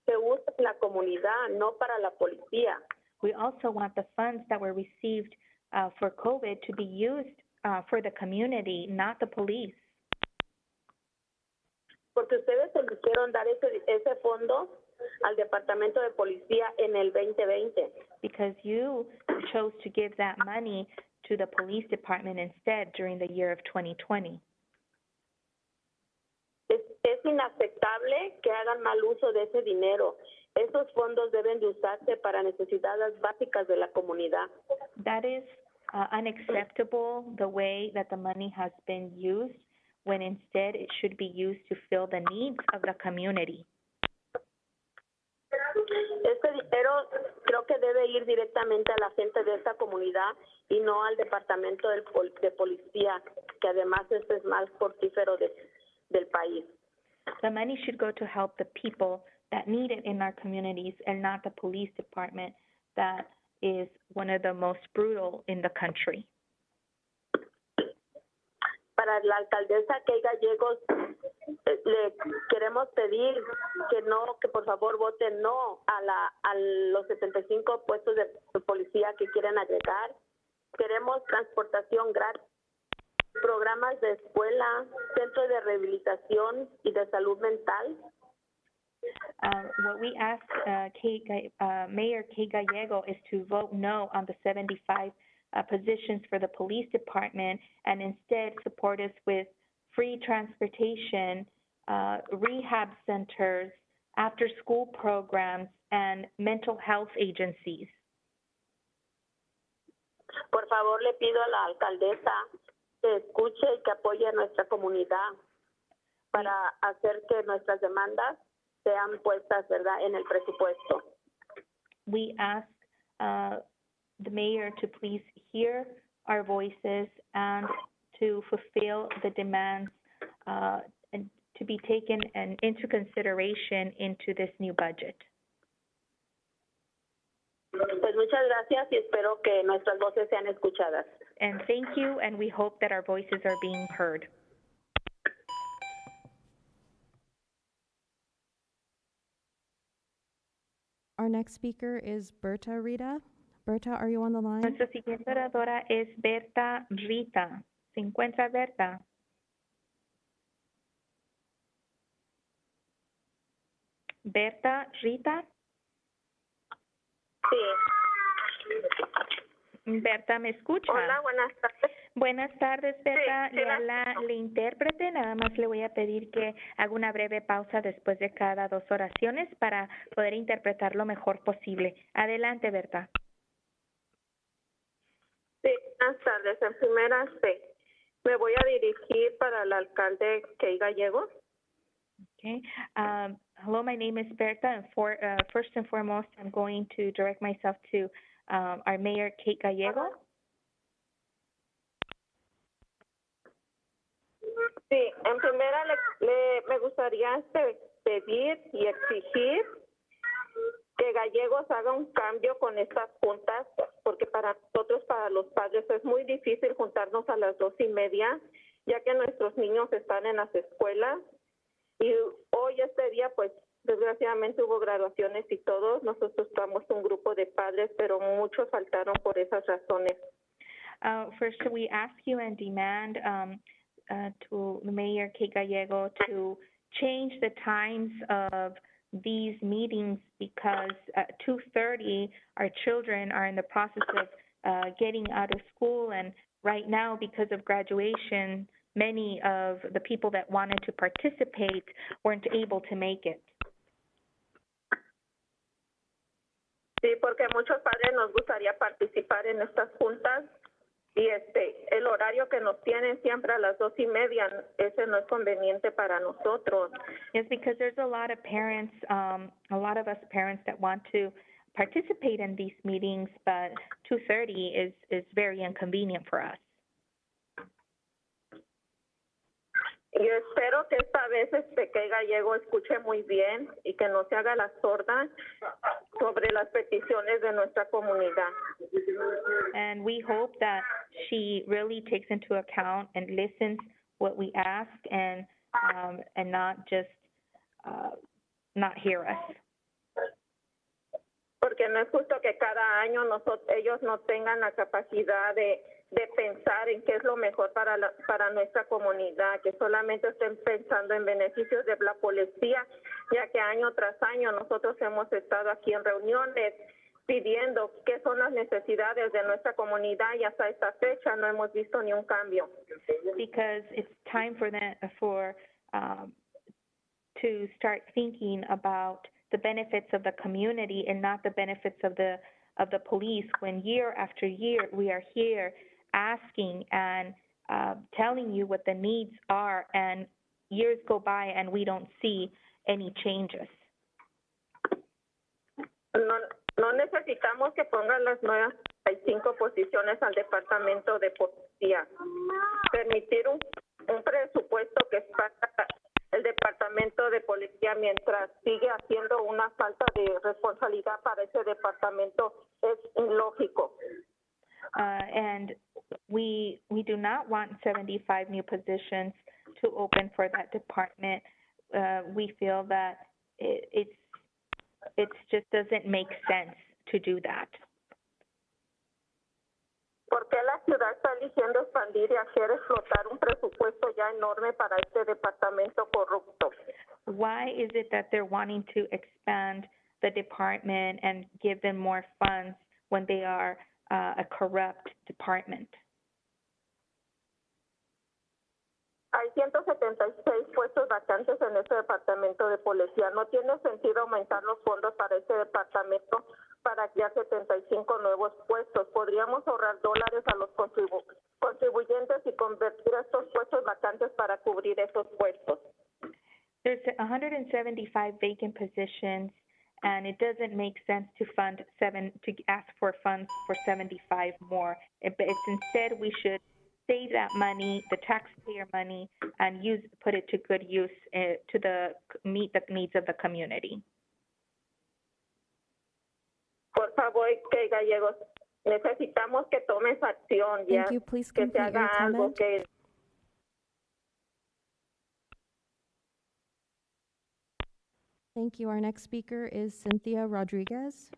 se usen en la comunidad, no para la policía. We also want the funds that were received for COVID to be used for the community, not the police. Porque ustedes eligieron dar ese fondo al departamento de policía en el 2020. Because you chose to give that money to the police department instead during the year of 2020. Es inaceptable que hagan mal uso de ese dinero. Esos fondos deben de usarse para necesidades básicas de la comunidad. That is unacceptable, the way that the money has been used, when instead it should be used to fill the needs of the community. Este dinero creo que debe ir directamente a la gente de esta comunidad y no al departamento de policía, que además es más mortífero del país. The money should go to help the people that need it in our communities and not the police department that is one of the most brutal in the country. Para la alcaldesa Kay Gallegos, le queremos pedir que por favor voten no a los 75 puestos de policía que quieren agregar. Queremos transportación gratis, programas de escuela, centros de rehabilitación y de salud mental. What we ask Mayor Kay Gallego is to vote no on the 75 positions for the police department and instead support us with free transportation, rehab centers, after-school programs, and mental health agencies. Por favor, le pido a la alcaldesa que escuche y que apoye a nuestra comunidad para hacer que nuestras demandas sean puestas, ¿verdad?, en el presupuesto. We ask the mayor to please hear our voices and to fulfill the demands and to be taken into consideration into this new budget. Pues muchas gracias y espero que nuestras voces sean escuchadas. And thank you, and we hope that our voices are being heard. Our next speaker is Berta Rita. Berta, are you on the line? Nuestra siguiente oradora es Berta Rita. ¿Se encuentra Berta? Berta Rita. Sí. Berta, ¿me escucha? Hola, buenas tardes. Buenas tardes, Berta. Sí, le habla la intérprete. Nada más le voy a pedir que haga una breve pausa después de cada 2 oraciones para poder interpretar lo mejor posible. Adelante, Berta. Sí, buenas tardes. En primera, me voy a dirigir para el alcalde Kay Gallegos. Okay. Hello, my name is Berta, and first and foremost, I'm going to direct myself to our Mayor, Kate Gallego. Sí, en primera me gustaría pedir y exigir que Gallegos haga un cambio con estas juntas, porque para nosotros, para los padres, es muy difícil juntarnos a las 2:30 ya que nuestros niños están en las escuelas y hoy este día pues desgraciadamente hubo graduaciones y todos, nosotros estamos un grupo de padres, pero muchos faltaron por esas razones. First, we ask you and demand to Mayor Kate Gallego to change the times of these meetings because at 2:30 our children are in the process of getting out of school, and right now because of graduation many of the people that wanted to participate weren't able to make it. Sí, porque muchos padres nos gustaría participar en estas juntas y el horario que nos tienen siempre a las 2:30, ese no es conveniente para nosotros. Yes, because there's a lot of parents, a lot of us parents that want to participate in these meetings, but 2:30 is very inconvenient for us. Y espero que esta vez Kate Gallego escuche muy bien y que no se haga la sorda sobre las peticiones de nuestra comunidad. And we hope that she really takes into account and listens what we ask and not just not hear us. Porque no es justo que cada año ellos no tengan la capacidad de pensar en qué es lo mejor para nuestra comunidad, que solamente estén pensando en beneficios de la policía, ya que año tras año nosotros hemos estado aquí en reuniones pidiendo qué son las necesidades de nuestra comunidad y hasta esta fecha no hemos visto ni un cambio. Because it's time for them to start thinking about the benefits of the community and not the benefits of the police, when year after year we are here asking and telling you what the needs are, and years go by and we don't see any changes. No necesitamos que pongan las 95 posiciones al departamento de policía. Permitir un presupuesto que es para el departamento de policía mientras sigue haciendo una falta de responsabilidad para ese departamento es ilógico. And we do not want 75 new positions to open for that department. We feel that it just doesn't make sense to do that. ¿Por qué la ciudad está eligiendo expandir y hacer explotar un presupuesto ya enorme para este departamento corrupto? Why is it that they're wanting to expand the department and give them more funds when they are a corrupt department? Hay 176 puestos vacantes en este departamento de policía. No tiene sentido aumentar los fondos para este departamento para crear 75 nuevos puestos. Podríamos ahorrar dólares a los contribuyentes y convertir estos puestos vacantes para cubrir esos puestos. There's 175 vacant positions, and it doesn't make sense to ask for funds for 75 more. It's instead we should save that money, the taxpayer money, and put it to good use to meet the needs of the community. Por favor, Kate Gallegos, necesitamos que tomes acción ya, Thank you. Please que se complete your haga algo comment. que Thank you. Our next speaker is Cynthia Rodriguez.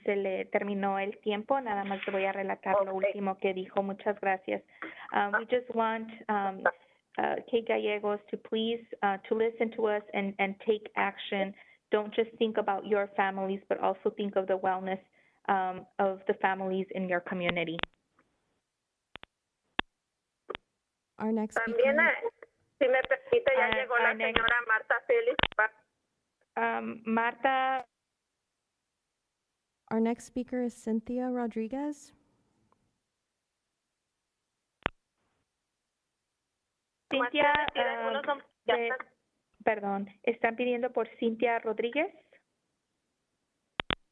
Se le terminó el tiempo. Nada más le voy a relatar lo último que dijo. Muchas gracias. We just want Kate Gallegos to please to listen to us and take action. Don't just think about your families, but also think of the wellness of the families in your community. Our next speaker. también, si me permite, ya llegó la señora Marta Félix. Marta. Our next speaker is Cynthia Rodriguez. Cintia, perdón, ¿están pidiendo por Cintia Rodríguez?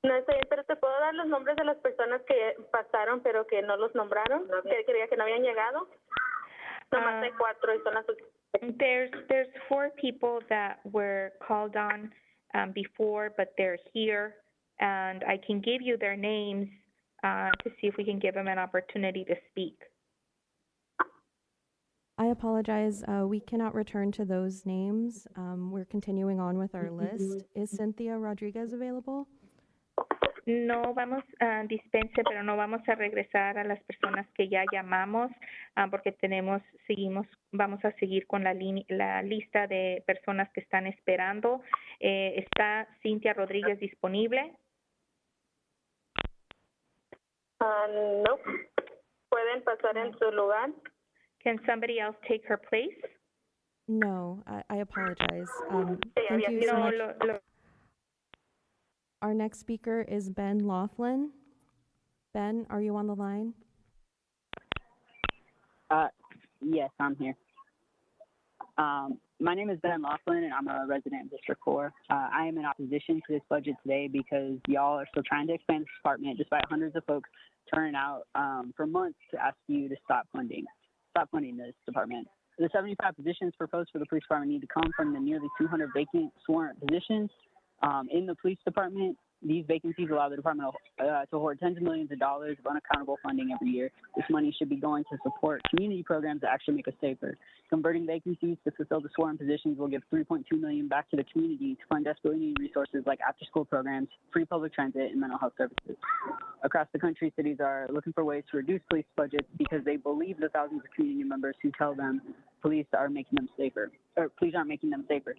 No estoy bien, pero te puedo dar los nombres de las personas que pasaron, pero que no los nombraron, que creía que no habían llegado. Nomás hay 4 y son las There's 4 people that were called on before, but they're here, and I can give you their names to see if we can give him an opportunity to speak. I apologize. We cannot return to those names. We're continuing on with our list. Is Cynthia Rodriguez available? No vamos, dispense, pero no vamos a regresar a las personas que ya llamamos, porque vamos a seguir con la lista de personas que están esperando. ¿Está Cynthia Rodríguez disponible? No. ¿Pueden pasar en su lugar? Can somebody else take her place? No, I apologize. Thank you so much. Our next speaker is Ben Laughlin. Ben, are you on the line? Yes, I'm here. My name is Ben Laughlin, and I'm a resident of District 4. I am in opposition to this budget today because y'all are still trying to expand this department despite hundreds of folks turning out for months to ask you to stop funding this department. The 75 positions proposed for the police department need to come from the nearly 200 vacant sworn positions in the police department. These vacancies allow the department to hoard tens of millions of dollars of unaccountable funding every year. This money should be going to support community programs that actually make us safer. Converting vacancies to fulfill the sworn positions will give $3.2 million back to the community to fund desperately needed resources like after-school programs, free public transit, and mental health services. Across the country, cities are looking for ways to reduce police budgets because they believe the thousands of community members who tell them police are making them safer, or police aren't making them safer.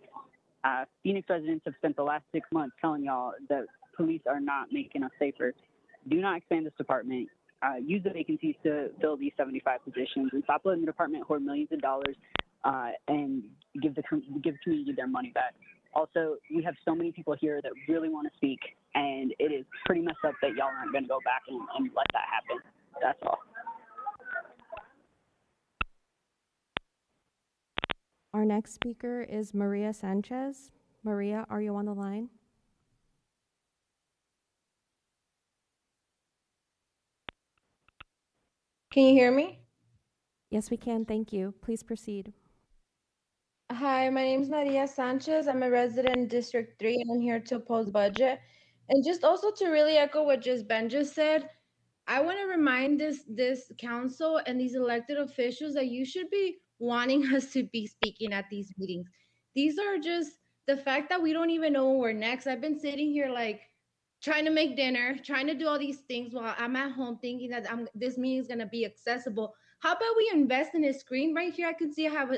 Phoenix residents have spent the last 6 months telling y'all that police are not making us safer. Do not expand this department. Use the vacancies to fill these 75 positions and stop letting the department hoard millions of dollars and give the community their money back. Also, we have so many people here that really want to speak, and it is pretty messed up that y'all aren't going to go back and let that happen. That's all. Our next speaker is Maria Sanchez. Maria, are you on the line? Can you hear me? Yes, we can. Thank you. Please proceed. Hi, my name is Maria Sanchez. I'm a resident in District 3 and I'm here to oppose budget. And just also to really echo what Ben just said, I want to remind this council and these elected officials that you should be wanting us to be speaking at these meetings. These are just the fact that we don't even know when we're next. I've been sitting here like trying to make dinner, trying to do all these things while I'm at home thinking that this meeting is going to be accessible. How about we invest in a screen right here? I can see I have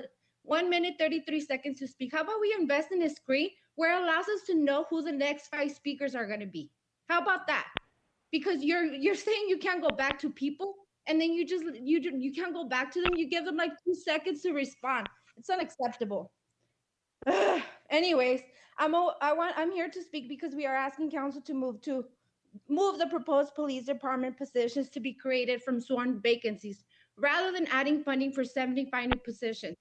1 minute, 33 seconds to speak. How about we invest in a screen where it allows us to know who the next 5 speakers are going to be? How about that? Because you're saying you can't go back to people and then you can't go back to them. You give them like 2 seconds to respond. It's unacceptable. Anyways, I'm here to speak because we are asking council to move the proposed police department positions to be created from sworn vacancies rather than adding funding for 75 new positions.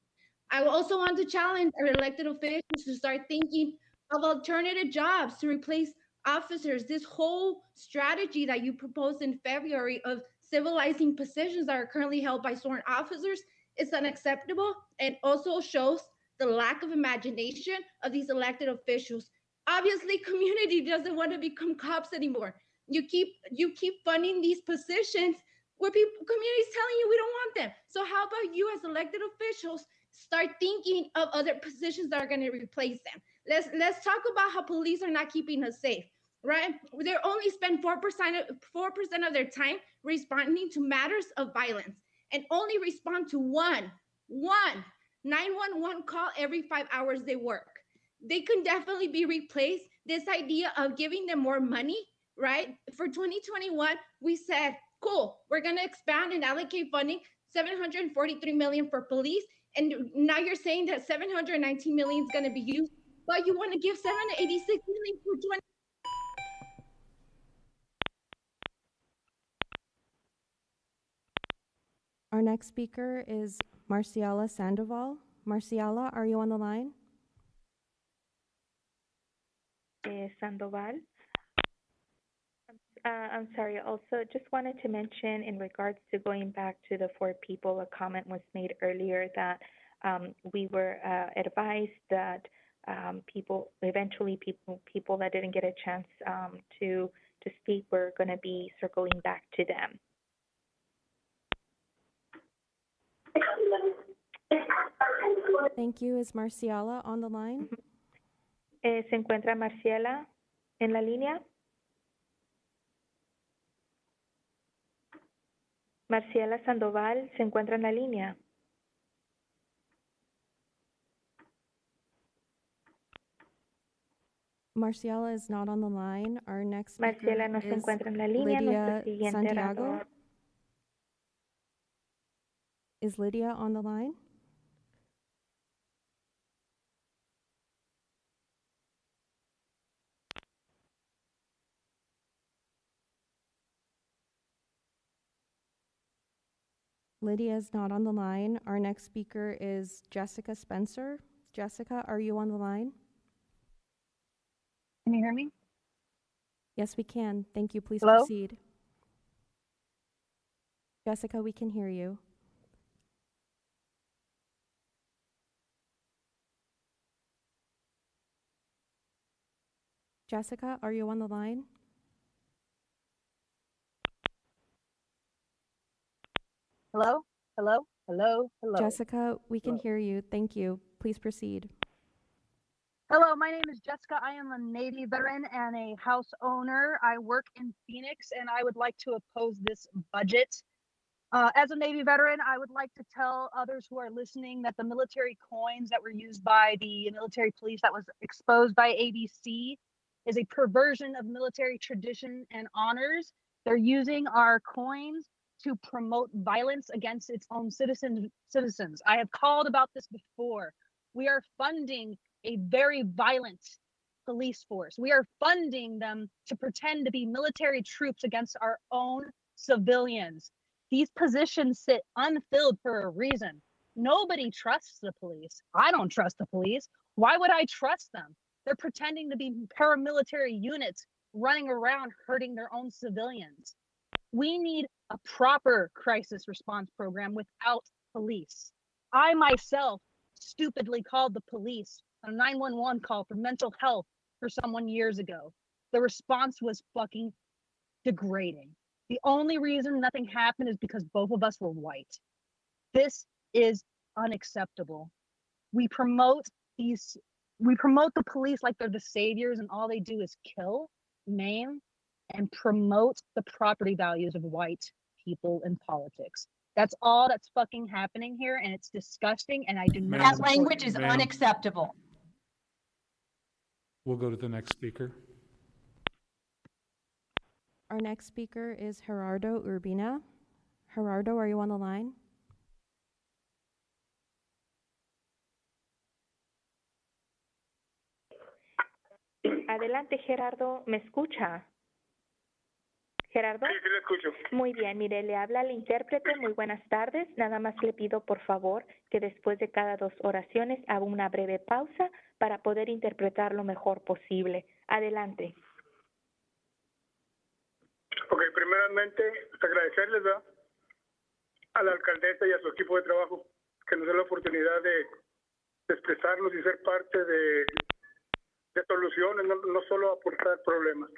I also want to challenge our elected officials to start thinking of alternative jobs to replace officers. This whole strategy that you proposed in February of civilizing positions that are currently held by sworn officers is unacceptable and also shows the lack of imagination of these elected officials. Obviously, community doesn't want to become cops anymore. You keep funding these positions where community's telling you we don't want them. So how about you as elected officials start thinking of other positions that are going to replace them? Let's talk about how police are not keeping us safe, right? They only spend 4% of their time responding to matters of violence and only respond to one 911 call every 5 hours they work. They can definitely be replaced. This idea of giving them more money, right? For 2021, we said, cool, we're going to expand and allocate funding, $743 million for police. And now you're saying that $719 million is going to be used, but you want to give $786 million for 20. Our next speaker is Marciala Sandoval. Marciala, are you on the line? Sandoval. I'm sorry. Also, just wanted to mention in regards to going back to the 4 people, a comment was made earlier that we were advised that people that didn't get a chance to to speak, we're going to be circling back to them. Thank you. Is Marciela on the line? ¿Se encuentra Marciela en la línea? Marciela Sandoval se encuentra en la línea. Marciela is not on the line. Our next speaker Marciela no se is encuentra en la línea. Lydia Nuestro siguiente Santiago. orador. Is Lydia on the line? Lydia is not on the line. Our next speaker is Jessica Spencer. Jessica, are you on the line? Can you hear me? Yes, we can. Thank you. Please Hello? proceed. Jessica, we can hear you. Jessica, are you on the line? Hello? Hello? Hello? Hello? Jessica, we can Hello. hear you. Thank you. Please proceed. Hello, my name is Jessica. I am a Navy veteran and a house owner. I work in Phoenix and I would like to oppose this budget. As a Navy veteran, I would like to tell others who are listening that the military coins that were used by the military police that was exposed by ABC is a perversion of military tradition and honors. They're using our coins to promote violence against its own citizens. I have called about this before. We are funding a very violent police force. We are funding them to pretend to be military troops against our own civilians. These positions sit unfilled for a reason. Nobody trusts the police. I don't trust the police. Why would I trust them? They're pretending to be paramilitary units running around hurting their own civilians. We need a proper crisis response program without police. I myself stupidly called the police on a 911 call for mental health for someone years ago. The response was fucking degrading. The only reason nothing happened is because both of us were white. This is unacceptable. We promote the police like they're the saviors and all they do is kill, maim, and promote the property values of white people in politics. That's all that's fucking happening here, and it's disgusting, and I do not Ma'am, support language it. is Ma'am. unacceptable. We'll go to the next speaker. Our next speaker is Gerardo Urbina. Gerardo, are you on the line? Adelante, Gerardo. ¿Me escucha? Gerardo. Sí, sí le escucho. Muy bien, mire, le habla el intérprete. Muy buenas tardes. Nada más le pido, por favor, que después de cada 2 oraciones haga una breve pausa para poder interpretar lo mejor posible. Adelante. Ok, primeramente, agradecerles a la alcaldesa y a su equipo de trabajo que nos dé la oportunidad de expresarnos y ser parte de soluciones, no solo aportar problemas.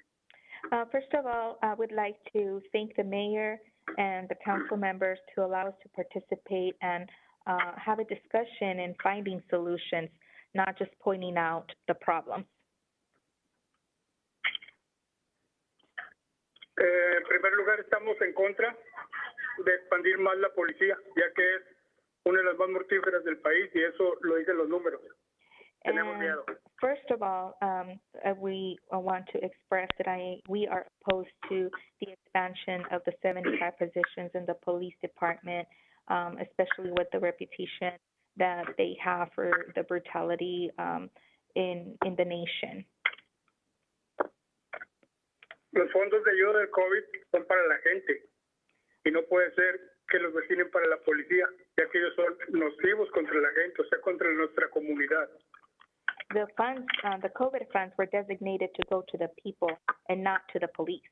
First of all, I would like to thank the mayor and the council members to allow us to participate and have a discussion in finding solutions, not just pointing out the problems. En primer lugar, estamos en contra de expandir más la policía, ya que es una de las más mortíferas del país y eso lo dicen los números. Tenemos miedo. First of all, we want to express that we are opposed to the expansion of the 75 positions in the police department, especially with the reputation that they have for the brutality in the nation. Los fondos de ayuda del COVID son para la gente y no puede ser que los destinen para la policía, ya que ellos son nocivos contra la gente, o sea, contra nuestra comunidad. The funds, the COVID funds were designated to go to the people and not to the police.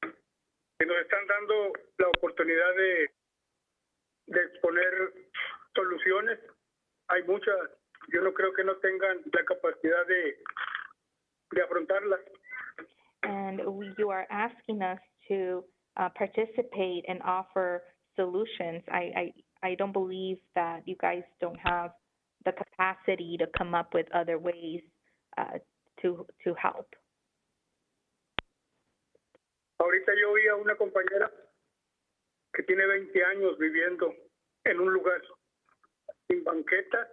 Y nos están dando la oportunidad de exponer soluciones. Hay muchas, yo no creo que no tengan la capacidad de afrontarlas. and you are asking us to participate and offer solutions. I don't believe that you guys don't have the capacity to come up with other ways to help. Ahorita yo vi a una compañera que tiene 20 años viviendo en un lugar sin banqueta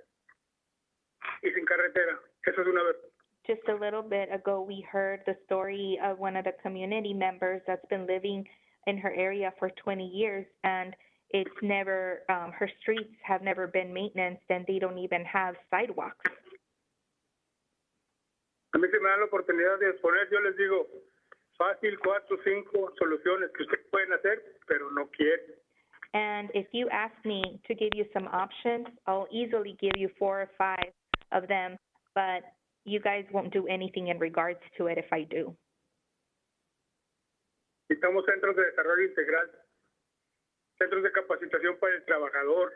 y sin carretera. Eso es una verdad. Just a little bit ago, we heard the story of one of the community members that's been living in her area for 20 years, and it's never, her streets have never been maintenance, and they don't even have sidewalks. A mí se me da la oportunidad de exponer, yo les digo, fácil, 4 o 5 soluciones que ustedes pueden hacer, pero no quieren. And if you ask me to give you some options, I'll easily give you 4 or 5 of them, but you guys won't do anything in regards to it if I do. Necesitamos centros de desarrollo integral, centros de capacitación para el trabajador.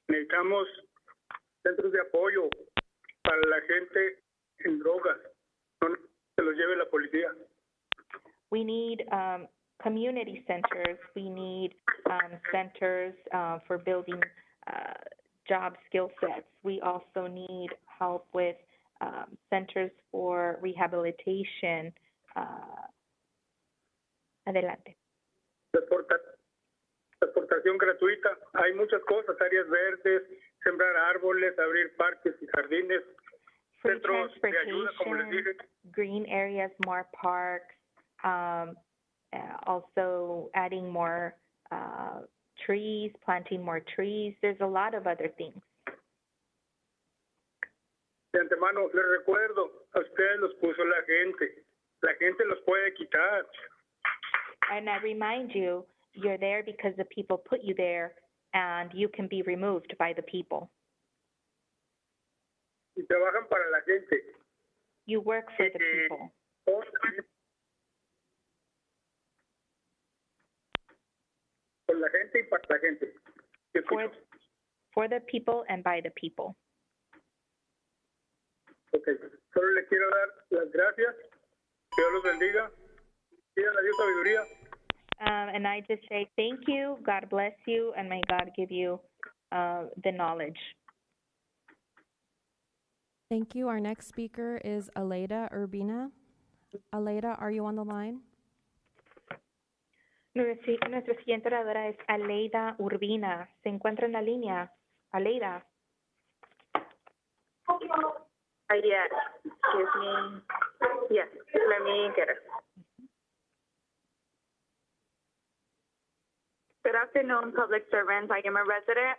Necesitamos centros de apoyo para la gente en drogas. No se los lleve la policía. We need community centers. We need centers for building job skill sets. We also need help with centers for rehabilitation. Adelante. Transportación gratuita. Hay muchas cosas, áreas verdes, sembrar árboles, abrir parques y jardines, Free centros de ayuda, como les dije. green areas, more parks, also adding more trees, planting more trees. There's a lot of other things. De antemano, les recuerdo, a ustedes los puso la gente. La gente los puede quitar. And I remind you, you're there because the people put you there, and you can be removed by the people. Y trabajan para la gente. You work for the people. Por la gente y para la gente. For the people and by the people. Okay. Solo le quiero dar las gracias. Que Dios los bendiga. Pidan a Dios sabiduría. And I just say thank you, God bless you, and may God give you the knowledge. Thank you. Our next speaker is Aleida Urbina. Aleida, are you on the line? Nuestra siguiente oradora es Aleida Urbina. ¿Se encuentra en la línea? Aleida. Yes, excuse me. Yes, let me get her. Good afternoon, public servants. I am a resident,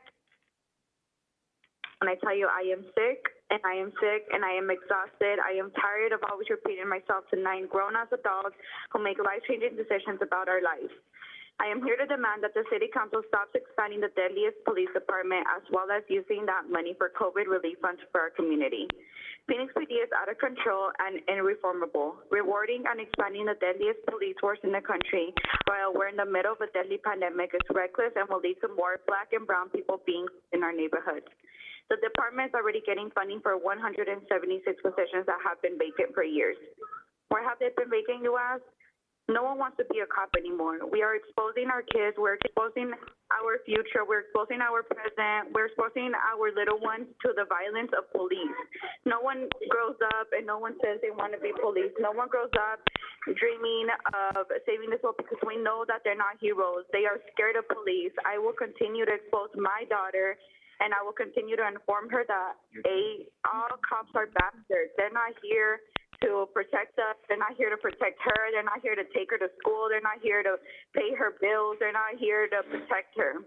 and I tell you, I am sick, and I am sick, and I am exhausted. I am tired of always repeating myself to 9 grown-ass adults who make life-changing decisions about our lives. I am here to demand that the City Council stops expanding the deadliest police department, as well as using that money for COVID relief funds for our community. Phoenix PD is out of control and irreformable. Rewarding and expanding the deadliest police force in the country while we're in the middle of a deadly pandemic is reckless and will lead to more Black and brown people being in our neighborhoods. The department is already getting funding for 176 positions that have been vacant for years. Why have they been vacant, you ask? No one wants to be a cop anymore. We are exposing our kids. We're exposing our future. We're exposing our present. We're exposing our little ones to the violence of police. No one grows up and no one says they want to be police. No one grows up dreaming of saving this world because we know that they're not heroes. They are scared of police. I will continue to expose my daughter, and I will continue to inform her that all cops are bastards. They're not here to protect us. They're not here to protect her. They're not here to take her to school. They're not here to pay her bills. They're not here to protect her.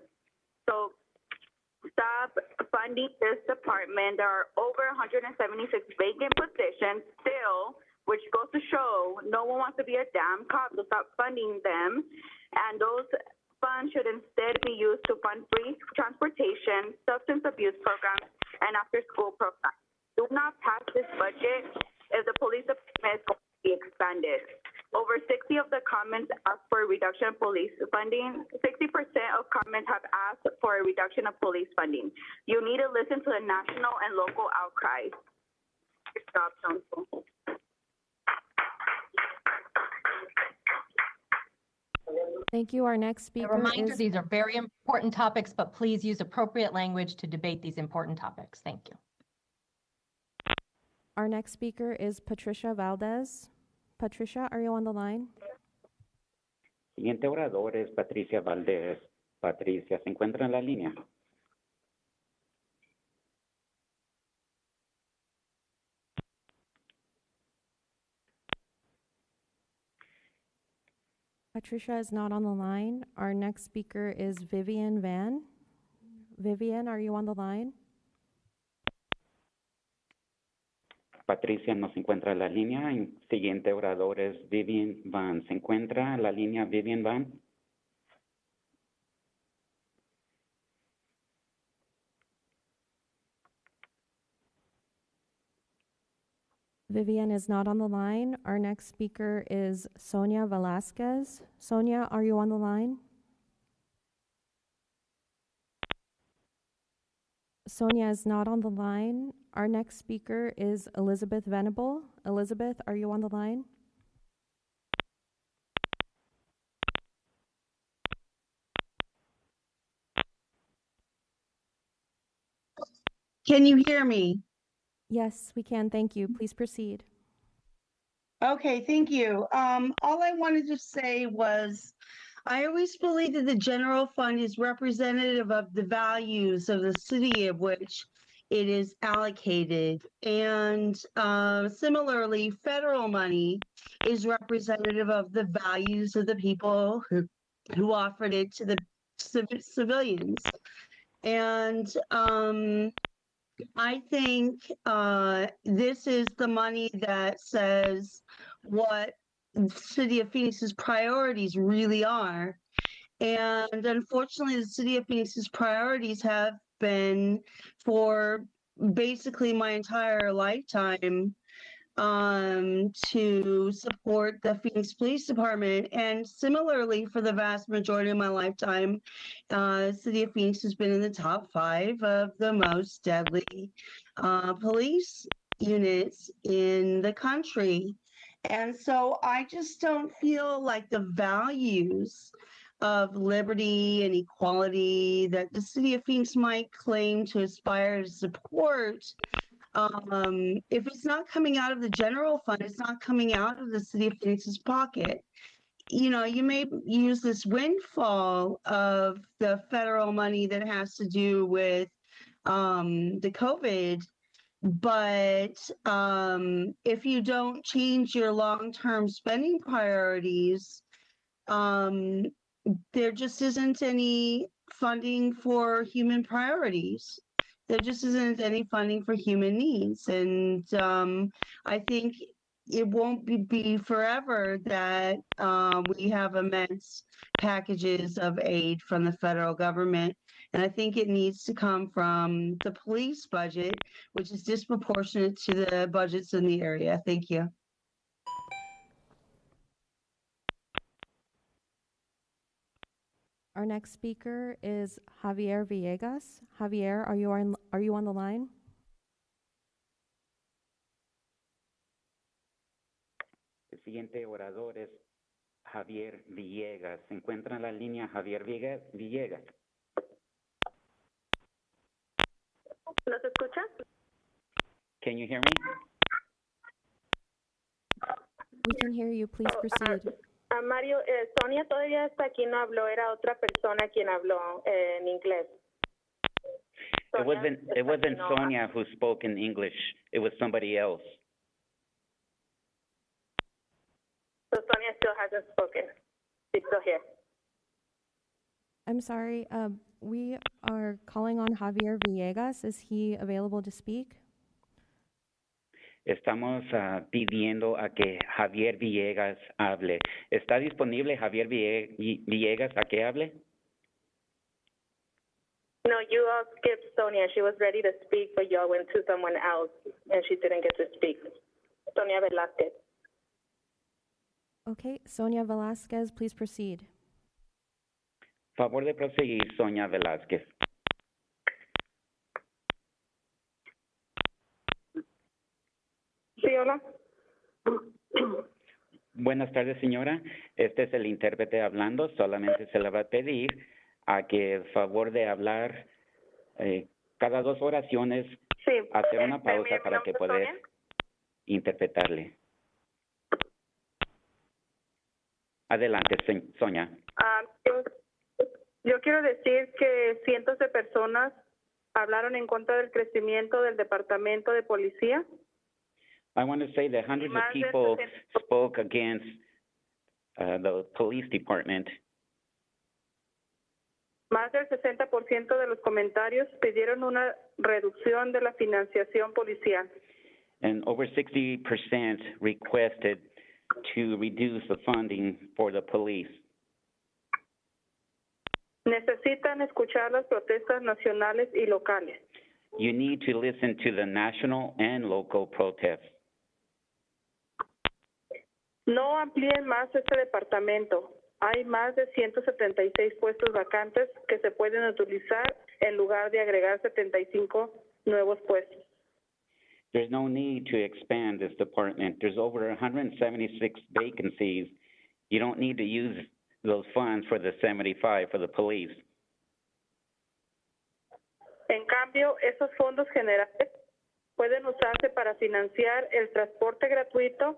So stop funding this department. There are over 176 vacant positions still, which goes to show no one wants to be a damn cop, so stop funding them. And those funds should instead be used to fund free transportation, substance abuse programs, and after-school programs. Do not pass this budget if the police department is going to be expanded. Over 60 of the comments asked for a reduction of police funding. 60% of comments have asked for a reduction of police funding. You need to listen to the national and local outcries. Good job, Council. Thank you. Our next A speaker reminder, is these are very important topics, but please use appropriate language to debate these important topics. Thank you. Patricia Valdez. Patricia, are you on the line? Siguiente orador es Patricia Valdez. Patricia, ¿se encuentra en la línea? Patricia is not on the line. Our next speaker is Vivian Van. Vivian, are you on the line? Patricia no se encuentra en la línea. El siguiente orador es Vivian Van. ¿Se encuentra en la línea Vivian Van? Vivian is not on the line. Our next speaker is Sonia Velasquez. Sonia, are you on the line? Sonia is not on the line. Our next speaker is Elizabeth Venable. Elizabeth, are you on the line? Can you hear me? Yes, we can. Thank you. Please proceed. Okay, thank you. All I wanted to say was I always believe that the general fund is representative of the values of the city of which it is allocated. And similarly, federal money is representative of the values of the people who offered it to the civilians. And I think this is the money that says what the City of Phoenix's priorities really are. And unfortunately, the City of Phoenix's priorities have been for basically my entire lifetime to support the Phoenix Police Department. And similarly, for the vast majority of my lifetime, City of Phoenix has been in the top 5 of the most deadly police units in the country. And so I just don't feel like the values of liberty and equality that the City of Phoenix might claim to aspire to support, if it's not coming out of the general fund, it's not coming out of the City of Phoenix's pocket. You know, you may use this windfall of the federal money that has to do with the COVID, but if you don't change your long-term spending priorities, there just isn't any funding for human priorities. There just isn't any funding for human needs. And I think it won't be forever that we have immense packages of aid from the federal government. And I think it needs to come from the police budget, which is disproportionate to the budgets in the area. Thank you. Our next speaker is Javier Villegas. Javier, are you on the line? El siguiente orador es Javier Villegas. ¿Se encuentra en la línea Javier Villegas? ¿Nos escucha? Can you hear me? We can hear you. Please proceed. Mario, Sonia todavía está aquí, no habló, era otra persona quien habló en inglés. It wasn't Sonia who spoke in English. It was somebody else. So Sonia still hasn't spoken. She's still here. I'm sorry. We are calling on Javier Villegas. Is he available to speak? Estamos pidiendo a que Javier Villegas hable. ¿Está disponible Javier Villegas a que hable? No, you all skipped Sonia. She was ready to speak, but y'all went to someone else, and she didn't get to speak. Sonia Velázquez. Okay, Sonia Velasquez, please proceed. Favor de proseguir, Sonia Velázquez. Sí, hola. Buenas tardes, señora. Este es el intérprete hablando. Solamente se le va a pedir a que el favor de hablar cada 2 oraciones, Sí. hacer una ¿Me pausa para que escucha poder bien? interpretarle. Adelante, Sonia. Yo quiero decir que cientos de personas hablaron en contra del crecimiento del departamento de policía. I want to say that hundreds of people spoke against the police department. Más del 60% de los comentarios pidieron una reducción de la financiación policial. And over 60% requested to reduce the funding for the police. Necesitan escuchar las protestas nacionales y locales. You need to listen to the national and local protests. No amplíen más este departamento. Hay más de 176 puestos vacantes que se pueden utilizar en lugar de agregar 75 nuevos puestos. There's no need to expand this department. There's over 176 vacancies. You don't need to use those funds for the 75 for the police. En cambio, esos fondos generales pueden usarse para financiar el transporte gratuito,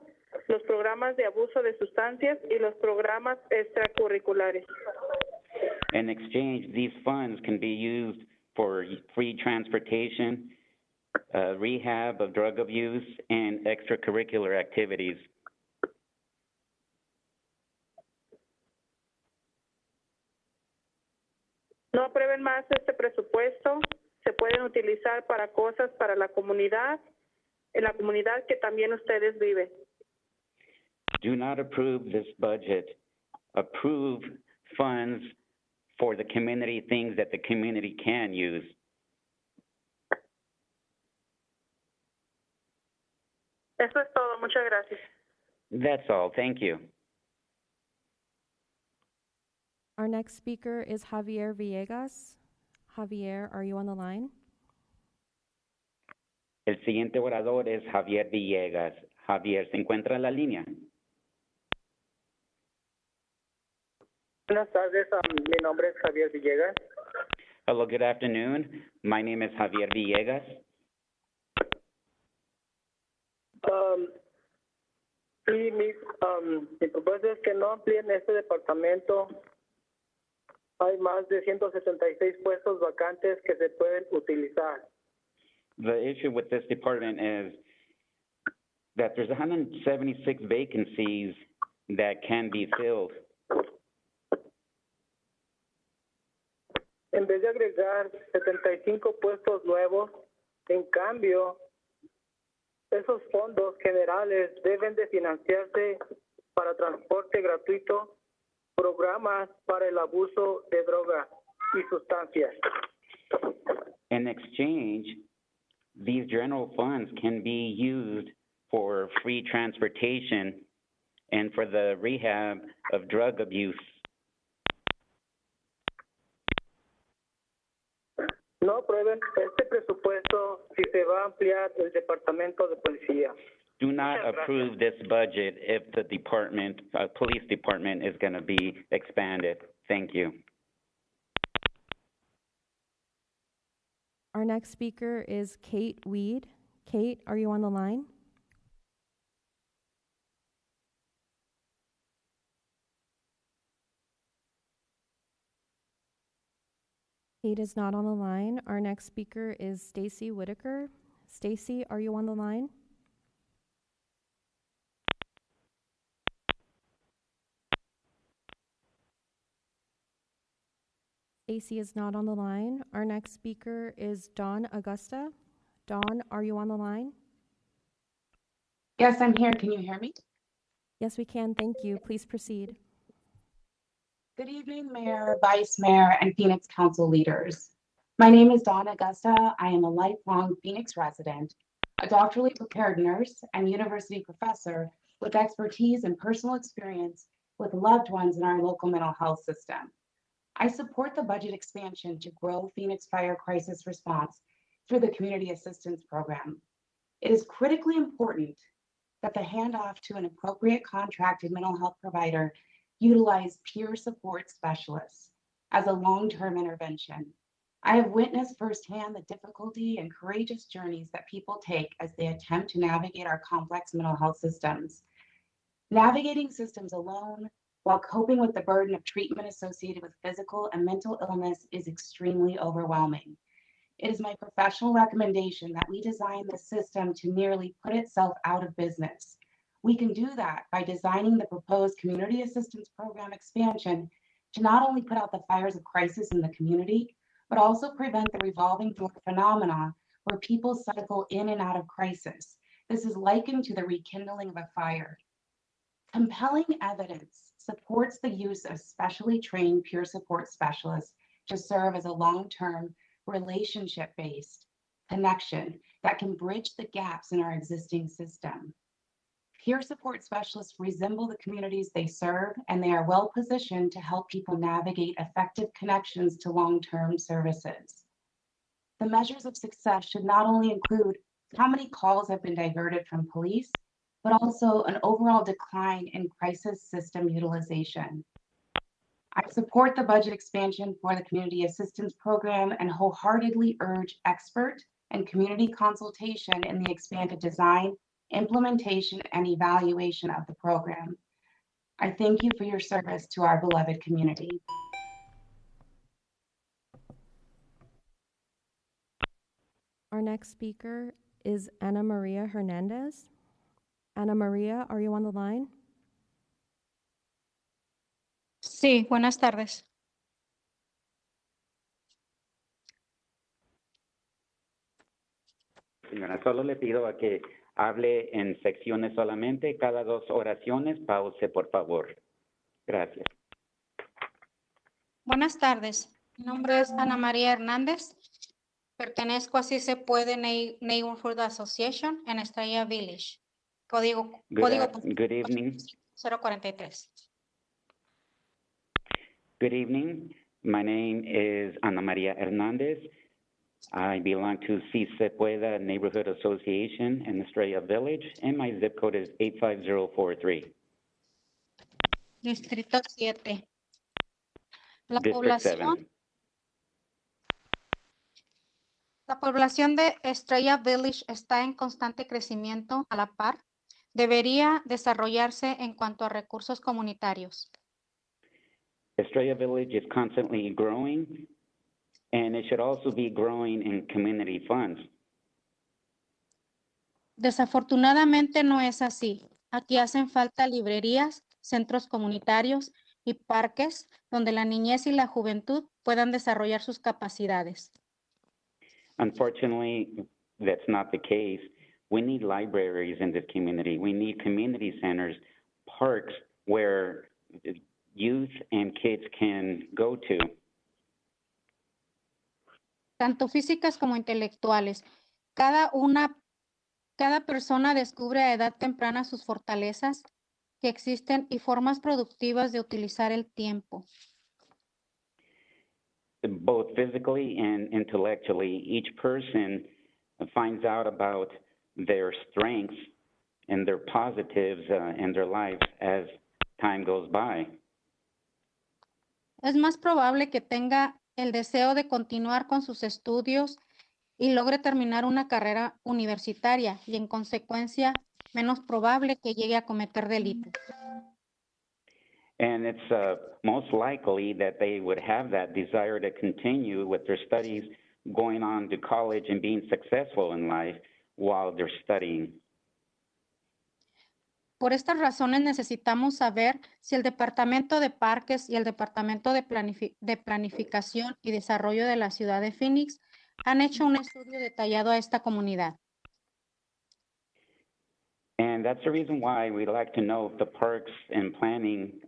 los programas de abuso de sustancias y los programas extracurriculares. In exchange, these funds can be used for free transportation, rehab of drug abuse, and extracurricular activities. No aprueben más este presupuesto. Se pueden utilizar para cosas para la comunidad, en la comunidad que también ustedes viven. Do not approve this budget. Approve funds for the community, things that the community can use. Eso es todo. Muchas gracias. That's all. Thank you. Our next speaker is Javier Villegas. Javier, are you on the line? El siguiente orador es Javier Villegas. Javier, ¿se encuentra en la línea? Buenas tardes, mi nombre es Javier Villegas. Hello, good afternoon. My name is Javier Villegas. Sí, mi propuesta es que no amplíen este departamento. Hay más de 176 puestos vacantes que se pueden utilizar. The issue with this department is that there's 176 vacancies that can be filled. En vez de agregar 75 puestos nuevos, en cambio, esos fondos generales deben de financiarse para transporte gratuito, programas para el abuso de drogas y sustancias. In exchange, these general funds can be used for free transportation and for the rehab of drug abuse. No aprueben este presupuesto si se va a ampliar el departamento de policía. Do not approve this budget if the police department is going to be expanded. Thank you. Our next speaker is Kate Weed. Kate, are you on the line? Kate is not on the line. Our next speaker is Stacy Whitaker. Stacy, are you on the line? Stacy is not on the line. Our next speaker is Dawn Augusta. Dawn, are you on the line? Yes, I'm here. Can you hear me? Yes, we can. Thank you. Please proceed. Good evening, Mayor, Vice Mayor, and Phoenix Council leaders. My name is Dawn Augusta. I am a lifelong Phoenix resident, a doctorally prepared nurse and university professor with expertise and personal experience with loved ones in our local mental health system. I support the budget expansion to grow Phoenix fire crisis response through the Community Assistance Program. It is critically important that the handoff to an appropriate contracted mental health provider utilize peer support specialists as a long-term intervention. I have witnessed firsthand the difficulty and courageous journeys that people take as they attempt to navigate our complex mental health systems. Navigating systems alone while coping with the burden of treatment associated with physical and mental illness is extremely overwhelming. It is my professional recommendation that we design the system to nearly put itself out of business. We can do that by designing the proposed community assistance program expansion to not only put out the fires of crisis in the community, but also prevent the revolving door phenomena where people cycle in and out of crisis. This is likened to the rekindling of a fire. Compelling evidence supports the use of specially trained peer support specialists to serve as a long-term relationship-based connection that can bridge the gaps in our existing system. Peer support specialists resemble the communities they serve, and they are well positioned to help people navigate effective connections to long-term services. The measures of success should not only include how many calls have been diverted from police, but also an overall decline in crisis system utilization. I support the budget expansion for the Community Assistance Program and wholeheartedly urge expert and community consultation in the expanded design, implementation, and evaluation of the program. I thank you for your service to our beloved community. Our next speaker is Ana Maria Hernandez. Ana Maria, are you on the line? Sí, buenas tardes. Señora, solo le pido a que hable en secciones solamente, cada 2 oraciones, pause, por favor. Gracias. Buenas tardes. Mi nombre es Ana María Hernández. Pertenezco a Si Se Puede Neighborhood Association en Estrella Village. Código Good evening. 043. Good evening. My name is Ana Maria Hernandez. I belong to Si Se Pueda Neighborhood Association in Estrella Village, and my zip code is 85043. Distrito 7. La District 7. La población de Estrella Village está en constante crecimiento a la par. Debería desarrollarse en cuanto a recursos comunitarios. Estrella Village is constantly growing, and it should also be growing in community funds. Desafortunadamente no es así. Aquí hacen falta librerías, centros comunitarios y parques donde la niñez y la juventud puedan desarrollar sus capacidades. Unfortunately, that's not the case. We need libraries in this community. We need community centers, parks where youth and kids can go to. Tanto físicas como intelectuales. Cada persona descubre a edad temprana sus fortalezas que existen y formas productivas de utilizar el tiempo. Both physically and intellectually, each person finds out about their strengths and their positives in their life as time goes by. Es más probable que tenga el deseo de continuar con sus estudios y logre terminar una carrera universitaria y en consecuencia menos probable que llegue a cometer delitos. And it's most likely that they would have that desire to continue with their studies, going on to college and being successful in life while they're studying. Por estas razones necesitamos saber si el Departamento de Parques y el Departamento de Planificación y Desarrollo de la Ciudad de Phoenix han hecho un estudio detallado a esta comunidad. And that's the reason why we'd like to know if the Parks and Planning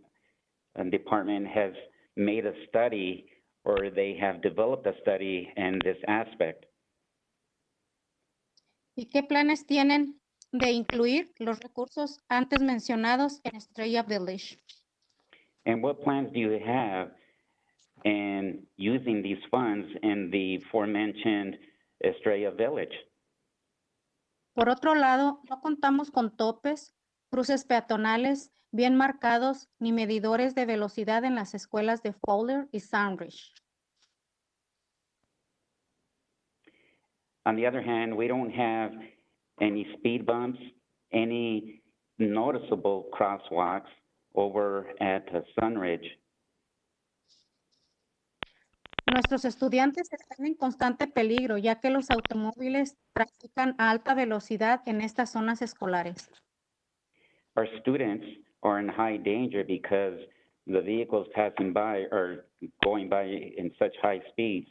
Department has made a study or they have developed a study in this aspect. ¿Y qué planes tienen de incluir los recursos antes mencionados en Estrella Village? And what plans do you have in using these funds in the aforementioned Estrella Village? Por otro lado, no contamos con topes, cruces peatonales bien marcados ni medidores de velocidad en las escuelas de Fowler y Sandridge. On the other hand, we don't have any speed bumps, any noticeable crosswalks over at Sunridge. Nuestros estudiantes están en constante peligro, ya que los automóviles trafican a alta velocidad en estas zonas escolares. Our students are in high danger because the vehicles passing by are going by in such high speeds.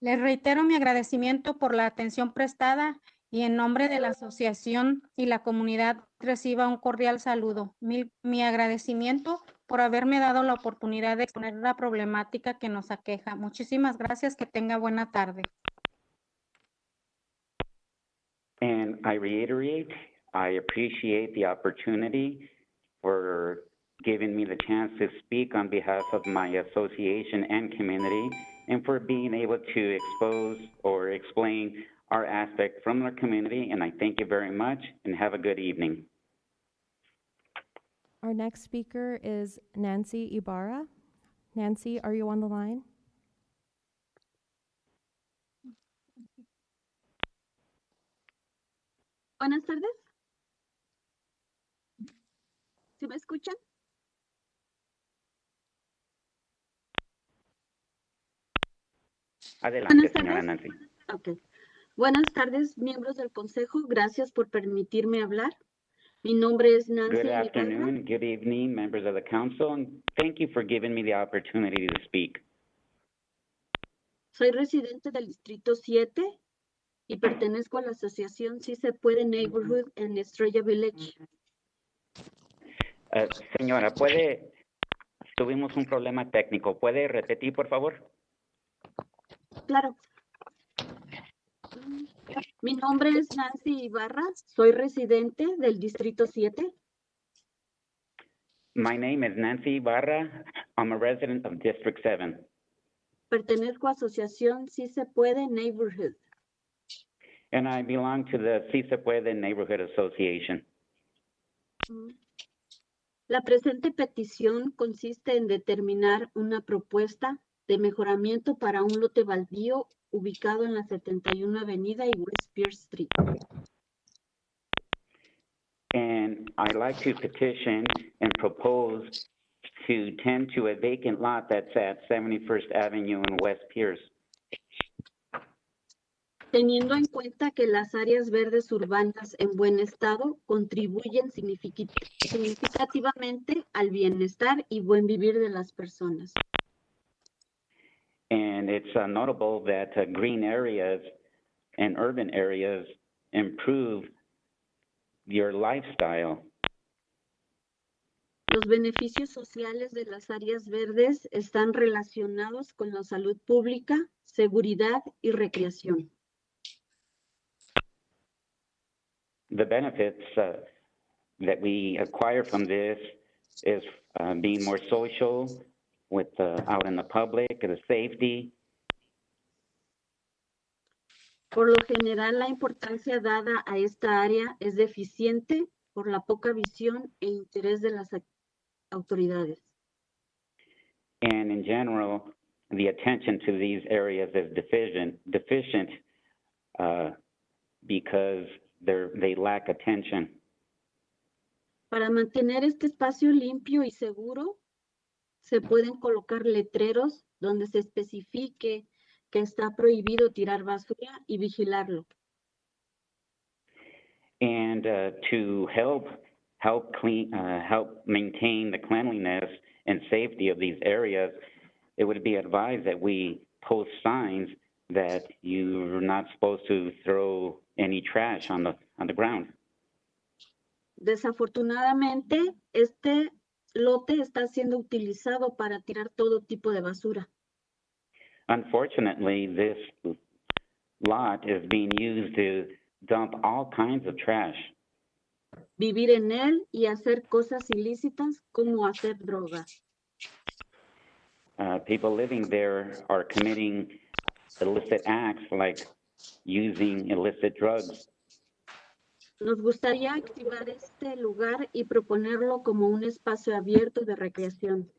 Les reitero mi agradecimiento por la atención prestada y en nombre de la asociación y la comunidad reciba un cordial saludo. Mi agradecimiento por haberme dado la oportunidad de exponer la problemática que nos aqueja. Muchísimas gracias, que tenga buena tarde. And I reiterate, I appreciate the opportunity for giving me the chance to speak on behalf of my association and community, and for being able to expose or explain our aspect from our community. And I thank you very much, and have a good evening. Our next speaker is Nancy Ibarra. Nancy, are you on the line? Buenas tardes. ¿Sí me escuchan? Adelante, señora Nancy. Ok. Buenas tardes, miembros del Consejo. Gracias por permitirme hablar. Mi nombre es Nancy Good Ibarra. afternoon, good evening, members of the council, and thank you for giving me the opportunity to speak. Soy residente del Distrito 7 y pertenezco a la asociación Si Se Puede Neighborhood en Estrella Village. Señora, tuvimos un problema técnico. ¿Puede repetir, por favor? Claro. Mi nombre es Nancy Ibarra. Soy residente del Distrito 7. My name is Nancy Ibarra. I'm a resident of District 7. Pertenezco a asociación Si Se Puede Neighborhood. And I belong to the Si Se Puede Neighborhood Association. La presente petición consiste en determinar una propuesta de mejoramiento para un lote baldío ubicado en la 71 Avenida y West Pierce Street. And I'd like to petition and propose to tend to a vacant lot that's at 71st Avenue and West Pierce. Teniendo en cuenta que las áreas verdes urbanas en buen estado contribuyen significativamente al bienestar y buen vivir de las personas. And it's notable that green areas and urban areas improve your lifestyle. Los beneficios sociales de las áreas verdes están relacionados con la salud pública, seguridad y recreación. The benefits that we acquire from this is being more social with out in the public, the safety. Por lo general, la importancia dada a esta área es deficiente por la poca visión e interés de las autoridades. And in general, the attention to these areas is deficient because they lack attention. Para mantener este espacio limpio y seguro, se pueden colocar letreros donde se especifique que está prohibido tirar basura y vigilarlo. And to help maintain the cleanliness and safety of these areas, it would be advised that we post signs that you're not supposed to throw any trash on the ground. Desafortunadamente, este lote está siendo utilizado para tirar todo tipo de basura. Unfortunately, this lot is being used to dump all kinds of trash. Vivir en él y hacer cosas ilícitas como hacer droga. People living there are committing illicit acts like using illicit drugs. Nos gustaría activar este lugar y proponerlo como un espacio abierto de recreación.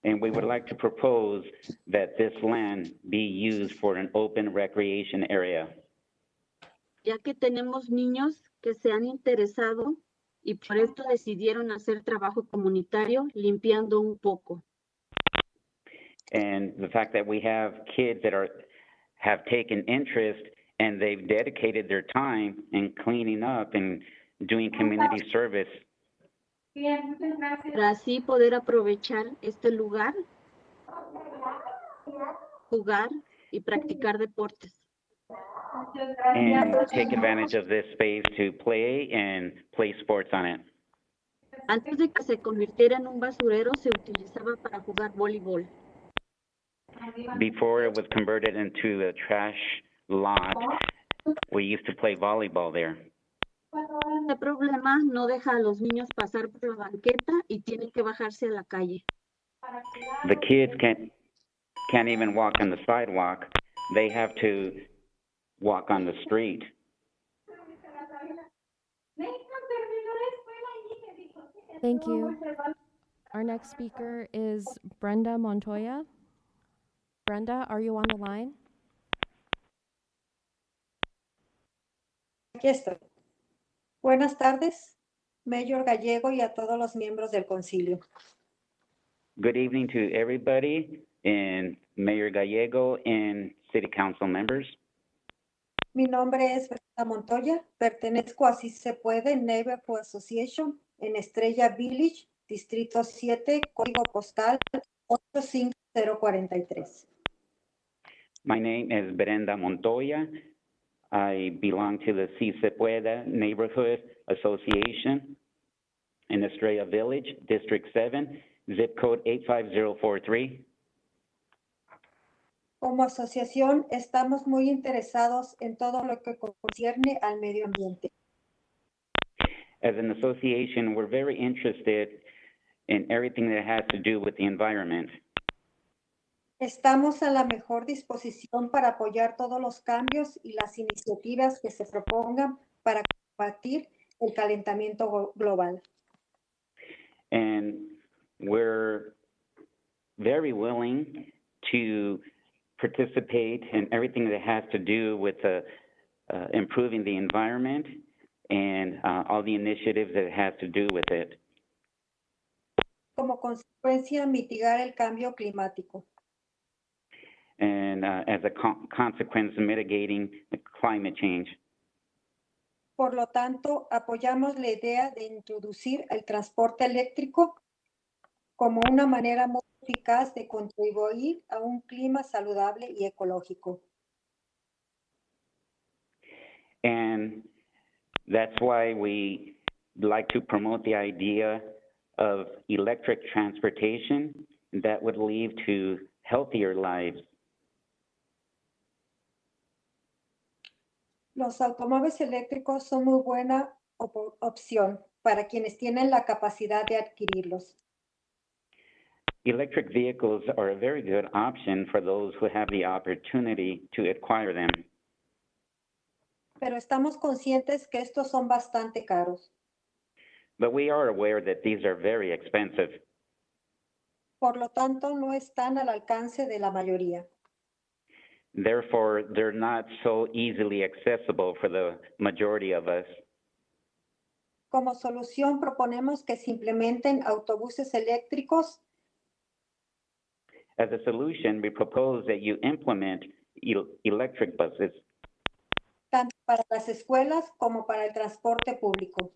And we would like to propose that this land be used for an open recreation area. Ya que tenemos niños que se han interesado y por esto decidieron hacer trabajo comunitario limpiando un poco. And the fact that we have kids that have taken interest and they've dedicated their time in cleaning up and doing community service. Para así poder aprovechar este lugar, jugar y practicar deportes. And take advantage of this space to play and play sports on it. Antes de que se convirtiera en un basurero, se utilizaba para jugar voleibol. Before it was converted into a trash lot, we used to play volleyball there. Este problema no deja a los niños pasar por la banqueta y tienen que bajarse a la calle. The kids can't even walk on the sidewalk. They have to walk on the street. Thank you. Our next speaker is Brenda Montoya. Brenda, are you on the line? Aquí estoy. Buenas tardes, Mayor Gallego y a todos los miembros del concilio. Good evening to everybody and Mayor Gallego and City Council members. Mi nombre es Brenda Montoya, pertenezco a Si Se Puede Neighborhood Association en Estrella Village, Distrito 7, código postal 85043. My name is Brenda Montoya. I belong to the Si Se Puede Neighborhood Association in Estrella Village, District 7, zip code 85043. Como asociación, estamos muy interesados en todo lo que concierne al medio ambiente. As an association, we're very interested in everything that has to do with the environment. Estamos a la mejor disposición para apoyar todos los cambios y las iniciativas que se propongan para combatir el calentamiento global. And we're very willing to participate in everything that has to do with improving the environment and all the initiatives that it has to do with it. Como consecuencia, mitigar el cambio climático. And as a consequence, mitigating the climate change. Por lo tanto, apoyamos la idea de introducir el transporte eléctrico como una manera muy eficaz de contribuir a un clima saludable y ecológico. And that's why we like to promote the idea of electric transportation that would lead to healthier lives. Los automóviles eléctricos son muy buena opción para quienes tienen la capacidad de adquirirlos. Electric vehicles are a very good option for those who have the opportunity to acquire them. Pero estamos conscientes que estos son bastante caros. But we are aware that these are very expensive. Por lo tanto, no están al alcance de la mayoría. Therefore, they're not so easily accessible for the majority of us. Como solución, proponemos que se implementen autobuses eléctricos. As a solution, we propose that you implement electric buses, Tanto para las escuelas como para el transporte público.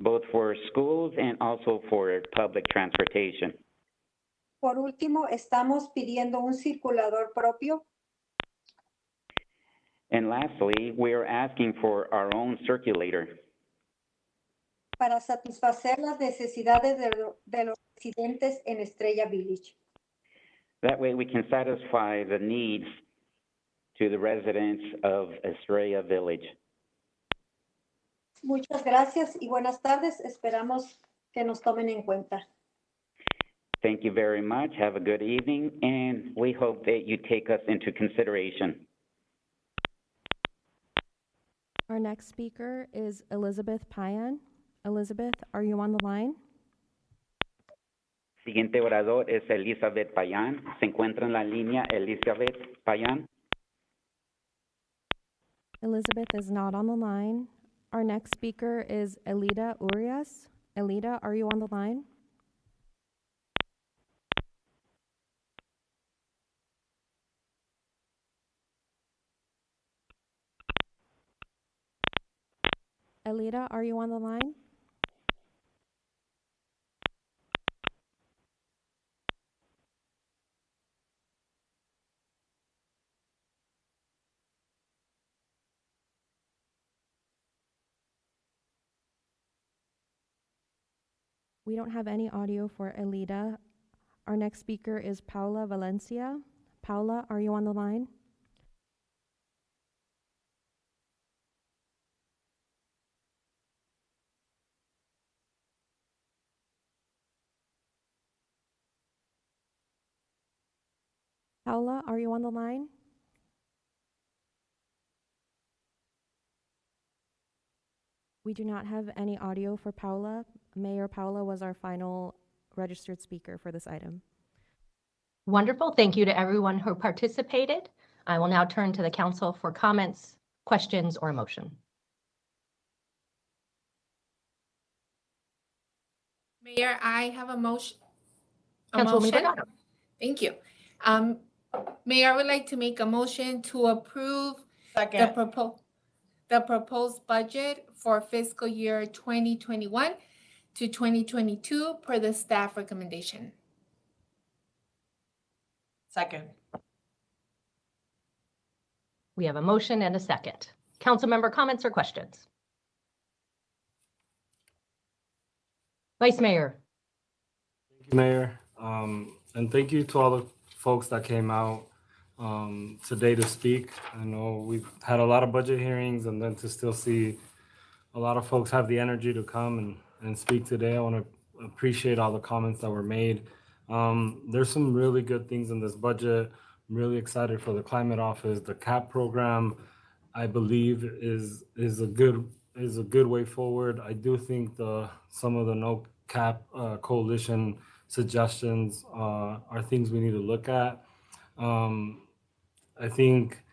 both for schools and also for public transportation. Por último, estamos pidiendo un circulador propio And lastly, we are asking for our own circulator para satisfacer las necesidades de los residentes en Estrella Village. That way we can satisfy the needs to the residents of Estrella Village. Muchas gracias y buenas tardes. Esperamos que nos tomen en cuenta. Thank you very much. Have a good evening, and we hope that you take us into consideration. Our next speaker is Elizabeth Payan. Elizabeth, are you on the line? Siguiente orador es Elizabeth Payan. Se encuentra en la línea Elizabeth Payan. Elizabeth is not on the line. Our next speaker is Elida Urias. Elida, are you on the line? Elida, are you on the line? We don't have any audio for Elida. Our next speaker is Paula Valencia. Paula, are you on the line? Paula, are you on the line? We do not have any audio for Paula. Mayor Paula was our final registered speaker for this item. Wonderful. Thank you to everyone who participated. I will now turn to the council for comments, questions, or a motion. Mayor, I have a motion. Councilwoman Delgado. Thank you. Mayor, I would like to make a motion to approve the proposed budget for fiscal year 2021 to 2022 per the staff recommendation. Second. We have a motion and a second. Council member comments or questions? Vice Mayor. Thank you, Mayor. And thank you to all the folks that came out today to speak. I know we've had a lot of budget hearings, and then to still see a lot of folks have the energy to come and speak today. I want to appreciate all the comments that were made. There's some really good things in this budget. I'm really excited for the climate office. The CAP program, I believe, is a good way forward. I do think some of the no cap coalition suggestions are things we need to look at. I think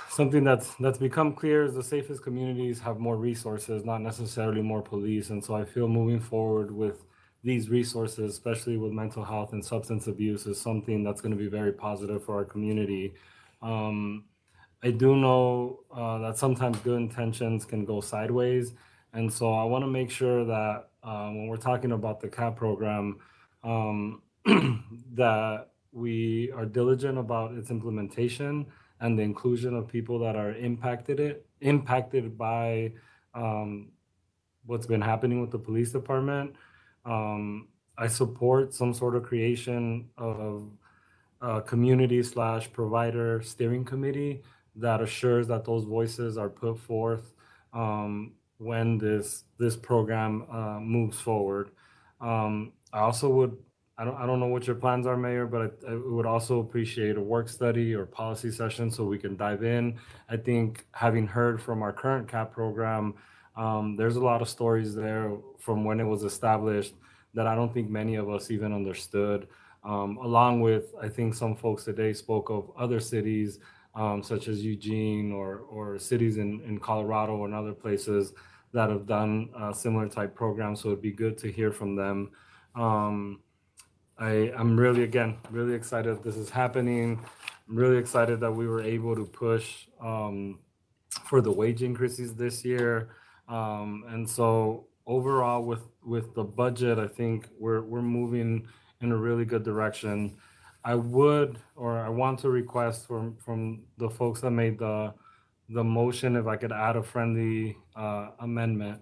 something that's become clear is the safest communities have more resources, not necessarily more police. And so I feel moving forward with these resources, especially with mental health and substance abuse, is something that's going to be very positive for our community. I do know that sometimes good intentions can go sideways. And so I want to make sure that when we're talking about the CAP program, that we are diligent about its implementation and the inclusion of people that are impacted by what's been happening with the police department. I support some sort of creation of a community/provider steering committee that assures that those voices are put forth when this program moves forward. I also would, I don't know what your plans are, Mayor, but I would also appreciate a work study or policy session so we can dive in. I think having heard from our current CAP program, there's a lot of stories there from when it was established that I don't think many of us even understood. Along with, I think some folks today spoke of other cities such as Eugene or cities in Colorado and other places that have done similar type programs. So it'd be good to hear from them. I'm really excited this is happening. I'm really excited that we were able to push for the wage increases this year. And so overall with the budget, I think we're moving in a really good direction. I want to request from the folks that made the motion if I could add a friendly amendment.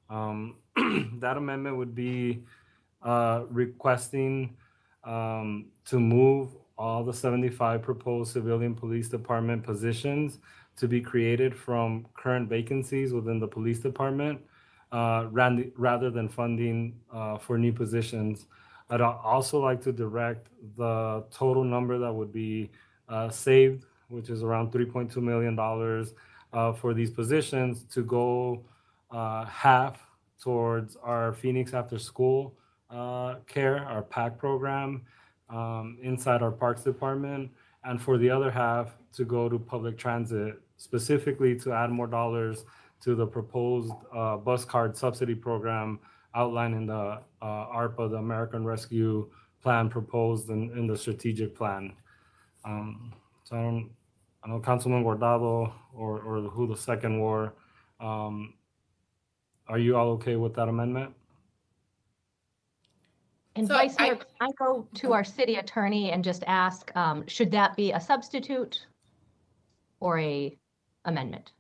That amendment would be requesting to move all the 75 proposed civilian police department positions to be created from current vacancies within the police department rather than funding for new positions. I'd also like to direct the total number that would be saved which is around $3.2 million for these positions to go half towards our Phoenix After School Care, our PAC program inside our Parks Department, and for the other half to go to public transit, specifically to add more dollars to the proposed bus card subsidy program outlined in the ARPA, the American Rescue Plan proposed in the strategic plan. So I know Councilman Guardado or who the second were. Are you all okay with that amendment? And Vice Mayor, can I go to our city attorney and just ask, should that be a substitute or a amendment?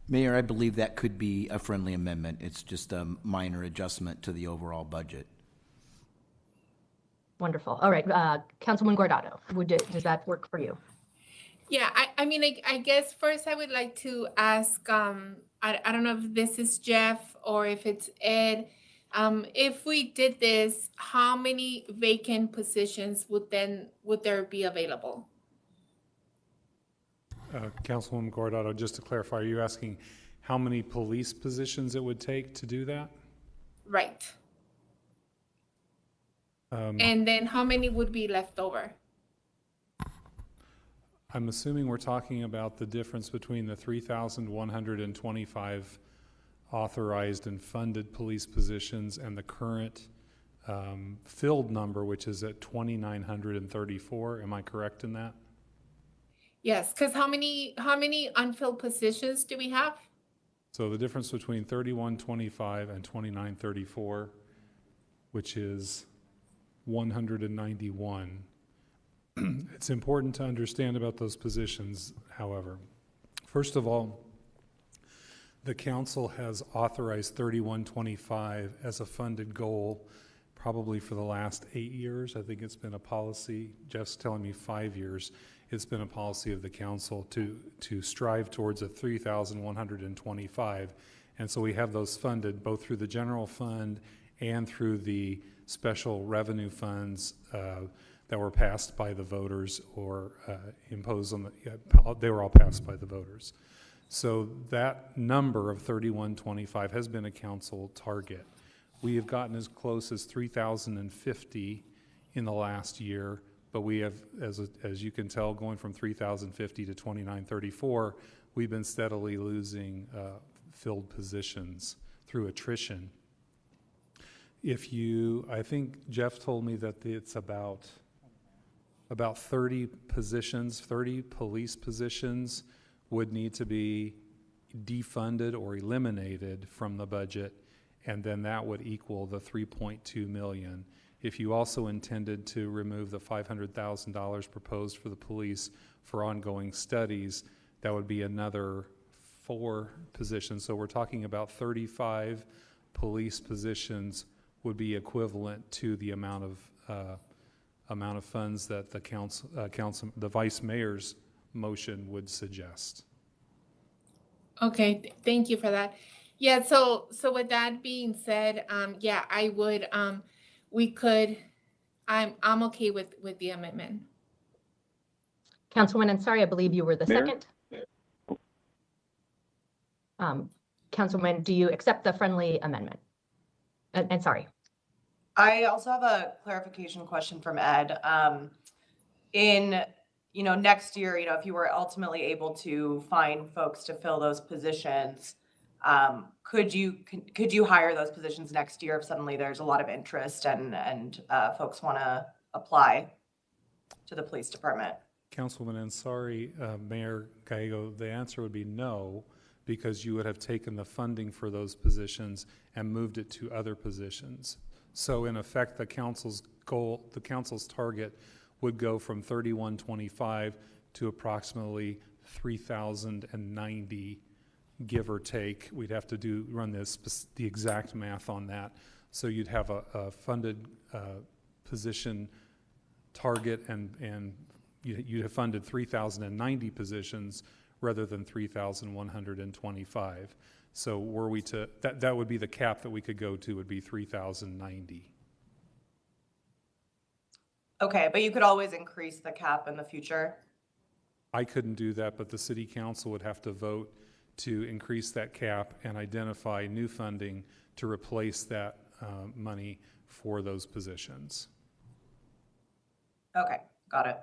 Mayor, I believe that could be a friendly amendment. It's just a minor adjustment to the overall budget. Wonderful. All right, Councilman Guardado, does that work for you? Yeah, I mean, I guess first I would like to ask, I don't know if this is Jeff or if it's Ed. If we did this, how many vacant positions would there be available? Councilwoman Guardado, just to clarify, are you asking how many police positions it would take to do that? Right. And then how many would be left over? I'm assuming we're talking about the difference between the 3,125 authorized and funded police positions and the current filled number, which is at 2,934. Am I correct in that? Yes, because how many unfilled positions do we have? So the difference between 3,125 and 2,934, which is 191. It's important to understand about those positions, however. First of all, the council has authorized 3,125 as a funded goal probably for the last 8 years. I think it's been a policy, Jeff's telling me 5 years. It's been a policy of the council to strive towards a 3,125. And so we have those funded both through the general fund and through the special revenue funds that were passed by the voters or imposed on they were all passed by the voters. So that number of 3,125 has been a council target. We have gotten as close as 3,050 in the last year, but we have, as you can tell, going from 3,050 to 2,934, we've been steadily losing filled positions through attrition. I think Jeff told me that it's about 30 positions, 30 police positions would need to be defunded or eliminated from the budget, and then that would equal the 3.2 million. If you also intended to remove the $500,000 proposed for the police for ongoing studies, that would be another 4 positions. So we're talking about 35 police positions would be equivalent to the amount of funds that the vice mayor's motion would suggest. Okay, thank you for that. Yeah, so with that being said, yeah, I would, I'm okay with the amendment. Councilwoman Ansari, I believe you were the Mayor? second. Councilwoman, do you accept the friendly amendment? And sorry. I also have a clarification question from Ed. Next year, if you were ultimately able to find folks to fill those positions, could you hire those positions next year if suddenly there's a lot of interest and folks want to apply to the police department? Councilwoman Ansari, Mayor Gallego, the answer would be no, because you would have taken the funding for those positions and moved it to other positions. So in effect, the council's target would go from 3,125 to approximately 3,090, give or take. We'd have to run the exact math on that. So you'd have a funded position target, and you'd have funded 3,090 positions rather than 3,125. So were we to, that would be the cap that we could go to, would be 3,090. Okay, but you could always increase the cap in the future. I couldn't do that, but the city council would have to vote to increase that cap and identify new funding to replace that money for those positions. Okay, got it.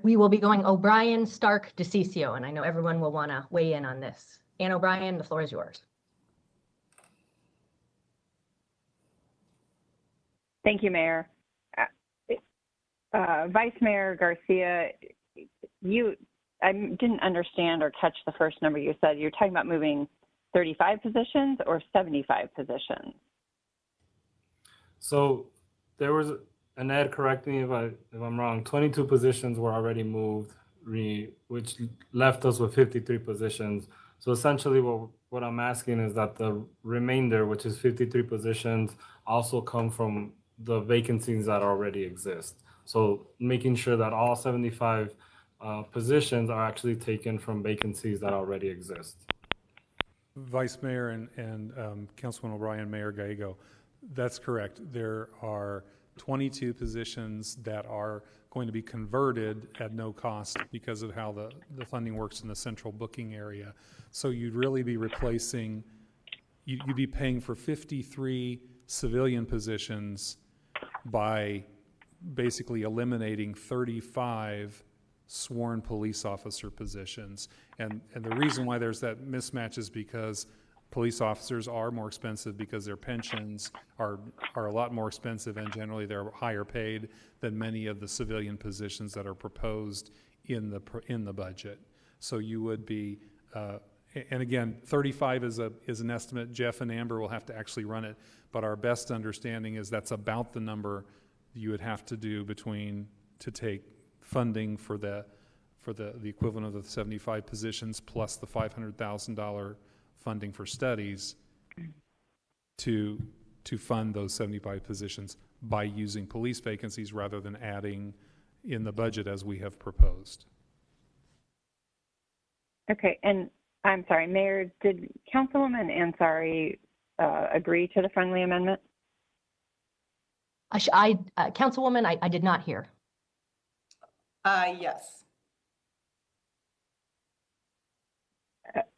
We will be going O'Brien, Stark, DeCiccio, and I know everyone will want to weigh in on this. Ann O'Brien, the floor is yours. Thank you, Mayor. Vice Mayor Garcia, I didn't understand or catch the first number you said. You're talking about moving 35 positions or 75 positions? So there was, and Ed, correct me if I'm wrong, 22 positions were already moved, which left us with 53 positions. So essentially what I'm asking is that the remainder, which is 53 positions, also come from the vacancies that already exist. So making sure that all 75 positions are actually taken from vacancies that already exist. Vice Mayor and Councilman O'Brien, Mayor Gallego, that's correct. There are 22 positions that are going to be converted at no cost because of how the funding works in the central booking area. So you'd really be replacing, you'd be paying for 53 civilian positions by basically eliminating 35 sworn police officer positions. And the reason why there's that mismatch is because police officers are more expensive because their pensions are a lot more expensive, and generally they're higher paid than many of the civilian positions that are proposed in the budget. So you would be, and again, 35 is an estimate. Jeff and Amber will have to actually run it, but our best understanding is that's about the number you would have to do to take funding for the equivalent of the 75 positions plus the $500,000 funding for studies to fund those 75 positions by using police vacancies rather than adding in the budget as we have proposed. Okay, and I'm sorry, Mayor, did Councilwoman Ansari agree to the friendly amendment? Councilwoman, I did not hear. Yes.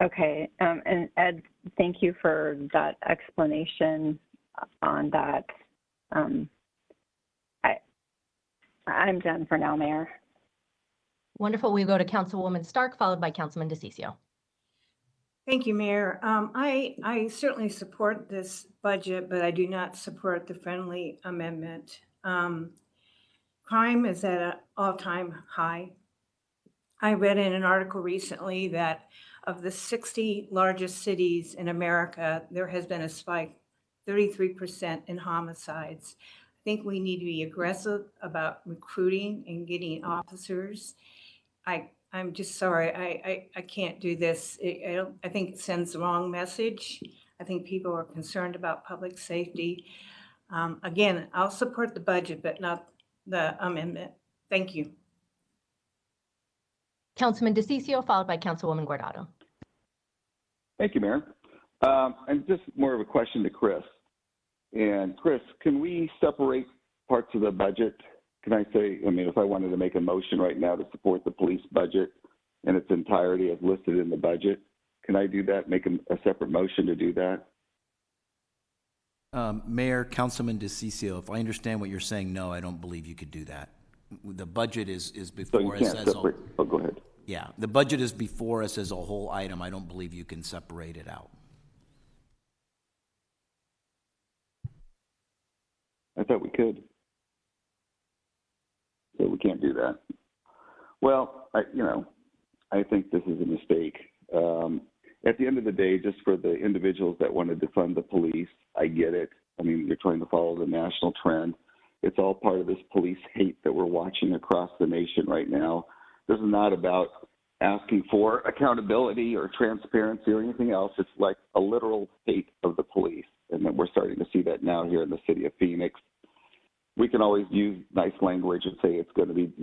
Okay, and Ed, thank you for that explanation on that. I'm done for now, Mayor. Wonderful. We go to Councilwoman Stark, followed by Councilman DeCiccio. Thank you, Mayor. I certainly support this budget, but I do not support the friendly amendment. Crime is at an all-time high. I read in an article recently that of the 60 largest cities in America, there has been a spike, 33% in homicides. I think we need to be aggressive about recruiting and getting officers. I'm just sorry, I can't do this. I think it sends the wrong message. I think people are concerned about public safety. Again, I'll support the budget, but not the amendment. Thank you. Councilman DeCiccio, followed by Councilwoman Guardado. Thank you, Mayor. And just more of a question to Chris. And Chris, can we separate parts of the budget? Can I say, if I wanted to make a motion right now to support the police budget in its entirety as listed in the budget, can I do that, make a separate motion to do that? Mayor, Councilman DeCiccio, if I understand what you're saying, no, I don't believe you could do that. The budget is before us as a, oh, go ahead. Yeah, the budget is before us as a whole item. I don't believe you can separate it out. I thought we could. So we can't do that. Well, I think this is a mistake. At the end of the day, just for the individuals that want to defund the police, I get it. You're trying to follow the national trend. It's all part of this police hate that we're watching across the nation right now. This is not about asking for accountability or transparency or anything else. It's like a literal hate of the police. And then we're starting to see that now here in the city of Phoenix. We can always use nice language and say it's going to be,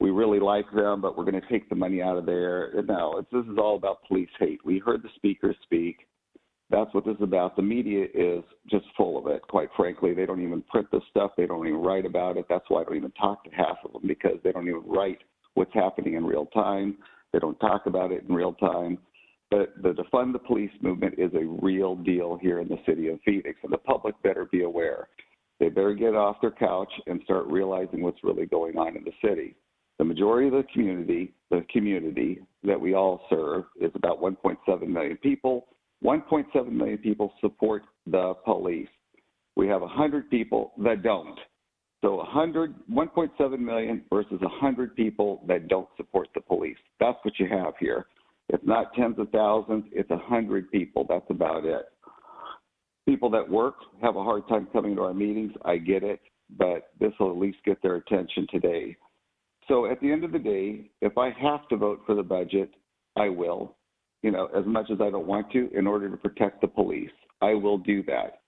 we really like them, but we're going to take the money out of there. No, this is all about police hate. We heard the speaker speak. That's what this is about, the media is just full of it, quite frankly. They don't even print the stuff. They don't even write about it. That's why I don't even talk to half of them, because they don't even write what's happening in real time. They don't talk about it in real time. But the Defund the Police movement is a real deal here in the city of Phoenix, and the public better be aware. They better get off their couch and start realizing what's really going on in the city. The majority of the community that we all serve is about 1.7 million people. 1.7 million people support the police. We have 100 people that don't. So 1.7 million versus 100 people that don't support the police. That's what you have here. It's not tens of thousands, it's 100 people. That's about it. People that work have a hard time coming to our meetings. I get it, but this will at least get their attention today. So at the end of the day, if I have to vote for the budget, I will, as much as I don't want to, in order to protect the police. I will do that.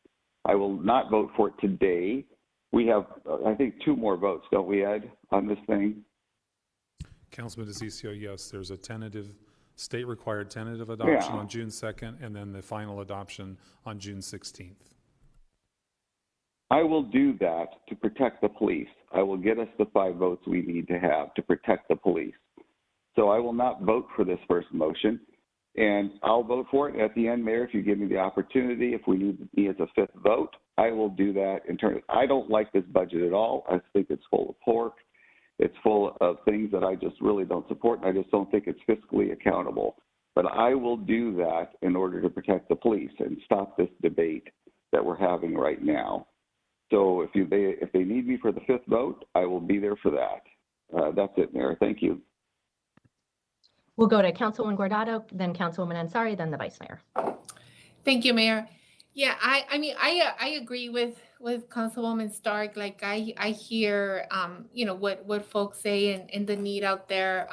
I will not vote for it today. We have, I think, 2 more votes, don't we, Ed, on this thing? Councilman DeCiccio, yes, there's a state-required tentative adoption on June 2nd, and then the final adoption on June 16th. I will do that to protect the police. I will get us the 5 votes we need to have to protect the police. So I will not vote for this first motion, and I'll vote for it at the end, Mayor, if you give me the opportunity. If we need me as a 5th vote, I will do that. I don't like this budget at all. I think it's full of pork. It's full of things that I just really don't support, and I just don't think it's fiscally accountable. But I will do that in order to protect the police and stop this debate that we're having right now. So if they need me for the 5th vote, I will be there for that. That's it, Mayor. Thank you. We'll go to Councilwoman Guardado, then Councilwoman Ansari, then the Vice Mayor. Thank you, Mayor. Yeah, I agree with Councilwoman Stark. Like I hear what folks say and the need out there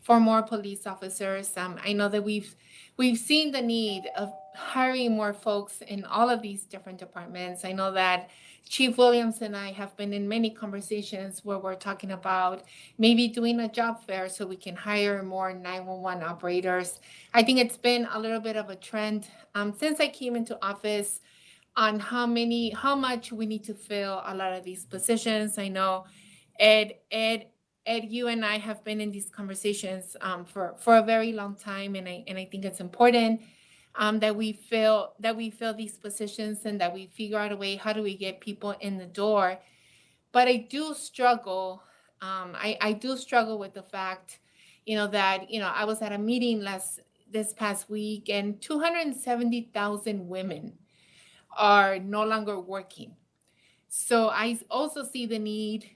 for more police officers. I know that we've seen the need of hiring more folks in all of these different departments. I know that Chief Williams and I have been in many conversations where we're talking about maybe doing a job fair so we can hire more 911 operators. I think it's been a little bit of a trend since I came into office on how much we need to fill a lot of these positions. I know Ed, you and I have been in these conversations for a very long time, and I think it's important that we fill these positions and that we figure out a way, how do we get people in the door. But I do struggle. I do struggle with the fact, that I was at a meeting this past week, and 270,000 women are no longer working. So I also see the need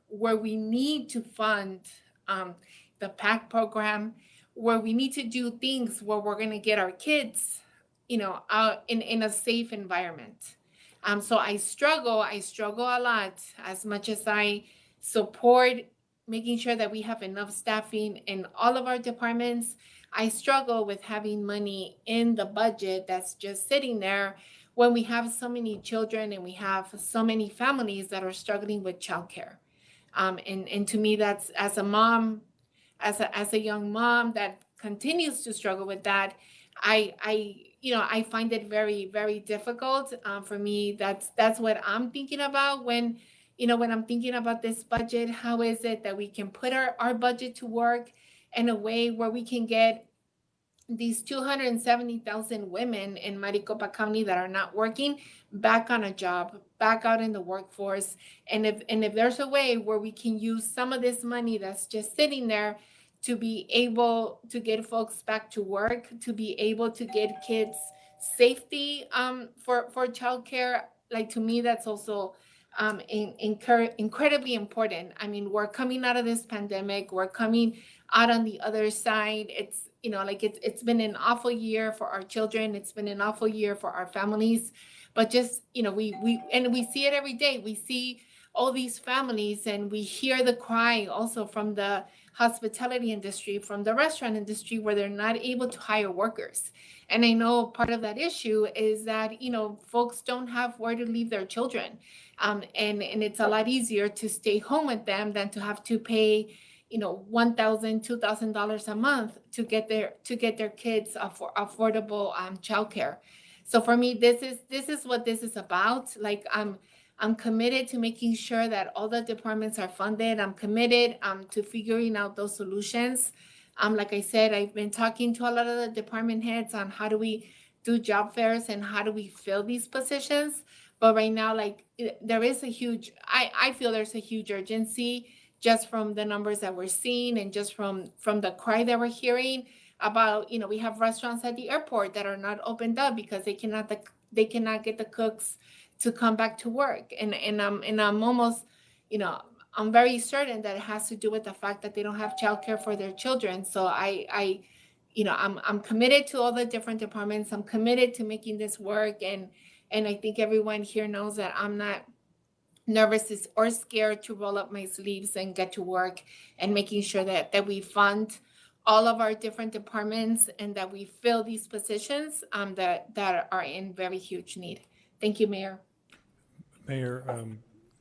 where we need to fund the PAC program, where we need to do things where we're going to get our kids, out in a safe environment. So I struggle a lot, as much as I support making sure that we have enough staffing in all of our departments. I struggle with having money in the budget that's just sitting there when we have so many children and we have so many families that are struggling with childcare. And to me, that's, as a mom, as a young mom that continues to struggle with that, I find it very, very difficult. For me, that's what I'm thinking about when I'm thinking about this budget. How is it that we can put our budget to work in a way where we can get these 270,000 women in Maricopa County that are not working back on a job, back out in the workforce? And if there's a way where we can use some of this money that's just sitting there to be able to get folks back to work, to be able to get kids safety for childcare, like, to me, that's also incredibly important. I mean, we're coming out of this pandemic, we're coming out on the other side. It's it's been an awful year for our children. It's been an awful year for our families. But just, we see it every day. We see all these families, and we hear the cry also from the hospitality industry, from the restaurant industry, where they're not able to hire workers. And I know part of that issue is that, folks don't have where to leave their children. And it's a lot easier to stay home with them than to have to pay, $1,000, $2,000 a month to get their kids affordable childcare. So for me, this is what this is about. Like I'm committed to making sure that all the departments are funded. I'm committed to figuring out those solutions. Like I said, I've been talking to a lot of the department heads on how do we do job fairs and how do we fill these positions. But right now, like there is a huge, I feel there's a huge urgency just from the numbers that we're seeing and just from the cry that we're hearing about, we have restaurants at the airport that are not opened up because they cannot get the cooks to come back to work. And I'm almost, I'm very certain that it has to do with the fact that they don't have childcare for their children. So I'm committed to all the different departments. I'm committed to making this work. And I think everyone here knows that I'm not nervous or scared to roll up my sleeves and get to work and making sure that we fund all of our different departments and that we fill these positions that are in very huge need. Thank you, Mayor. Mayor,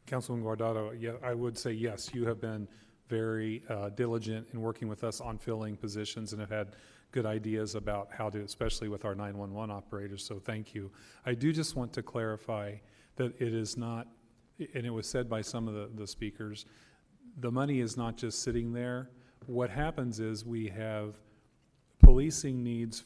Councilman Guardado, yeah, I would say yes, you have been very diligent in working with us on filling positions and have had good ideas about how to, especially with our 911 operators, so thank you. I do just want to clarify that it is not, and it was said by some of the speakers, the money is not just sitting there. What happens is we have policing needs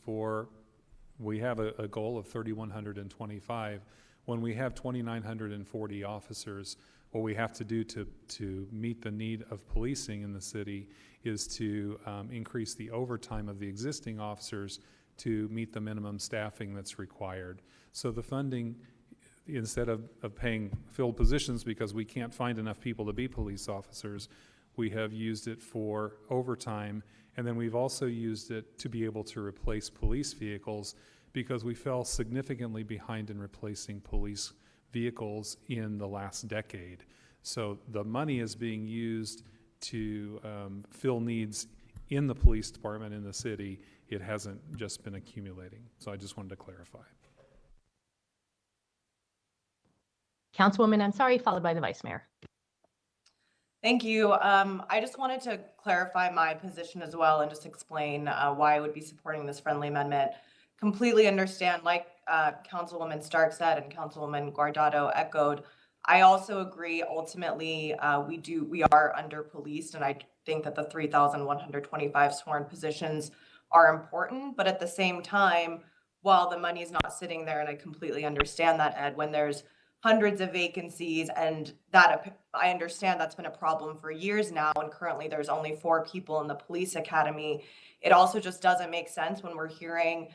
we have a goal of 3,125. When we have 2,940 officers, what we have to do to meet the need of policing in the city is to increase the overtime of the existing officers to meet the minimum staffing that's required. So the funding, instead of paying filled positions because we can't find enough people to be police officers, we have used it for overtime, and then we've also used it to be able to replace police vehicles because we fell significantly behind in replacing police vehicles in the last decade. So the money is being used to fill needs in the police department in the city. It hasn't just been accumulating. So I just wanted to clarify. Councilwoman Ansari, followed by the Vice Mayor. Thank you. I just wanted to clarify my position as well and just explain why I would be supporting this friendly amendment. Completely understand, like Councilwoman Stark said and Councilwoman Guardado echoed, I also agree ultimately we are under-policed, and I think that the 3,125 sworn positions are important, but at the same time, while the money is not sitting there, and I completely understand that, Ed, when there's hundreds of vacancies, and that I understand that's been a problem for years now, and currently there's only 4 people in the police academy. It also just doesn't make sense when we're hearing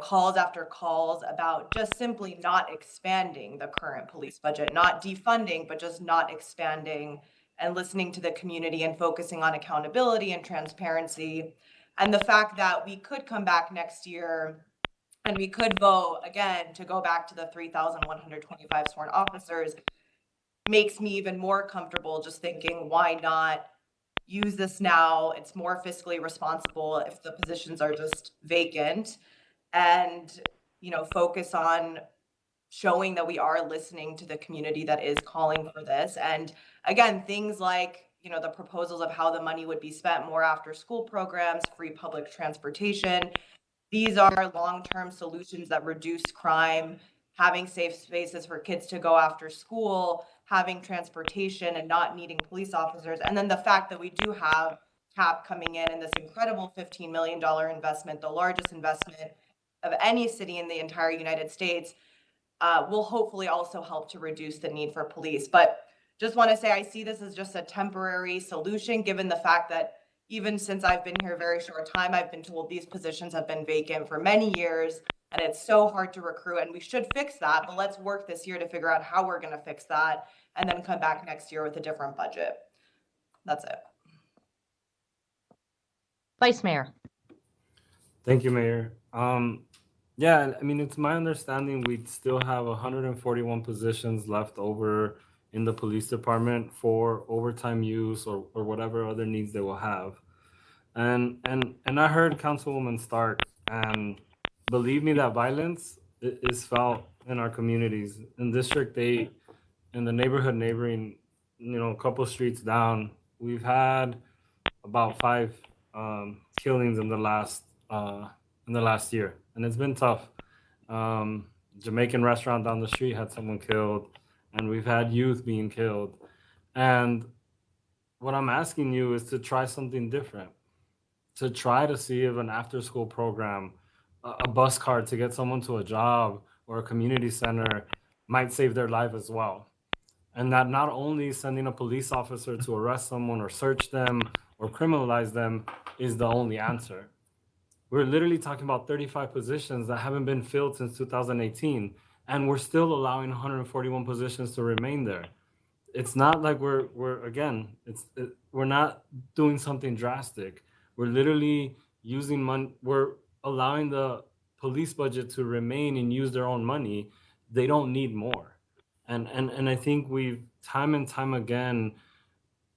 calls after calls about just simply not expanding the current police budget, not defunding, but just not expanding and listening to the community and focusing on accountability and transparency. And the fact that we could come back next year and we could vote again to go back to the 3,125 sworn officers makes me even more comfortable just thinking, why not use this now? It's more fiscally responsible if the positions are just vacant, and focus on showing that we are listening to the community that is calling for this. And again, things like the proposals of how the money would be spent, more after school programs, free public transportation. These are long-term solutions that reduce crime, having safe spaces for kids to go after school, having transportation and not needing police officers. And then the fact that we do have CAP coming in this incredible $15 million investment, the largest investment of any city in the entire United States, will hopefully also help to reduce the need for police. But just want to say I see this as just a temporary solution, given the fact that even since I've been here a very short time, I've been told these positions have been vacant for many years, and it's so hard to recruit, and we should fix that. But let's work this year to figure out how we're going to fix that and then come back next year with a different budget. That's it. Vice Mayor. Thank you, Mayor. Yeah, I mean, it's my understanding we still have 141 positions left over in the police department for overtime use or whatever other needs they will have. And I heard Councilwoman Stark, and believe me, that violence is felt in our communities. In District 8, in the neighborhood neighboring, a couple streets down, we've had about 5 killings in the last year, and it's been tough. Jamaican restaurant down the street had someone killed, and we've had youth being killed. And what I'm asking you is to try something different, to try to see if an after-school program, a bus card to get someone to a job or a community center might save their life as well. And that not only sending a police officer to arrest someone or search them or criminalize them is the only answer. We're literally talking about 35 positions that haven't been filled since 2018, and we're still allowing 141 positions to remain there. It's not like we're we're not doing something drastic. We're literally using money. We're allowing the police budget to remain and use their own money. They don't need more. And I think we've time and time again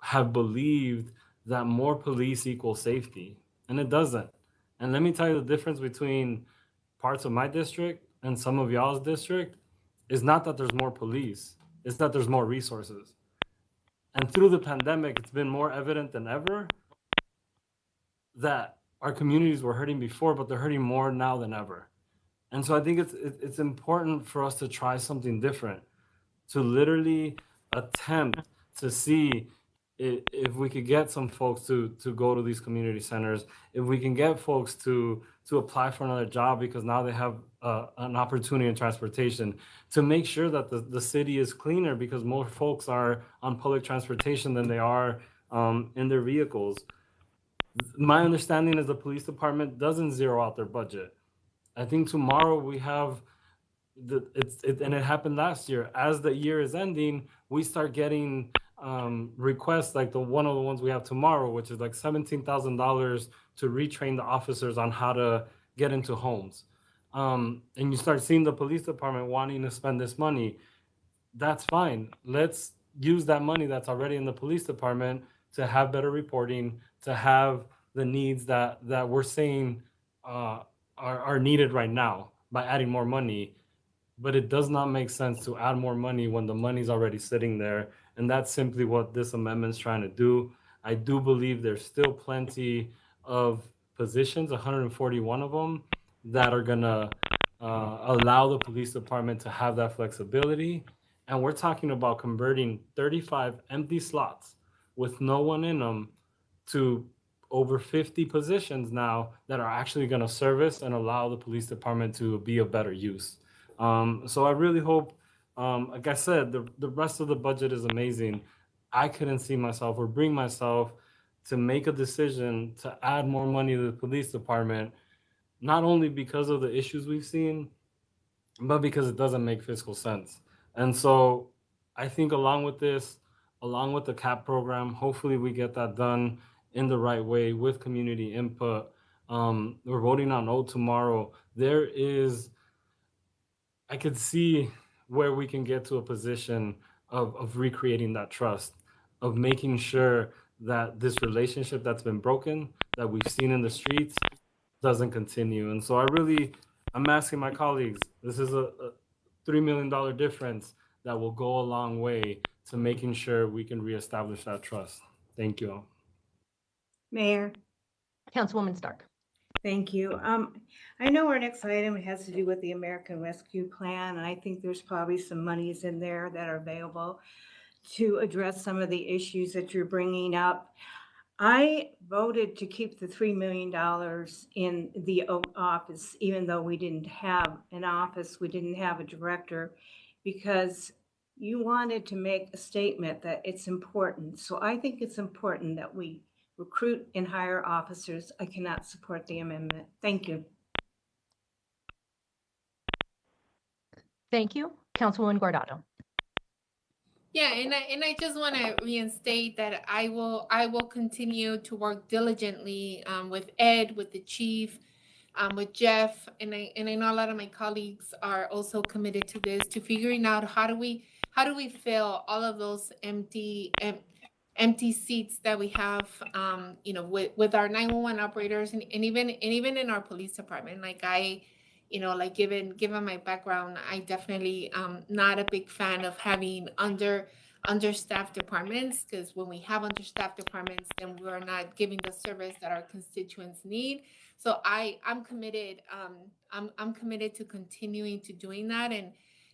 have believed that more police equals safety, and it doesn't. And let me tell you the difference between parts of my district and some of y'all's district is not that there's more police, it's that there's more resources. And through the pandemic, it's been more evident than ever that our communities were hurting before, but they're hurting more now than ever. And so I think it's important for us to try something different, to literally attempt to see if we could get some folks to go to these community centers, if we can get folks to apply for another job because now they have an opportunity in transportation, to make sure that the city is cleaner because more folks are on public transportation than they are in their vehicles. My understanding is the police department doesn't zero out their budget. I think tomorrow we have and it happened last year. As the year is ending, we start getting requests like one of the ones we have tomorrow, which is like $17,000 to retrain the officers on how to get into homes. And you start seeing the police department wanting to spend this money. That's fine. Let's use that money that's already in the police department to have better reporting, to have the needs that we're saying are needed right now by adding more money. But it does not make sense to add more money when the money's already sitting there. And that's simply what this amendment's trying to do. I do believe there's still plenty of positions, 141 of them, that are gonna allow the police department to have that flexibility. And we're talking about converting 35 empty slots with no one in them to over 50 positions now that are actually gonna service and allow the police department to be of better use. So I really hope, like I said, the rest of the budget is amazing. I couldn't see myself or bring myself to make a decision to add more money to the police department, not only because of the issues we've seen, but because it doesn't make fiscal sense. And so I think along with this, along with the CAP program, hopefully we get that done in the right way with community input. We're voting on O tomorrow. I could see where we can get to a position of recreating that trust, of making sure that this relationship that's been broken, that we've seen in the streets, doesn't continue. And so I'm asking my colleagues, this is a $3 million difference that will go a long way to making sure we can reestablish that trust. Thank you all. Mayor. Councilwoman Stark. Thank you. I know our next item has to do with the American Rescue Plan, and I think there's probably some monies in there that are available to address some of the issues that you're bringing up. I voted to keep the $3 million in the office, even though we didn't have an office, we didn't have a director, because you wanted to make a statement that it's important. So I think it's important that we recruit and hire officers. I cannot support the amendment. Thank you. Thank you. Councilwoman Guardado. Yeah, and I just want to reinstate that I will continue to work diligently with Ed, with the chief, with Jeff, and I know a lot of my colleagues are also committed to this, to figuring out how do we fill all of those empty seats that we have, with our 911 operators and even in our police department. Like given my background, I definitely not a big fan of having understaffed departments, because when we have understaffed departments, then we're not giving the service that our constituents need. So I'm committed, I'm committed to continuing to doing that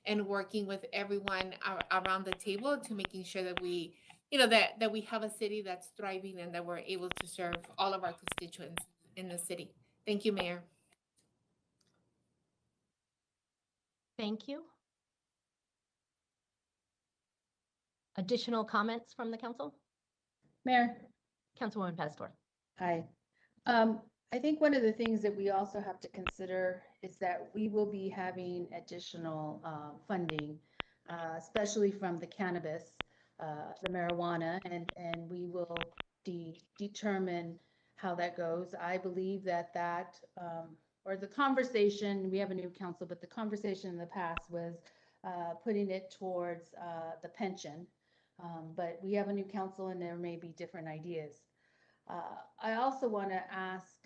and working with everyone around the table to making sure that we, that we have a city that's thriving and that we're able to serve all of our constituents in the city. Thank you, Mayor. Thank you. Additional comments from the council? Mayor. Councilwoman Pastor. Hi. I think one of the things that we also have to consider is that we will be having additional funding, especially from the cannabis, the marijuana, and we will determine how that goes. I believe that or the conversation, we have a new council, but the conversation in the past was putting it towards the pension. But we have a new council and there may be different ideas. I also want to ask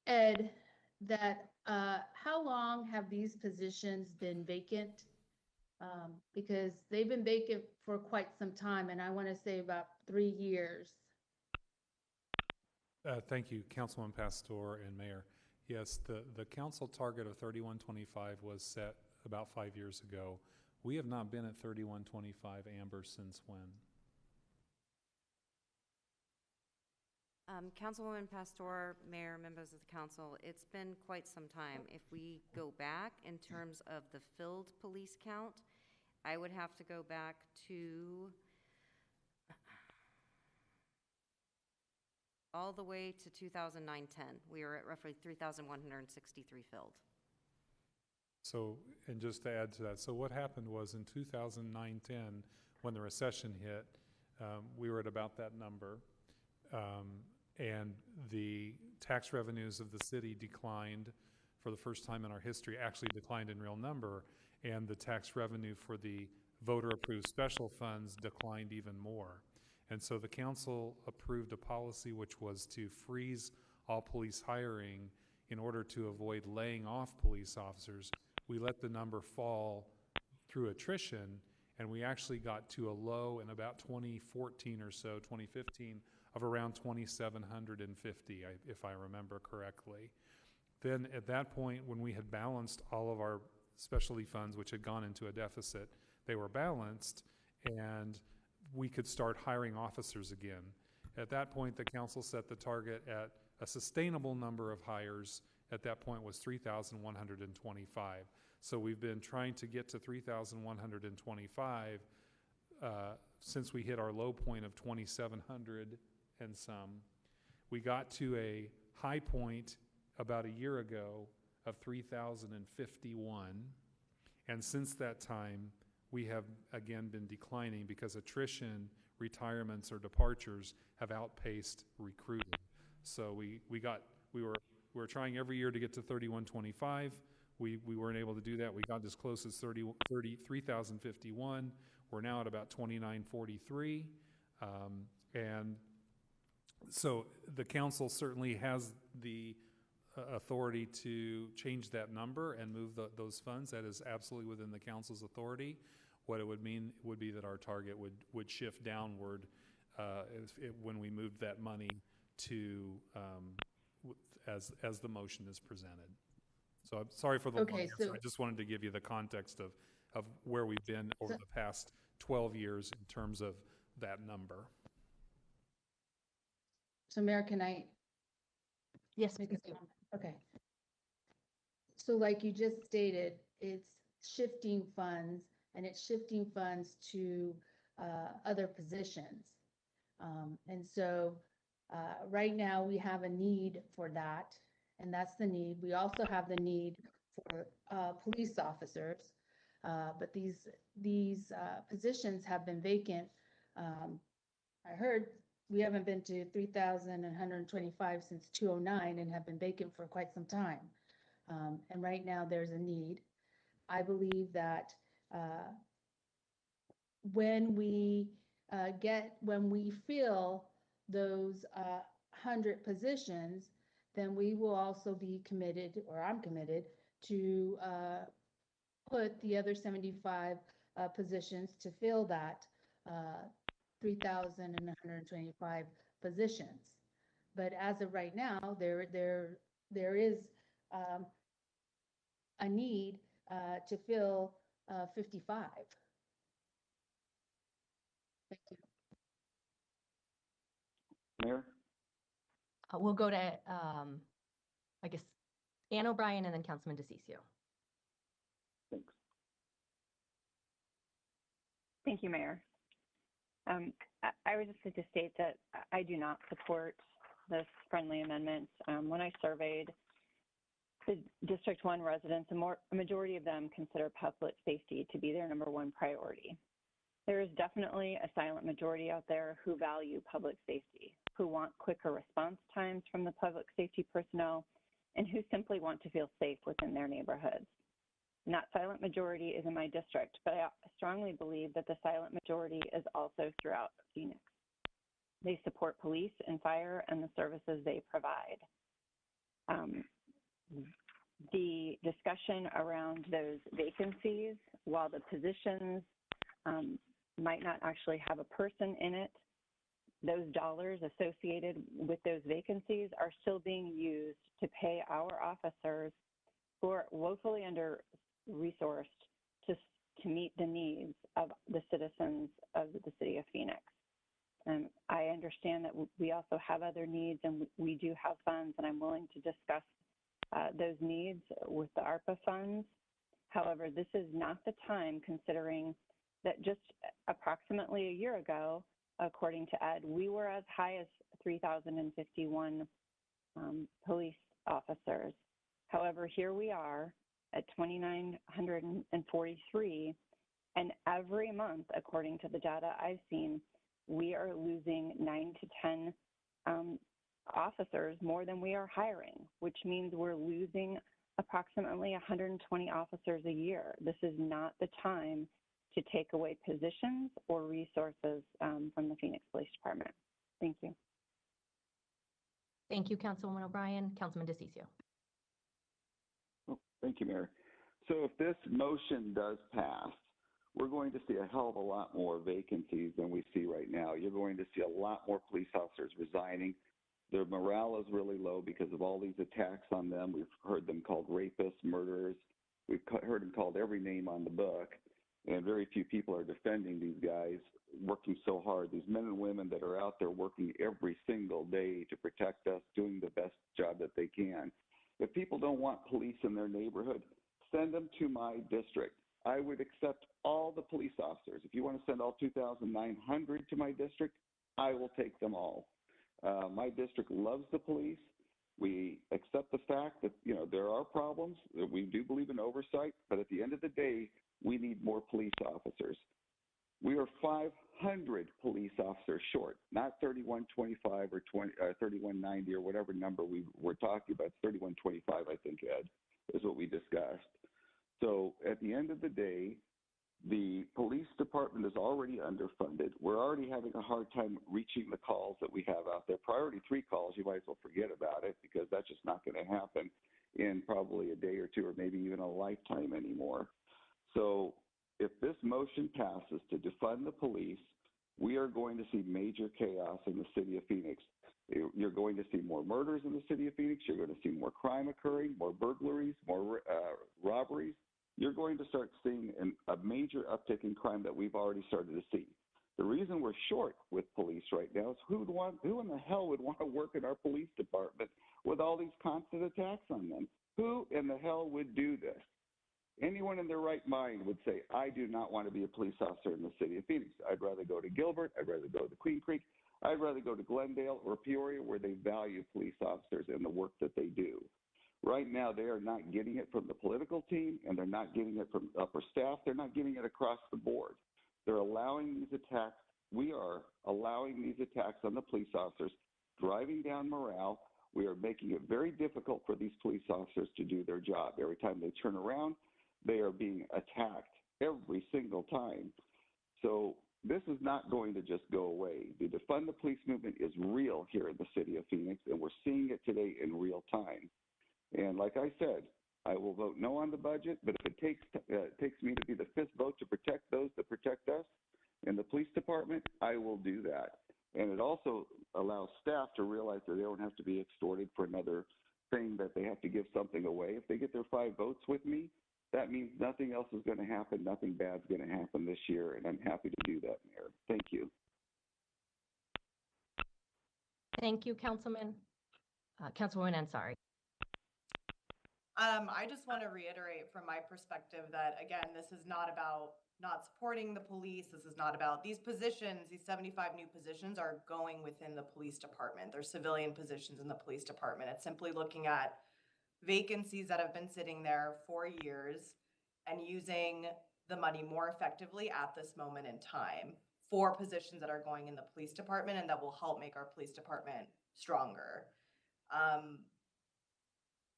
Ed that how long have these positions been vacant? Because they've been vacant for quite some time, and I want to say about 3 years. Thank you, Councilman Pastor and Mayor. Yes, the council target of 3125 was set about 5 years ago. We have not been at 3125, Amber, since when? Councilwoman Pastor, Mayor, members of the council, it's been quite some time. If we go back in terms of the filled police count, I would have to go back to all the way to 2009-10. We were at roughly 3,163 filled. So, and just to add to that, so what happened was in 2009-10, when the recession hit, we were at about that number. And the tax revenues of the city declined for the first time in our history, actually declined in real number, and the tax revenue for the voter-approved special funds declined even more. And so the council approved a policy which was to freeze all police hiring in order to avoid laying off police officers. We let the number fall through attrition, and we actually got to a low in about 2014 or so, 2015, of around 2,750, if I remember correctly. Then at that point, when we had balanced all of our specialty funds, which had gone into a deficit, they were balanced, and we could start hiring officers again. At that point, the council set the target at a sustainable number of hires. At that point was 3,125. So we've been trying to get to 3,125 since we hit our low point of 2,700 and some. We got to a high point about a year ago of 3,051. And since that time, we have again been declining because attrition, retirements, or departures have outpaced recruiting. So we were trying every year to get to 3,125. We weren't able to do that. We got as close as 3,051. We're now at about 2,943. And so the council certainly has the authority to change that number and move those funds. That is absolutely within the council's authority. What it would mean would be that our target would shift downward when we moved that money to as the motion is presented. So I'm sorry for the long answer. I just wanted to give you the context of where we've been over the past 12 years in terms of that number. So Mayor, can I? Yes, make a comment? Okay. So like you just stated, it's shifting funds, and it's shifting funds to other positions. And so right now we have a need for that, and that's the need. We also have the need for police officers, but these positions have been vacant. I heard we haven't been to 3,125 since 2009 and have been vacant for quite some time. And right now there's a need. I believe that when we fill those 100 positions, then we will also be committed, or I'm committed, to put the other 75 positions to fill that 3,125 positions. But as of right now, there is a need to fill 55. Thank you. Mayor? We'll go to, I guess, Ann O'Brien and then Councilman DeCiccio. Thanks. Thank you, Mayor. I would just like to state that I do not support this friendly amendment. When I surveyed the District 1 residents, a majority of them consider public safety to be their #1 priority. There is definitely a silent majority out there who value public safety, who want quicker response times from the public safety personnel, and who simply want to feel safe within their neighborhoods. And that silent majority is in my district, but I strongly believe that the silent majority is also throughout Phoenix. They support police and fire and the services they provide. The discussion around those vacancies, while the positions might not actually have a person in it, those dollars associated with those vacancies are still being used to pay our officers who are woefully under-resourced to meet the needs of the citizens of the city of Phoenix. And I understand that we also have other needs, and we do have funds, and I'm willing to discuss those needs with the ARPA funds. However, this is not the time, considering that just approximately a year ago, according to Ed, we were as high as 3,051 police officers. However, here we are at 2,943, and every month, according to the data I've seen, we are losing 9 to 10 officers more than we are hiring, which means we're losing approximately 120 officers a year. This is not the time to take away positions or resources from the Phoenix Police Department. Thank you. Thank you, Councilwoman O'Brien. Councilman DeCiccio. Oh, thank you, Mayor. So if this motion does pass, we're going to see a hell of a lot more vacancies than we see right now. You're going to see a lot more police officers resigning. Their morale is really low because of all these attacks on them. We've heard them called rapists, murderers. We've heard them called every name on the book. And very few people are defending these guys working so hard. These men and women that are out there working every single day to protect us, doing the best job that they can. If people don't want police in their neighborhood, send them to my district. I would accept all the police officers. If you want to send all 2,900 to my district, I will take them all. My district loves the police. We accept the fact that, there are problems, that we do believe in oversight, but at the end of the day, we need more police officers. We are 500 police officers short, not 3,125 or 3,190 or whatever number we're talking about. It's 3,125, I think, Ed, is what we discussed. So at the end of the day, the police department is already underfunded. We're already having a hard time reaching the calls that we have out there. Priority 3 calls, you might as well forget about it, because that's just not going to happen in probably a day or two, or maybe even a lifetime anymore. So if this motion passes to defund the police, we are going to see major chaos in the city of Phoenix. You're going to see more murders in the city of Phoenix. You're going to see more crime occurring, more burglaries, more robberies. You're going to start seeing a major uptick in crime that we've already started to see. The reason we're short with police right now is who in the hell would want to work in our police department with all these constant attacks on them? Who in the hell would do this? Anyone in their right mind would say, I do not want to be a police officer in the city of Phoenix. I'd rather go to Gilbert. I'd rather go to Queen Creek. I'd rather go to Glendale or Peoria, where they value police officers and the work that they do. Right now, they are not getting it from the political team, and they're not getting it from upper staff. They're not getting it across the board. They're allowing these attacks. We are allowing these attacks on the police officers, driving down morale. We are making it very difficult for these police officers to do their job. Every time they turn around, they are being attacked every single time. So this is not going to just go away. The Defund the Police movement is real here in the city of Phoenix, and we're seeing it today in real time. And like I said, I will vote no on the budget, but if it takes me to be the 5th vote to protect those that protect us in the police department, I will do that. And it also allows staff to realize that they don't have to be extorted for another thing, that they have to give something away. If they get their 5 votes with me, that means nothing else is going to happen, nothing bad's going to happen this year, and I'm happy to do that, Mayor. Thank you. Thank you, Councilwoman Ansari. I just want to reiterate from my perspective that, again, this is not about not supporting the police. This is not about these positions. These 75 new positions are going within the police department. They're civilian positions in the police department. It's simply looking at vacancies that have been sitting there for years and using the money more effectively at this moment in time for positions that are going in the police department and that will help make our police department stronger.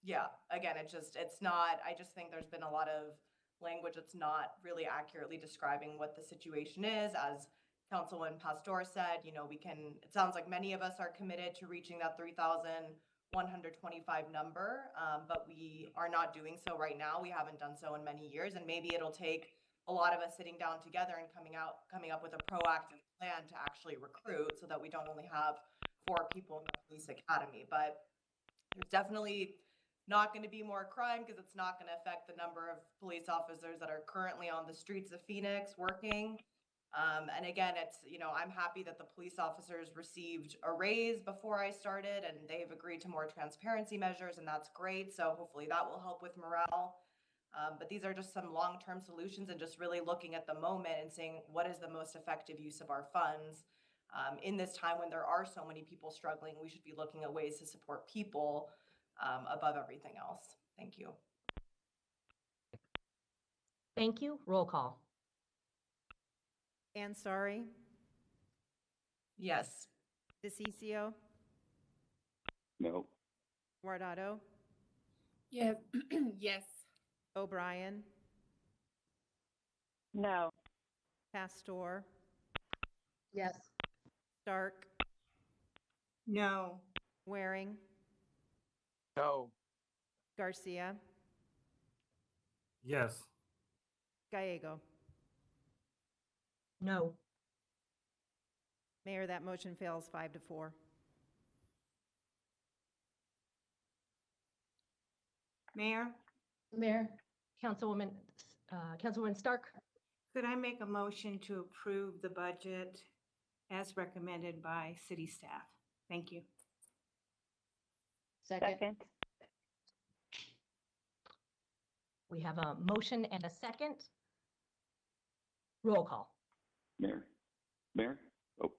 Yeah, again, it's not, I just think there's been a lot of language that's not really accurately describing what the situation is. As Councilwoman Pastor said, it sounds like many of us are committed to reaching that 3,125 number, but we are not doing so right now. We haven't done so in many years, and maybe it'll take a lot of us sitting down together and coming up with a proactive plan to actually recruit so that we don't only have 4 people in the police academy. But there's definitely not going to be more crime because it's not going to affect the number of police officers that are currently on the streets of Phoenix working. And again, I'm happy that the police officers received a raise before I started and they've agreed to more transparency measures, and that's great. So hopefully that will help with morale. But these are just some long-term solutions and just really looking at the moment and saying what is the most effective use of our funds. In this time when there are so many people struggling, we should be looking at ways to support people above everything else. Thank you. Thank you. Roll call. Ansari? Yes. DeCiccio? No. Guardado? Yes. Yes. O'Brien? No. Pastor? Yes. Stark? No. Waring? No. Garcia? Yes. Gallego? No. Mayor, that motion fails 5-4. Mayor, Councilwoman Stark. could I make a motion to approve the budget as recommended by city staff? Thank you. Second. We have a motion and a second. Roll call. Mayor? Oh.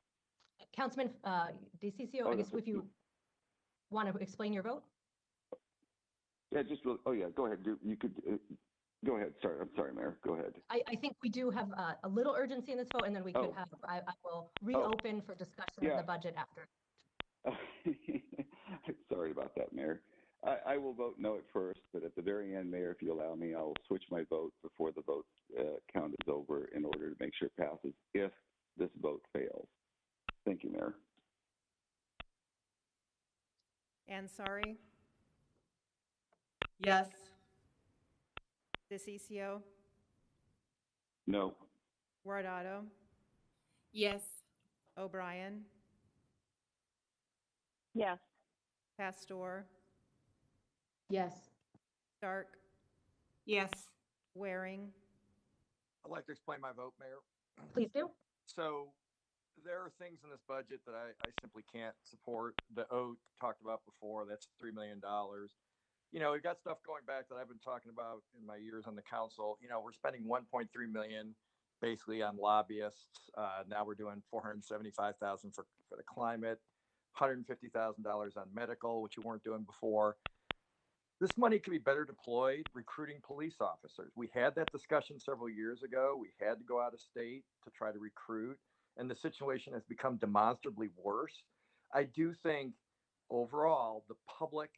Councilman DeCiccio, I guess if you want to explain your vote? Yeah, go ahead. You could, go ahead. I'm sorry, Mayor. Go ahead. I think we do have a little urgency in this vote, and then we could have, I will reopen for discussion of the budget after. Sorry about that, Mayor. I will vote no at first, but at the very end, Mayor, if you allow me, I'll switch my vote before the vote count is over in order to make sure it passes if this vote fails. Thank you, Mayor. Ansari? Yes. DeCiccio? No. Guardado? Yes. O'Brien? Yes. Pastor? Yes. Stark? Yes. Waring? I'd like to explain my vote, Mayor. Please do. So there are things in this budget that I simply can't support. The O talked about before, that's $3 million. We've got stuff going back that I've been talking about in my years on the council. We're spending $1.3 million basically on lobbyists. Now we're doing $475,000 for the climate, $150,000 on medical, which you weren't doing before. This money could be better deployed recruiting police officers. We had that discussion several years ago. We had to go out of state to try to recruit, and the situation has become demonstrably worse. I do think overall, the public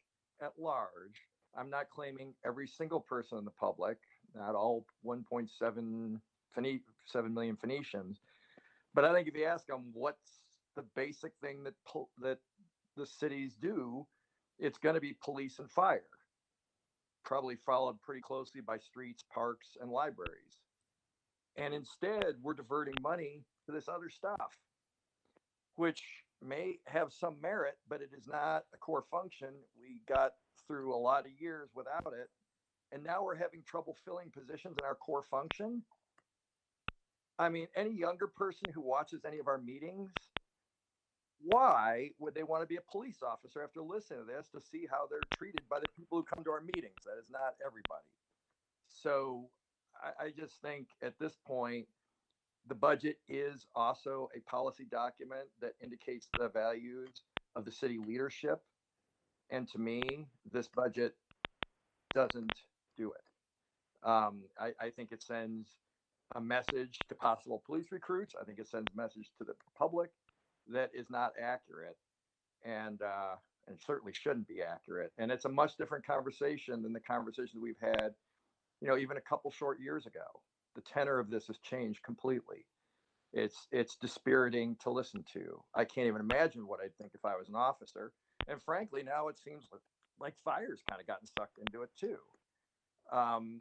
at large, I'm not claiming every single person in the public, not all 1.7 million Phoenicians, but I think if you ask them what's the basic thing that the cities do, it's going to be police and fire, probably followed pretty closely by streets, parks, and libraries. And instead, we're diverting money to this other stuff, which may have some merit, but it is not a core function. We got through a lot of years without it, and now we're having trouble filling positions in our core function. I mean, any younger person who watches any of our meetings, why would they want to be a police officer after listening to this to see how they're treated by the people who come to our meetings? That is not everybody. So I just think at this point, the budget is also a policy document that indicates the values of the city leadership. And to me, this budget doesn't do it. I think it sends a message to possible police recruits. I think it sends a message to the public that is not accurate and certainly shouldn't be accurate. And it's a much different conversation than the conversations we've had, even a couple short years ago. The tenor of this has changed completely. It's dispiriting to listen to. I can't even imagine what I'd think if I was an officer. And frankly, now it seems like fire's kind of gotten sucked into it too. I'm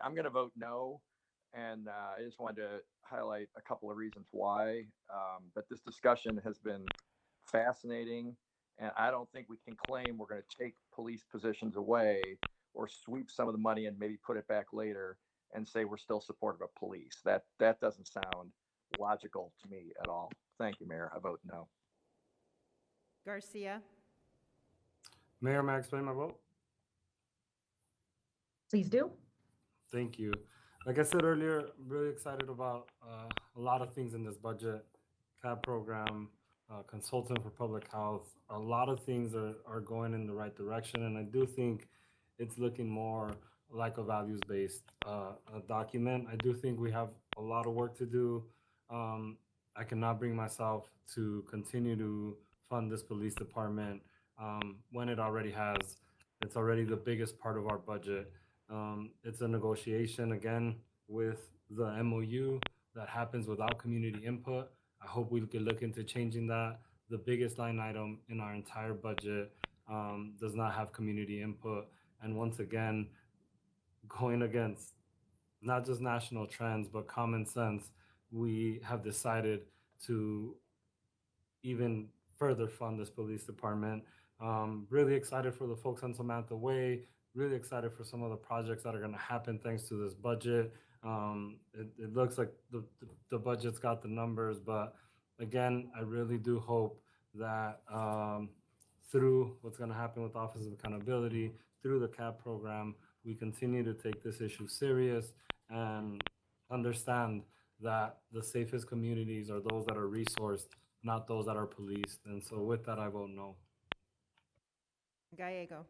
going to vote no. And I just wanted to highlight a couple of reasons why. But this discussion has been fascinating. And I don't think we can claim we're going to take police positions away or sweep some of the money and maybe put it back later and say we're still supportive of police. That doesn't sound logical to me at all. Thank you, Mayor. I vote no. Garcia. Mayor, may I explain my vote? Please do. Thank you. Like I said earlier, I'm really excited about a lot of things in this budget, CAB program, consultant for public health. A lot of things are going in the right direction. And I do think it's looking more like a values-based document. I do think we have a lot of work to do. I cannot bring myself to continue to fund this police department when it already has. It's already the biggest part of our budget. It's a negotiation again with the MOU that happens without community input. I hope we could look into changing that. The biggest line item in our entire budget does not have community input. And once again, going against not just national trends, but common sense, we have decided to even further fund this police department. Really excited for the folks on Samantha Way. Really excited for some of the projects that are going to happen thanks to this budget. It looks like the budget's got the numbers, but again, I really do hope that through what's going to happen with Office of Accountability, through the CAB program, we continue to take this issue serious and understand that the safest communities are those that are resourced, not those that are policed. And so with that, I vote no. Gallego.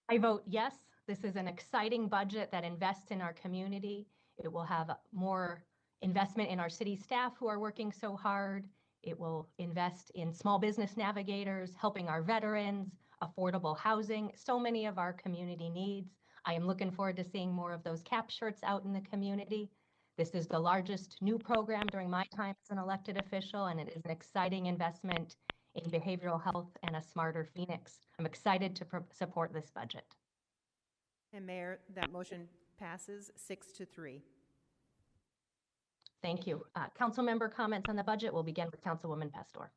I vote yes. This is an exciting budget that invests in our community. It will have more investment in our city staff who are working so hard. It will invest in small business navigators, helping our veterans, affordable housing, so many of our community needs. I am looking forward to seeing more of those cap shirts out in the community. This is the largest new program during my time as an elected official, and it is an exciting investment in behavioral health and a smarter Phoenix. I'm excited to support this budget. And Mayor, that motion passes 6-3. Thank you. Council member comments on the budget. We'll begin with Councilwoman Pastor.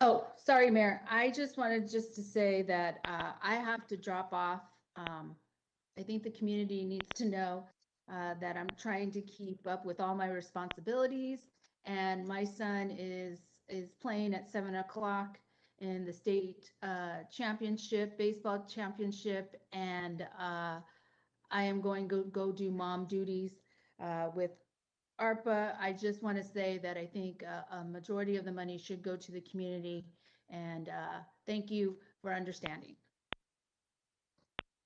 Oh, sorry, Mayor. I just wanted to say that I have to drop off. I think the community needs to know that I'm trying to keep up with all my responsibilities, and my son is playing at 7 o'clock in the state championship, baseball championship, and I am going to go do mom duties with ARPA. I just want to say that I think a majority of the money should go to the community, and thank you for understanding.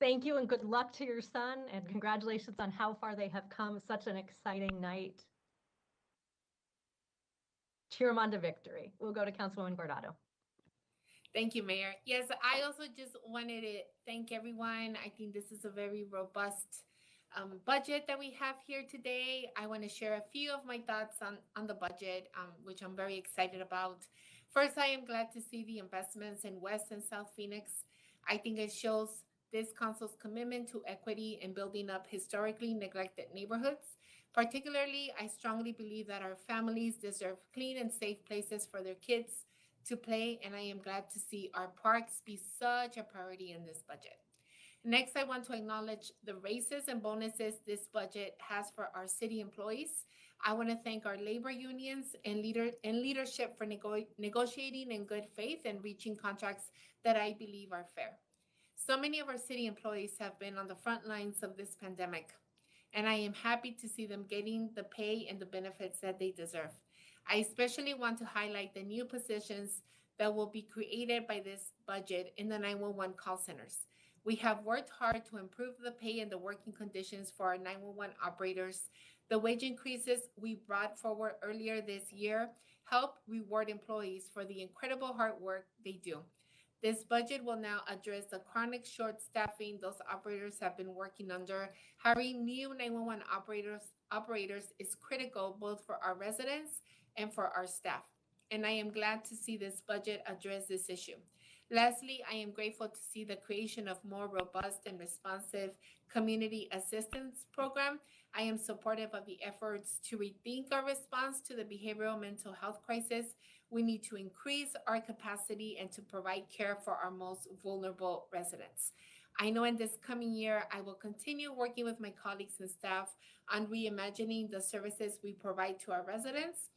Thank you and good luck to your son, and congratulations on how far they have come. Such an exciting night. Cheer them on to victory. We'll go to Councilwoman Guardado. Thank you, Mayor. Yes, I also just wanted to thank everyone. I think this is a very robust budget that we have here today. I want to share a few of my thoughts on the budget, which I'm very excited about. First, I am glad to see the investments in West and South Phoenix. I think it shows this council's commitment to equity and building up historically neglected neighborhoods. Particularly, I strongly believe that our families deserve clean and safe places for their kids to play, and I am glad to see our parks be such a priority in this budget. Next, I want to acknowledge the raises and bonuses this budget has for our city employees. I want to thank our labor unions and leadership for negotiating in good faith and reaching contracts that I believe are fair. So many of our city employees have been on the front lines of this pandemic, and I am happy to see them getting the pay and the benefits that they deserve. I especially want to highlight the new positions that will be created by this budget in the 911 call centers. We have worked hard to improve the pay and the working conditions for our 911 operators. The wage increases we brought forward earlier this year help reward employees for the incredible hard work they do. This budget will now address the chronic short staffing those operators have been working under. Hiring new 911 operators is critical both for our residents and for our staff, and I am glad to see this budget address this issue. Lastly, I am grateful to see the creation of more robust and responsive community assistance program. I am supportive of the efforts to rethink our response to the behavioral mental health crisis. We need to increase our capacity and to provide care for our most vulnerable residents. I know in this coming year, I will continue working with my colleagues and staff on reimagining the services we provide to our residents.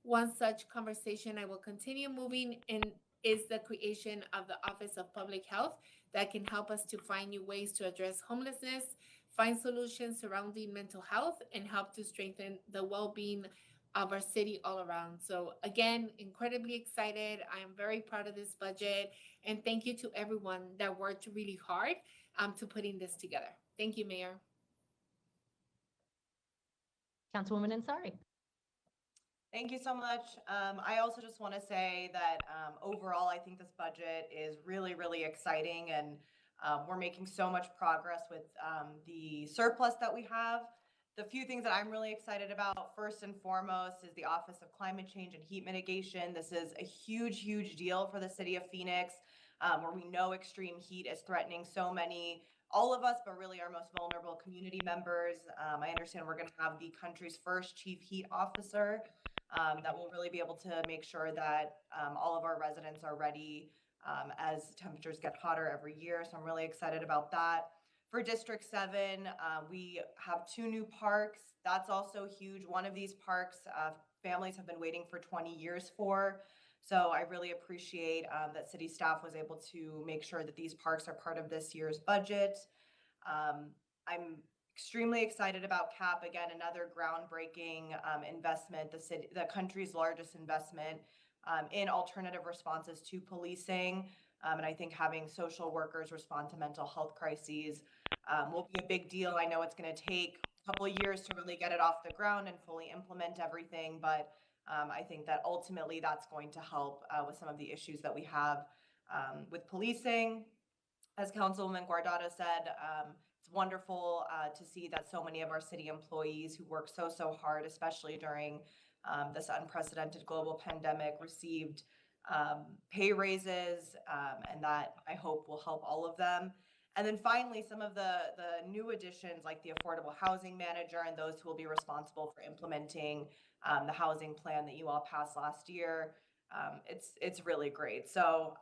One such conversation I will continue moving in is the creation of the Office of Public Health that can help us to find new ways to address homelessness, find solutions surrounding mental health, and help to strengthen the well-being of our city all around. So again, incredibly excited. I am very proud of this budget, and thank you to everyone that worked really hard to putting this together. Thank you, Mayor. Councilwoman Ansari. Thank you so much. I also just want to say that overall, I think this budget is really, really exciting, and we're making so much progress with the surplus that we have. The few things that I'm really excited about, first and foremost, is the Office of Climate Change and Heat Mitigation. This is a huge, huge deal for the city of Phoenix, where we know extreme heat is threatening so many, all of us, but really our most vulnerable community members. I understand we're going to have the country's first chief heat officer that will really be able to make sure that all of our residents are ready as temperatures get hotter every year. So I'm really excited about that. For District 7, we have 2 new parks. That's also huge. One of these parks, families have been waiting for 20 years for. So I really appreciate that city staff was able to make sure that these parks are part of this year's budget. I'm extremely excited about CAP. Again, another groundbreaking investment, the country's largest investment in alternative responses to policing. And I think having social workers respond to mental health crises will be a big deal. I know it's going to take a couple of years to really get it off the ground and fully implement everything, but I think that ultimately that's going to help with some of the issues that we have with policing. As Councilwoman Guardado said, it's wonderful to see that so many of our city employees who work so hard, especially during this unprecedented global pandemic, received pay raises, and that I hope will help all of them. And then finally, some of the new additions like the Affordable Housing Manager and those who will be responsible for implementing the housing plan that you all passed last year. It's really great. So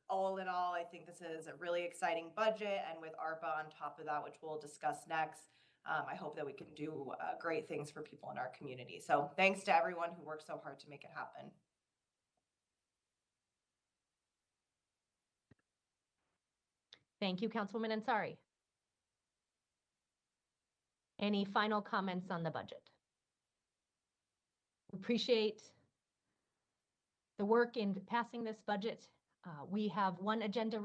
all in all, I think this is a really exciting budget, and with ARPA on top of that, which we'll discuss next, I hope that we can do great things for people in our community. So thanks to everyone who worked so hard to make it happen. Thank you, Councilwoman Ansari. Any final comments on the budget? Appreciate the work in passing this budget. We have one agenda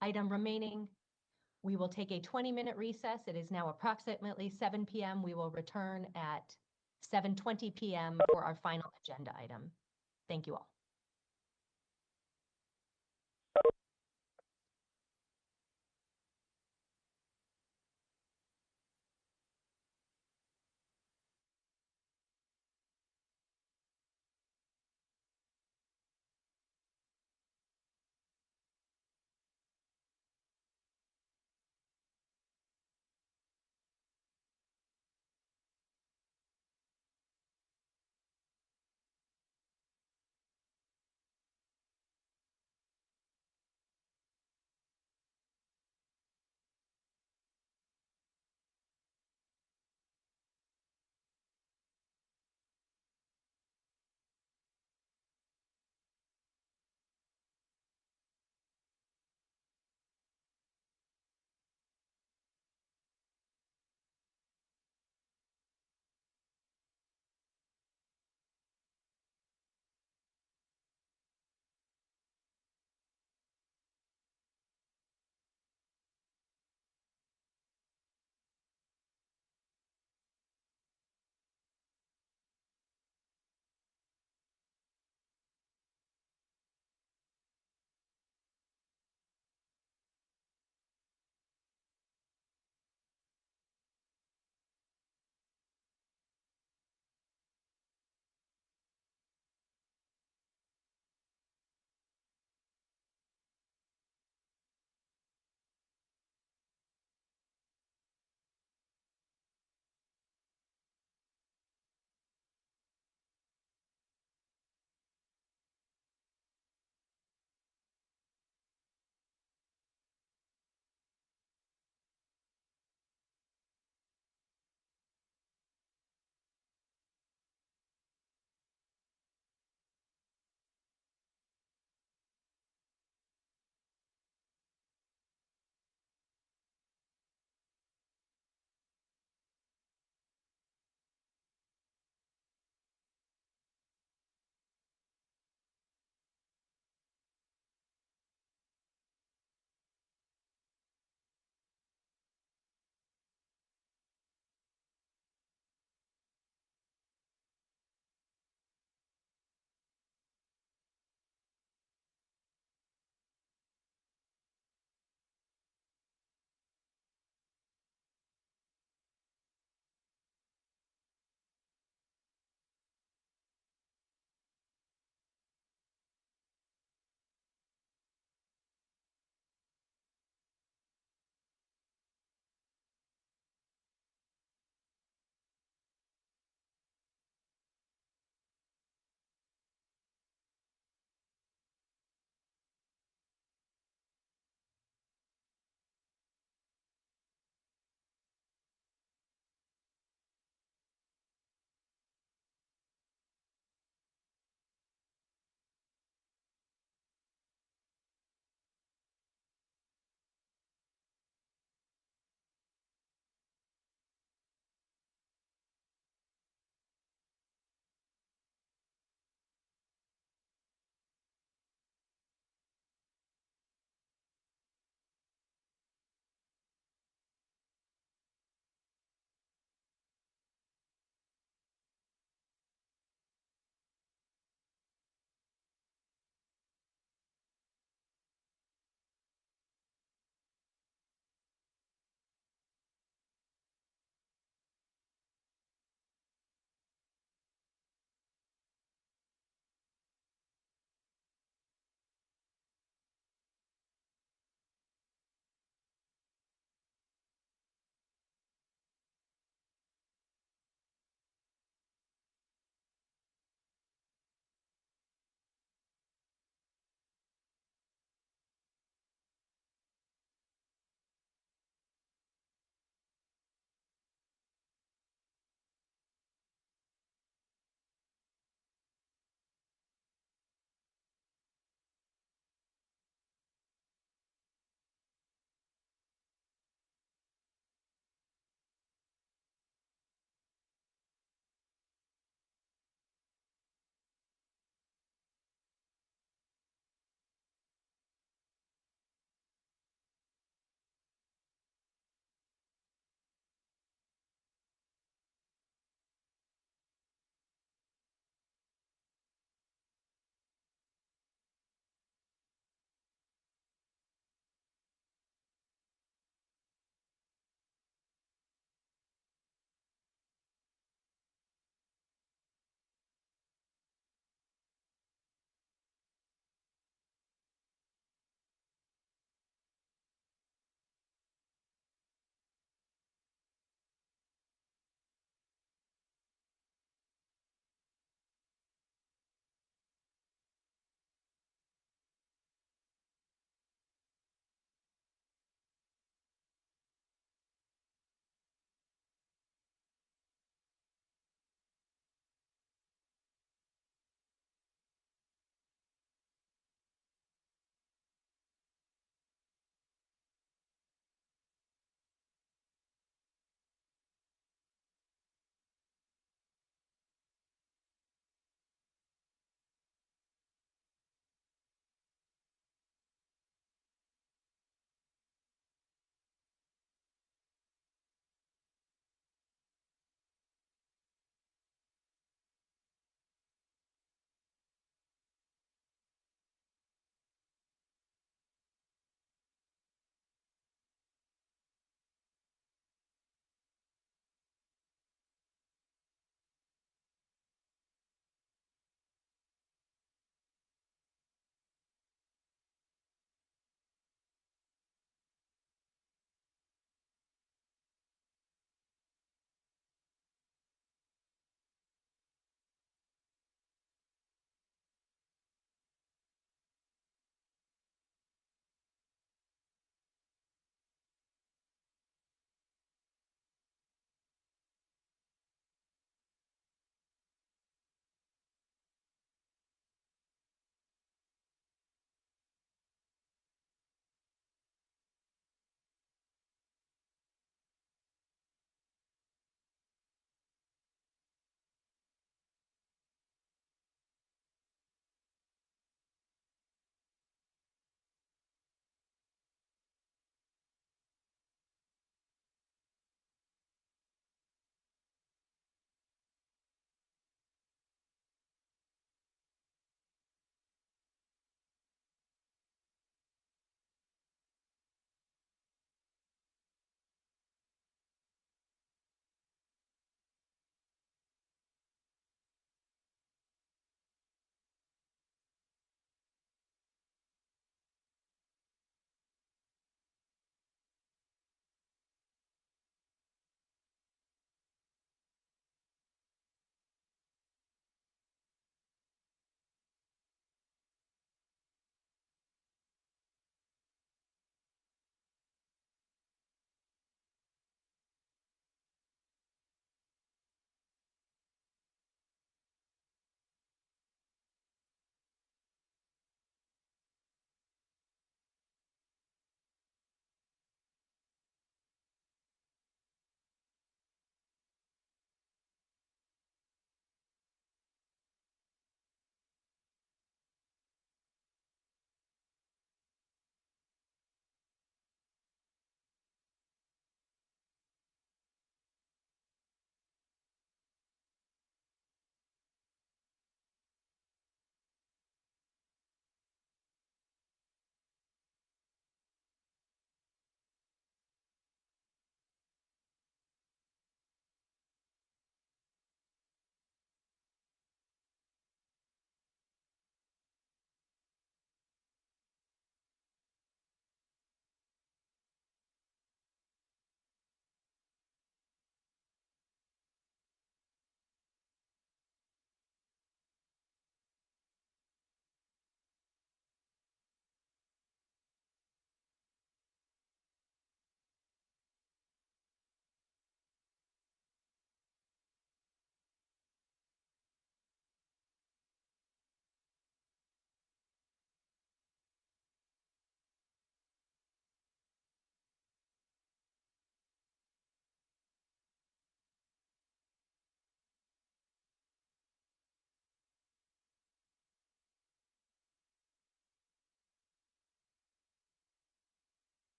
item remaining. We will take a 20-minute recess. It is now approximately 7 p.m. We will return at 7:20 p.m. for our final agenda item. Thank you all.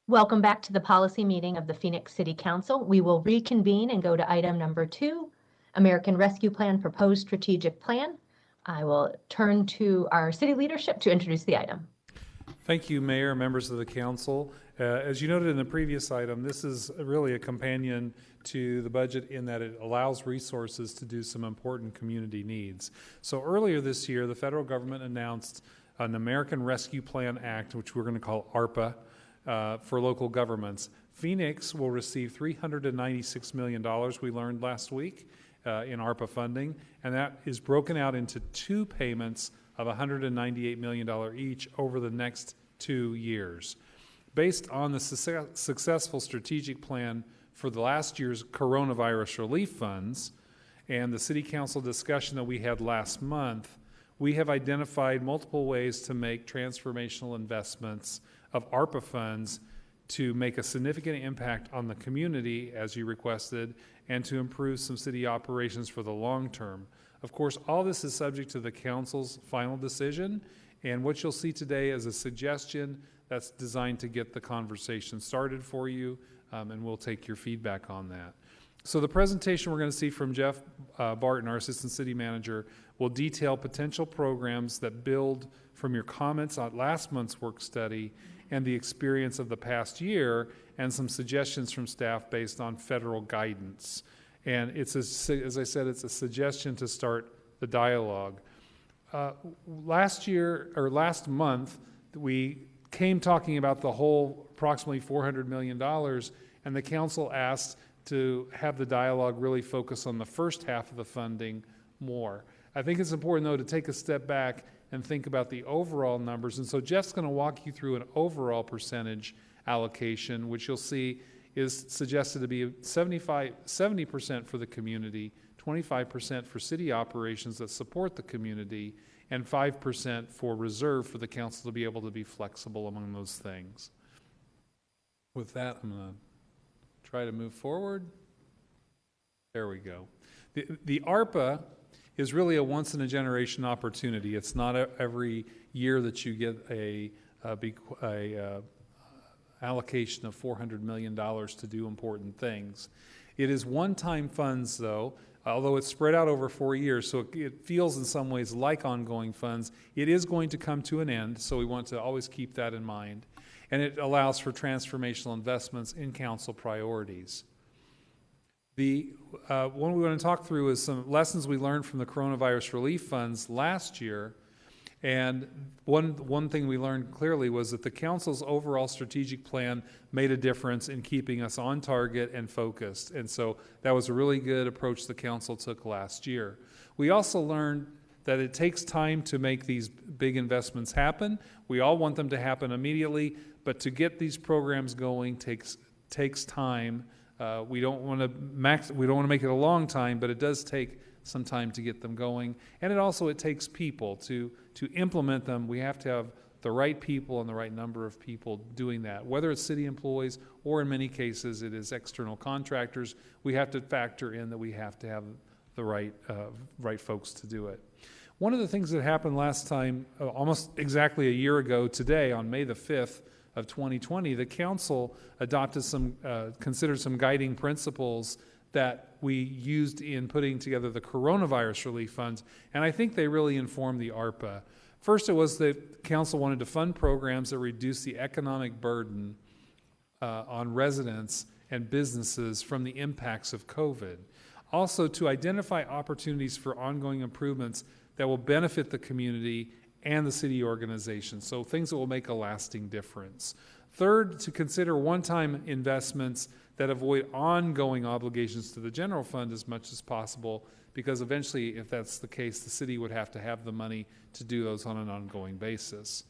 Welcome back to the policy meeting of the Phoenix City Council. We will reconvene and go to item number 2, American Rescue Plan Proposed Strategic Plan. I will turn to our city leadership to introduce the item. Thank you, Mayor, members of the council. As you noted in the previous item, this is really a companion to the budget in that it allows resources to do some important community needs. So earlier this year, the federal government announced an American Rescue Plan Act, which we're going to call ARPA, for local governments. Phoenix will receive $396 million, we learned last week, in ARPA funding, and that is broken out into 2 payments of $198 million each over the next 2 years. Based on the successful strategic plan for the last year's coronavirus relief funds and the City Council discussion that we had last month, we have identified multiple ways to make transformational investments of ARPA funds to make a significant impact on the community, as you requested, and to improve some city operations for the long term. Of course, all this is subject to the council's final decision, and what you'll see today is a suggestion that's designed to get the conversation started for you, and we'll take your feedback on that. So the presentation we're going to see from Jeff Barton, our Assistant City Manager, will detail potential programs that build from your comments on last month's work study and the experience of the past year, and some suggestions from staff based on federal guidance. And it's, as I said, it's a suggestion to start the dialogue. Last month, we came talking about the whole approximately $400 million, and the council asked to have the dialogue really focus on the first half of the funding more. I think it's important, though, to take a step back and think about the overall numbers. And so Jeff's going to walk you through an overall percentage allocation, which you'll see is suggested to be 70% for the community, 25% for city operations that support the community, and 5% for reserve for the council to be able to be flexible among those things. With that, I'm going to try to move forward. There we go. The ARPA is really a once-in-a-generation opportunity. It's not every year that you get a allocation of $400 million to do important things. It is one-time funds, though, although it's spread out over 4 years, so it feels in some ways like ongoing funds. It is going to come to an end, so we want to always keep that in mind. And it allows for transformational investments in council priorities. The one we want to talk through is some lessons we learned from the coronavirus relief funds last year. And one thing we learned clearly was that the council's overall strategic plan made a difference in keeping us on target and focused. And so that was a really good approach the council took last year. We also learned that it takes time to make these big investments happen. We all want them to happen immediately, but to get these programs going takes time. We don't want to make it a long time, but it does take some time to get them going. And it takes people to implement them. We have to have the right people and the right number of people doing that, whether it's city employees or in many cases it is external contractors. We have to factor in that we have to have the right folks to do it. One of the things that happened last time, almost exactly a year ago today, on May the 5th of 2020, the council adopted considered some guiding principles that we used in putting together the coronavirus relief funds, and I think they really informed the ARPA. First, it was that council wanted to fund programs that reduce the economic burden on residents and businesses from the impacts of COVID. Also, to identify opportunities for ongoing improvements that will benefit the community and the city organization, so things that will make a lasting difference. Third, to consider one-time investments that avoid ongoing obligations to the general fund as much as possible, because eventually, if that's the case, the city would have to have the money to do those on an ongoing basis.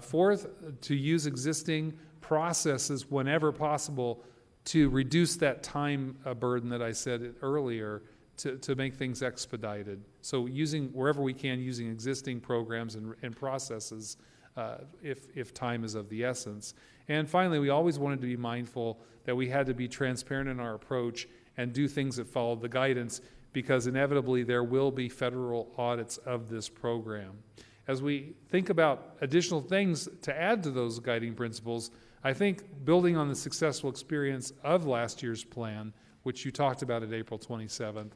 Fourth, to use existing processes whenever possible to reduce that time burden that I said earlier, to make things expedited. So wherever we can, using existing programs and processes if time is of the essence. And finally, we always wanted to be mindful that we had to be transparent in our approach and do things that followed the guidance, because inevitably there will be federal audits of this program. as we think about additional things to add to those guiding principles, I think building on the successful experience of last year's plan, which you talked about at April 27th,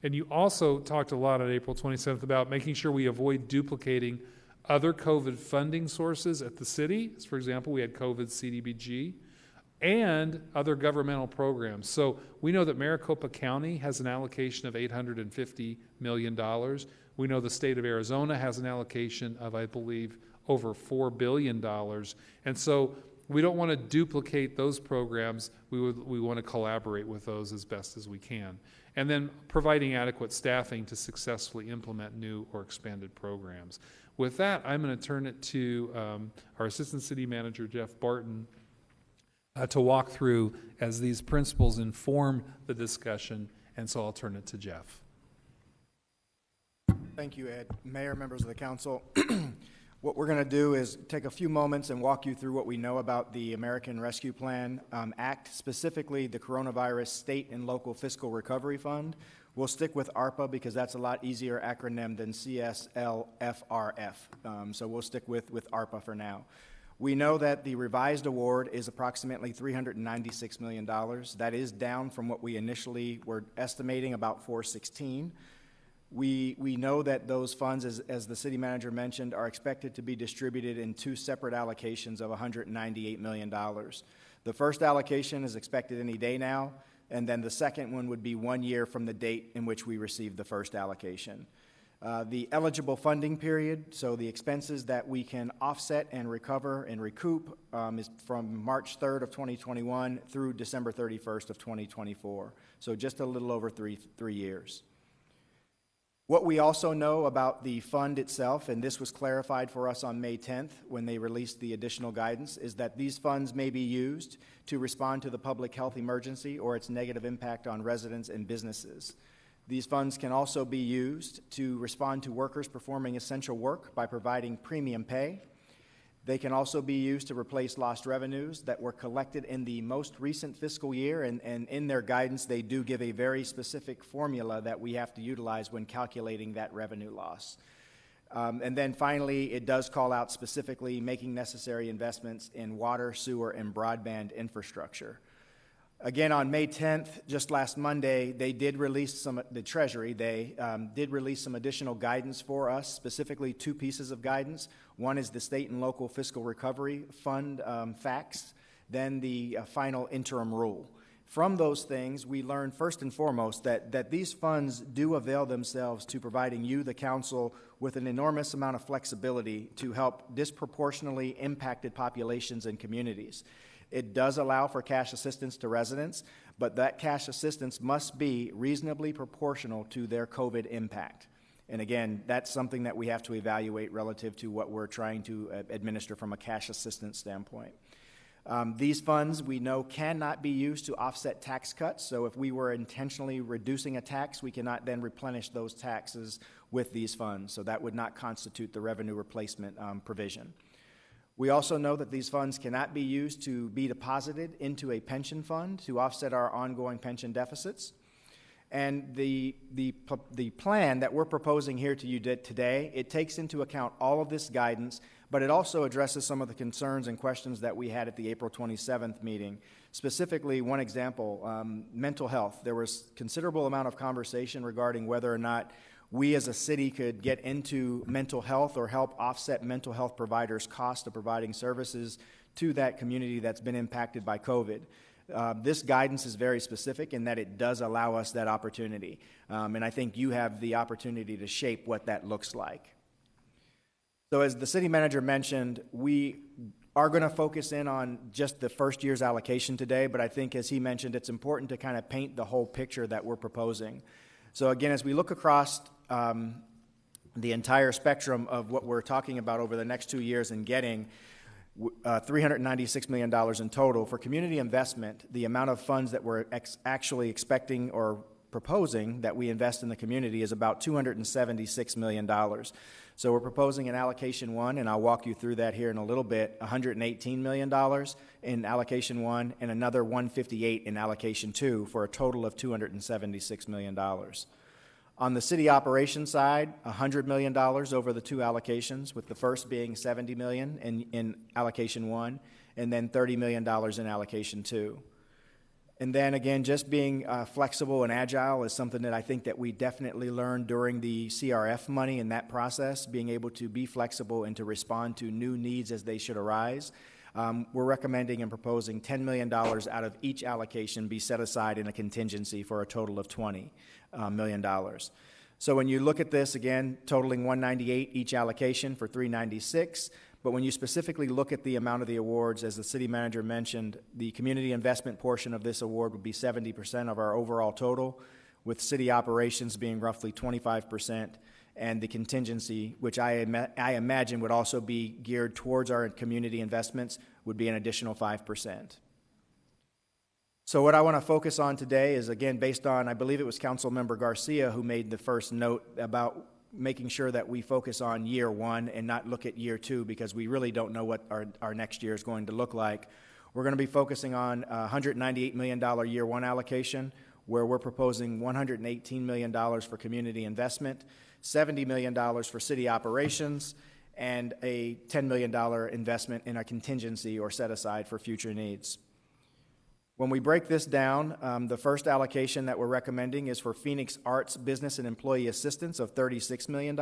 and you also talked a lot on April 27th about making sure we avoid duplicating other COVID funding sources at the city. For example, we had COVID CDBG and other governmental programs. So we know that Maricopa County has an allocation of $850 million. We know the state of Arizona has an allocation of, I believe, over $4 billion. And so we don't want to duplicate those programs. We want to collaborate with those as best as we can. And then providing adequate staffing to successfully implement new or expanded programs. With that, I'm going to turn it to our Assistant City Manager, Jeff Barton, to walk through as these principles inform the discussion. And so I'll turn it to Jeff. Thank you, Ed. Mayor, members of the council. What we're going to do is take a few moments and walk you through what we know about the American Rescue Plan Act, specifically the Coronavirus State and Local Fiscal Recovery Fund. We'll stick with ARPA because that's a lot easier acronym than CSLFRF. So we'll stick with ARPA for now. We know that the revised award is approximately $396 million. That is down from what we initially were estimating, about $416. We know that those funds, as the city manager mentioned, are expected to be distributed in two separate allocations of $198 million. The first allocation is expected any day now, and then the second one would be 1 year from the date in which we received the first allocation. The eligible funding period, so the expenses that we can offset and recover and recoup, is from March 3rd of 2021 through December 31st of 2024. So just a little over three years. What we also know about the fund itself, and this was clarified for us on May 10th when they released the additional guidance, is that these funds may be used to respond to the public health emergency or its negative impact on residents and businesses. These funds can also be used to respond to workers performing essential work by providing premium pay. They can also be used to replace lost revenues that were collected in the most recent fiscal year, and in their guidance, they do give a very specific formula that we have to utilize when calculating that revenue loss. And then finally, it does call out specifically making necessary investments in water, sewer, and broadband infrastructure. Again, on May 10th, just last Monday, they did release the Treasury, did release some additional guidance for us, specifically two pieces of guidance. One is the State and Local Fiscal Recovery Fund facts, then the final interim rule. From those things, we learned first and foremost that these funds do avail themselves to providing you, the council, with an enormous amount of flexibility to help disproportionately impacted populations and communities. It does allow for cash assistance to residents, but that cash assistance must be reasonably proportional to their COVID impact. And again, that's something that we have to evaluate relative to what we're trying to administer from a cash assistance standpoint. These funds, we know, cannot be used to offset tax cuts. So if we were intentionally reducing a tax, we cannot then replenish those taxes with these funds. So that would not constitute the revenue replacement provision. We also know that these funds cannot be used to be deposited into a pension fund to offset our ongoing pension deficits. And the plan that we're proposing here to you today, it takes into account all of this guidance, but it also addresses some of the concerns and questions that we had at the April 27th meeting. Specifically, one example, mental health. There was considerable amount of conversation regarding whether or not we as a city could get into mental health or help offset mental health providers' cost of providing services to that community that's been impacted by COVID. This guidance is very specific in that it does allow us that opportunity. And I think you have the opportunity to shape what that looks like. So as the city manager mentioned, we are going to focus in on just the first year's allocation today, but I think as he mentioned, it's important to kind of paint the whole picture that we're proposing. So again, as we look across the entire spectrum of what we're talking about over the next 2 years and getting $396 million in total. For community investment, the amount of funds that we're actually expecting or proposing that we invest in the community is about $276 million. So we're proposing in allocation one, and I'll walk you through that here in a little bit, $118 million in allocation one and another $158 in allocation two for a total of $276 million. On the city operations side, $100 million over the two allocations, with the first being $70 million in allocation 1, and then $30 million in allocation 2. And then again, just being flexible and agile is something that I think that we definitely learned during the CRF money in that process, being able to be flexible and to respond to new needs as they should arise. We're recommending and proposing $10 million out of each allocation be set aside in a contingency for a total of $20 million. So when you look at this, again, totaling $198 each allocation for $396, but when you specifically look at the amount of the awards, as the city manager mentioned, the community investment portion of this award would be 70% of our overall total, with city operations being roughly 25%, and the contingency, which I imagine would also be geared towards our community investments, would be an additional 5%. So what I want to focus on today is, again, based on, I believe it was Councilmember Garcia who made the first note about making sure that we focus on year 1 and not look at year 2, because we really don't know what our next year is going to look like. We're going to be focusing on $198 million year 1 allocation, where we're proposing $118 million for community investment, $70 million for city operations, and a $10 million investment in a contingency or set aside for future needs. When we break this down, the first allocation that we're recommending is for Phoenix Arts Business and Employee Assistance of $36 million.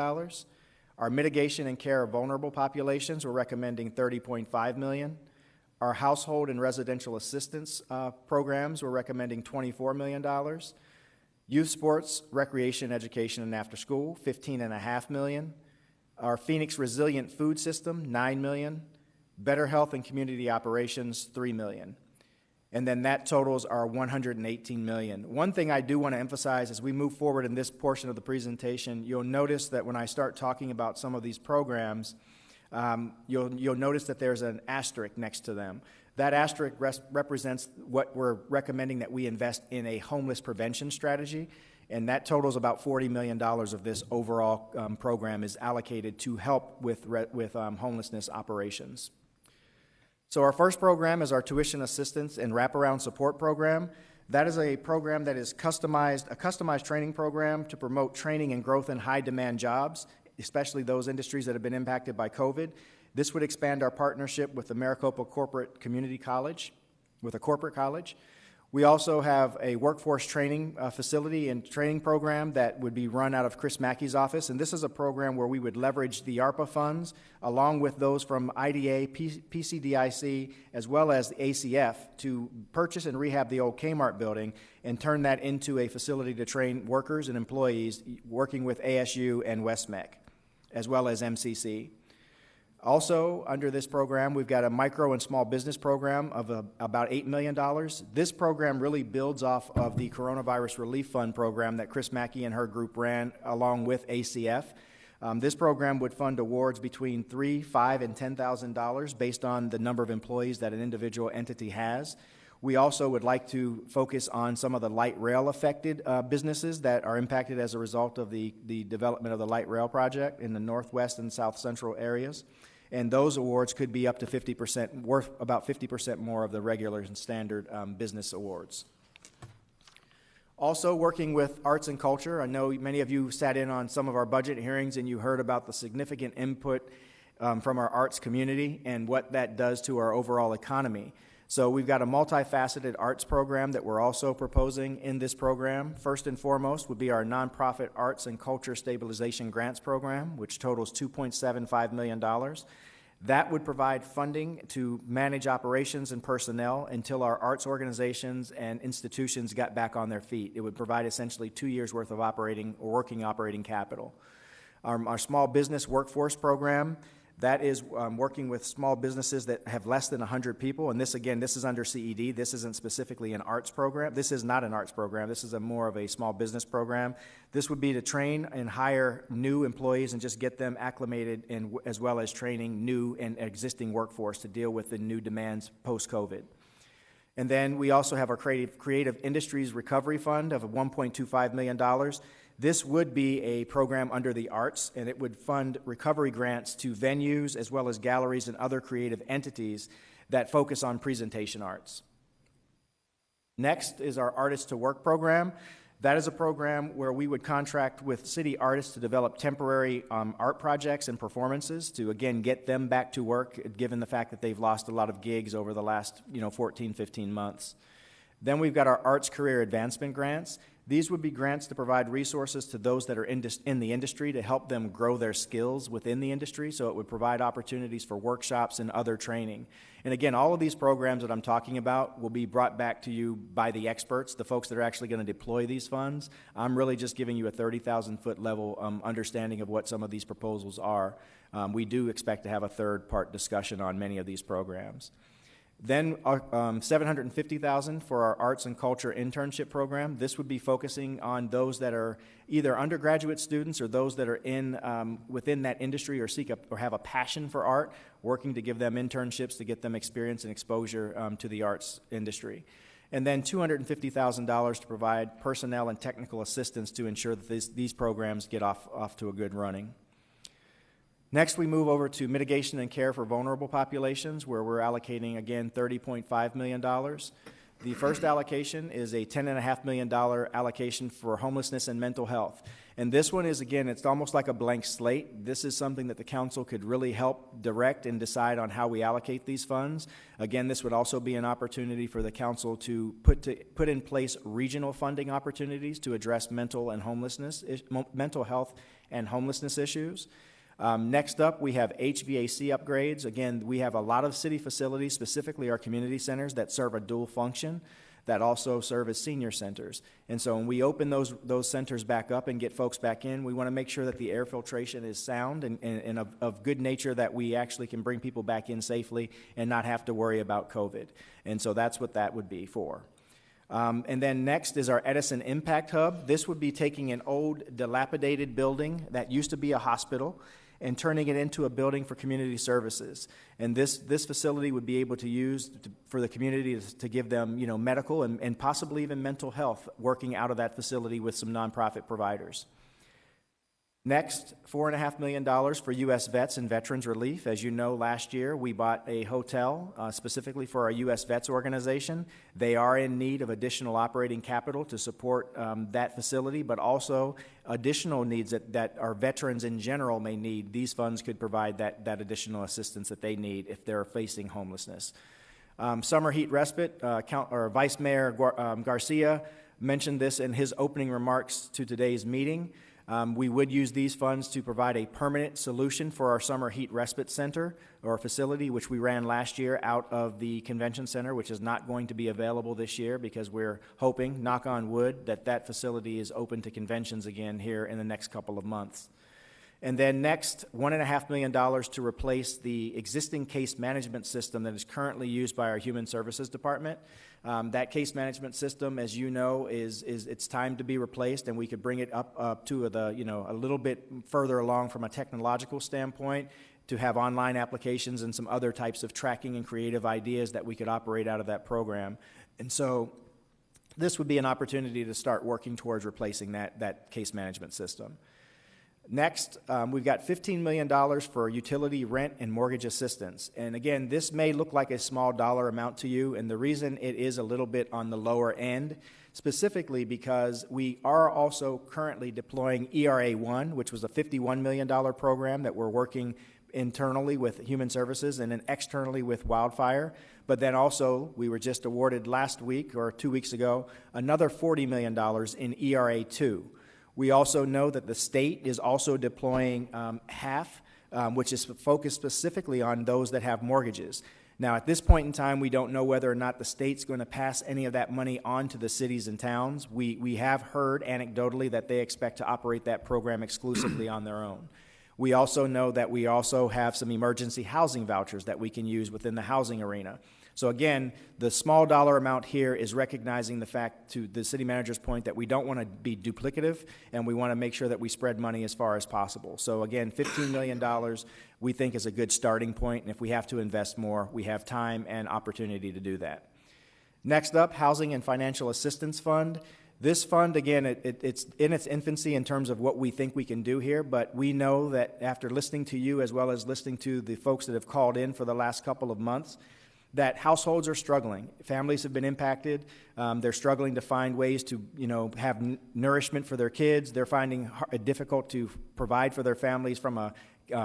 Our mitigation and care of vulnerable populations, we're recommending $30.5 million. Our household and residential assistance programs, we're recommending $24 million. Youth sports, recreation, education, and after school, $15.5 million. Our Phoenix Resilient Food System, $9 million. Better Health and Community Operations, $3 million. And then that totals our $118 million. One thing I do want to emphasize as we move forward in this portion of the presentation, you'll notice that when I start talking about some of these programs, you'll notice that there's an asterisk next to them. That asterisk represents what we're recommending that we invest in a homeless prevention strategy, and that totals about $40 million of this overall program is allocated to help with homelessness operations. So our first program is our tuition assistance and wraparound support program. That is a program that is a customized training program to promote training and growth in high-demand jobs, especially those industries that have been impacted by COVID. This would expand our partnership with the Maricopa Corporate Community College, with a corporate college. We also have a workforce training facility and training program that would be run out of Chris Mackey's office, and this is a program where we would leverage the ARPA funds along with those from IDA, PCDIC, as well as the ACF to purchase and rehab the old Kmart building and turn that into a facility to train workers and employees working with ASU and WestMec, as well as MCC. Also, under this program, we've got a micro and small business program of about $8 million. This program really builds off of the Coronavirus Relief Fund program that Chris Mackey and her group ran along with ACF. This program would fund awards between $3,000, $5,000, and $10,000 based on the number of employees that an individual entity has. We also would like to focus on some of the light rail affected businesses that are impacted as a result of the development of the light rail project in the northwest and south central areas. And those awards could be up to 50%, worth about 50% more of the regular and standard business awards. Also working with arts and culture, I know many of you sat in on some of our budget hearings and you heard about the significant input from our arts community and what that does to our overall economy. So we've got a multifaceted arts program that we're also proposing in this program. First and foremost would be our nonprofit arts and culture stabilization grants program, which totals $2.75 million. That would provide funding to manage operations and personnel until our arts organizations and institutions got back on their feet. It would provide essentially 2 years worth of working operating capital. Our small business workforce program, that is working with small businesses that have less than 100 people. And this, again, this is under CED. This isn't specifically an arts program. This is not an arts program. This is more of a small business program. This would be to train and hire new employees and just get them acclimated, and as well as training new and existing workforce to deal with the new demands post-COVID. And then we also have our Creative Industries Recovery Fund of $1.25 million. This would be a program under the arts, and it would fund recovery grants to venues as well as galleries and other creative entities that focus on presentation arts. Next is our Artists to Work program. That is a program where we would contract with city artists to develop temporary art projects and performances to, again, get them back to work, given the fact that they've lost a lot of gigs over the last 14, 15 months. Then we've got our Arts Career Advancement Grants. These would be grants to provide resources to those that are in the industry to help them grow their skills within the industry, so it would provide opportunities for workshops and other training. And again, all of these programs that I'm talking about will be brought back to you by the experts, the folks that are actually going to deploy these funds. I'm really just giving you a 30,000-foot level understanding of what some of these proposals are. We do expect to have a third-part discussion on many of these programs. Then $750,000 for our arts and culture internship program. This would be focusing on those that are either undergraduate students or those that are within that industry or or have a passion for art, working to give them internships to get them experience and exposure to the arts industry. And then $250,000 to provide personnel and technical assistance to ensure that these programs get off to a good running. Next, we move over to mitigation and care for vulnerable populations, where we're allocating, again, $30.5 million. The first allocation is a $10.5 million allocation for homelessness and mental health. And this one is, again, it's almost like a blank slate. This is something that the council could really help direct and decide on how we allocate these funds. Again, this would also be an opportunity for the council to put in place regional funding opportunities to address mental health and homelessness issues. Next up, we have HVAC upgrades. Again, we have a lot of city facilities, specifically our community centers, that serve a dual function, that also serve as senior centers. And so when we open those centers back up and get folks back in, we want to make sure that the air filtration is sound and of good nature, that we actually can bring people back in safely and not have to worry about COVID. And so that's what that would be for. And then next is our Edison Impact Hub. This would be taking an old, dilapidated building that used to be a hospital and turning it into a building for community services. And this facility would be able to use for the community to give them, medical and possibly even mental health working out of that facility with some nonprofit providers. Next, $4.5 million for U.S. Vets and Veterans Relief. As you know, last year we bought a hotel specifically for our U.S. Vets organization. They are in need of additional operating capital to support that facility, but also additional needs that our veterans in general may need. These funds could provide that additional assistance that they need if they're facing homelessness. Summer heat respite, Vice Mayor Garcia mentioned this in his opening remarks to today's meeting. We would use these funds to provide a permanent solution for our summer heat respite center or facility, which we ran last year out of the convention center, which is not going to be available this year because we're hoping, knock on wood, that facility is open to conventions again here in the next couple of months. And then next, $1.5 million to replace the existing case management system that is currently used by our Human Services Department. That case management system, as you know, it's time to be replaced, and we could bring it up to a little bit further along from a technological standpoint to have online applications and some other types of tracking and creative ideas that we could operate out of that program. And so this would be an opportunity to start working towards replacing that case management system. Next, we've got $15 million for utility, rent, and mortgage assistance. And again, this may look like a small dollar amount to you, and the reason it is a little bit on the lower end, specifically because we are also currently deploying ERA-1, which was a $51 million program that we're working internally with Human Services and then externally with Wildfire. But then also, we were just awarded last week or 2 weeks ago, another $40 million in ERA-2. We also know that the state is also deploying HAF, which is focused specifically on those that have mortgages. Now, at this point in time, we don't know whether or not the state's going to pass any of that money on to the cities and towns. We have heard anecdotally that they expect to operate that program exclusively on their own. We also know that we also have some emergency housing vouchers that we can use within the housing arena. So again, the small dollar amount here is recognizing the fact, to the city manager's point, that we don't want to be duplicative, and we want to make sure that we spread money as far as possible. So again, $15 million we think is a good starting point, and if we have to invest more, we have time and opportunity to do that. Next up, Housing and Financial Assistance Fund. This fund, again, it's in its infancy in terms of what we think we can do here, but we know that after listening to you as well as listening to the folks that have called in for the last couple of months, that households are struggling. Families have been impacted. They're struggling to find ways to, have nourishment for their kids. They're finding it difficult to provide for their families from a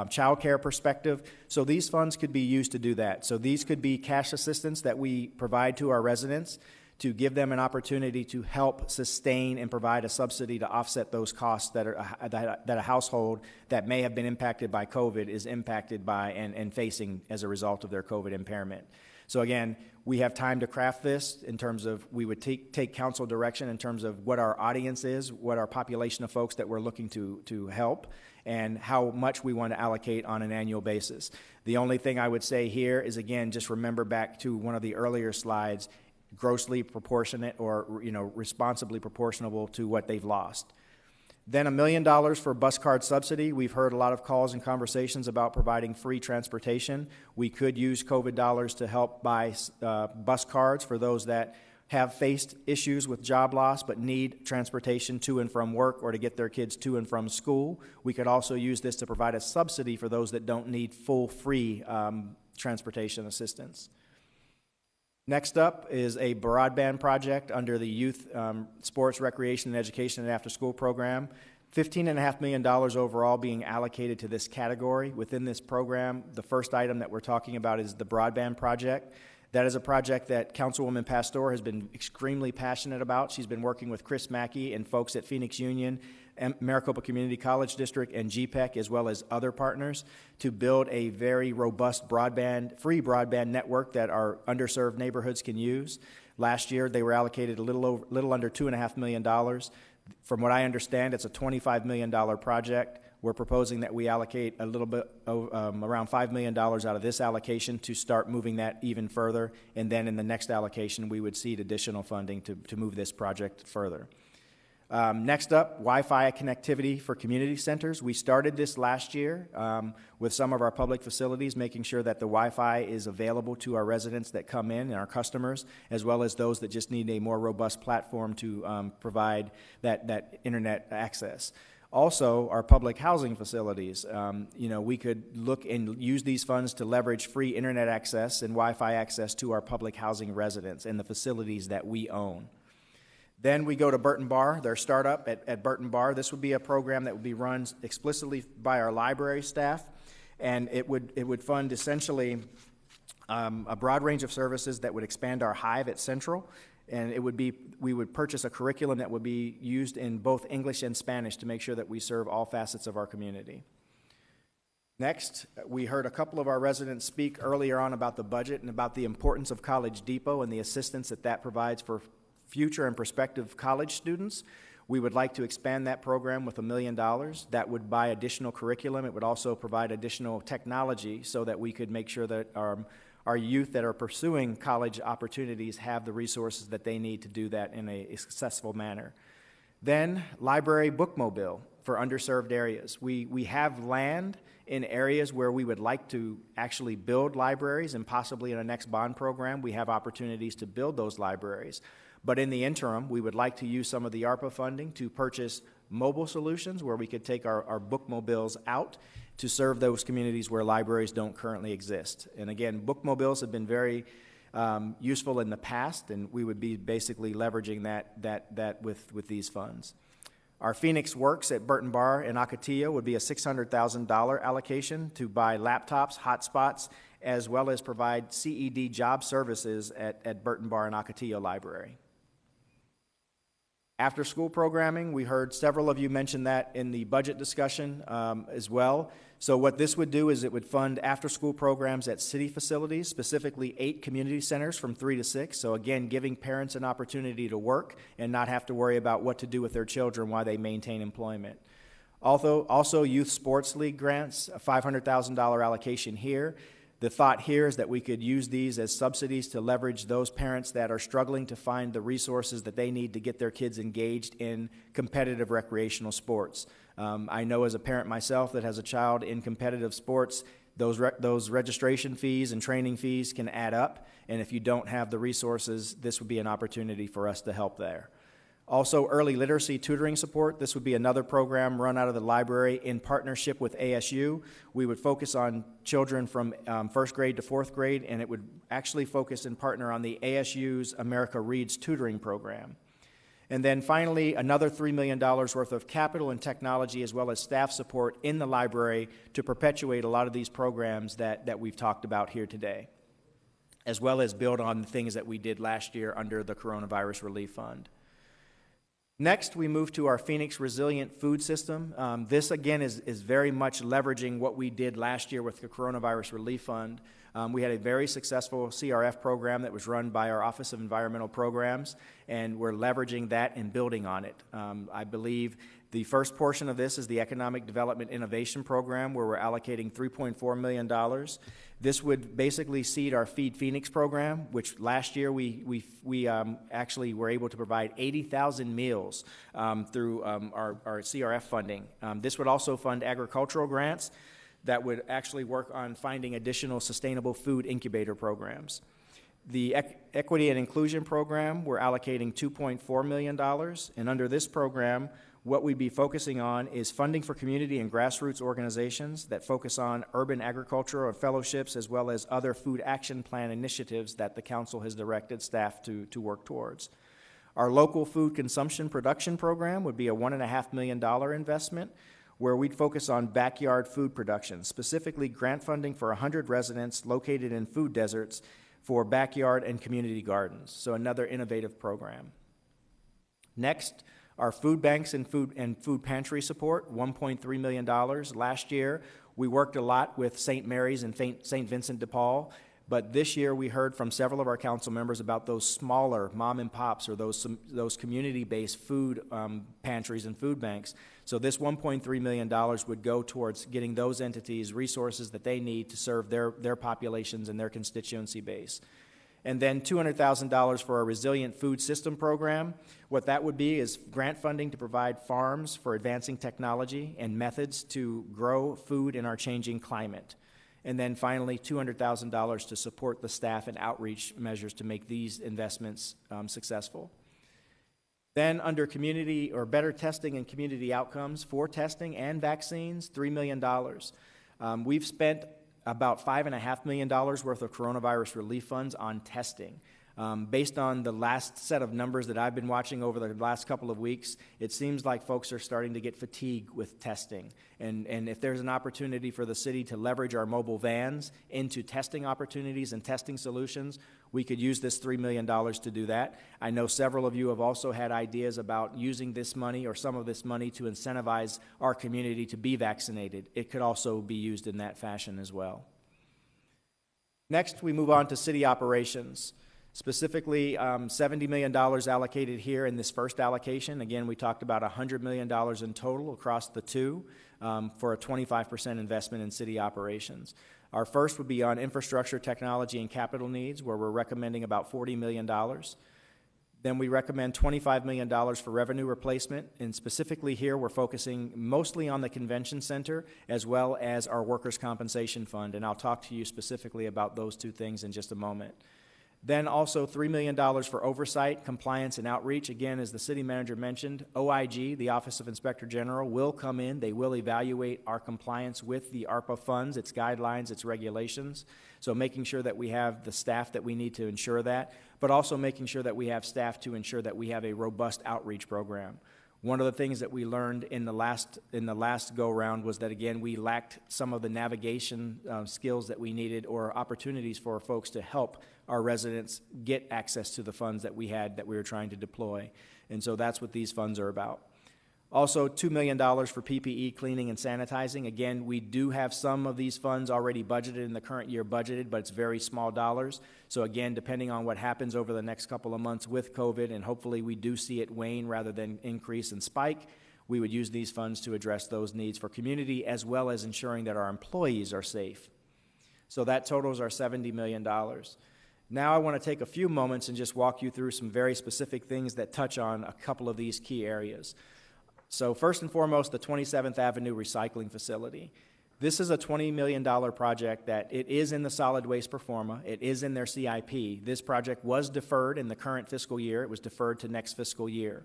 child care perspective. So these funds could be used to do that. So these could be cash assistance that we provide to our residents to give them an opportunity to help sustain and provide a subsidy to offset those costs that a household that may have been impacted by COVID is impacted by and facing as a result of their COVID impairment. So again, we have time to craft this in terms of, we would take council direction in terms of what our audience is, what our population of folks that we're looking to help, and how much we want to allocate on an annual basis. The only thing I would say here is, again, just remember back to one of the earlier slides, grossly proportionate or, responsibly proportional to what they've lost. Then $1 million for bus card subsidy. We've heard a lot of calls and conversations about providing free transportation. We could use COVID dollars to help buy bus cards for those that have faced issues with job loss but need transportation to and from work or to get their kids to and from school. We could also use this to provide a subsidy for those that don't need full free transportation assistance. Next up is a broadband project under the Youth Sports, Recreation, and Education and After School program. $15.5 million overall being allocated to this category. Within this program, the first item that we're talking about is the broadband project. That is a project that Councilwoman Pastor has been extremely passionate about. She's been working with Chris Mackey and folks at Phoenix Union, Maricopa Community College District, and GPEC, as well as other partners, to build a very robust free broadband network that our underserved neighborhoods can use. Last year, they were allocated a little under $2.5 million. From what I understand, it's a $25 million project. We're proposing that we allocate a little bit, around $5 million out of this allocation to start moving that even further. And then in the next allocation, we would seed additional funding to move this project further. Next up, Wi-Fi connectivity for community centers. We started this last year with some of our public facilities, making sure that the Wi-Fi is available to our residents that come in and our customers, as well as those that just need a more robust platform to provide that internet access. Also, our public housing facilities, we could look and use these funds to leverage free internet access and Wi-Fi access to our public housing residents and the facilities that we own. Then we go to Burton Bar, their startup at Burton Bar. This would be a program that would be run explicitly by our library staff, and it would fund essentially a broad range of services that would expand our hive at Central, and we would purchase a curriculum that would be used in both English and Spanish to make sure that we serve all facets of our community. Next, we heard a couple of our residents speak earlier on about the budget and about the importance of College Depot and the assistance that provides for future and prospective college students. We would like to expand that program with $1 million. That would buy additional curriculum. It would also provide additional technology so that we could make sure that our youth that are pursuing college opportunities have the resources that they need to do that in a successful manner. Then, library bookmobile for underserved areas. We have land in areas where we would like to actually build libraries, and possibly in our next bond program, we have opportunities to build those libraries. But in the interim, we would like to use some of the ARPA funding to purchase mobile solutions where we could take our bookmobiles out to serve those communities where libraries don't currently exist. And again, bookmobiles have been very useful in the past, and we would be basically leveraging that with these funds. Our Phoenix Works at Burton Bar in Ocotillo would be a $600,000 allocation to buy laptops, hotspots, as well as provide CED job services at Burton Bar and Ocotillo Library. After school programming, we heard several of you mention that in the budget discussion as well. So what this would do is it would fund after school programs at city facilities, specifically 8 community centers from 3 to 6. So again, giving parents an opportunity to work and not have to worry about what to do with their children while they maintain employment. Also youth sports league grants, a $500,000 allocation here. The thought here is that we could use these as subsidies to leverage those parents that are struggling to find the resources that they need to get their kids engaged in competitive recreational sports. I know as a parent myself that has a child in competitive sports, those registration fees and training fees can add up, and if you don't have the resources, this would be an opportunity for us to help there. Also, early literacy tutoring support. This would be another program run out of the library in partnership with ASU. We would focus on children from first grade to fourth grade, and it would actually focus and partner on the ASU's America Reads tutoring program. And then finally, another $3 million worth of capital and technology as well as staff support in the library to perpetuate a lot of these programs that we've talked about here today, as well as build on the things that we did last year under the Coronavirus Relief Fund. Next, we move to our Phoenix Resilient Food System. This, again, is very much leveraging what we did last year with the Coronavirus Relief Fund. We had a very successful CRF program that was run by our Office of Environmental Programs, and we're leveraging that and building on it. I believe the first portion of this is the Economic Development Innovation Program, where we're allocating $3.4 million. This would basically seed our Feed Phoenix program, which last year we actually were able to provide 80,000 meals through our CRF funding. This would also fund agricultural grants that would actually work on finding additional sustainable food incubator programs. The Equity and Inclusion Program, we're allocating $2.4 million, and under this program, what we'd be focusing on is funding for community and grassroots organizations that focus on urban agriculture or fellowships, as well as other food action plan initiatives that the council has directed staff to work towards. Our local food consumption production program would be a $1.5 million investment, where we'd focus on backyard food production, specifically grant funding for 100 residents located in food deserts for backyard and community gardens, so another innovative program. Next, our food banks and food pantry support, $1.3 million. Last year, we worked a lot with St. Mary's and St. Vincent de Paul, but this year we heard from several of our council members about those smaller mom and pops or those community-based food pantries and food banks. So this $1.3 million would go towards getting those entities resources that they need to serve their populations and their constituency base. And then $200,000 for a resilient food system program. What that would be is grant funding to provide farms for advancing technology and methods to grow food in our changing climate. And then finally, $200,000 to support the staff and outreach measures to make these investments successful. Then under community or better testing and community outcomes for testing and vaccines, $3 million. We've spent about $5.5 million worth of coronavirus relief funds on testing. Based on the last set of numbers that I've been watching over the last couple of weeks, it seems like folks are starting to get fatigued with testing. And if there's an opportunity for the city to leverage our mobile vans into testing opportunities and testing solutions, we could use this $3 million to do that. I know several of you have also had ideas about using this money or some of this money to incentivize our community to be vaccinated. It could also be used in that fashion as well. Next, we move on to city operations. Specifically, $70 million allocated here in this first allocation. Again, we talked about $100 million in total across the two for a 25% investment in city operations. Our first would be on infrastructure, technology, and capital needs, where we're recommending about $40 million. Then we recommend $25 million for revenue replacement, and specifically here we're focusing mostly on the convention center as well as our workers' compensation fund, and I'll talk to you specifically about those two things in just a moment. Then also $3 million for oversight, compliance, and outreach. Again, as the city manager mentioned, OIG, the Office of Inspector General, will come in. They will evaluate our compliance with the ARPA funds, its guidelines, its regulations. So making sure that we have the staff that we need to ensure that, but also making sure that we have staff to ensure that we have a robust outreach program. One of the things that we learned in the last go-round was that, again, we lacked some of the navigation skills that we needed or opportunities for folks to help our residents get access to the funds that we were trying to deploy. And so that's what these funds are about. Also, $2 million for PPE cleaning and sanitizing. Again, we do have some of these funds already budgeted in the current year budgeted, but it's very small dollars. So again, depending on what happens over the next couple of months with COVID, and hopefully we do see it wane rather than increase and spike, we would use these funds to address those needs for community as well as ensuring that our employees are safe. So that totals our $70 million. Now I want to take a few moments and just walk you through some very specific things that touch on a couple of these key areas. So first and foremost, the 27th Avenue Recycling Facility. This is a $20 million project that it is in the solid waste performa. It is in their CIP. This project was deferred in the current fiscal year. It was deferred to next fiscal year.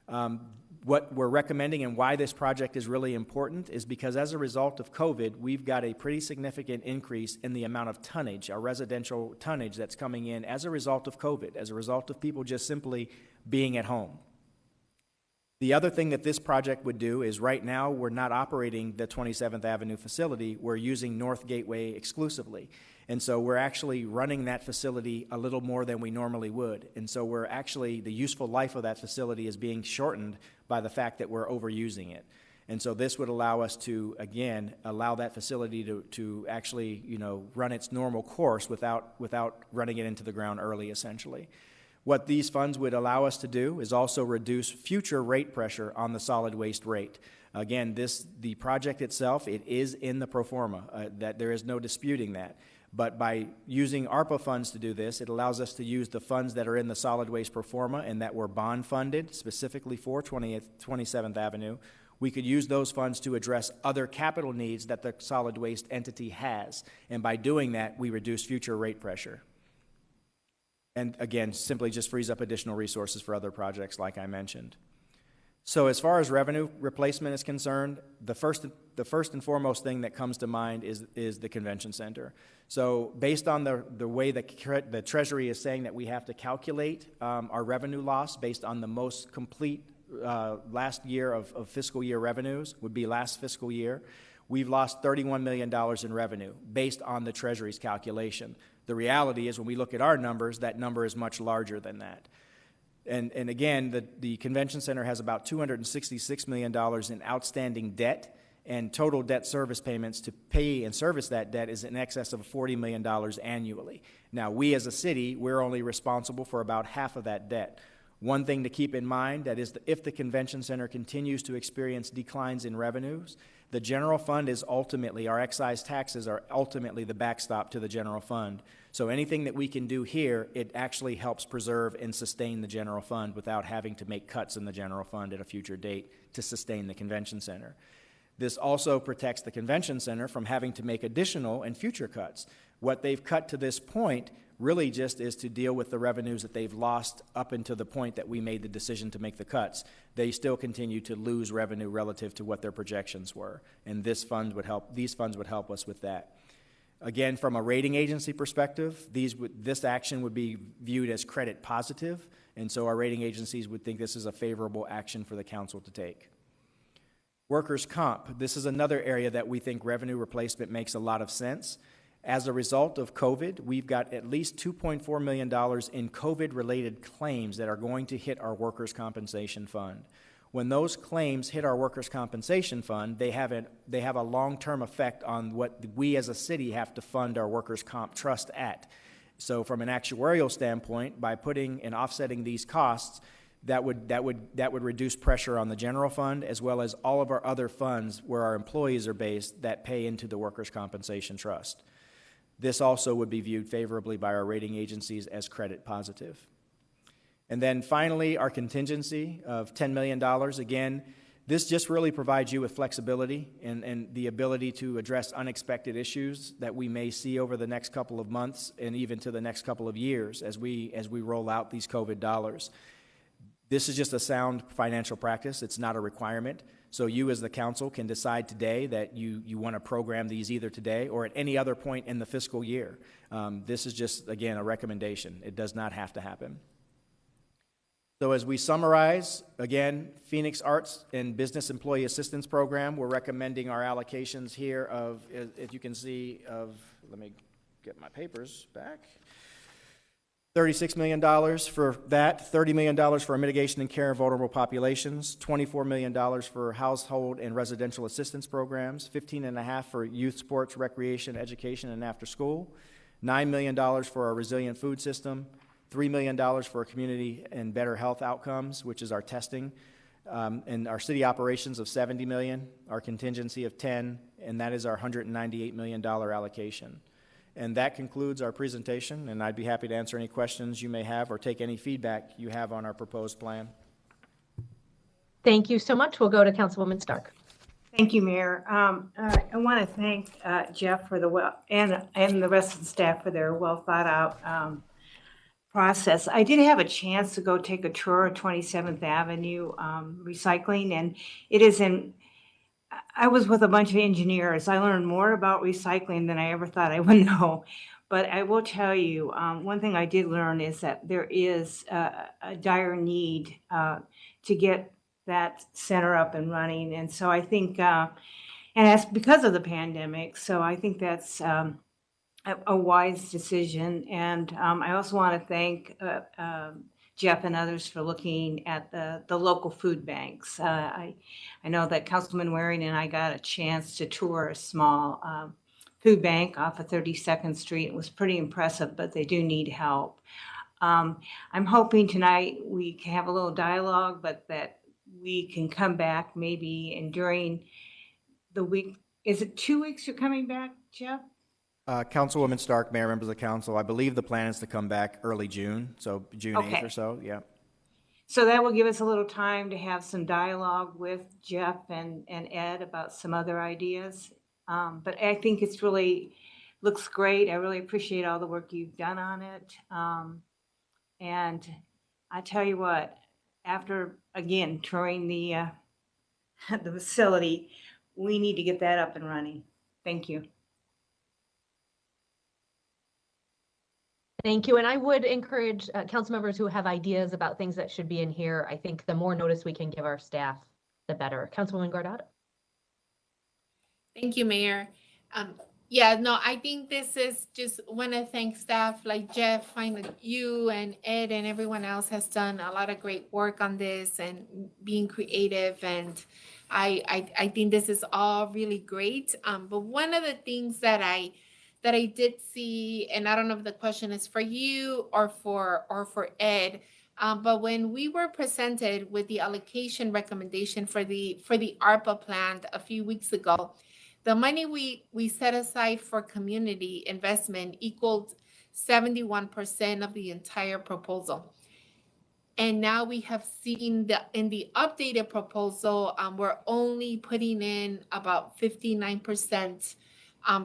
What we're recommending and why this project is really important is because as a result of COVID, we've got a pretty significant increase in the amount of tonnage, our residential tonnage that's coming in as a result of COVID, as a result of people just simply being at home. The other thing that this project would do is right now we're not operating the 27th Avenue facility, we're using North Gateway exclusively. And so we're actually running that facility a little more than we normally would. And so we're actually, the useful life of that facility is being shortened by the fact that we're overusing it. And so this would allow us to, again, allow that facility to actually, run its normal course without running it into the ground early, essentially. What these funds would allow us to do is also reduce future rate pressure on the solid waste rate. Again, the project itself, it is in the pro forma, that there is no disputing that. But by using ARPA funds to do this, it allows us to use the funds that are in the solid waste pro forma and that were bond funded specifically for 27th Avenue. We could use those funds to address other capital needs that the solid waste entity has. And by doing that, we reduce future rate pressure. And again, simply just frees up additional resources for other projects like I mentioned. So as far as revenue replacement is concerned, the first and foremost thing that comes to mind is the convention center. So based on the way the Treasury is saying that we have to calculate our revenue loss based on the most complete last year of fiscal year revenues, would be last fiscal year, we've lost $31 million in revenue based on the Treasury's calculation. The reality is when we look at our numbers, that number is much larger than that. And again, the convention center has about $266 million in outstanding debt, and total debt service payments to pay and service that debt is in excess of $40 million annually. Now, we as a city, we're only responsible for about half of that debt. One thing to keep in mind, that is, that if the convention center continues to experience declines in revenues, the general fund is ultimately, our excise taxes are ultimately the backstop to the general fund. So anything that we can do here, it actually helps preserve and sustain the general fund without having to make cuts in the general fund at a future date to sustain the convention center. This also protects the convention center from having to make additional and future cuts. What they've cut to this point really just is to deal with the revenues that they've lost up until the point that we made the decision to make the cuts. They still continue to lose revenue relative to what their projections were, and these funds would help us with that. Again, from a rating agency perspective, this action would be viewed as credit positive, and so our rating agencies would think this is a favorable action for the council to take. Workers' comp, this is another area that we think revenue replacement makes a lot of sense. As a result of COVID, we've got at least $2.4 million in COVID-related claims that are going to hit our workers' compensation fund. When those claims hit our workers' compensation fund, they have a long-term effect on what we as a city have to fund our workers' comp trust at. So from an actuarial standpoint, by putting and offsetting these costs, that would reduce pressure on the general fund as well as all of our other funds where our employees are based that pay into the workers' compensation trust. This also would be viewed favorably by our rating agencies as credit positive. And then finally, our contingency of $10 million. Again, this just really provides you with flexibility and the ability to address unexpected issues that we may see over the next couple of months and even to the next couple of years as we roll out these COVID dollars. This is just a sound financial practice. It's not a requirement. So you as the council can decide today that you want to program these either today or at any other point in the fiscal year. This is just, again, a recommendation. It does not have to happen. So as we summarize, again, Phoenix Arts and Business Employee Assistance Program, we're recommending our allocations here of, as you can see, let me get my papers back. $36 million for that, $30 million for mitigation and care of vulnerable populations, $24 million for household and residential assistance programs, $15.5 million for youth sports, recreation, education, and after school, $9 million for our resilient food system, $3 million for community and better health outcomes, which is our testing, and our city operations of $70 million, our contingency of $10 million, and that is our $198 million allocation. And that concludes our presentation, and I'd be happy to answer any questions you may have or take any feedback you have on our proposed plan. Thank you so much. We'll go to Councilwoman Stark. Thank you, Mayor. I want to thank Jeff for and the rest of the staff for their well thought out process. I did have a chance to go take a tour of 27th Avenue recycling, and it is I was with a bunch of engineers. I learned more about recycling than I ever thought I would know. But I will tell you, one thing I did learn is that there is a dire need to get that center up and running. And so I think, and that's because of the pandemic. So I think that's a wise decision. And I also want to thank Jeff and others for looking at the local food banks. I know that Councilman Waring and I got a chance to tour a small food bank off of 32nd Street. It was pretty impressive, but they do need help. I'm hoping tonight we can have a little dialogue, but that we can come back maybe and during the week. Is it 2 weeks you're coming back, Jeff? Councilwoman Stark, Mayor, members of the council, I believe the plan is to come back early June, so June 8th or so, yeah. So that will give us a little time to have some dialogue with Jeff and Ed about some other ideas. But I think it's really looks great. I really appreciate all the work you've done on it. And I tell you what, after, again, touring the facility, we need to get that up and running. Thank you. Thank you. And I would encourage council members who have ideas about things that should be in here. I think the more notice we can give our staff, the better. Councilwoman Guardado. Thank you, Mayor. Yeah, no, I think this is just want to thank staff like Jeff, find you and Ed and everyone else has done a lot of great work on this and being creative. And I think this is all really great. But one of the things that I did see, and I don't know if the question is for you or for Ed, but when we were presented with the allocation recommendation for the ARPA plan a few weeks ago, the money we set aside for community investment equaled 71% of the entire proposal. And now we have seen in the updated proposal, we're only putting in about 59%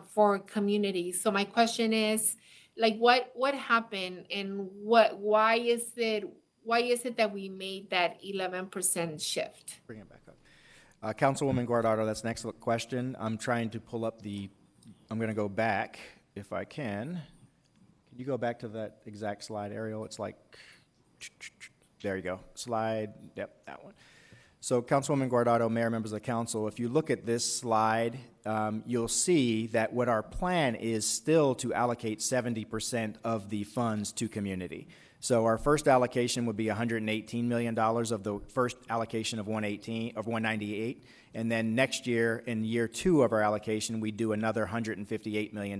for communities. So my question is, like, what happened, and why is it that we made that 11% shift? Bring it back up. Councilwoman Guardado, that's an excellent question. I'm trying to pull up I'm going to go back if I can. Can you go back to that exact slide, Ariel? It's like, there you go. Slide, yep, that one. So Councilwoman Guardado, Mayor, members of the council, if you look at this slide, you'll see that what our plan is still to allocate 70% of the funds to community. So our first allocation would be $118 million of the first allocation of 198, and then next year, in year 2 of our allocation, we do another $158 million,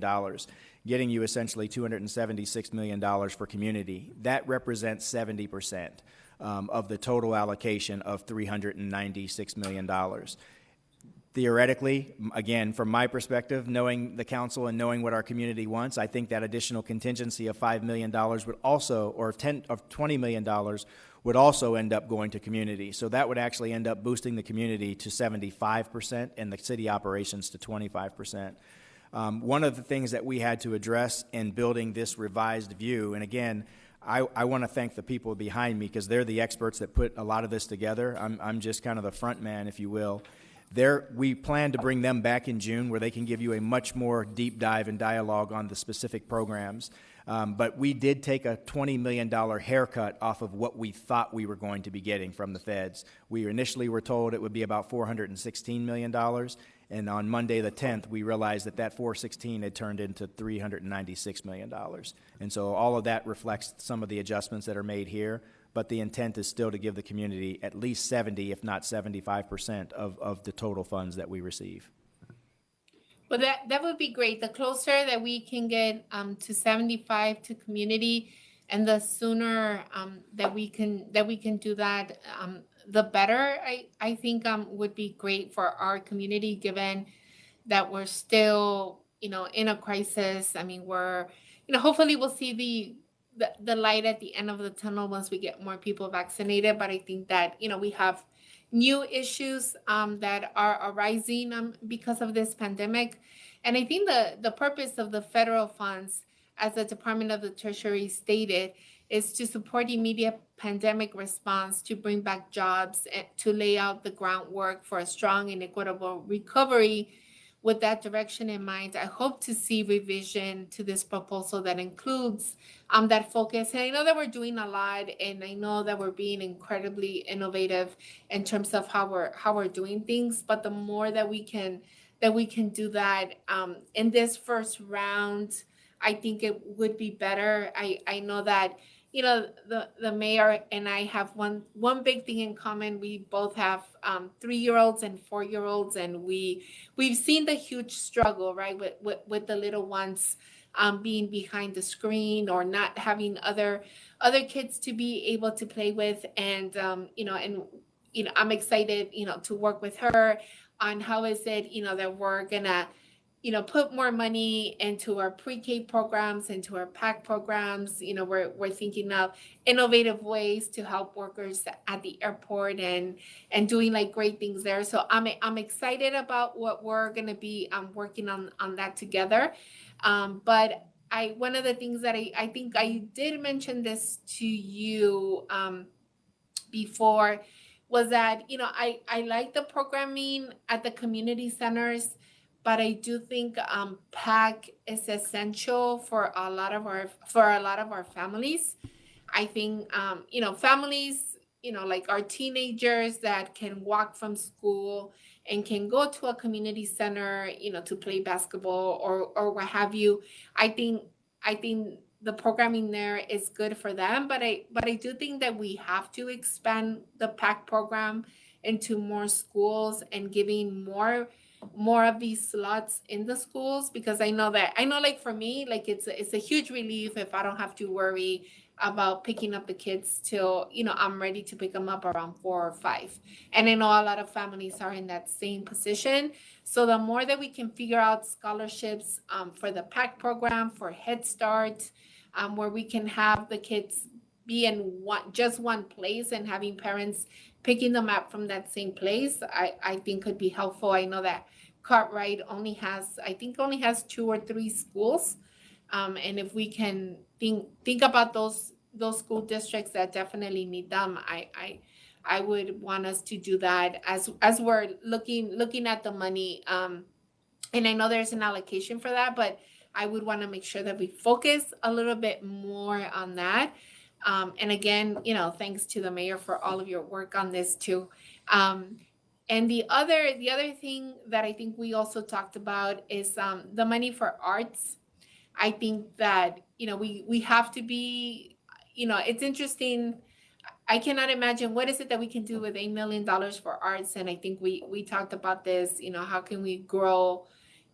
getting you essentially $276 million for community. That represents 70%. Of the total allocation of $396 million. Theoretically, again, from my perspective, knowing the council and knowing what our community wants, I think that additional contingency of $5 million would also, or $20 million would also end up going to community. So that would actually end up boosting the community to 75% and the city operations to 25%. One of the things that we had to address in building this revised view, and again, I want to thank the people behind me because they're the experts that put a lot of this together. I'm just kind of the front man, if you will. We plan to bring them back in June where they can give you a much more deep dive and dialogue on the specific programs. But we did take a $20 million haircut off of what we thought we were going to be getting from the feds. We initially were told it would be about $416 million. And on Monday the 10th, we realized that 416 had turned into $396 million. And so all of that reflects some of the adjustments that are made here, but the intent is still to give the community at least 70, if not 75% of the total funds that we receive. Well, that would be great. The closer that we can get to 75 to community, and the sooner that we can do that, the better. I think would be great for our community, given that we're still in a crisis. I mean, we're hopefully we'll see the light at the end of the tunnel once we get more people vaccinated. But I think that we have new issues that are arising because of this pandemic. And I think the purpose of the federal funds, as the Department of the Treasury stated, is to support immediate pandemic response, to bring back jobs, and to lay out the groundwork for a strong and equitable recovery. With that direction in mind, I hope to see revision to this proposal that includes that focus. And I know that we're doing a lot, and I know that we're being incredibly innovative in terms of how we're doing things. But the more that we can do that in this first round, I think it would be better. I know that, you know, the mayor and I have one big thing in common. We both have 3-year-olds and 4-year-olds, and we've seen the huge struggle, right, with the little ones being behind the screen or not having other kids to be able to play with. And I'm excited, to work with her on how is it, that we're gonna put more money into our pre-K programs, into our PAC programs. We're thinking of innovative ways to help workers at the airport and doing like great things there. So I'm excited about what we're gonna be working on that together. But one of the things that I think I did mention this to you before was that, I like the programming at the community centers, but I do think PAC is essential for a lot of our families. I think families, like our teenagers that can walk from school and can go to a community center, to play basketball or what have you. I think the programming there is good for them, but I do think that we have to expand the PAC program into more schools and giving more of these slots in the schools, because I know like for me, like it's a huge relief if I don't have to worry about picking up the kids till I'm ready to pick them up around 4 or 5. And I know a lot of families are in that same position. So the more that we can figure out scholarships for the PAC program, for Head Start, where we can have the kids be in just one place and having parents picking them up from that same place, I think could be helpful. I know that Cartwright only has 2 or 3 schools. And if we can think about those school districts that definitely need them, I would want us to do that as we're looking at the money. And I know there's an allocation for that, but I would want to make sure that we focus a little bit more on that. And again, thanks to the mayor for all of your work on this too. And the other thing that I think we also talked about is the money for arts. I think that, we have to be, it's interesting. I cannot imagine what is it that we can do with $8 million for arts. And I think we talked about this, how can we grow,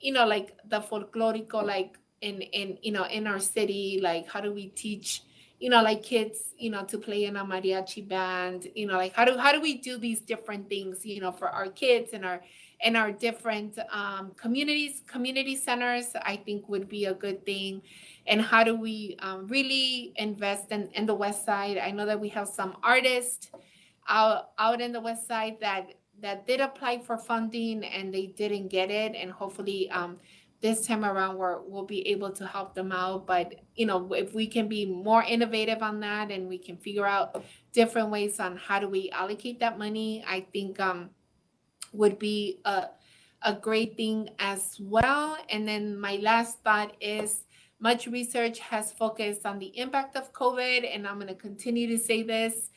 like the folklorico, like in our city, like how do we teach, like kids, to play in a mariachi band, like how do we do these different things, for our kids and our different community centers, I think would be a good thing. And how do we really invest in the West Side? I know that we have some artists out in the West Side that did apply for funding and they didn't get it. And hopefully this time around we'll be able to help them out. But, if we can be more innovative on that and we can figure out different ways on how do we allocate that money, I think would be a great thing as well. And then my last thought is much research has focused on the impact of COVID, and I'm going to continue to say this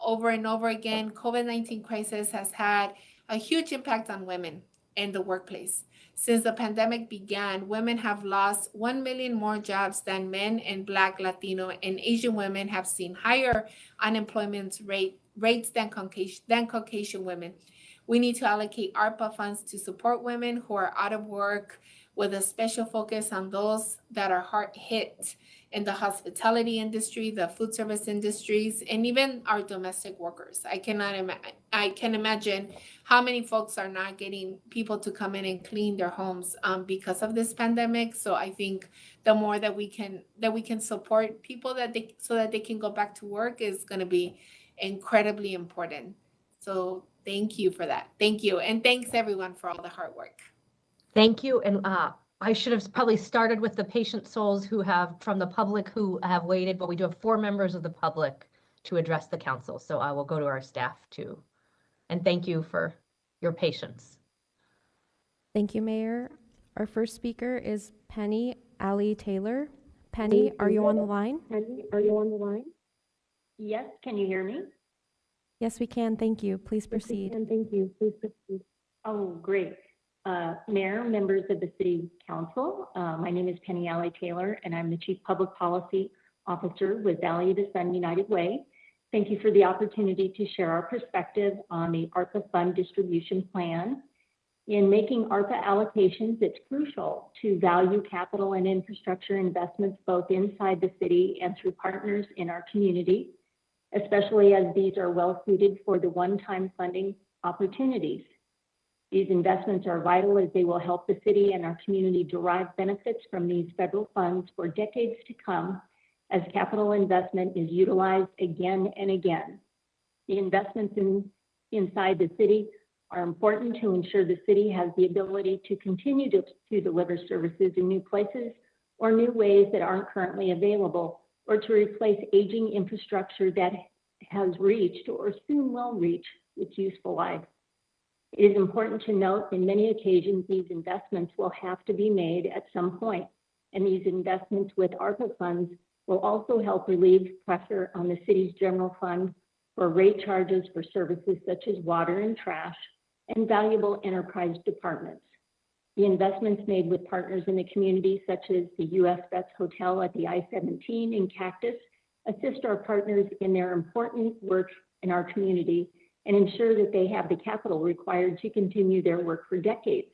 over and over again. COVID-19 crisis has had a huge impact on women in the workplace. Since the pandemic began, women have lost 1 million more jobs than men, and Black, Latino, and Asian women have seen higher unemployment rates than Caucasian women. We need to allocate ARPA funds to support women who are out of work, with a special focus on those that are hard hit in the hospitality industry, the food service industries, and even our domestic workers. I can imagine how many folks are not getting people to come in and clean their homes because of this pandemic. So I think the more that we can support people so that they can go back to work is going to be incredibly important. So thank you for that. Thank you. And thanks everyone for all the hard work. Thank you. And I should have probably started with the patient souls who have, from the public who have waited, but we do have 4 members of the public to address the council. So I will go to our staff too. And thank you for your patience. Thank you, Mayor. Our first speaker is Penny Ali Taylor. Penny, are you on the line? Penny, are you on the line? Yes, can you hear me? Yes, we can. Thank you. Please proceed. And thank you. Please proceed. Oh, great. Mayor, members of the City Council, my name is Penny Ali Taylor, and I'm the Chief Public Policy Officer with Valley of the Sun United Way. Thank you for the opportunity to share our perspective on the ARPA fund distribution plan. In making ARPA allocations, it's crucial to value capital and infrastructure investments both inside the city and through partners in our community, especially as these are well suited for the one-time funding opportunities. These investments are vital as they will help the city and our community derive benefits from these federal funds for decades to come as capital investment is utilized again and again. The investments inside the city are important to ensure the city has the ability to continue to deliver services in new places or new ways that aren't currently available, or to replace aging infrastructure that has reached or soon will reach its useful life. It is important to note in many occasions these investments will have to be made at some point, and these investments with ARPA funds will also help relieve pressure on the city's general fund for rate charges for services such as water and trash and valuable enterprise departments. The investments made with partners in the community, such as the U.S. Vets Hotel at the I-17 in Cactus, assist our partners in their important work in our community and ensure that they have the capital required to continue their work for decades.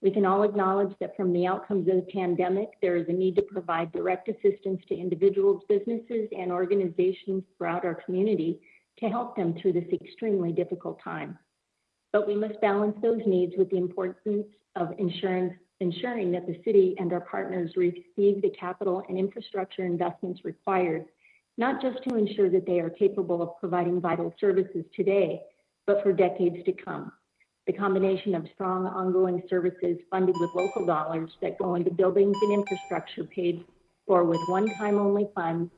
We can all acknowledge that from the outcomes of the pandemic, there is a need to provide direct assistance to individuals, businesses, and organizations throughout our community to help them through this extremely difficult time. But we must balance those needs with the importance of ensuring that the city and our partners receive the capital and infrastructure investments required, not just to ensure that they are capable of providing vital services today, but for decades to come. The combination of strong ongoing services funded with local dollars that go into buildings and infrastructure paid for with one-time only funds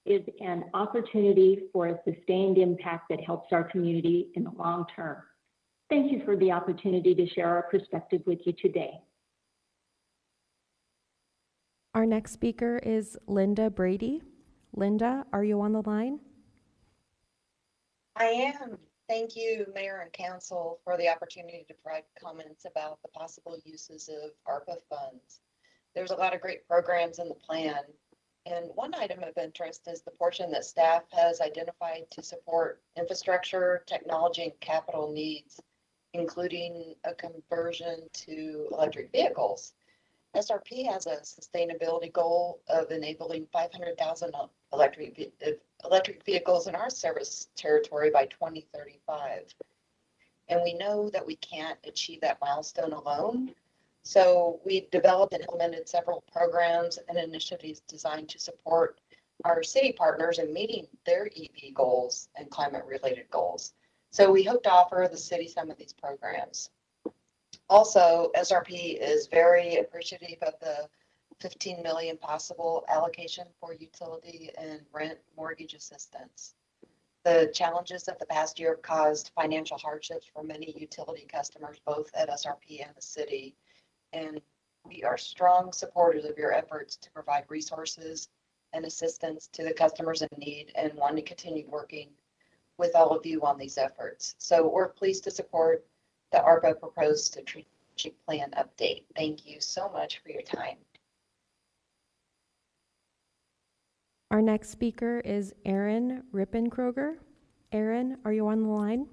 is an opportunity for a sustained impact that helps our community in the long term. Thank you for the opportunity to share our perspective with you today. Our next speaker is Linda Brady. Linda, are you on the line? I am. Thank you, Mayor and Council, for the opportunity to provide comments about the possible uses of ARPA funds. There's a lot of great programs in the plan, and one item of interest is the portion that staff has identified to support infrastructure, technology, and capital needs, including a conversion to electric vehicles. SRP has a sustainability goal of enabling 500,000 electric vehicles in our service territory by 2035. And we know that we can't achieve that milestone alone. So we've developed and implemented several programs and initiatives designed to support our city partners in meeting their EV goals and climate-related goals. So we hope to offer the city some of these programs. Also, SRP is very appreciative of the $15 million possible allocation for utility and rent mortgage assistance. The challenges of the past year have caused financial hardships for many utility customers, both at SRP and the city. And we are strong supporters of your efforts to provide resources and assistance to the customers in need and want to continue working with all of you on these efforts. So we're pleased to support the ARPA proposed strategic plan update. Thank you so much for your time. Our next speaker is Aaron Rippenkroger. Aaron, are you on the line?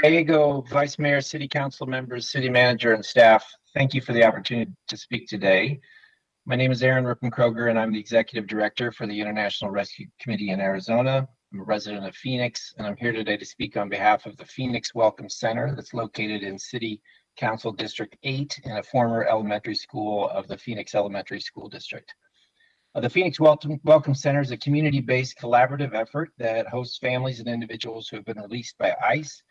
Gallego, Vice Mayor, City Council members, City Manager, and staff, thank you for the opportunity to speak today. My name is Aaron Rippenkroger, and I'm the Executive Director for the International Rescue Committee in Arizona. I'm a resident of Phoenix, and I'm here today to speak on behalf of the Phoenix Welcome Center that's located in City Council District 8 in a former elementary school of the Phoenix Elementary School District. The Phoenix Welcome Center is a community-based collaborative effort that hosts families and individuals who have been released by ICE